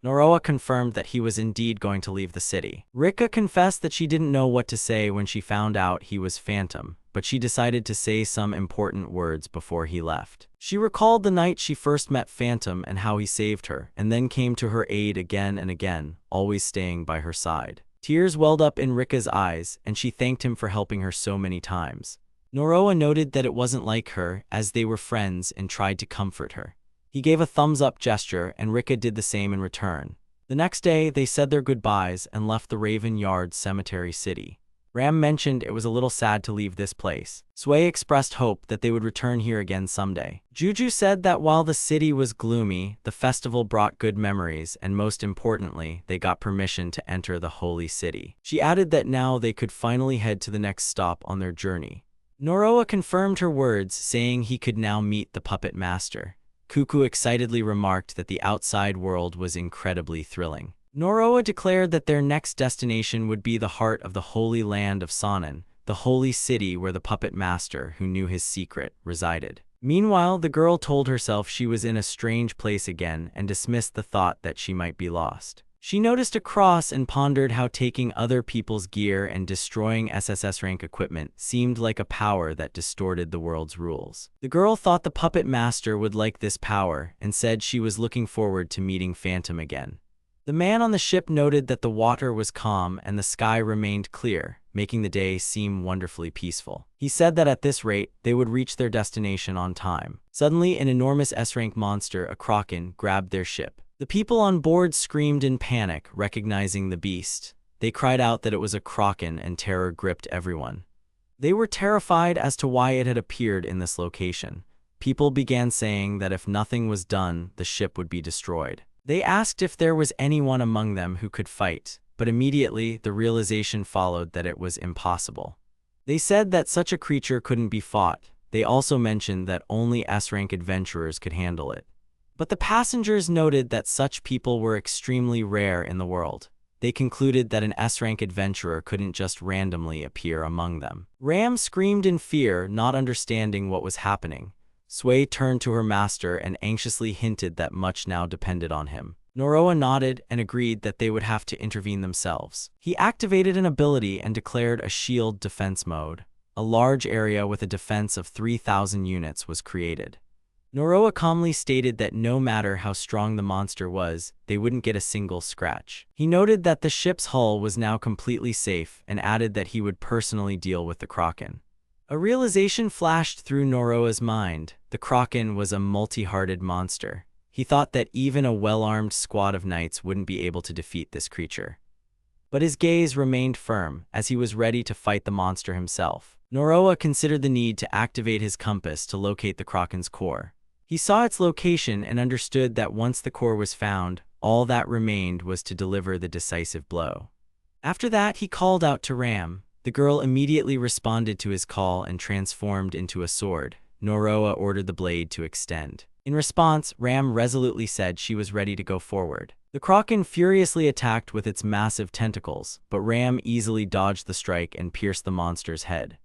Noroa confirmed that he was indeed going to leave the city. Rika confessed that she didn't know what to say when she found out he was Phantom, but she decided to say some important words before he left. She recalled the night she first met Phantom and how he saved her, and then came to her aid again and again, always staying by her side. Tears welled up in Rika's eyes, and she thanked him for helping her so many times. Noroa noted that it wasn't like her, as they were friends, and tried to comfort her. He gave a thumbs-up gesture, and Rika did the same in return. The next day, they said their goodbyes and left the Raven Yard Cemetery City. Ram mentioned it was a little sad to leave this place. Sway expressed hope that they would return here again someday. Juju said that while the city was gloomy, the festival brought good memories, and most importantly, they got permission to enter the holy city. She added that now they could finally head to the next stop on their journey. Noroa confirmed her words, saying he could now meet the puppet master. Cuckoo excitedly remarked that the outside world was incredibly thrilling. Noroa declared that their next destination would be the heart of the holy land of Sanan, the holy city where the puppet master, who knew his secret, resided. Meanwhile, the girl told herself she was in a strange place again and dismissed the thought that she might be lost. She noticed a cross and pondered how taking other people's gear and destroying SSS rank equipment seemed like a power that distorted the world's rules. The girl thought the puppet master would like this power and said she was looking forward to meeting Phantom again. The man on the ship noted that the water was calm and the sky remained clear, making the day seem wonderfully peaceful. He said that at this rate, they would reach their destination on time. Suddenly, an enormous S-rank monster, a kraken, grabbed their ship. The people on board screamed in panic, recognizing the beast. They cried out that it was a kraken, and terror gripped everyone. They were terrified as to why it had appeared in this location. People began saying that if nothing was done, the ship would be destroyed. They asked if there was anyone among them who could fight, but immediately the realization followed that it was impossible. They said that such a creature couldn't be fought. They also mentioned that only S-rank adventurers could handle it. But the passengers noted that such people were extremely rare in the world. They concluded that an S-rank adventurer couldn't just randomly appear among them. Ram screamed in fear, not understanding what was happening. Sway turned to her master and anxiously hinted that much now depended on him. Noroa nodded and agreed that they would have to intervene themselves. He activated an ability and declared a shield defense mode. A large area with a defense of 3,000 units was created. Noroa calmly stated that no matter how strong the monster was, they wouldn't get a single scratch. He noted that the ship's hull was now completely safe and added that he would personally deal with the kraken. A realization flashed through Noroa's mind. The kraken was a multi-hearted monster. He thought that even a well-armed squad of knights wouldn't be able to defeat this creature. But his gaze remained firm, as he was ready to fight the monster himself. Noroa considered the need to activate his compass to locate the kraken's core. He saw its location and understood that once the core was found, all that remained was to deliver the decisive blow. After that, he called out to Ram. The girl immediately responded to his call and transformed into a sword. Noroa ordered the blade to extend. In response, Ram resolutely said she was ready to go forward. The kraken furiously attacked with its massive tentacles, but Ram easily dodged the strike and pierced the monster's head.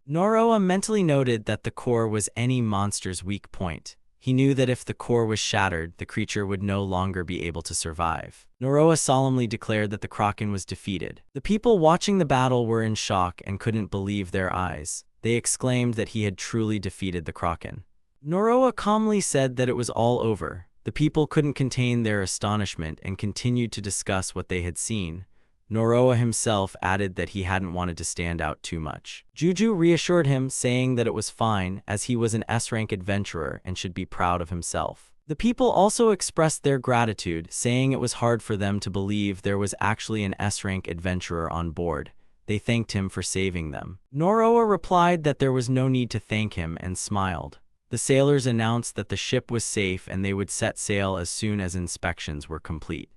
Noroa mentally noted that the core was any monster's weak point. He knew that if the core was shattered, the creature would no longer be able to survive. Noroa solemnly declared that the kraken was defeated. The people watching the battle were in shock and couldn't believe their eyes. They exclaimed that he had truly defeated the kraken. Noroa calmly said that it was all over. The people couldn't contain their astonishment and continued to discuss what they had seen. Noroa himself added that he hadn't wanted to stand out too much. Juju reassured him, saying that it was fine, as he was an S-rank adventurer and should be proud of himself. The people also expressed their gratitude, saying it was hard for them to believe there was actually an S-rank adventurer on board. They thanked him for saving them. Noroa replied that there was no need to thank him and smiled. The sailors announced that the ship was safe and they would set sail as soon as inspections were complete.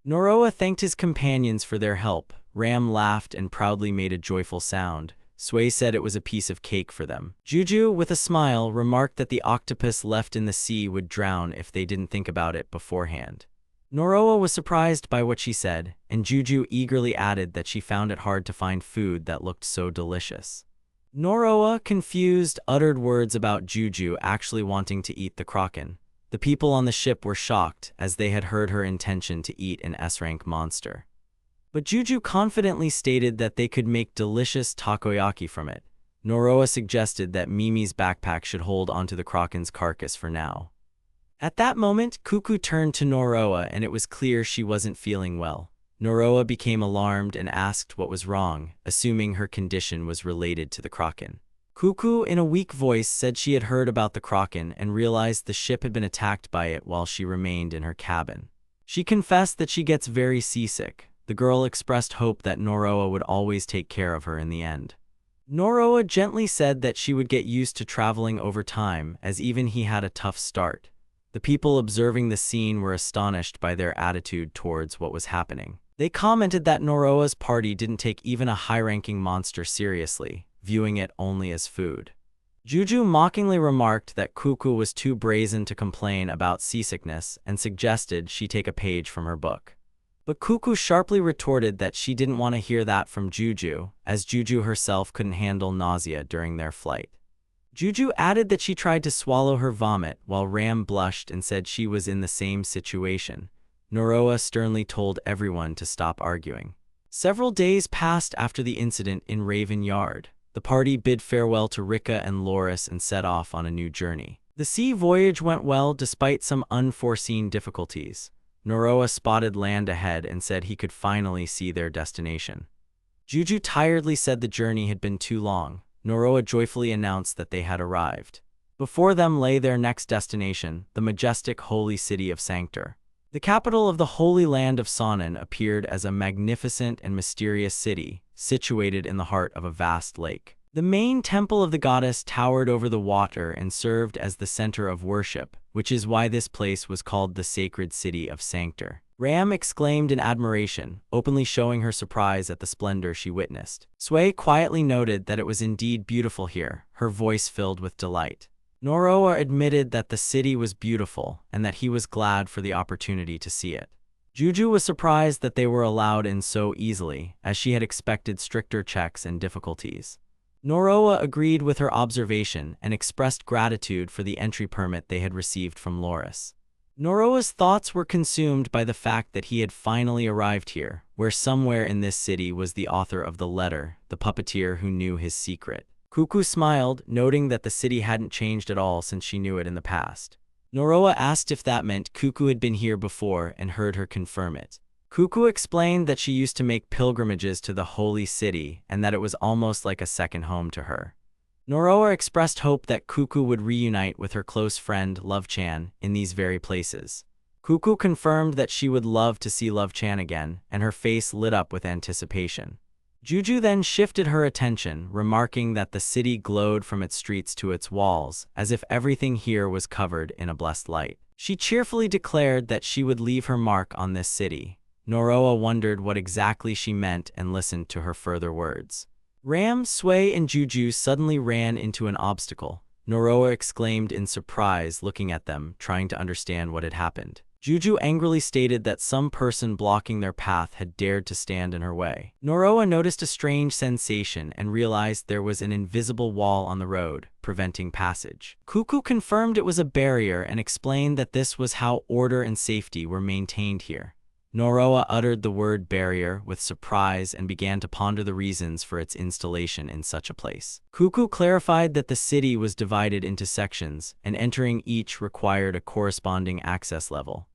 Noroa thanked his companions for their help. Ram laughed and proudly made a joyful sound. Sui said it was a piece of cake for them. Juju, with a smile, remarked that the octopus left in the sea would drown if they didn't think about it beforehand. Noroa was surprised by what she said, and Juju eagerly added that she found it hard to find food that looked so delicious. Noroa, confused, uttered words about Juju actually wanting to eat the kraken. The people on the ship were shocked, as they had heard her intention to eat an S-rank monster. But Juju confidently stated that they could make delicious takoyaki from it. Noroa suggested that Mimi's backpack should hold onto the kraken's carcass for now. At that moment, Cuckoo turned to Noroa, and it was clear she wasn't feeling well. Noroa became alarmed and asked what was wrong, assuming her condition was related to the kraken. Cuckoo, in a weak voice, said she had heard about the kraken and realized the ship had been attacked by it while she remained in her cabin. She confessed that she gets very seasick. The girl expressed hope that Noroa would always take care of her in the end. Noroa gently said that she would get used to traveling over time, as even he had a tough start. The people observing the scene were astonished by their attitude towards what was happening. They commented that Noroa's party didn't take even a high-ranking monster seriously, viewing it only as food. Juju mockingly remarked that Cuckoo was too brazen to complain about seasickness and suggested she take a page from her book. But Cuckoo sharply retorted that she didn't want to hear that from Juju, as Juju herself couldn't handle nausea during their flight. Juju added that she tried to swallow her vomit, while Ram blushed and said she was in the same situation. Noroa sternly told everyone to stop arguing. Several days passed after the incident in Raven Yard. The party bid farewell to Rika and Loris and set off on a new journey. The sea voyage went well despite some unforeseen difficulties. Noroa spotted land ahead and said he could finally see their destination. Juju tiredly said the journey had been too long. Noroa joyfully announced that they had arrived. Before them lay their next destination, the majestic holy city of Sanctor. The capital of the Holy Land of Sonnen appeared as a magnificent and mysterious city, situated in the heart of a vast lake. The main temple of the goddess towered over the water and served as the center of worship, which is why this place was called the sacred city of Sanctor. Ram exclaimed in admiration, openly showing her surprise at the splendor she witnessed. Sui quietly noted that it was indeed beautiful here, her voice filled with delight. Noroa admitted that the city was beautiful and that he was glad for the opportunity to see it. Juju was surprised that they were allowed in so easily, as she had expected stricter checks and difficulties. Noroa agreed with her observation and expressed gratitude for the entry permit they had received from Loris. Noroa's thoughts were consumed by the fact that he had finally arrived here, where somewhere in this city was the author of the letter, the puppeteer who knew his secret. Cuckoo smiled, noting that the city hadn't changed at all since she knew it in the past. Noroa asked if that meant Cuckoo had been here before and heard her confirm it. Cuckoo explained that she used to make pilgrimages to the holy city and that it was almost like a second home to her. Noroa expressed hope that Cuckoo would reunite with her close friend Love-chan in these very places. Cuckoo confirmed that she would love to see Love-chan again, and her face lit up with anticipation. Juju then shifted her attention, remarking that the city glowed from its streets to its walls, as if everything here was covered in a blessed light. She cheerfully declared that she would leave her mark on this city. Noroa wondered what exactly she meant and listened to her further words. Ram, Sui, and Juju suddenly ran into an obstacle. Noroa exclaimed in surprise, looking at them, trying to understand what had happened. Juju angrily stated that some person blocking their path had dared to stand in her way. Noroa noticed a strange sensation and realized there was an invisible wall on the road, preventing passage. Cuckoo confirmed it was a barrier and explained that this was how order and safety were maintained here. Noroa uttered the word barrier with surprise and began to ponder the reasons for its installation in such a place. Cuckoo clarified that the city was divided into sections, and entering each required a corresponding access level.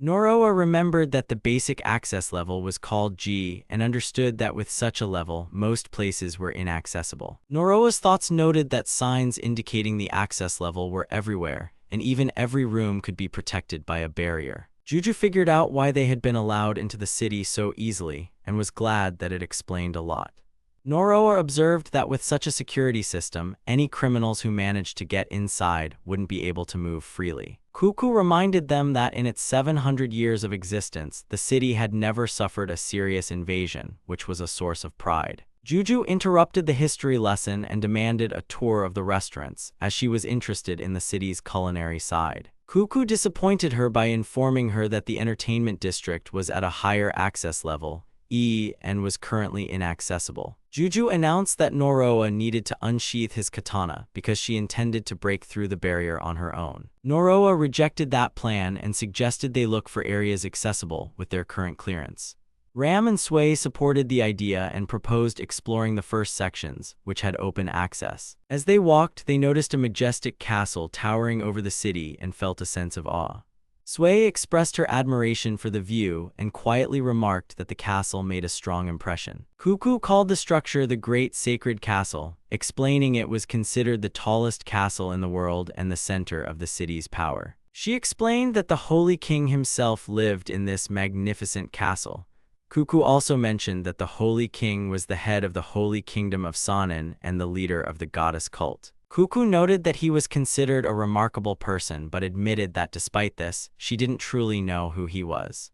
Noroa remembered that the basic access level was called G and understood that with such a level, most places were inaccessible. Noroa's thoughts noted that signs indicating the access level were everywhere, and even every room could be protected by a barrier. Juju figured out why they had been allowed into the city so easily, and was glad that it explained a lot. Noroa observed that with such a security system, any criminals who managed to get inside wouldn't be able to move freely. Cuckoo reminded them that in its 700 years of existence, the city had never suffered a serious invasion, which was a source of pride. Juju interrupted the history lesson and demanded a tour of the restaurants, as she was interested in the city's culinary side. Cuckoo disappointed her by informing her that the entertainment district was at a higher access level, E, and was currently inaccessible. Juju announced that Noroa needed to unsheath his katana because she intended to break through the barrier on her own. Noroa rejected that plan and suggested they look for areas accessible with their current clearance. Ram and Sway supported the idea and proposed exploring the first sections, which had open access. As they walked, they noticed a majestic castle towering over the city and felt a sense of awe. Sway expressed her admiration for the view and quietly remarked that the castle made a strong impression. Cuckoo called the structure the Great Sacred Castle, explaining it was considered the tallest castle in the world and the center of the city's power. She explained that the Holy King himself lived in this magnificent castle. Cuckoo also mentioned that the Holy King was the head of the Holy Kingdom of Sanin and the leader of the goddess cult. Cuckoo noted that he was considered a remarkable person but admitted that despite this, she didn't truly know who he was.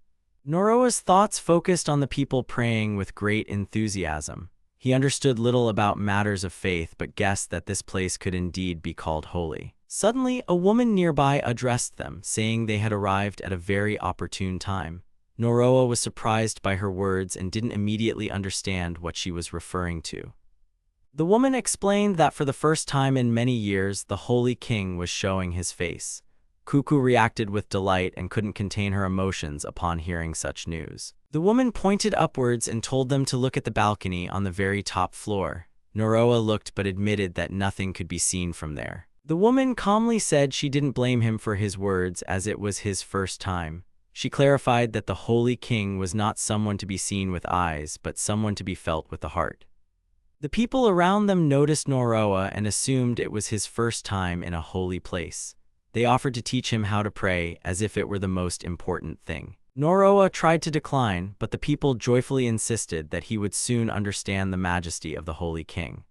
Noroa's thoughts focused on the people praying with great enthusiasm. He understood little about matters of faith but guessed that this place could indeed be called holy. Suddenly, a woman nearby addressed them, saying they had arrived at a very opportune time. Noroa was surprised by her words and didn't immediately understand what she was referring to. The woman explained that for the first time in many years, the Holy King was showing his face. Cuckoo reacted with delight and couldn't contain her emotions upon hearing such news. The woman pointed upwards and told them to look at the balcony on the very top floor. Noroa looked but admitted that nothing could be seen from there. The woman calmly said she didn't blame him for his words as it was his first time. She clarified that the Holy King was not someone to be seen with eyes, but someone to be felt with the heart. The people around them noticed Noroa and assumed it was his first time in a holy place. They offered to teach him how to pray as if it were the most important thing. Noroa tried to decline, but the people joyfully insisted that he would soon understand the majesty of the Holy King.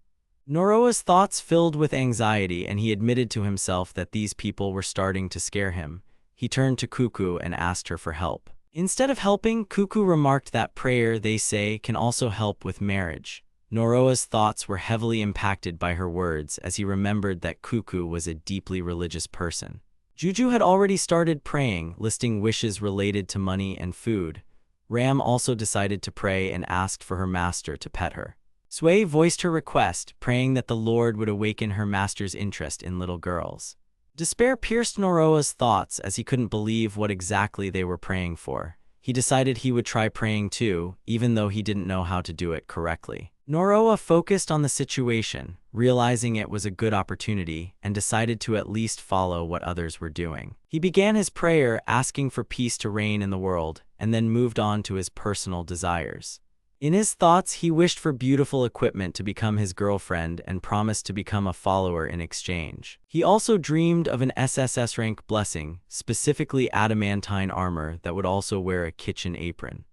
Noroa's thoughts filled with anxiety, and he admitted to himself that these people were starting to scare him. He turned to Cuckoo and asked her for help. Instead of helping, Cuckoo remarked that prayer, they say, can also help with marriage. Noroa's thoughts were heavily impacted by her words as he remembered that Cuckoo was a deeply religious person. Juju had already started praying, listing wishes related to money and food. Ram also decided to pray and asked for her master to pet her. Sway voiced her request, praying that the Lord would awaken her master's interest in little girls. Despair pierced Noroa's thoughts as he couldn't believe what exactly they were praying for. He decided he would try praying too, even though he didn't know how to do it correctly. Noroa focused on the situation, realizing it was a good opportunity, and decided to at least follow what others were doing. He began his prayer asking for peace to reign in the world, and then moved on to his personal desires. In his thoughts, he wished for beautiful equipment to become his girlfriend and promised to become a follower in exchange. He also dreamed of an SSS rank blessing, specifically adamantine armor that would also wear a kitchen apron.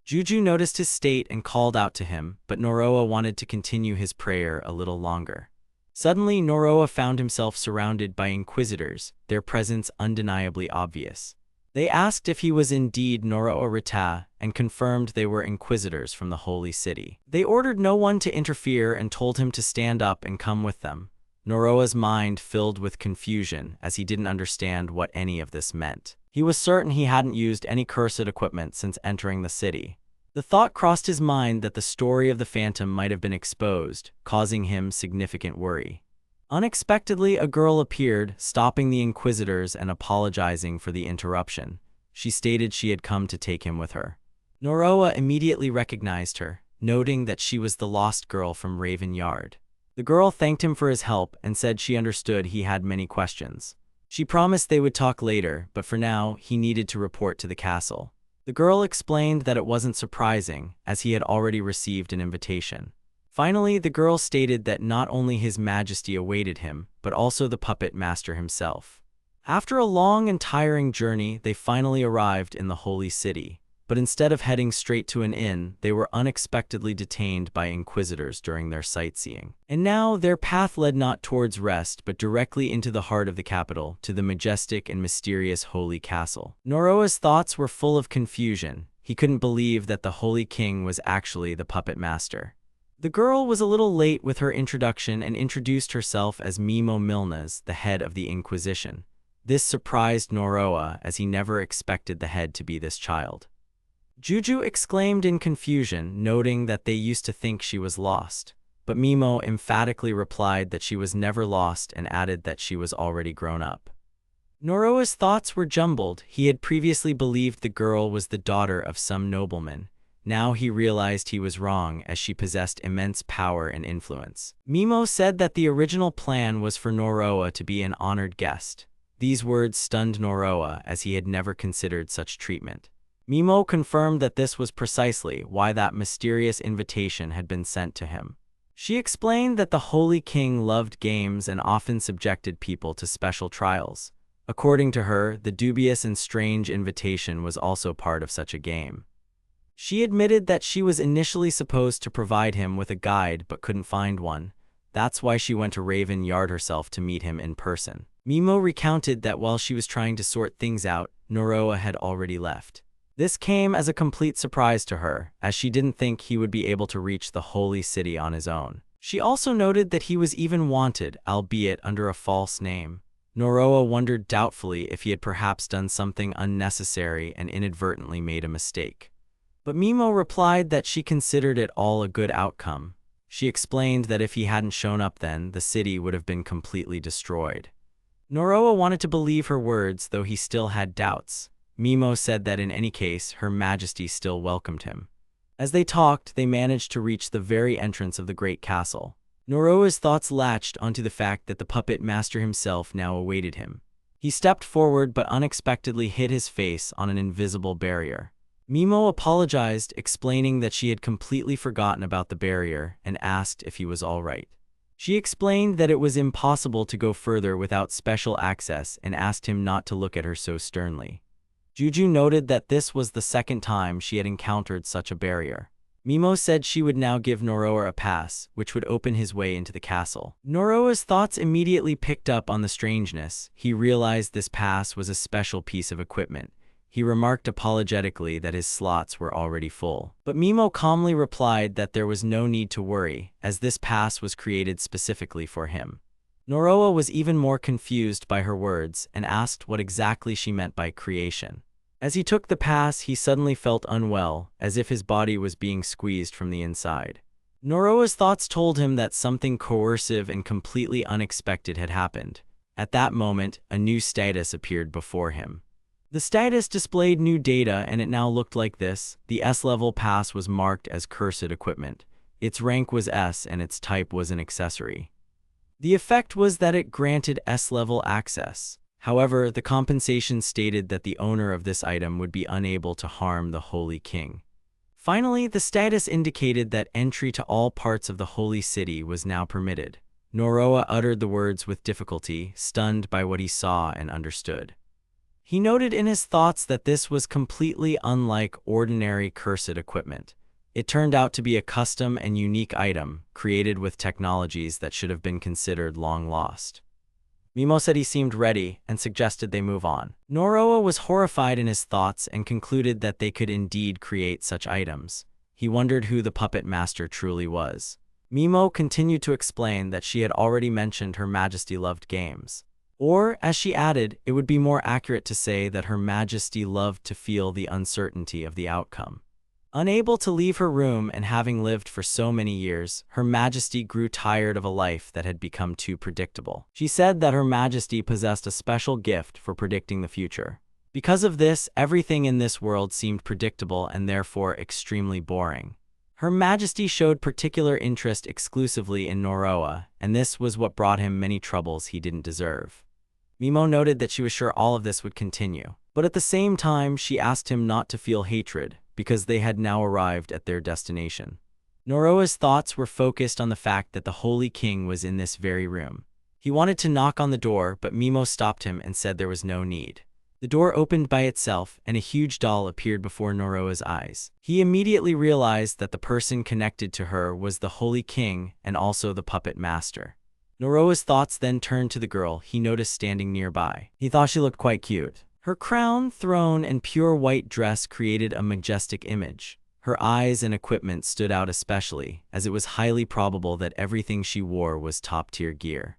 Juju noticed his state and called out to him, but Noroa wanted to continue his prayer a little longer. Suddenly, Noroa found himself surrounded by inquisitors, their presence undeniably obvious. They asked if he was indeed Noroa Rita and confirmed they were inquisitors from the Holy City. They ordered no one to interfere and told him to stand up and come with them. Noroa's mind filled with confusion as he didn't understand what any of this meant. He was certain he hadn't used any cursed equipment since entering the city. The thought crossed his mind that the story of the Phantom might have been exposed, causing him significant worry. Unexpectedly, a girl appeared, stopping the inquisitors and apologizing for the interruption. She stated she had come to take him with her. Noroa immediately recognized her, noting that she was the lost girl from Raven Yard. The girl thanked him for his help and said she understood he had many questions. She promised they would talk later, but for now, he needed to report to the castle. The girl explained that it wasn't surprising, as he had already received an invitation. Finally, the girl stated that not only His Majesty awaited him, but also the puppet master himself. After a long and tiring journey, they finally arrived in the Holy City. But instead of heading straight to an inn, they were unexpectedly detained by inquisitors during their sightseeing. And now, their path led not towards rest, but directly into the heart of the capital, to the majestic and mysterious Holy Castle. Noroa's thoughts were full of confusion. He couldn't believe that the Holy King was actually the puppet master. The girl was a little late with her introduction and introduced herself as Mimo Milnas, the head of the Inquisition. This surprised Noroa, as he never expected the head to be this child. Juju exclaimed in confusion, noting that they used to think she was lost. But Mimo emphatically replied that she was never lost and added that she was already grown up. Noroa's thoughts were jumbled. He had previously believed the girl was the daughter of some nobleman. Now he realized he was wrong, as she possessed immense power and influence. Mimo said that the original plan was for Noroa to be an honored guest. These words stunned Noroa, as he had never considered such treatment. Mimo confirmed that this was precisely why that mysterious invitation had been sent to him. She explained that the Holy King loved games and often subjected people to special trials. According to her, the dubious and strange invitation was also part of such a game. She admitted that she was initially supposed to provide him with a guide but couldn't find one. That's why she went to Raven Yard herself to meet him in person. Mimo recounted that while she was trying to sort things out, Noroa had already left. This came as a complete surprise to her, as she didn't think he would be able to reach the holy city on his own. She also noted that he was even wanted, albeit under a false name. Noroa wondered doubtfully if he had perhaps done something unnecessary and inadvertently made a mistake. But Mimo replied that she considered it all a good outcome. She explained that if he hadn't shown up then, the city would have been completely destroyed. Noroa wanted to believe her words, though he still had doubts. Mimo said that in any case, Her Majesty still welcomed him. As they talked, they managed to reach the very entrance of the great castle. Noroa's thoughts latched onto the fact that the puppet master himself now awaited him. He stepped forward but unexpectedly hit his face on an invisible barrier. Mimo apologized, explaining that she had completely forgotten about the barrier and asked if he was all right. She explained that it was impossible to go further without special access and asked him not to look at her so sternly. Juju noted that this was the second time she had encountered such a barrier. Mimo said she would now give Noroa a pass, which would open his way into the castle. Noroa's thoughts immediately picked up on the strangeness. He realized this pass was a special piece of equipment. He remarked apologetically that his slots were already full. But Mimo calmly replied that there was no need to worry, as this pass was created specifically for him. Noroa was even more confused by her words and asked what exactly she meant by creation. As he took the pass, he suddenly felt unwell, as if his body was being squeezed from the inside. Noroa's thoughts told him that something coercive and completely unexpected had happened. At that moment, a new status appeared before him. The status displayed new data, and it now looked like this. The S-level pass was marked as cursed equipment. Its rank was S and its type was an accessory. The effect was that it granted S-level access. However, the compensation stated that the owner of this item would be unable to harm the Holy King. Finally, the status indicated that entry to all parts of the Holy City was now permitted. Noroa uttered the words with difficulty, stunned by what he saw and understood. He noted in his thoughts that this was completely unlike ordinary cursed equipment. It turned out to be a custom and unique item, created with technologies that should have been considered long lost. Mimo said he seemed ready and suggested they move on. Noroa was horrified in his thoughts and concluded that they could indeed create such items. He wondered who the puppet master truly was. Mimo continued to explain that she had already mentioned Her Majesty loved games. Or, as she added, it would be more accurate to say that Her Majesty loved to feel the uncertainty of the outcome. Unable to leave her room and having lived for so many years, Her Majesty grew tired of a life that had become too predictable. She said that Her Majesty possessed a special gift for predicting the future. Because of this, everything in this world seemed predictable and therefore extremely boring. Her Majesty showed particular interest exclusively in Noroa, and this was what brought him many troubles he didn't deserve. Mimo noted that she was sure all of this would continue, but at the same time she asked him not to feel hatred, because they had now arrived at their destination. Noroa's thoughts were focused on the fact that the Holy King was in this very room. He wanted to knock on the door, but Mimo stopped him and said there was no need. The door opened by itself, and a huge doll appeared before Noroa's eyes. He immediately realized that the person connected to her was the Holy King and also the puppet master. Noroa's thoughts then turned to the girl he noticed standing nearby. He thought she looked quite cute. Her crown, throne, and pure white dress created a majestic image. Her eyes and equipment stood out especially, as it was highly probable that everything she wore was top-tier gear.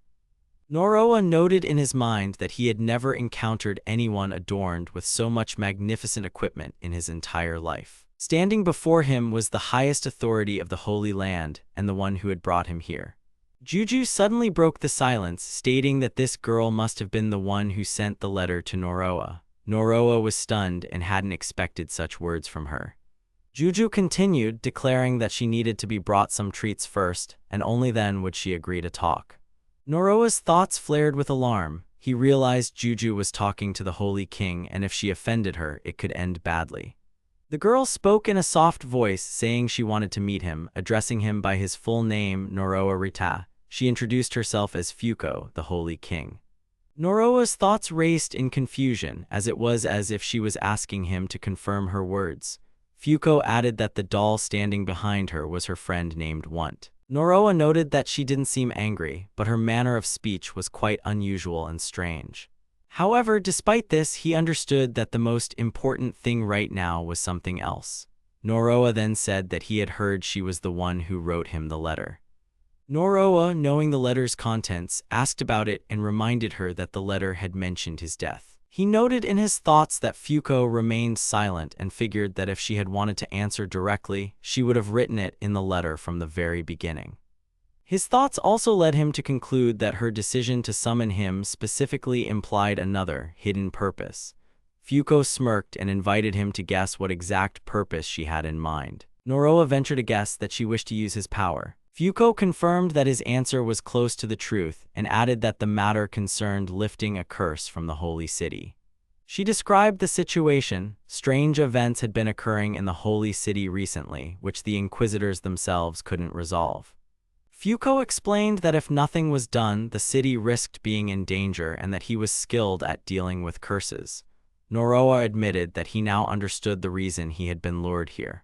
Noroa noted in his mind that he had never encountered anyone adorned with so much magnificent equipment in his entire life. Standing before him was the highest authority of the Holy Land and the one who had brought him here. Juju suddenly broke the silence, stating that this girl must have been the one who sent the letter to Noroa. Noroa was stunned and hadn't expected such words from her. Juju continued, declaring that she needed to be brought some treats first, and only then would she agree to talk. Noroa's thoughts flared with alarm. He realized Juju was talking to the Holy King, and if she offended her, it could end badly. The girl spoke in a soft voice, saying she wanted to meet him, addressing him by his full name, Noroa Rita. She introduced herself as Fuko, the Holy King. Noroa's thoughts raced in confusion, as it was as if she was asking him to confirm her words. Fuko added that the doll standing behind her was her friend named Want. Noroa noted that she didn't seem angry, but her manner of speech was quite unusual and strange. However, despite this, he understood that the most important thing right now was something else. Noroa then said that he had heard she was the one who wrote him the letter. Noroa, knowing the letter's contents, asked about it and reminded her that the letter had mentioned his death. He noted in his thoughts that Fuko remained silent and figured that if she had wanted to answer directly, she would have written it in the letter from the very beginning. His thoughts also led him to conclude that her decision to summon him specifically implied another, hidden purpose. Fuko smirked and invited him to guess what exact purpose she had in mind. Noroa ventured a guess that she wished to use his power. Fuko confirmed that his answer was close to the truth and added that the matter concerned lifting a curse from the holy city. She described the situation. Strange events had been occurring in the holy city recently, which the Inquisitors themselves couldn't resolve. Fuko explained that if nothing was done, the city risked being in danger and that he was skilled at dealing with curses. Noroa admitted that he now understood the reason he had been lured here.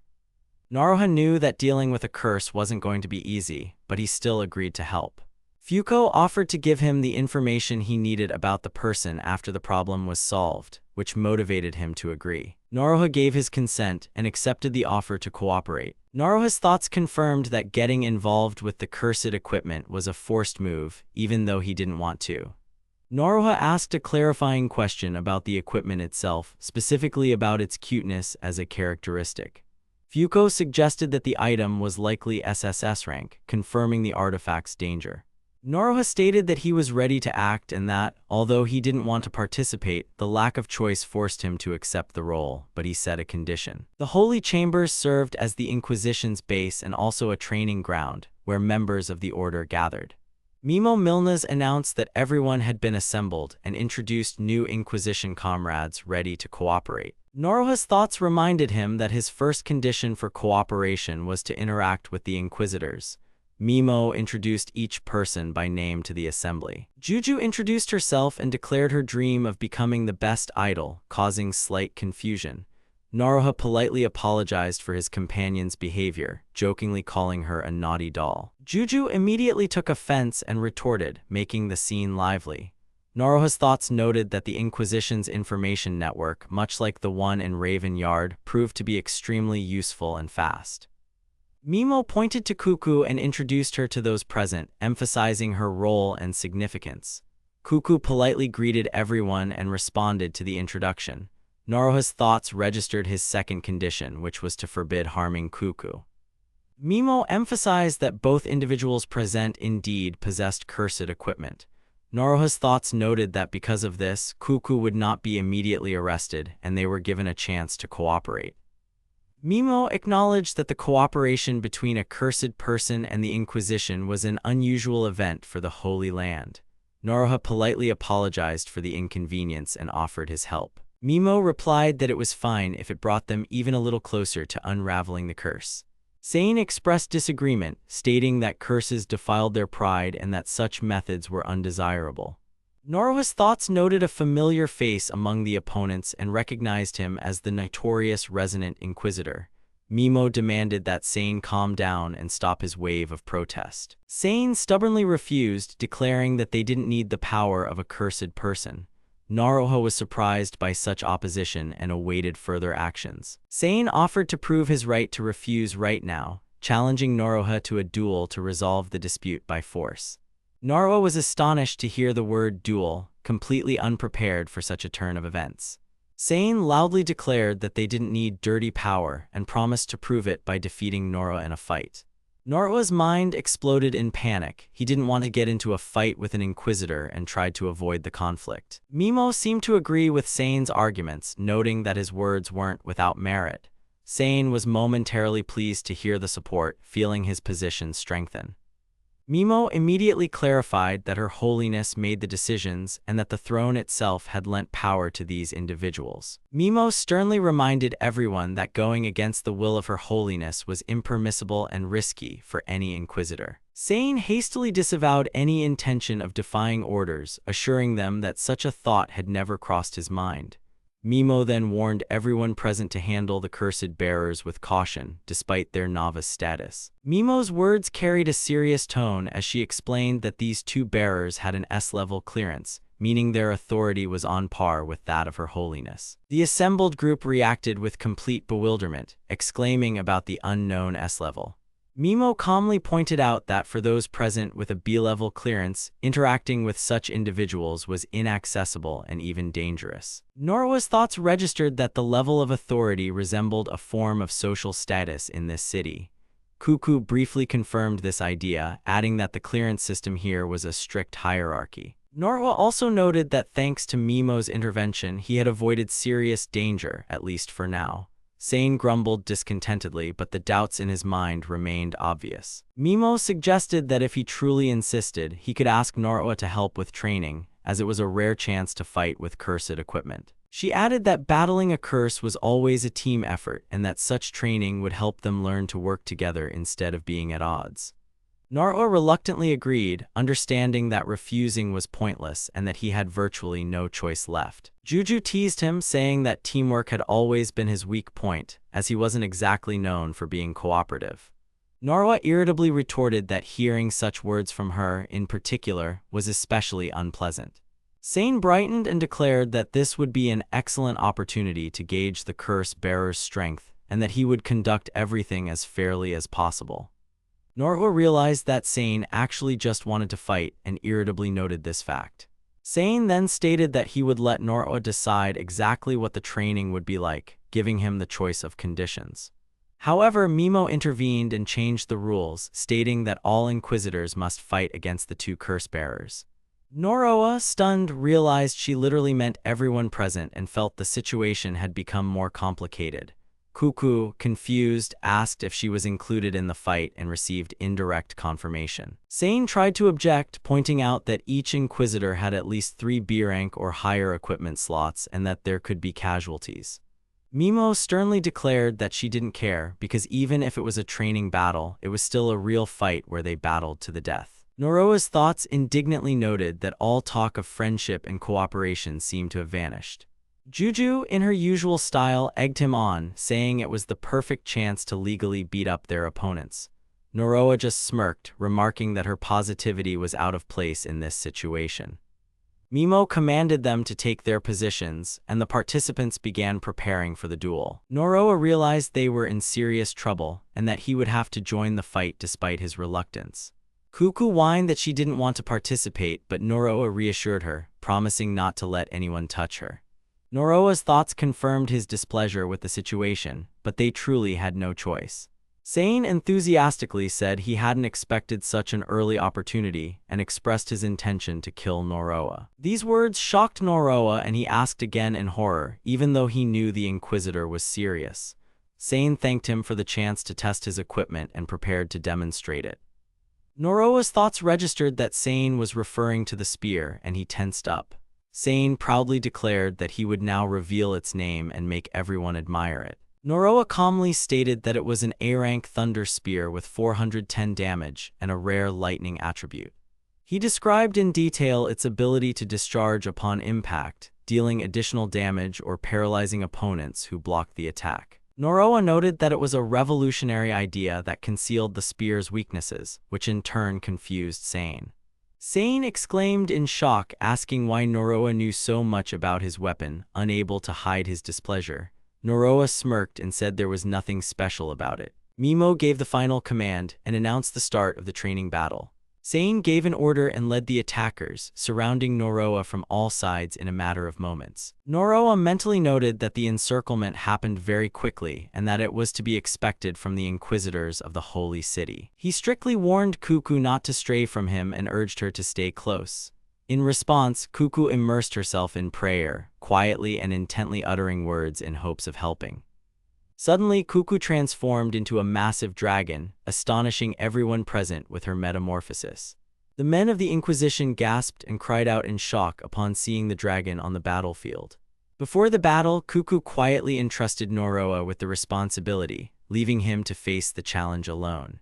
Noroha knew that dealing with a curse wasn't going to be easy, but he still agreed to help. Fuko offered to give him the information he needed about the person after the problem was solved, which motivated him to agree. Noroha gave his consent and accepted the offer to cooperate. Noroha's thoughts confirmed that getting involved with the cursed equipment was a forced move, even though he didn't want to. Noroha asked a clarifying question about the equipment itself, specifically about its cuteness as a characteristic. Fuko suggested that the item was likely SSS rank, confirming the artifact's danger. Noroha stated that he was ready to act and that, although he didn't want to participate, the lack of choice forced him to accept the role, but he set a condition. The Holy Chambers served as the Inquisition's base and also a training ground, where members of the Order gathered. Mimo Milnes announced that everyone had been assembled and introduced new Inquisition comrades ready to cooperate. Noroha's thoughts reminded him that his first condition for cooperation was to interact with the Inquisitors. Mimo introduced each person by name to the assembly. Juju introduced herself and declared her dream of becoming the best idol, causing slight confusion. Noroha politely apologized for his companion's behavior, jokingly calling her a naughty doll. Juju immediately took offense and retorted, making the scene lively. Noroha's thoughts noted that the Inquisition's information network, much like the one in Raven Yard, proved to be extremely useful and fast. Mimo pointed to Cuckoo and introduced her to those present, emphasizing her role and significance. Cuckoo politely greeted everyone and responded to the introduction. Noroha's thoughts registered his second condition, which was to forbid harming Cuckoo. Mimo emphasized that both individuals present indeed possessed cursed equipment. Noroha's thoughts noted that because of this, Cuckoo would not be immediately arrested, and they were given a chance to cooperate. Mimo acknowledged that the cooperation between a cursed person and the Inquisition was an unusual event for the Holy Land. Noroha politely apologized for the inconvenience and offered his help. Mimo replied that it was fine if it brought them even a little closer to unraveling the curse. Sane expressed disagreement, stating that curses defiled their pride and that such methods were undesirable. Noroha's thoughts noted a familiar face among the opponents and recognized him as the notorious Resonant Inquisitor. Mimo demanded that Sane calm down and stop his wave of protest. Sane stubbornly refused, declaring that they didn't need the power of a cursed person. Naruto was surprised by such opposition and awaited further actions. Sane offered to prove his right to refuse right now, challenging Naruto to a duel to resolve the dispute by force. Naruto was astonished to hear the word duel, completely unprepared for such a turn of events. Sane loudly declared that they didn't need dirty power and promised to prove it by defeating Naruto in a fight. Naruto's mind exploded in panic. He didn't want to get into a fight with an inquisitor and tried to avoid the conflict. Mimo seemed to agree with Sane's arguments, noting that his words weren't without merit. Sane was momentarily pleased to hear the support, feeling his position strengthen. Mimo immediately clarified that Her Holiness made the decisions and that the throne itself had lent power to these individuals. Mimo sternly reminded everyone that going against the will of Her Holiness was impermissible and risky for any inquisitor. Sane hastily disavowed any intention of defying orders, assuring them that such a thought had never crossed his mind. Mimo then warned everyone present to handle the cursed bearers with caution, despite their novice status. Mimo's words carried a serious tone as she explained that these two bearers had an S-level clearance, meaning their authority was on par with that of Her Holiness. The assembled group reacted with complete bewilderment, exclaiming about the unknown S-level. Mimo calmly pointed out that for those present with a B-level clearance, interacting with such individuals was inaccessible and even dangerous. Naruto's thoughts registered that the level of authority resembled a form of social status in this city. Cuckoo briefly confirmed this idea, adding that the clearance system here was a strict hierarchy. Naruto also noted that thanks to Mimo's intervention, he had avoided serious danger, at least for now. Sane grumbled discontentedly, but the doubts in his mind remained obvious. Mimo suggested that if he truly insisted, he could ask Naruto to help with training, as it was a rare chance to fight with cursed equipment. She added that battling a curse was always a team effort and that such training would help them learn to work together instead of being at odds. Naruto reluctantly agreed, understanding that refusing was pointless and that he had virtually no choice left. Juju teased him, saying that teamwork had always been his weak point, as he wasn't exactly known for being cooperative. Naruto irritably retorted that hearing such words from her, in particular, was especially unpleasant. Sane brightened and declared that this would be an excellent opportunity to gauge the curse bearer's strength and that he would conduct everything as fairly as possible. Naruto realized that Sane actually just wanted to fight and irritably noted this fact. Sane then stated that he would let Naruto decide exactly what the training would be like, giving him the choice of conditions. However, Mimo intervened and changed the rules, stating that all inquisitors must fight against the two curse bearers. Naruto, stunned, realized she literally meant everyone present and felt the situation had become more complicated. Cuckoo, confused, asked if she was included in the fight and received indirect confirmation. Sane tried to object, pointing out that each inquisitor had at least 3 B rank or higher equipment slots and that there could be casualties. Mimo sternly declared that she didn't care because even if it was a training battle, it was still a real fight where they battled to the death. Naruto's thoughts indignantly noted that all talk of friendship and cooperation seemed to have vanished. Juju, in her usual style, egged him on, saying it was the perfect chance to legally beat up their opponents. Naruto just smirked, remarking that her positivity was out of place in this situation. Mimo commanded them to take their positions, and the participants began preparing for the duel. Naruto realized they were in serious trouble, and that he would have to join the fight despite his reluctance. Cuckoo whined that she didn't want to participate, but Naruto reassured her, promising not to let anyone touch her. Naruto's thoughts confirmed his displeasure with the situation, but they truly had no choice. Sane enthusiastically said he hadn't expected such an early opportunity and expressed his intention to kill Naruto. These words shocked Naruto and he asked again in horror, even though he knew the Inquisitor was serious. Sane thanked him for the chance to test his equipment and prepared to demonstrate it. Naruto's thoughts registered that Sane was referring to the spear and he tensed up. Sane proudly declared that he would now reveal its name and make everyone admire it. Naruto calmly stated that it was an A-rank thunder spear with 410 damage and a rare lightning attribute. He described in detail its ability to discharge upon impact, dealing additional damage or paralyzing opponents who blocked the attack. Naruto noted that it was a revolutionary idea that concealed the spear's weaknesses, which in turn confused Sane. Sane exclaimed in shock, asking why Noroa knew so much about his weapon, unable to hide his displeasure. Noroa smirked and said there was nothing special about it. Mimo gave the final command and announced the start of the training battle. Sane gave an order and led the attackers, surrounding Noroa from all sides in a matter of moments. Noroa mentally noted that the encirclement happened very quickly and that it was to be expected from the Inquisitors of the Holy City. He strictly warned Cuckoo not to stray from him and urged her to stay close. In response, Cuckoo immersed herself in prayer, quietly and intently uttering words in hopes of helping. Suddenly, Cuckoo transformed into a massive dragon, astonishing everyone present with her metamorphosis. The men of the Inquisition gasped and cried out in shock upon seeing the dragon on the battlefield. Before the battle, Cuckoo quietly entrusted Noroa with the responsibility, leaving him to face the challenge alone.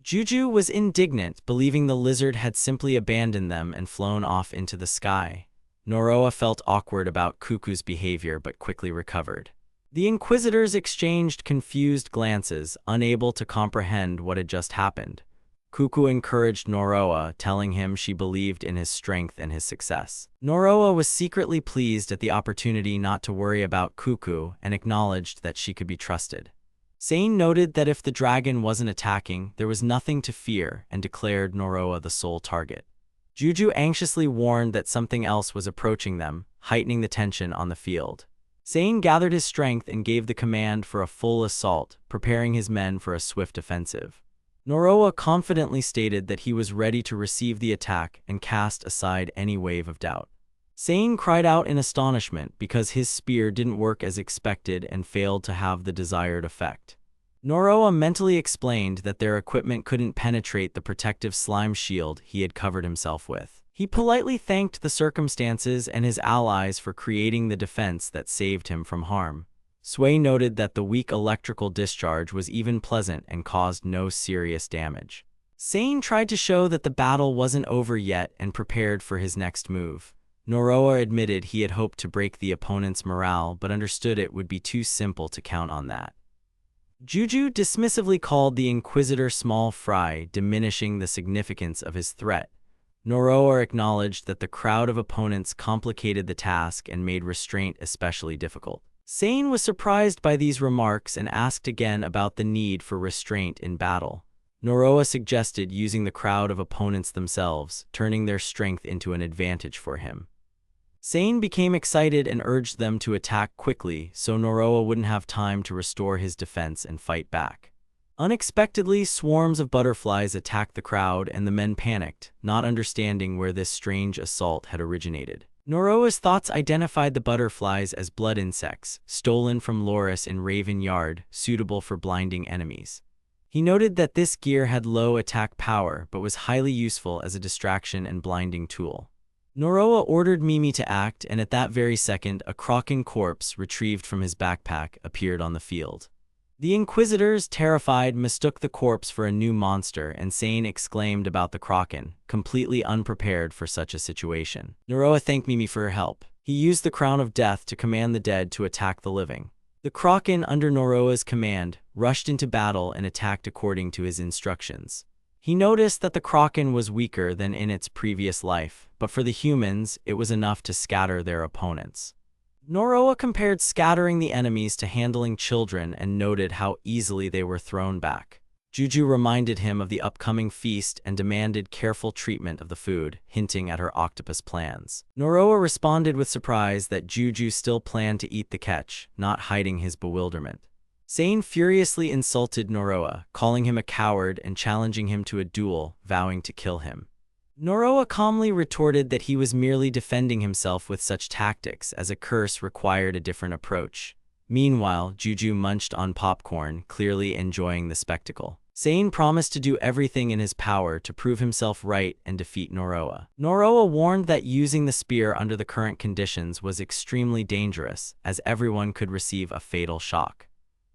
Juju was indignant, believing the lizard had simply abandoned them and flown off into the sky. Noroa felt awkward about Cuckoo's behavior but quickly recovered. The Inquisitors exchanged confused glances, unable to comprehend what had just happened. Cuckoo encouraged Noroa, telling him she believed in his strength and his success. Noroa was secretly pleased at the opportunity not to worry about Cuckoo and acknowledged that she could be trusted. Sane noted that if the dragon wasn't attacking, there was nothing to fear and declared Noroa the sole target. Juju anxiously warned that something else was approaching them, heightening the tension on the field. Sane gathered his strength and gave the command for a full assault, preparing his men for a swift offensive. Noroa confidently stated that he was ready to receive the attack and cast aside any wave of doubt. Sane cried out in astonishment because his spear didn't work as expected and failed to have the desired effect. Noroa mentally explained that their equipment couldn't penetrate the protective slime shield he had covered himself with. He politely thanked the circumstances and his allies for creating the defense that saved him from harm. Sway noted that the weak electrical discharge was even pleasant and caused no serious damage. Sane tried to show that the battle wasn't over yet and prepared for his next move. Noroa admitted he had hoped to break the opponent's morale but understood it would be too simple to count on that. Juju dismissively called the Inquisitor small fry, diminishing the significance of his threat. Noroa acknowledged that the crowd of opponents complicated the task and made restraint especially difficult. Sane was surprised by these remarks and asked again about the need for restraint in battle. Noroa suggested using the crowd of opponents themselves, turning their strength into an advantage for him. Sane became excited and urged them to attack quickly so Noroa wouldn't have time to restore his defense and fight back. Unexpectedly, swarms of butterflies attacked the crowd and the men panicked, not understanding where this strange assault had originated. Noroa's thoughts identified the butterflies as blood insects, stolen from Loris in Raven Yard, suitable for blinding enemies. He noted that this gear had low attack power but was highly useful as a distraction and blinding tool. Noroa ordered Mimi to act, and at that very second, a Kraken corpse retrieved from his backpack appeared on the field. The Inquisitors, terrified, mistook the corpse for a new monster, and Sane exclaimed about the Kraken, completely unprepared for such a situation. Noroa thanked Mimi for her help. He used the Crown of Death to command the dead to attack the living. The Kraken, under Noroa's command, rushed into battle and attacked according to his instructions. He noticed that the Kraken was weaker than in its previous life, but for the humans, it was enough to scatter their opponents. Noroa compared scattering the enemies to handling children and noted how easily they were thrown back. Juju reminded him of the upcoming feast and demanded careful treatment of the food, hinting at her octopus plans. Noroa responded with surprise that Juju still planned to eat the catch, not hiding his bewilderment. Sane furiously insulted Noroa, calling him a coward and challenging him to a duel, vowing to kill him. Noroa calmly retorted that he was merely defending himself with such tactics, as a curse required a different approach. Meanwhile, Juju munched on popcorn, clearly enjoying the spectacle. Sane promised to do everything in his power to prove himself right and defeat Noroa. Noroa warned that using the spear under the current conditions was extremely dangerous, as everyone could receive a fatal shock.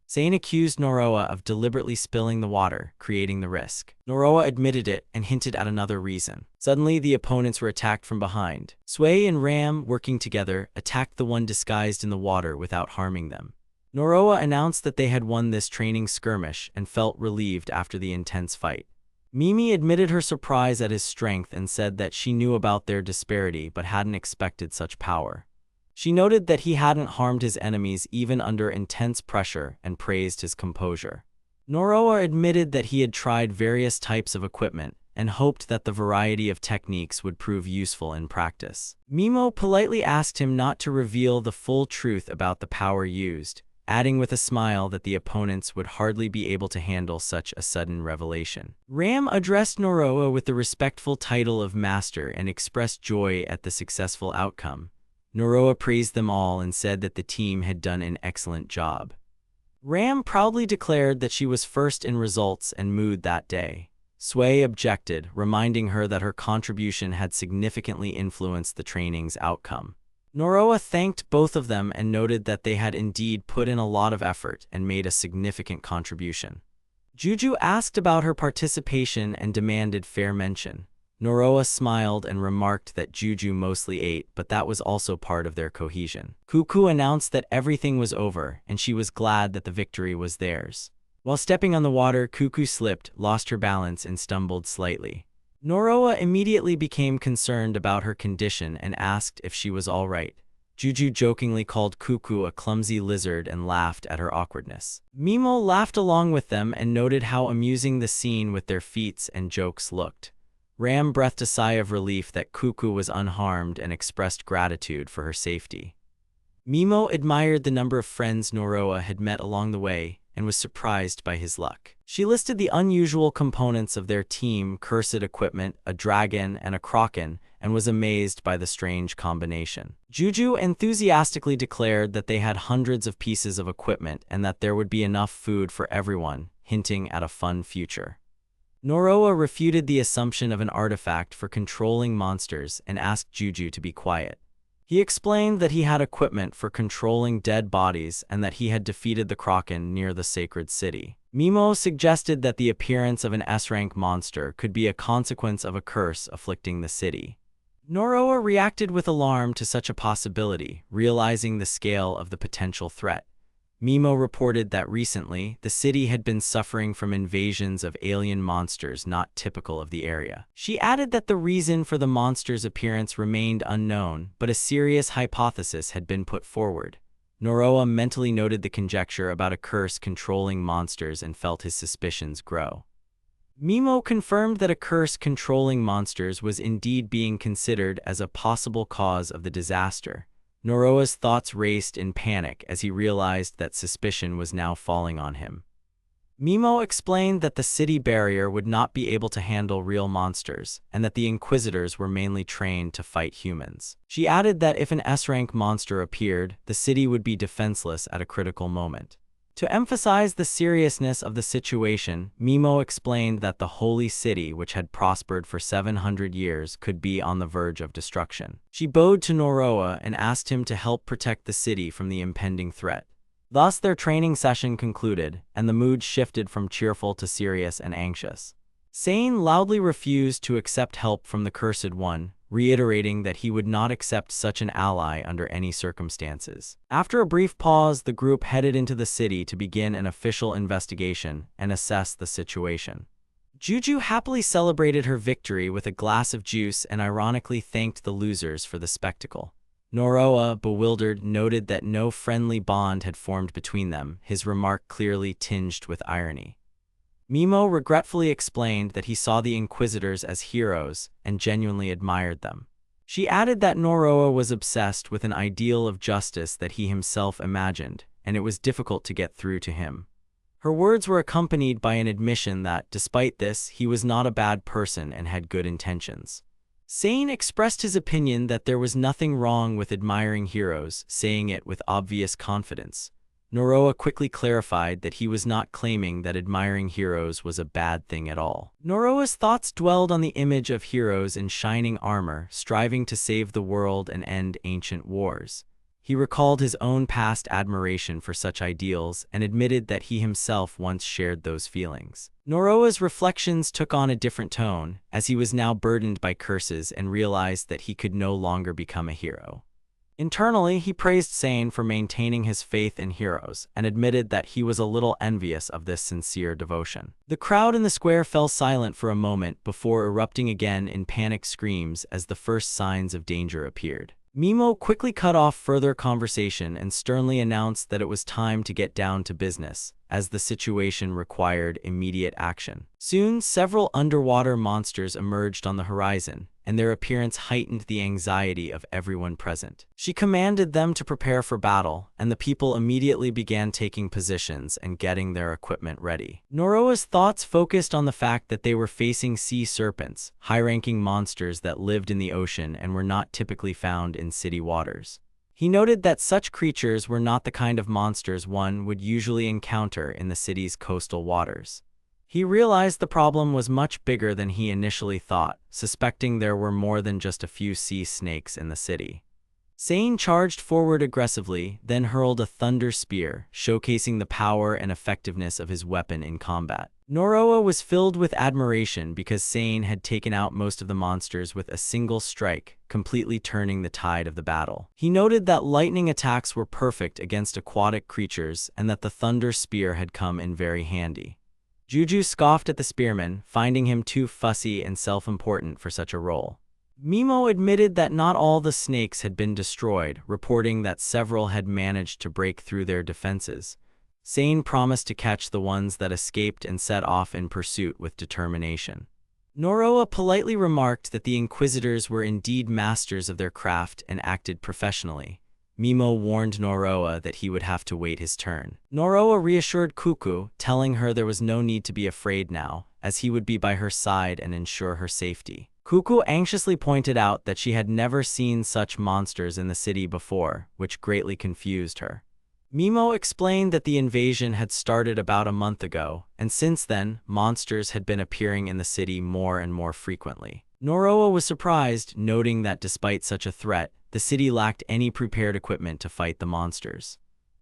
Sane accused Noroa of deliberately spilling the water, creating the risk. Noroa admitted it and hinted at another reason. Suddenly, the opponents were attacked from behind. Sway and Ram, working together, attacked the one disguised in the water without harming them. Noroa announced that they had won this training skirmish and felt relieved after the intense fight. Mimi admitted her surprise at his strength and said that she knew about their disparity but hadn't expected such power. She noted that he hadn't harmed his enemies even under intense pressure and praised his composure. Noroa admitted that he had tried various types of equipment and hoped that the variety of techniques would prove useful in practice. Mimo politely asked him not to reveal the full truth about the power used, adding with a smile that the opponents would hardly be able to handle such a sudden revelation. Ram addressed Noroa with the respectful title of Master and expressed joy at the successful outcome. Noroa praised them all and said that the team had done an excellent job. Ram proudly declared that she was first in results and mood that day. Sway objected, reminding her that her contribution had significantly influenced the training's outcome. Noroa thanked both of them and noted that they had indeed put in a lot of effort and made a significant contribution. Juju asked about her participation and demanded fair mention. Noroa smiled and remarked that Juju mostly ate, but that was also part of their cohesion. Cuckoo announced that everything was over, and she was glad that the victory was theirs. While stepping on the water, Cuckoo slipped, lost her balance, and stumbled slightly. Noroa immediately became concerned about her condition and asked if she was all right. Juju jokingly called Cuckoo a clumsy lizard and laughed at her awkwardness. Mimo laughed along with them and noted how amusing the scene with their feats and jokes looked. Ram breathed a sigh of relief that Cuckoo was unharmed and expressed gratitude for her safety. Mimo admired the number of friends Noroa had met along the way and was surprised by his luck. She listed the unusual components of their team: cursed equipment, a dragon, and a kraken, and was amazed by the strange combination. Juju enthusiastically declared that they had hundreds of pieces of equipment and that there would be enough food for everyone, hinting at a fun future. Noroa refuted the assumption of an artifact for controlling monsters and asked Juju to be quiet. He explained that he had equipment for controlling dead bodies and that he had defeated the kraken near the sacred city. Mimo suggested that the appearance of an S-rank monster could be a consequence of a curse afflicting the city. Noroa reacted with alarm to such a possibility, realizing the scale of the potential threat. Mimo reported that recently, the city had been suffering from invasions of alien monsters not typical of the area. She added that the reason for the monster's appearance remained unknown, but a serious hypothesis had been put forward. Noroa mentally noted the conjecture about a curse controlling monsters and felt his suspicions grow. Mimo confirmed that a curse controlling monsters was indeed being considered as a possible cause of the disaster. Noroa's thoughts raced in panic as he realized that suspicion was now falling on him. Mimo explained that the city barrier would not be able to handle real monsters, and that the Inquisitors were mainly trained to fight humans. She added that if an S-rank monster appeared, the city would be defenseless at a critical moment. To emphasize the seriousness of the situation, Mimo explained that the Holy City, which had prospered for 700 years, could be on the verge of destruction. She bowed to Noroa and asked him to help protect the city from the impending threat. Thus, their training session concluded, and the mood shifted from cheerful to serious and anxious. Sane loudly refused to accept help from the Cursed One, reiterating that he would not accept such an ally under any circumstances. After a brief pause, the group headed into the city to begin an official investigation and assess the situation. Juju happily celebrated her victory with a glass of juice and ironically thanked the losers for the spectacle. Noroa, bewildered, noted that no friendly bond had formed between them, his remark clearly tinged with irony. Mimo regretfully explained that he saw the Inquisitors as heroes and genuinely admired them. She added that Noroa was obsessed with an ideal of justice that he himself imagined, and it was difficult to get through to him. Her words were accompanied by an admission that, despite this, he was not a bad person and had good intentions. Sane expressed his opinion that there was nothing wrong with admiring heroes, saying it with obvious confidence. Noroa quickly clarified that he was not claiming that admiring heroes was a bad thing at all. Noroa's thoughts dwelled on the image of heroes in shining armor, striving to save the world and end ancient wars. He recalled his own past admiration for such ideals and admitted that he himself once shared those feelings. Noroa's reflections took on a different tone, as he was now burdened by curses and realized that he could no longer become a hero. Internally, he praised Sane for maintaining his faith in heroes and admitted that he was a little envious of this sincere devotion. The crowd in the square fell silent for a moment before erupting again in panic screams as the first signs of danger appeared. Mimo quickly cut off further conversation and sternly announced that it was time to get down to business, as the situation required immediate action. Soon, several underwater monsters emerged on the horizon, and their appearance heightened the anxiety of everyone present. She commanded them to prepare for battle, and the people immediately began taking positions and getting their equipment ready. Noroa's thoughts focused on the fact that they were facing sea serpents, high-ranking monsters that lived in the ocean and were not typically found in city waters. He noted that such creatures were not the kind of monsters one would usually encounter in the city's coastal waters. He realized the problem was much bigger than he initially thought, suspecting there were more than just a few sea snakes in the city. Sane charged forward aggressively, then hurled a thunder spear, showcasing the power and effectiveness of his weapon in combat. Noroa was filled with admiration because Sane had taken out most of the monsters with a single strike, completely turning the tide of the battle. He noted that lightning attacks were perfect against aquatic creatures and that the thunder spear had come in very handy. Juju scoffed at the spearman, finding him too fussy and self-important for such a role. Mimo admitted that not all the snakes had been destroyed, reporting that several had managed to break through their defenses. Sane promised to catch the ones that escaped and set off in pursuit with determination. Noroa politely remarked that the Inquisitors were indeed masters of their craft and acted professionally. Mimo warned Noroa that he would have to wait his turn. Noroa reassured Kuku, telling her there was no need to be afraid now, as he would be by her side and ensure her safety. Kuku anxiously pointed out that she had never seen such monsters in the city before, which greatly confused her. Mimo explained that the invasion had started about a month ago, and since then, monsters had been appearing in the city more and more frequently. Noroa was surprised, noting that despite such a threat, the city lacked any prepared equipment to fight the monsters.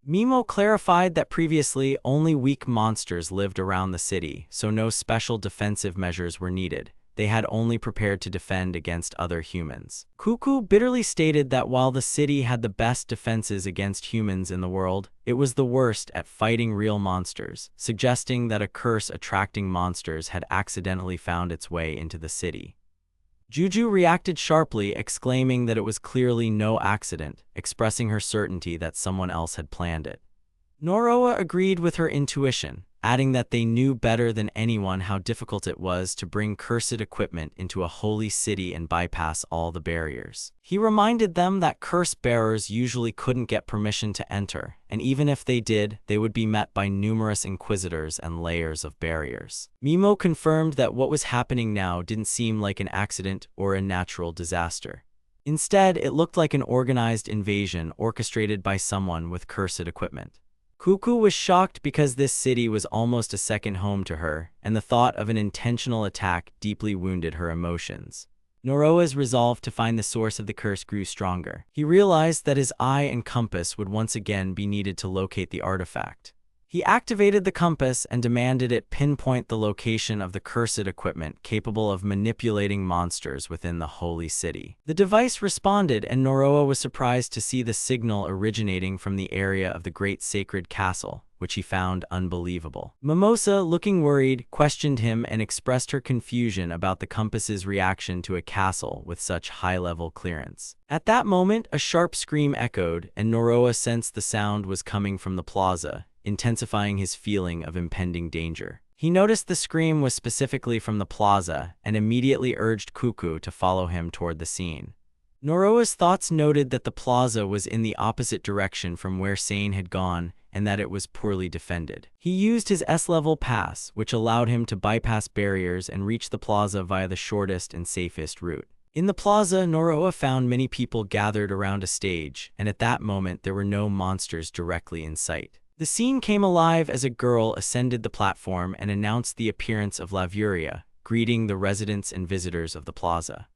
Mimo clarified that previously only weak monsters lived around the city, so no special defensive measures were needed. They had only prepared to defend against other humans. Kuku bitterly stated that while the city had the best defenses against humans in the world, it was the worst at fighting real monsters, suggesting that a curse attracting monsters had accidentally found its way into the city. Juju reacted sharply, exclaiming that it was clearly no accident, expressing her certainty that someone else had planned it. Noroa agreed with her intuition, adding that they knew better than anyone how difficult it was to bring cursed equipment into a holy city and bypass all the barriers. He reminded them that curse bearers usually couldn't get permission to enter, and even if they did, they would be met by numerous inquisitors and layers of barriers. Mimo confirmed that what was happening now didn't seem like an accident or a natural disaster. Instead, it looked like an organized invasion orchestrated by someone with cursed equipment. Kuku was shocked because this city was almost a second home to her, and the thought of an intentional attack deeply wounded her emotions. Noroa's resolve to find the source of the curse grew stronger. He realized that his eye and compass would once again be needed to locate the artifact. He activated the compass and demanded it pinpoint the location of the cursed equipment capable of manipulating monsters within the holy city. The device responded, and Noroa was surprised to see the signal originating from the area of the Great Sacred Castle, which he found unbelievable. Mimosa, looking worried, questioned him and expressed her confusion about the compass's reaction to a castle with such high-level clearance. At that moment, a sharp scream echoed, and Noroa sensed the sound was coming from the plaza, intensifying his feeling of impending danger. He noticed the scream was specifically from the plaza and immediately urged Kuku to follow him toward the scene. Noroa's thoughts noted that the plaza was in the opposite direction from where Sane had gone and that it was poorly defended. He used his S-level pass, which allowed him to bypass barriers and reach the plaza via the shortest and safest route. In the plaza, Noroa found many people gathered around a stage, and at that moment there were no monsters directly in sight. The scene came alive as a girl ascended the platform and announced the appearance of Lavuria, greeting the residents and visitors of the plaza.